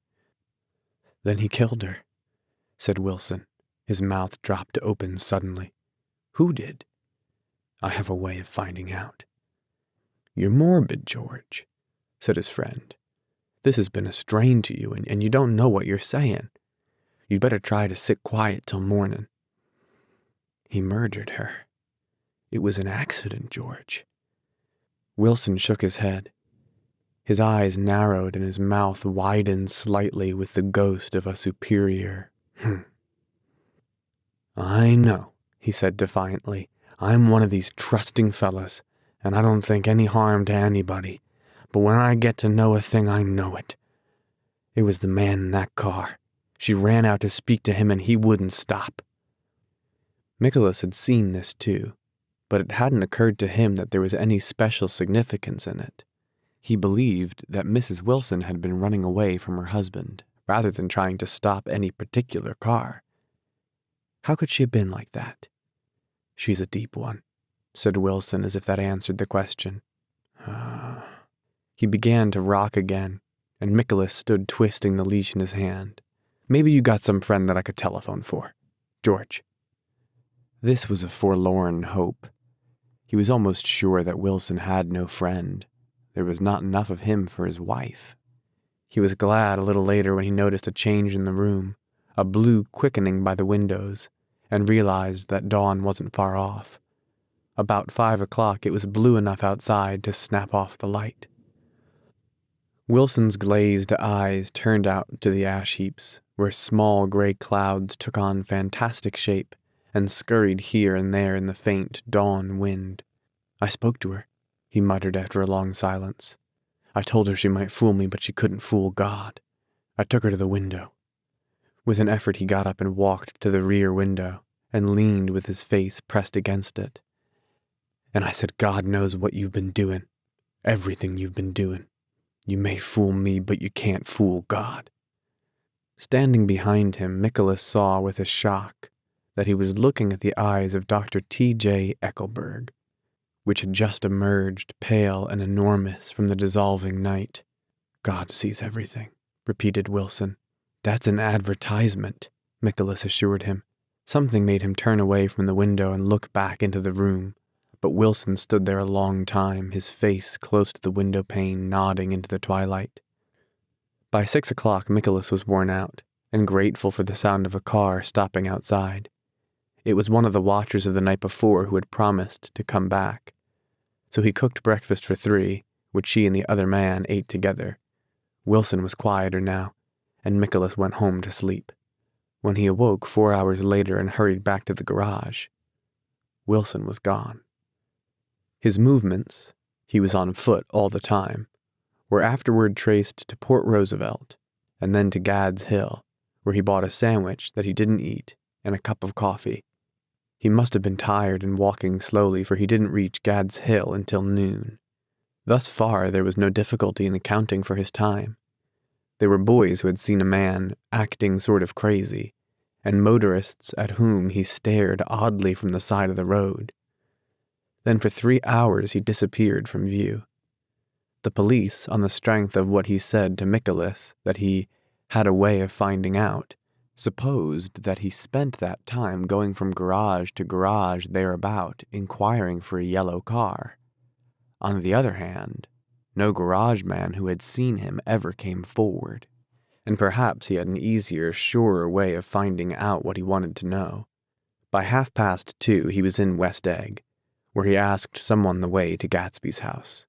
"Then he killed her," said Wilson. His mouth dropped open suddenly. "Who did?" "I have a way of finding out." "You're morbid, George," said his friend. "This has been a strain to you, and you don't know what you're saying. You'd better try to sit quiet till morning." "He murdered her. It was an accident, George." Wilson shook his head. His eyes narrowed and his mouth widened slightly with the ghost of a superior "I know," he said defiantly. "I'm one of these trusting fellas, and I don't think any harm to anybody. But when I get to know a thing, I know it. It was the man in that car. She ran out to speak to him, and he wouldn't stop." Nicholas had seen this too. but it hadn't occurred to him that there was any special significance in it. He believed that Mrs. Wilson had been running away from her husband, rather than trying to stop any particular car. How could she have been like that? "She's a deep one," said Wilson, as if that answered the question. He began to rock again, and Nicholas stood twisting the leash in his hand. "Maybe you got some friend that I could telephone for. George." This was a forlorn hope. He was almost sure that Wilson had no friend. There was not enough of him for his wife. He was glad a little later when he noticed a change in the room, a blue quickening by the windows, and realized that dawn wasn't far off. About 5 o'clock, it was blue enough outside to snap off the light. Wilson's glazed eyes turned out to the ash heaps, where small gray clouds took on fantastic shape and scurried here and there in the faint dawn wind. "I spoke to her," he muttered after a long silence. "I told her she might fool me, but she couldn't fool God. I took her to the window." With an effort he got up and walked to the rear window and leaned with his face pressed against it. "And I said, God knows what you've been doing. Everything you've been doing. You may fool me, but you can't fool God." Standing behind him, Nicholas saw with a shock that he was looking at the eyes of Dr. T.J. Eckelberg, which had just emerged, pale and enormous, from the dissolving night. "God sees everything," repeated Wilson. "That's an advertisement," Nicholas assured him. Something made him turn away from the window and look back into the room, but Wilson stood there a long time, his face close to the window pane, nodding into the twilight. By 6 o'clock, Nicholas was worn out, and grateful for the sound of a car stopping outside. It was one of the watchers of the night before who had promised to come back. So he cooked breakfast for 3, which she and the other man ate together. Wilson was quieter now, and Nicholas went home to sleep. When he awoke 4 hours later and hurried back to the garage, Wilson was gone. His movements, he was on foot all the time, were afterward traced to Port Roosevelt, and then to Gad's Hill, where he bought a sandwich that he didn't eat and a cup of coffee. He must have been tired and walking slowly, for he didn't reach Gad's Hill until noon. Thus far, there was no difficulty in accounting for his time. There were boys who had seen a man acting sort of crazy, and motorists at whom he stared oddly from the side of the road. Then for 3 hours he disappeared from view. The police, on the strength of what he said to Nicholas that he had a way of finding out, supposed that he spent that time going from garage to garage thereabout, inquiring for a yellow car. On the other hand, no garage man who had seen him ever came forward, and perhaps he had an easier, surer way of finding out what he wanted to know. By 2:30, he was in West Egg, where he asked someone the way to Gatsby's house.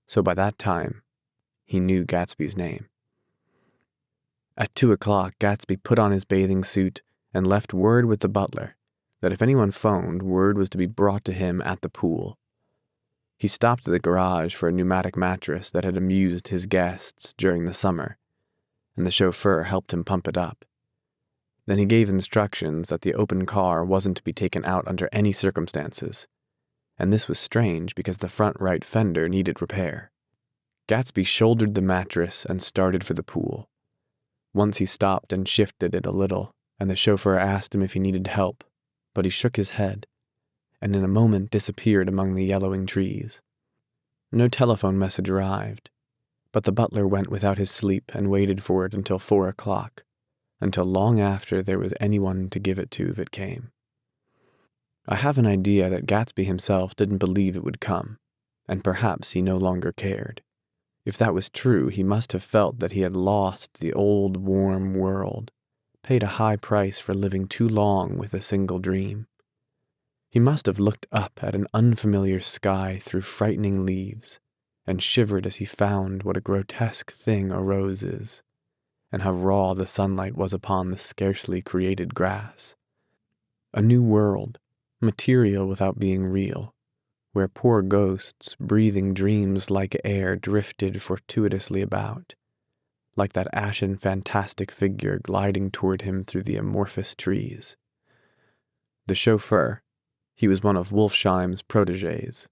So by that time, he knew Gatsby's name. At 2 o'clock, Gatsby put on his bathing suit and left word with the butler that if anyone phoned, word was to be brought to him at the pool. He stopped at the garage for a pneumatic mattress that had amused his guests during the summer, and the chauffeur helped him pump it up. Then he gave instructions that the open car wasn't to be taken out under any circumstances, and this was strange because the front right fender needed repair. Gatsby shouldered the mattress and started for the pool. Once he stopped and shifted it a little, and the chauffeur asked him if he needed help, but he shook his head, and in a moment disappeared among the yellowing trees. No telephone message arrived, but the butler went without his sleep and waited for it until 4 o'clock, until long after there was anyone to give it to if it came. I have an idea that Gatsby himself didn't believe it would come, and perhaps he no longer cared. If that was true, he must have felt that he had lost the old warm world, paid a high price for living too long with a single dream. He must have looked up at an unfamiliar sky through frightening leaves, and shivered as he found what a grotesque thing a rose is, and how raw the sunlight was upon the scarcely created grass. A new world, material without being real, where poor ghosts, breathing dreams like air, drifted fortuitously about, like that ashen fantastic figure gliding toward him through the amorphous trees. The chauffeur, He was one of Wolfsheim's protégés,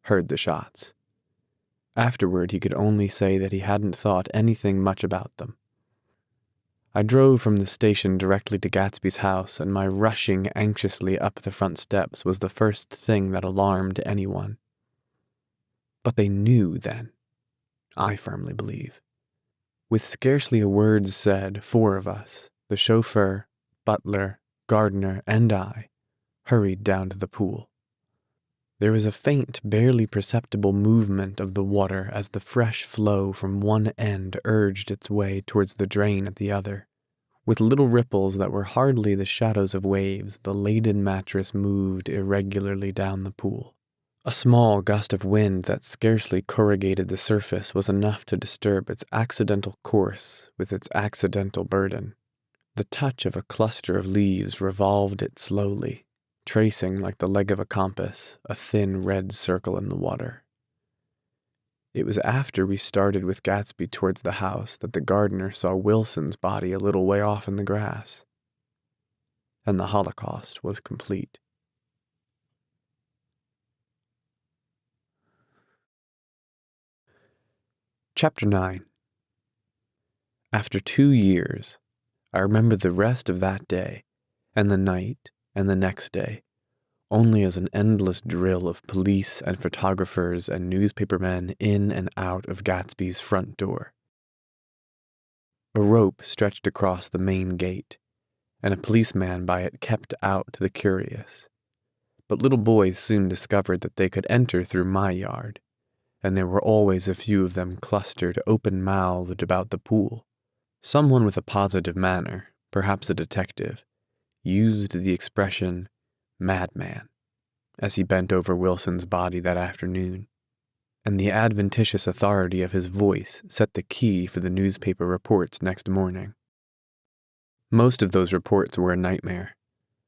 heard the shots. Afterward, he could only say that he hadn't thought anything much about them. I drove from the station directly to Gatsby's house, and my rushing anxiously up the front steps was the first thing that alarmed anyone. But they knew then, I firmly believe. With scarcely a word said, 4 of us, the chauffeur, butler, gardener, and I, hurried down to the pool. There was a faint, barely perceptible movement of the water as the fresh flow from one end urged its way towards the drain at the other. With little ripples that were hardly the shadows of waves, the laden mattress moved irregularly down the pool. A small gust of wind that scarcely corrugated the surface was enough to disturb its accidental course with its accidental burden. The touch of a cluster of leaves revolved it slowly, tracing like the leg of a compass a thin red circle in the water. It was after we started with Gatsby towards the house that the gardener saw Wilson's body a little way off in the grass. And the Holocaust was complete. Chapter 9. After 2 years, I remember the rest of that day, and the night, and the next day, only as an endless drill of police and photographers and newspapermen in and out of Gatsby's front door. A rope stretched across the main gate, and a policeman by it kept out the curious. But little boys soon discovered that they could enter through my yard, and there were always a few of them clustered open-mouthed about the pool. Someone with a positive manner, perhaps a detective, used the expression madman as he bent over Wilson's body that afternoon, and the adventitious authority of his voice set the key for the newspaper reports next morning. Most of those reports were a nightmare,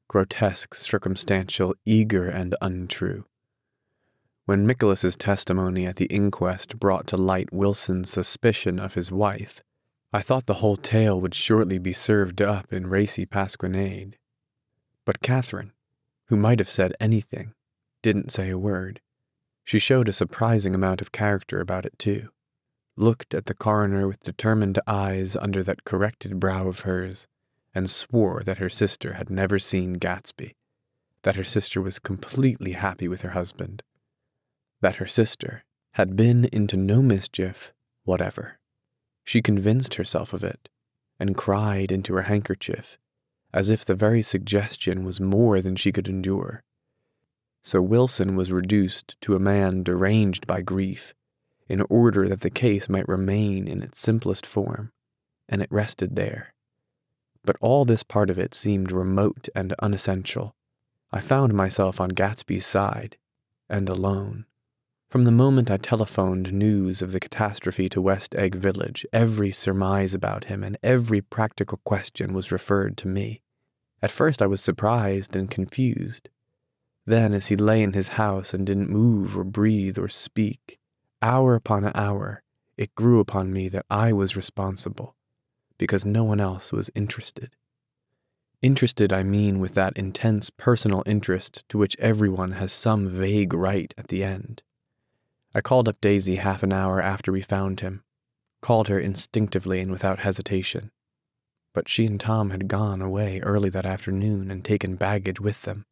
grotesque, circumstantial, eager, and untrue. When Nicholas's testimony at the inquest brought to light Wilson's suspicion of his wife, I thought the whole tale would shortly be served up in racy pasquinade. But Catherine, who might have said anything, didn't say a word. She showed a surprising amount of character about it, too. Looked at the coroner with determined eyes under that corrected brow of hers, and swore that her sister had never seen Gatsby, that her sister was completely happy with her husband, that her sister had been into no mischief whatever. She convinced herself of it, and cried into her handkerchief, as if the very suggestion was more than she could endure. So Wilson was reduced to a man deranged by grief, in order that the case might remain in its simplest form, and it rested there. But all this part of it seemed remote and unessential. I found myself on Gatsby's side, and alone. From the moment I telephoned news of the catastrophe to West Egg Village, every surmise about him and every practical question was referred to me. At first I was surprised and confused. Then, as he lay in his house and didn't move or breathe or speak, hour upon hour, it grew upon me that I was responsible, because no one else was interested. Interested, I mean, with that intense personal interest to which everyone has some vague right at the end. I called up Daisy half an hour after we found him, called her instinctively and without hesitation. But she and Tom had gone away early that afternoon and taken baggage with them.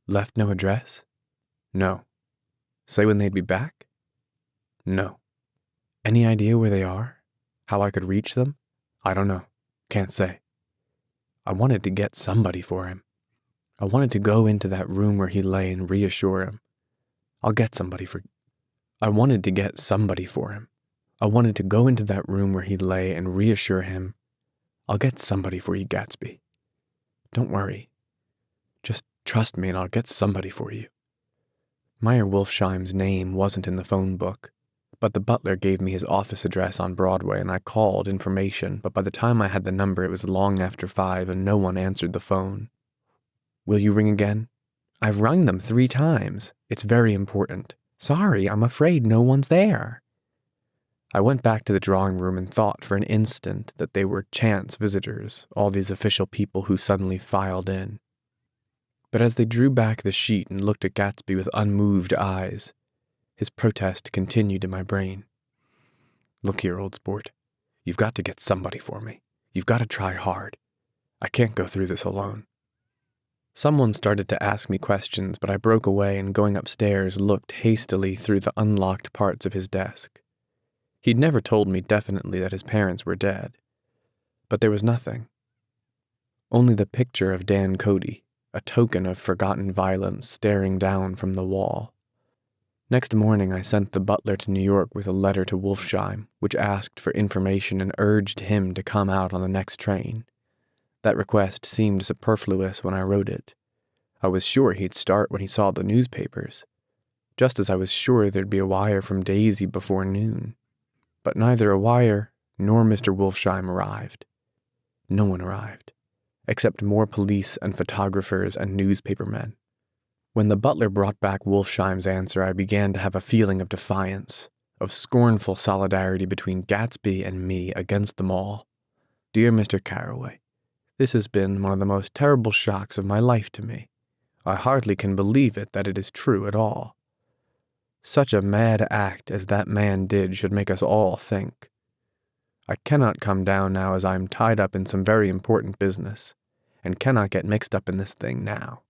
Left no address? No. Say when they'd be back? No. Any idea where they are? How I could reach them? I don't know. Can't say. I wanted to get somebody for him. I wanted to go into that room where he lay and reassure him. I wanted to get somebody for him. I wanted to go into that room where he lay and reassure him, I'll get somebody for you, Gatsby. Don't worry. Just trust me and I'll get somebody for you. Meyer Wolfsheim's name wasn't in the phone book, but the butler gave me his office address on Broadway and I called information, but by the time I had the number it was long after 5 and no one answered the phone. Will you ring again? I've rung them 3 times. It's very important. Sorry, I'm afraid no one's there. I went back to the drawing room and thought for an instant that they were chance visitors, all these official people who suddenly filed in. But as they drew back the sheet and looked at Gatsby with unmoved eyes, his protest continued in my brain. Look here, old sport. You've got to get somebody for me. You've got to try hard. I can't go through this alone. Someone started to ask me questions, but I broke away and going upstairs looked hastily through the unlocked parts of his desk. He'd never told me definitely that his parents were dead, but there was nothing. Only the picture of Dan Cody, a token of forgotten violence staring down from the wall. Next morning I sent the butler to New York with a letter to Wolfsheim, which asked for information and urged him to come out on the next train. That request seemed superfluous when I wrote it. I was sure he'd start when he saw the newspapers, just as I was sure there'd be a wire from Daisy before noon. But neither a wire nor Mr. Wolfsheim arrived. No one arrived, except more police and photographers and newspapermen. When the butler brought back Wolfsheim's answer, I began to have a feeling of defiance, of scornful solidarity between Gatsby and me against them all. Dear Mr. Carroway, this has been one of the most terrible shocks of my life to me. I hardly can believe it that it is true at all. Such a mad act as that man did should make us all think. I cannot come down now as I am tied up in some very important business, and cannot get mixed up in this thing now.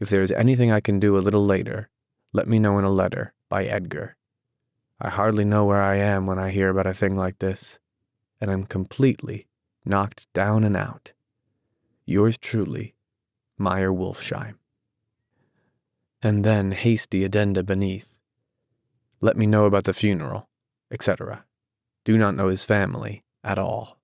If there is anything I can do a little later, let me know in a letter by Edgar. I hardly know where I am when I hear about a thing like this, and I'm completely knocked down and out. Yours truly, Meyer Wolfsheim. And then hasty addenda beneath. Let me know about the funeral, etc. Do not know his family at all.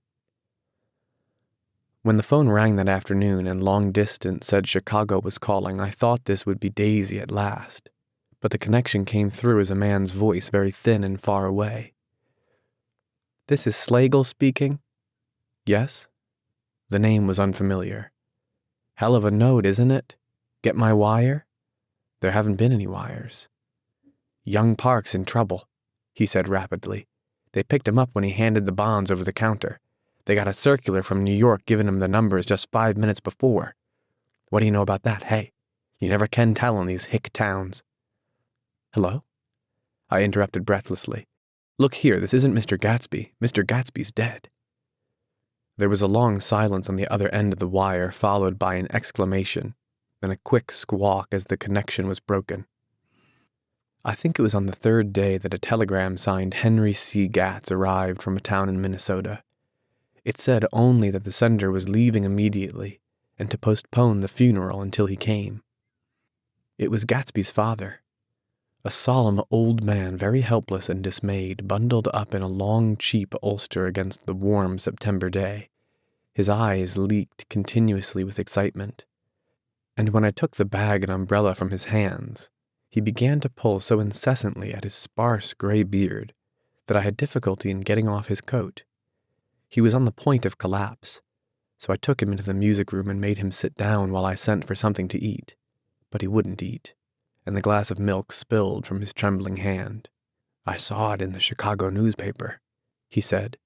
When the phone rang that afternoon and long distance said Chicago was calling, I thought this would be Daisy at last. But the connection came through as a man's voice, very thin and far away. This is Slagle speaking? Yes? The name was unfamiliar. Hell of a note, isn't it? Get my wire? There haven't been any wires. Young Park's in trouble, he said rapidly. They picked him up when he handed the bonds over the counter. They got a circular from New York giving him the numbers just 5 minutes before. What do you know about that, hey? You never can tell in these hick towns. Hello? I interrupted breathlessly. Look here, this isn't Mr. Gatsby. Mr. Gatsby's dead. There was a long silence on the other end of the wire, followed by an exclamation, then a quick squawk as the connection was broken. I think it was on the third day that a telegram signed Henry C. Gatz arrived from a town in Minnesota. It said only that the sender was leaving immediately and to postpone the funeral until he came. It was Gatsby's father, a solemn old man, very helpless and dismayed, bundled up in a long, cheap ulster against the warm September day. His eyes leaked continuously with excitement. And when I took the bag and umbrella from his hands, he began to pull so incessantly at his sparse gray beard that I had difficulty in getting off his coat. He was on the point of collapse, so I took him into the music room and made him sit down while I sent for something to eat. But he wouldn't eat, and the glass of milk spilled from his trembling hand. I saw it in the Chicago newspaper, he said.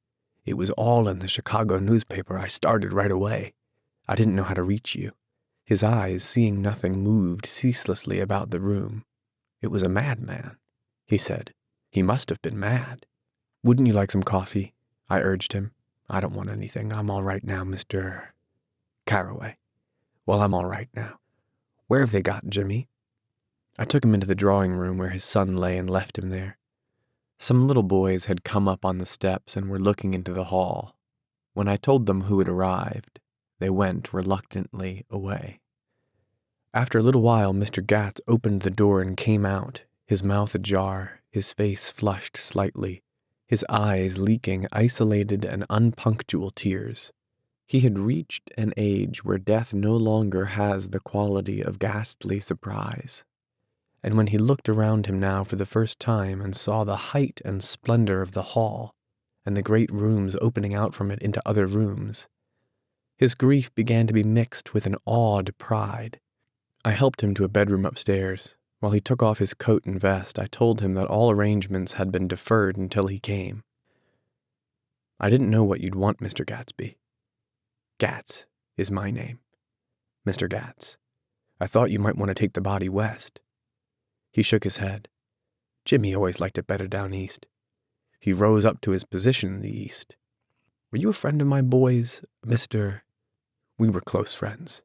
It was all in the Chicago newspaper. I started right away. I didn't know how to reach you. His eyes, seeing nothing, moved ceaselessly about the room. It was a madman, he said. He must have been mad. Wouldn't you like some coffee? I urged him. I don't want anything. I'm all right now, Mr. Carroway. Well, I'm all right now. Where have they got Jimmy? I took him into the drawing room where his son lay and left him there. Some little boys had come up on the steps and were looking into the hall. When I told them who had arrived, they went reluctantly away. After a little while, Mr. Gatz opened the door and came out, his mouth ajar, his face flushed slightly, his eyes leaking isolated and unpunctual tears. He had reached an age where death no longer has the quality of ghastly surprise. And when he looked around him now for the first time and saw the height and splendor of the hall, and the great rooms opening out from it into other rooms, his grief began to be mixed with an awed pride. I helped him to a bedroom upstairs. While he took off his coat and vest, I told him that all arrangements had been deferred until he came. I didn't know what you'd want, Mr. Gatsby. Gatz is my name. Mr. Gatz. I thought you might want to take the body west." He shook his head. Jimmy always liked it better down east. He rose up to his position in the east. "Were you a friend of my boy's, Mr.?" "We were close friends.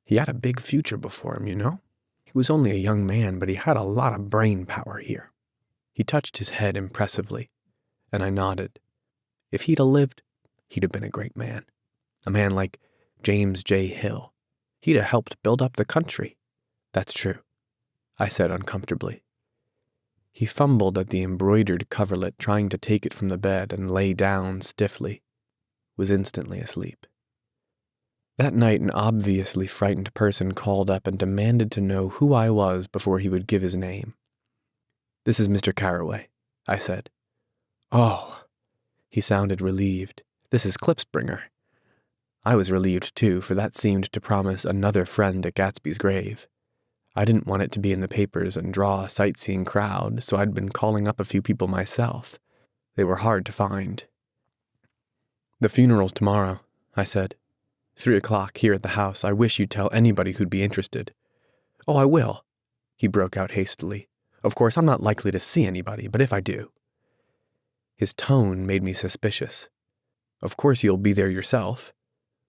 He had a big future before him, you know. He was only a young man, but he had a lot of brain power here." He touched his head impressively, and I nodded. If he'd have lived, he'd have been a great man. A man like James J. Hill. He'd have helped build up the country. "That's true," I said uncomfortably. He fumbled at the embroidered coverlet, trying to take it from the bed, and lay down stiffly. Was instantly asleep. That night, an obviously frightened person called up and demanded to know who I was before he would give his name. "This is Mr. Carraway," I said. "Oh," he sounded relieved. "This is Klipspringer." I was relieved too, for that seemed to promise another friend at Gatsby's grave. I didn't want it to be in the papers and draw a sightseeing crowd, so I'd been calling up a few people myself. They were hard to find. "The funeral's tomorrow," I said. 3 o'clock here at the house. I wish you'd tell anybody who'd be interested." "Oh, I will," he broke out hastily. "Of course, I'm not likely to see anybody, but if I do." His tone made me suspicious. "Of course you'll be there yourself."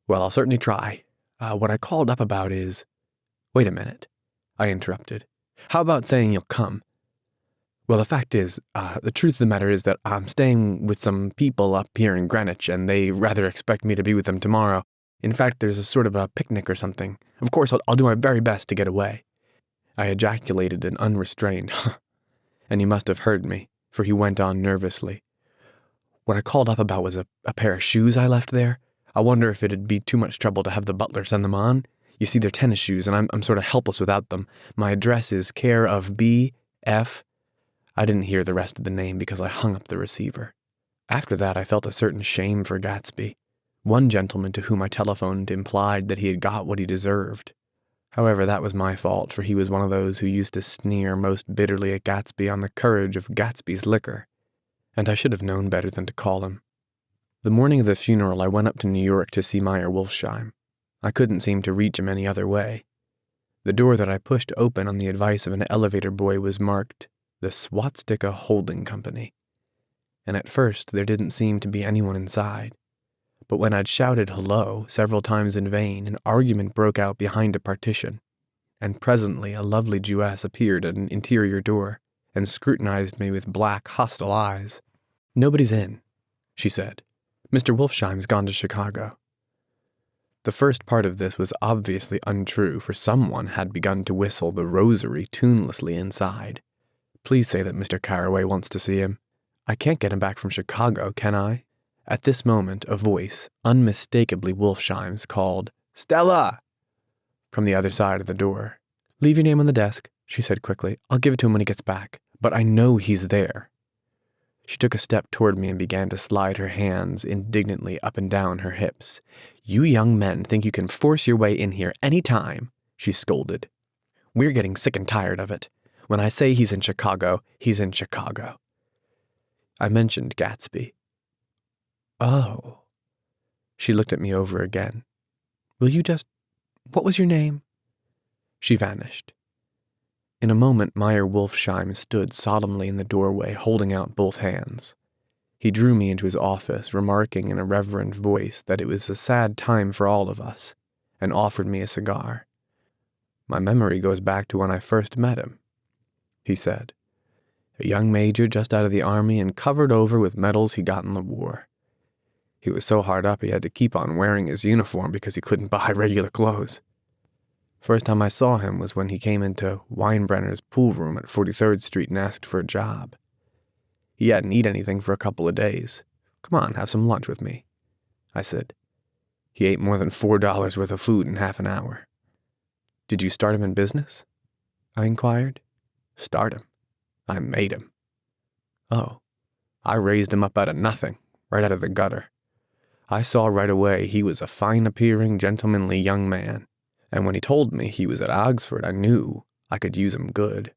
"Well, I'll certainly try. What I called up about is—" "Wait a minute," I interrupted. "How about saying you'll come?" "Well, the fact is, the truth of the matter is that I'm staying with some people up here in Greenwich, and they rather expect me to be with them tomorrow. In fact, there's a sort of a picnic or something. Of course, I'll do my very best to get away." I ejaculated an unrestrained "huh," and he must have heard me, for he went on nervously. "What I called up about was a pair of shoes I left there. I wonder if it'd be too much trouble to have the butler send them on. You see, they're tennis shoes, and I'm sort of helpless without them. My address is care of B. F." I didn't hear the rest of the name because I hung up the receiver. After that, I felt a certain shame for Gatsby. One gentleman to whom I telephoned implied that he had got what he deserved. However, that was my fault, for he was one of those who used to sneer most bitterly at Gatsby on the courage of Gatsby's liquor, and I should have known better than to call him. The morning of the funeral, I went up to New York to see Meyer Wolfsheim. I couldn't seem to reach him any other way. The door that I pushed open on the advice of an elevator boy was marked the Swastika Holding Company, and at first there didn't seem to be anyone inside. But when I'd shouted hello several times in vain, an argument broke out behind a partition, and presently a lovely Jewess appeared at an interior door and scrutinized me with black, hostile eyes. "Nobody's in," she said. "Mr. Wolfsheim's gone to Chicago." The first part of this was obviously untrue, for someone had begun to whistle the rosary tunelessly inside. "Please say that Mr. Carraway wants to see him. I can't get him back from Chicago, can I?" At this moment, a voice, unmistakably Wolfsheim's, called, "Stella!" from the other side of the door. "Leave your name on the desk," she said quickly. "I'll give it to him when he gets back. But I know he's there." She took a step toward me and began to slide her hands indignantly up and down her hips. "You young men think you can force your way in here any time," she scolded. "We're getting sick and tired of it. When I say he's in Chicago, he's in Chicago." I mentioned Gatsby. "Oh." She looked at me over again. "Will you what was your name?" She vanished. In a moment, Meyer Wolfsheim stood solemnly in the doorway, holding out both hands. He drew me into his office, remarking in a reverent voice that it was a sad time for all of us, and offered me a cigar. "My memory goes back to when I first met him," he said. "A young major just out of the army and covered over with medals he got in the war. He was so hard up he had to keep on wearing his uniform because he couldn't buy regular clothes. First time I saw him was when he came into Weinbrenner's pool room at 43rd Street and asked for a job. He hadn't eaten anything for a couple of days. 'Come on, have some lunch with me,' I said. He ate more than $4 worth of food in half an hour. 'Did you start him in business?' I inquired. 'Start him? I made him.' 'Oh, I raised him up out of nothing, right out of the gutter. I saw right away he was a fine-appearing, gentlemanly young man, and when he told me he was at Oxford, I knew I could use him good.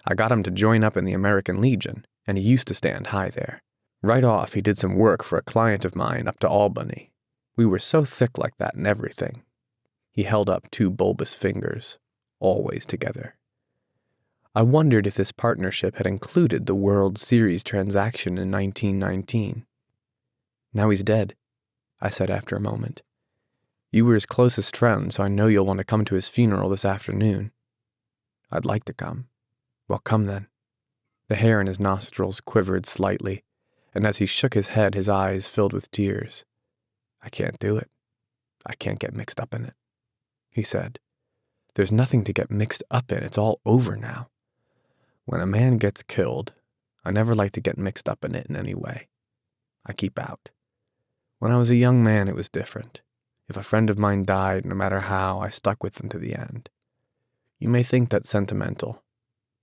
I got him to join up in the American Legion, and he used to stand high there. Right off, he did some work for a client of mine up to Albany. We were so thick like that and everything.' He held up 2 bulbous fingers. always together. I wondered if this partnership had included the World Series transaction in 1919. Now he's dead, I said after a moment. You were his closest friend, so I know you'll want to come to his funeral this afternoon. I'd like to come. Well, come then. The hair in his nostrils quivered slightly, and as he shook his head, his eyes filled with tears. I can't do it. I can't get mixed up in it, he said. There's nothing to get mixed up in. It's all over now. When a man gets killed, I never like to get mixed up in it in any way. I keep out. When I was a young man, it was different. If a friend of mine died, no matter how, I stuck with them to the end. You may think that's sentimental,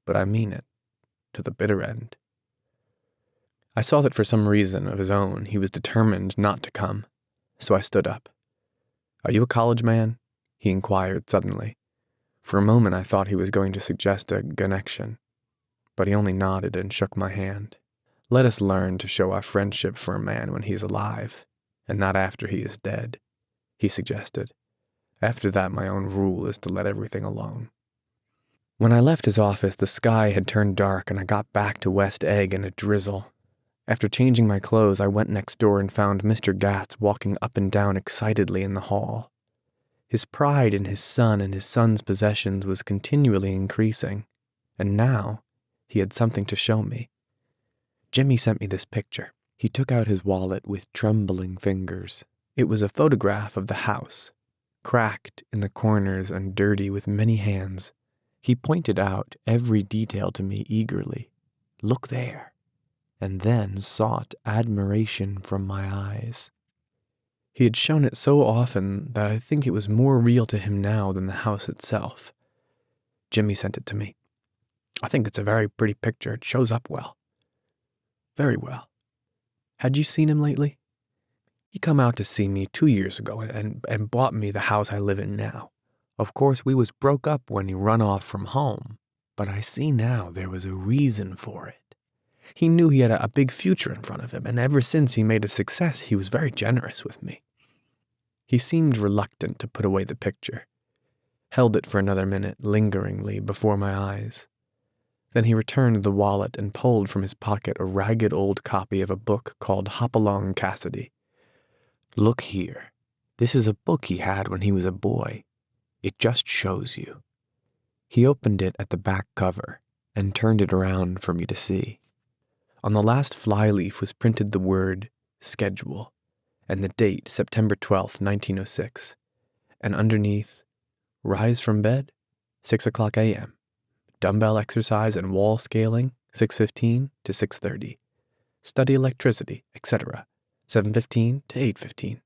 but I mean it, to the bitter end. I saw that for some reason of his own, he was determined not to come, so I stood up. Are you a college man? He inquired suddenly. For a moment I thought he was going to suggest a connection, but he only nodded and shook my hand. Let us learn to show our friendship for a man when he is alive, and not after he is dead, he suggested. After that, my own rule is to let everything alone. When I left his office, the sky had turned dark and I got back to West Egg in a drizzle. After changing my clothes, I went next door and found Mr. Gatz walking up and down excitedly in the hall. His pride in his son and his son's possessions was continually increasing, and now he had something to show me. Jimmy sent me this picture. He took out his wallet with trembling fingers. It was a photograph of the house, cracked in the corners and dirty with many hands. He pointed out every detail to me eagerly. Look there, and then sought admiration from my eyes. He had shown it so often that I think it was more real to him now than the house itself. Jimmy sent it to me. I think it's a very pretty picture. It shows up well. Very well. Had you seen him lately? He come out to see me 2 years ago and bought me the house I live in now. Of course, we was broke up when he run off from home, but I see now there was a reason for it. He knew he had a big future in front of him, and ever since he made a success, he was very generous with me. He seemed reluctant to put away the picture, held it for another minute lingeringly before my eyes. Then he returned the wallet and pulled from his pocket a ragged old copy of a book called Hopalong Cassidy. Look here. This is a book he had when he was a boy. It just shows you. He opened it at the back cover and turned it around for me to see. On the last flyleaf was printed the word schedule and the date September 12th, 1906, and underneath, rise from bed, 6 o'clock a.m., dumbbell exercise and wall scaling, 6:15 to 6:30, study electricity, etc., 7:15 to 8:15,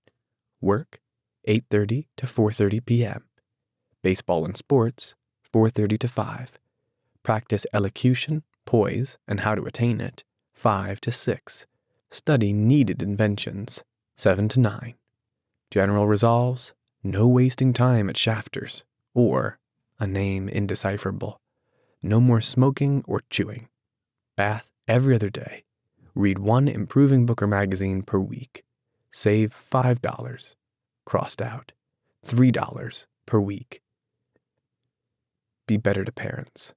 work, 8:30 to 4:30 p.m., baseball and sports, 4:30 to 5, practice elocution, poise, and how to attain it, 5 to 6, study needed inventions, 7 to 9, general resolves, no wasting time at shafters, or, a name indecipherable, no more smoking or chewing, bath every other day, read 1 improving book or magazine per week, save $5, crossed out, $3 per week. Be better to parents.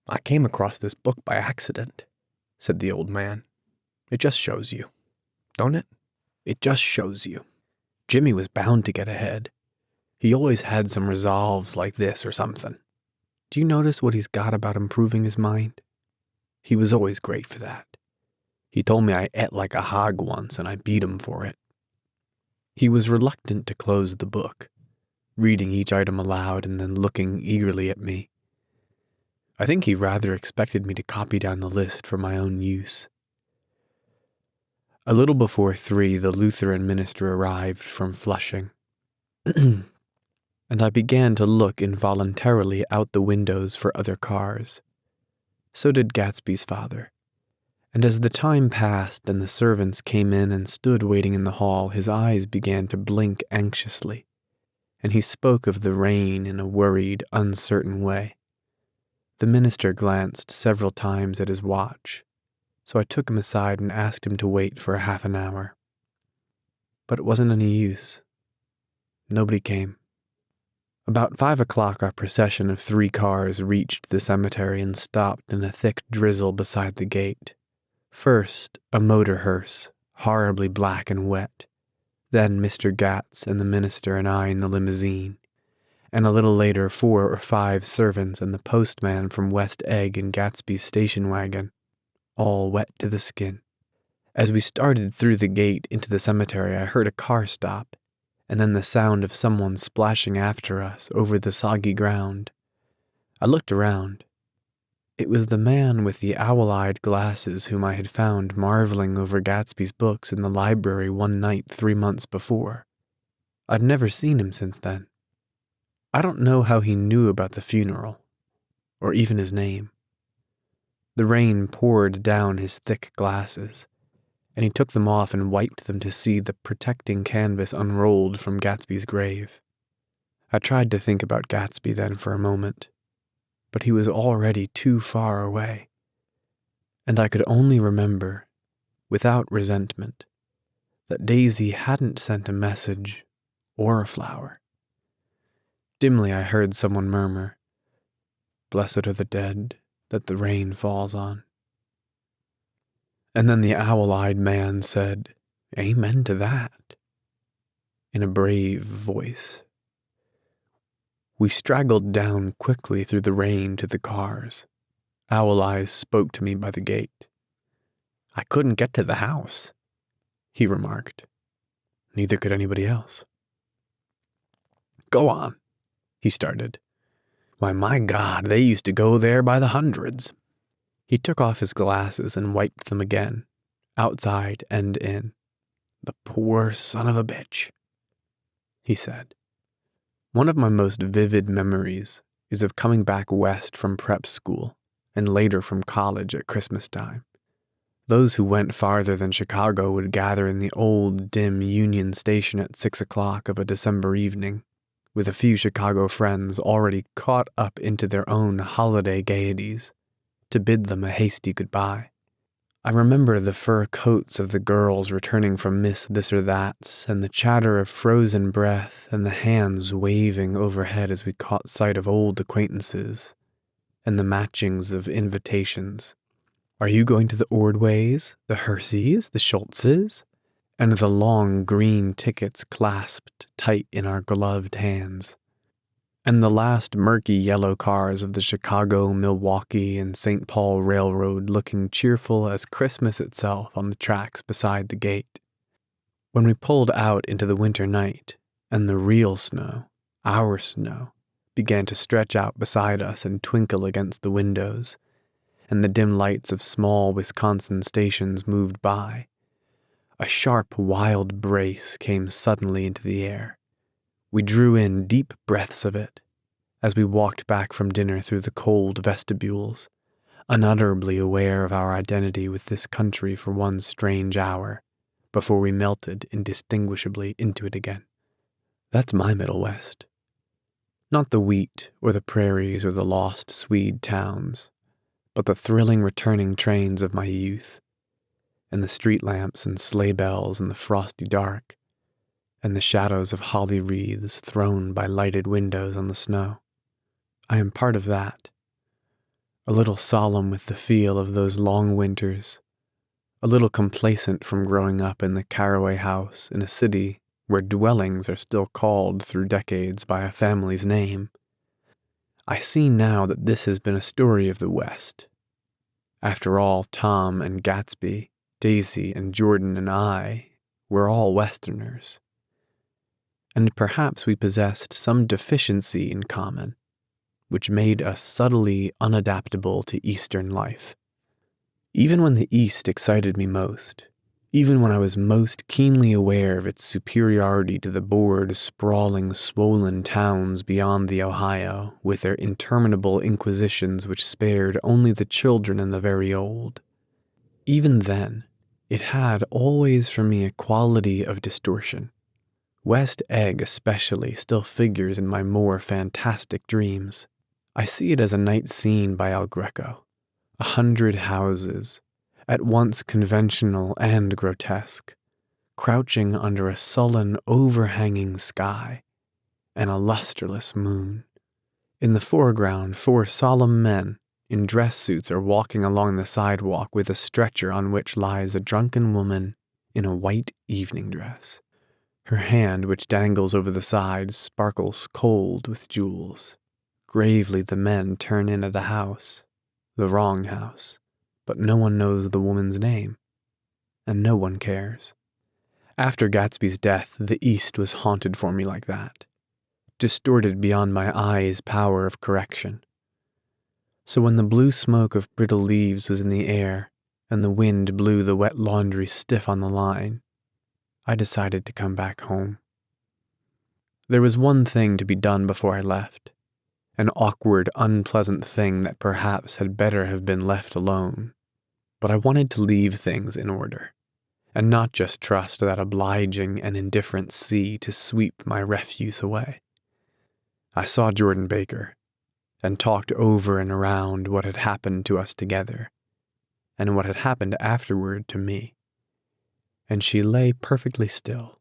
I came across this book by accident, said the old man. It just shows you, don't it? It just shows you. Jimmy was bound to get ahead. He always had some resolves like this or something. Do you notice what he's got about improving his mind? He was always great for that. He told me I ate like a hog once and I beat him for it. He was reluctant to close the book, reading each item aloud and then looking eagerly at me. I think he rather expected me to copy down the list for my own use. A little before 3, the Lutheran minister arrived from Flushing, and I began to look involuntarily out the windows for other cars. So did Gatsby's father. And as the time passed and the servants came in and stood waiting in the hall, his eyes began to blink anxiously, and he spoke of the rain in a worried, uncertain way. The minister glanced several times at his watch, so I took him aside and asked him to wait for half an hour. But it wasn't any use. Nobody came. About 5 o'clock, our procession of 3 cars reached the cemetery and stopped in a thick drizzle beside the gate. First, a motor hearse, horribly black and wet. Then Mr. Gatz and the minister and I in the limousine. And a little later 4 or 5 servants and the postman from West Egg in Gatsby's station wagon, all wet to the skin. As we started through the gate into the cemetery, I heard a car stop, and then the sound of someone splashing after us over the soggy ground. I looked around. It was the man with the owl-eyed glasses whom I had found marveling over Gatsby's books in the library one night 3 months before. I'd never seen him since then. I don't know how he knew about the funeral, or even his name. The rain poured down his thick glasses, and he took them off and wiped them to see the protecting canvas unrolled from Gatsby's grave. I tried to think about Gatsby then for a moment, but he was already too far away, and I could only remember, without resentment, that Daisy hadn't sent a message or a flower. Dimly I heard someone murmur, "Blessed are the dead that the rain falls on." And then the owl-eyed man said, "Amen to that," in a brave voice. We straggled down quickly through the rain to the cars. Owl Eyes spoke to me by the gate. "I couldn't get to the house," he remarked. Neither could anybody else. "Go on," he started. "Why, my God, they used to go there by the hundreds." He took off his glasses and wiped them again, outside and in. "The poor son of a bitch," he said. One of my most vivid memories is of coming back west from prep school and later from college at Christmas time. Those who went farther than Chicago would gather in the old, dim Union Station at 6 o'clock of a December evening, with a few Chicago friends already caught up into their own holiday gaieties, to bid them a hasty goodbye. I remember the fur coats of the girls returning from Miss This or That's, and the chatter of frozen breath, and the hands waving overhead as we caught sight of old acquaintances, and the matchings of invitations. "Are you going to the Ordways, the Herseys, the Schultzes?" And the long green tickets clasped tight in our gloved hands. And the last murky yellow cars of the Chicago, Milwaukee, and St. Paul Railroad looking cheerful as Christmas itself on the tracks beside the gate. When we pulled out into the winter night, and the real snow, our snow, began to stretch out beside us and twinkle against the windows, and the dim lights of small Wisconsin stations moved by, a sharp, wild brace came suddenly into the air. We drew in deep breaths of it as we walked back from dinner through the cold vestibules, unutterably aware of our identity with this country for one strange hour, before we melted indistinguishably into it again. That's my Middle West. Not the wheat or the prairies or the lost Swede towns, but the thrilling returning trains of my youth, and the street lamps and sleigh bells in the frosty dark, and the shadows of holly wreaths thrown by lighted windows on the snow. I am part of that, a little solemn with the feel of those long winters, a little complacent from growing up in the Caraway house in a city where dwellings are still called through decades by a family's name. I see now that this has been a story of the West. After all, Tom and Gatsby, Daisy and Jordan and I were all Westerners. And perhaps we possessed some deficiency in common, which made us subtly unadaptable to Eastern life. Even when the East excited me most, even when I was most keenly aware of its superiority to the bored, sprawling, swollen towns beyond the Ohio, with their interminable inquisitions which spared only the children and the very old, even then, it had always for me a quality of distortion. West Egg especially still figures in my more fantastic dreams. I see it as a night scene by El Greco, 100 houses, at once conventional and grotesque, crouching under a sullen, overhanging sky, and a lustreless moon. In the foreground, 4 solemn men in dress suits are walking along the sidewalk with a stretcher on which lies a drunken woman in a white evening dress. Her hand, which dangles over the side, sparkles cold with jewels. Gravely the men turn in at a house, the wrong house, but no one knows the woman's name, and no one cares. After Gatsby's death, the East was haunted for me like that, distorted beyond my eyes' power of correction. So when the blue smoke of brittle leaves was in the air, and the wind blew the wet laundry stiff on the line, I decided to come back home. There was one thing to be done before I left, an awkward, unpleasant thing that perhaps had better have been left alone, but I wanted to leave things in order, and not just trust that obliging and indifferent sea to sweep my refuse away. I saw Jordan Baker, and talked over and around what had happened to us together, and what had happened afterward to me. And she lay perfectly still,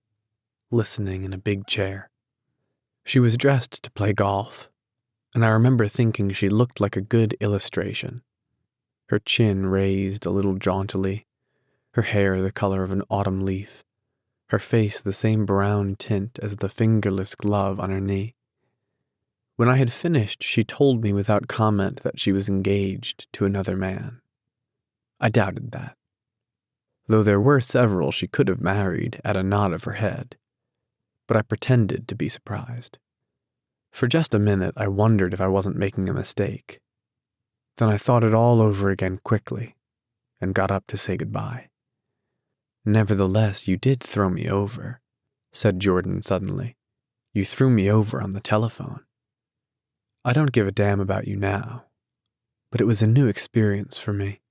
listening in a big chair. She was dressed to play golf, and I remember thinking she looked like a good illustration. Her chin raised a little jauntily, her hair the color of an autumn leaf, her face the same brown tint as the fingerless glove on her knee. When I had finished, she told me without comment that she was engaged to another man. I doubted that, though there were several she could have married at a nod of her head, but I pretended to be surprised. For just a minute, I wondered if I wasn't making a mistake. Then I thought it all over again quickly, and got up to say goodbye. "Nevertheless, you did throw me over," said Jordan suddenly. "You threw me over on the telephone. I don't give a damn about you now, but it was a new experience for me,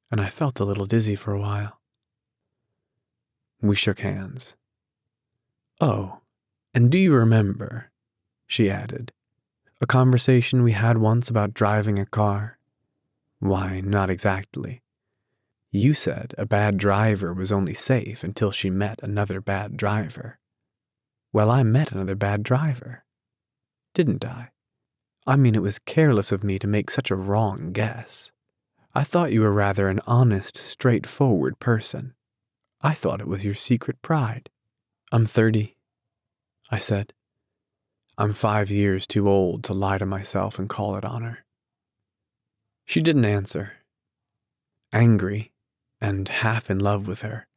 and I felt a little dizzy for a while." We shook hands. "Oh, and do you remember," she added, "a conversation we had once about driving a car?" "Why, not exactly. You said a bad driver was only safe until she met another bad driver." "Well, I met another bad driver. Didn't I? I mean, it was careless of me to make such a wrong guess. I thought you were rather an honest, straightforward person. I thought it was your secret pride." "I'm 30, I said. "I'm 5 years too old to lie to myself and call it honor." She didn't answer. Angry, and half in love with her,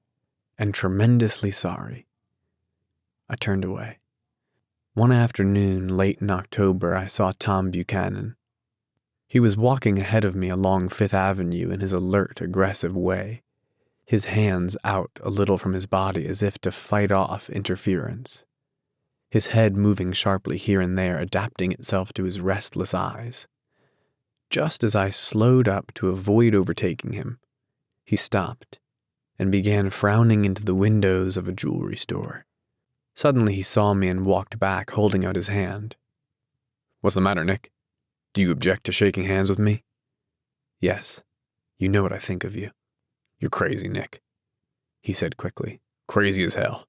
and tremendously sorry, I turned away. One afternoon, late in October, I saw Tom Buchanan. He was walking ahead of me along Fifth Avenue in his alert, aggressive way, his hands out a little from his body as if to fight off interference, his head moving sharply here and there, adapting itself to his restless eyes. Just as I slowed up to avoid overtaking him, he stopped and began frowning into the windows of a jewelry store. Suddenly he saw me and walked back, holding out his hand. "What's the matter, Nick? Do you object to shaking hands with me?" "Yes. You know what I think of you." "You're crazy, Nick," he said quickly. "Crazy as hell.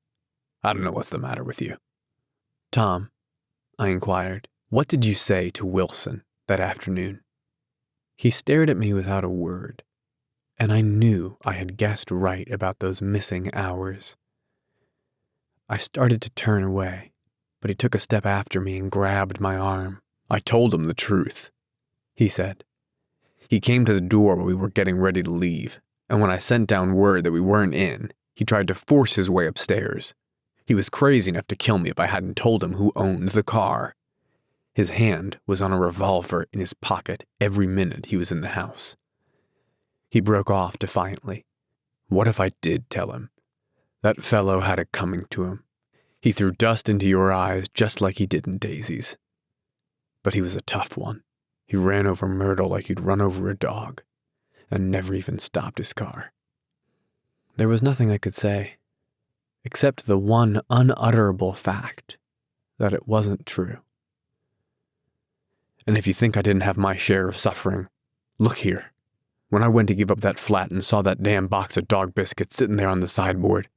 I don't know what's the matter with you." "Tom," I inquired, "what did you say to Wilson that afternoon?" He stared at me without a word, and I knew I had guessed right about those missing hours. I started to turn away, but he took a step after me and grabbed my arm. "I told him the truth," he said. "He came to the door while we were getting ready to leave, and when I sent down word that we weren't in, he tried to force his way upstairs. He was crazy enough to kill me if I hadn't told him who owned the car. His hand was on a revolver in his pocket every minute he was in the house." He broke off defiantly. "What if I did tell him? That fellow had it coming to him. He threw dust into your eyes just like he did in Daisy's. But he was a tough one. He ran over Myrtle like he'd run over a dog, and never even stopped his car." There was nothing I could say, except the one unutterable fact that it wasn't true. "And if you think I didn't have my share of suffering, look here. When I went to give up that flat and saw that damn box of dog biscuits sitting there on the sideboard,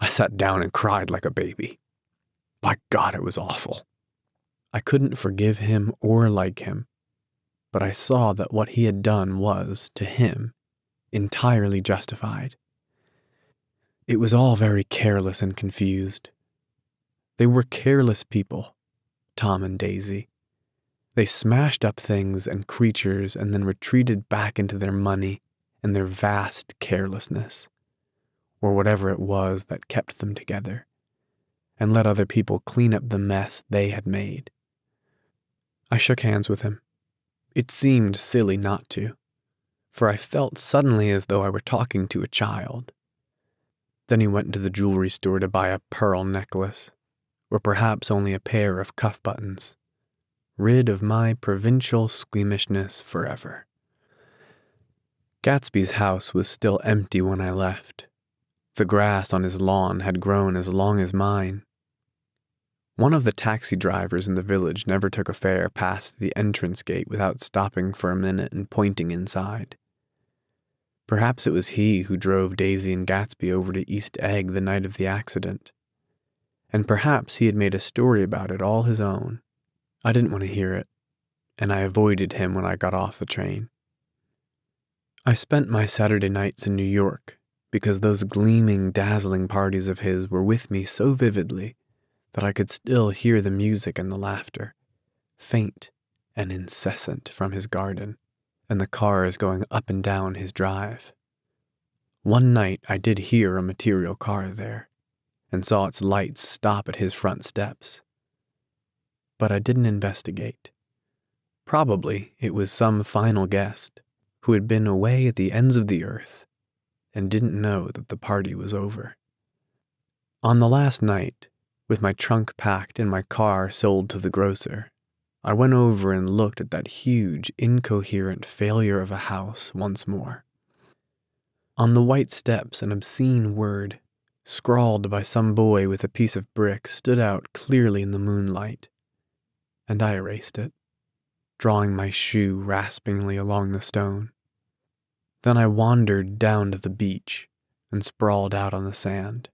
I sat down and cried like a baby. By God, it was awful. I couldn't forgive him or like him, but I saw that what he had done was, to him, entirely justified. It was all very careless and confused. They were careless people, Tom and Daisy. They smashed up things and creatures and then retreated back into their money and their vast carelessness, or whatever it was that kept them together, and let other people clean up the mess they had made. I shook hands with him. It seemed silly not to, for I felt suddenly as though I were talking to a child. Then he went into the jewelry store to buy a pearl necklace, or perhaps only a pair of cuff buttons, rid of my provincial squeamishness forever. Gatsby's house was still empty when I left. The grass on his lawn had grown as long as mine. One of the taxi drivers in the village never took a fare past the entrance gate without stopping for a minute and pointing inside. Perhaps it was he who drove Daisy and Gatsby over to East Egg the night of the accident. And perhaps he had made a story about it all his own. I didn't want to hear it, and I avoided him when I got off the train. I spent my Saturday nights in New York because those gleaming, dazzling parties of his were with me so vividly that I could still hear the music and the laughter, faint and incessant from his garden, and the cars going up and down his drive. One night I did hear a material car there, and saw its lights stop at his front steps. But I didn't investigate. Probably it was some final guest who had been away at the ends of the earth and didn't know that the party was over. On the last night, with my trunk packed and my car sold to the grocer, I went over and looked at that huge, incoherent failure of a house once more. On the white steps, an obscene word, scrawled by some boy with a piece of brick, stood out clearly in the moonlight, and I erased it, drawing my shoe raspingly along the stone. Then I wandered down to the beach and sprawled out on the sand.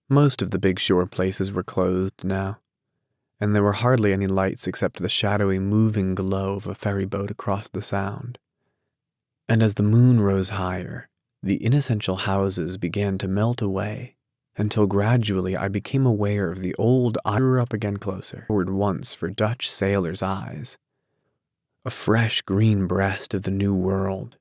Most of the big shore places were closed now, and there were hardly any lights except the shadowy moving glow of a ferry boat across the sound. And as the moon rose higher, the inessential houses began to melt away, until gradually I became aware of the old I grew up again closer, forward once for Dutch sailors' eyes, a fresh green breast of the new world,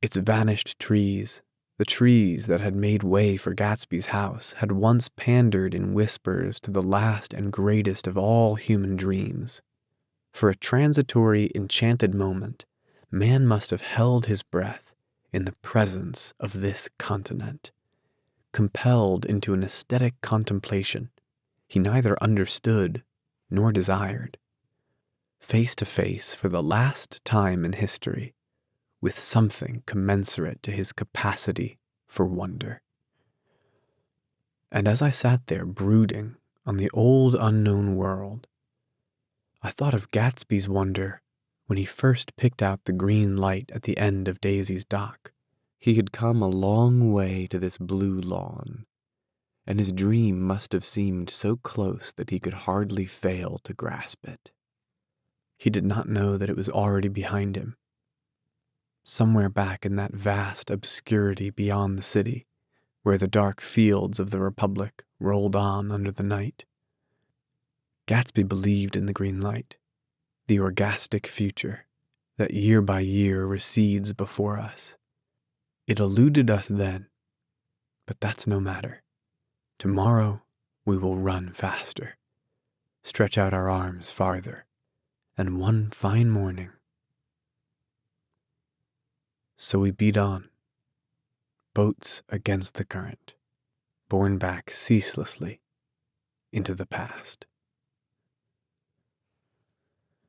its vanished trees. The trees that had made way for Gatsby's house had once pandered in whispers to the last and greatest of all human dreams. For a transitory, enchanted moment, man must have held his breath in the presence of this continent, compelled into an aesthetic contemplation he neither understood nor desired, face to face for the last time in history with something commensurate to his capacity for wonder. And as I sat there brooding on the old unknown world, I thought of Gatsby's wonder when he first picked out the green light at the end of Daisy's dock. He had come a long way to this blue lawn, and his dream must have seemed so close that he could hardly fail to grasp it. He did not know that it was already behind him, somewhere back in that vast obscurity beyond the city, where the dark fields of the Republic rolled on under the night. Gatsby believed in the green light, the orgastic future that year by year recedes before us. It eluded us then, but that's no matter. Tomorrow we will run faster, stretch out our arms farther, and one fine morning. So we beat on, boats against the current, borne back ceaselessly into the past.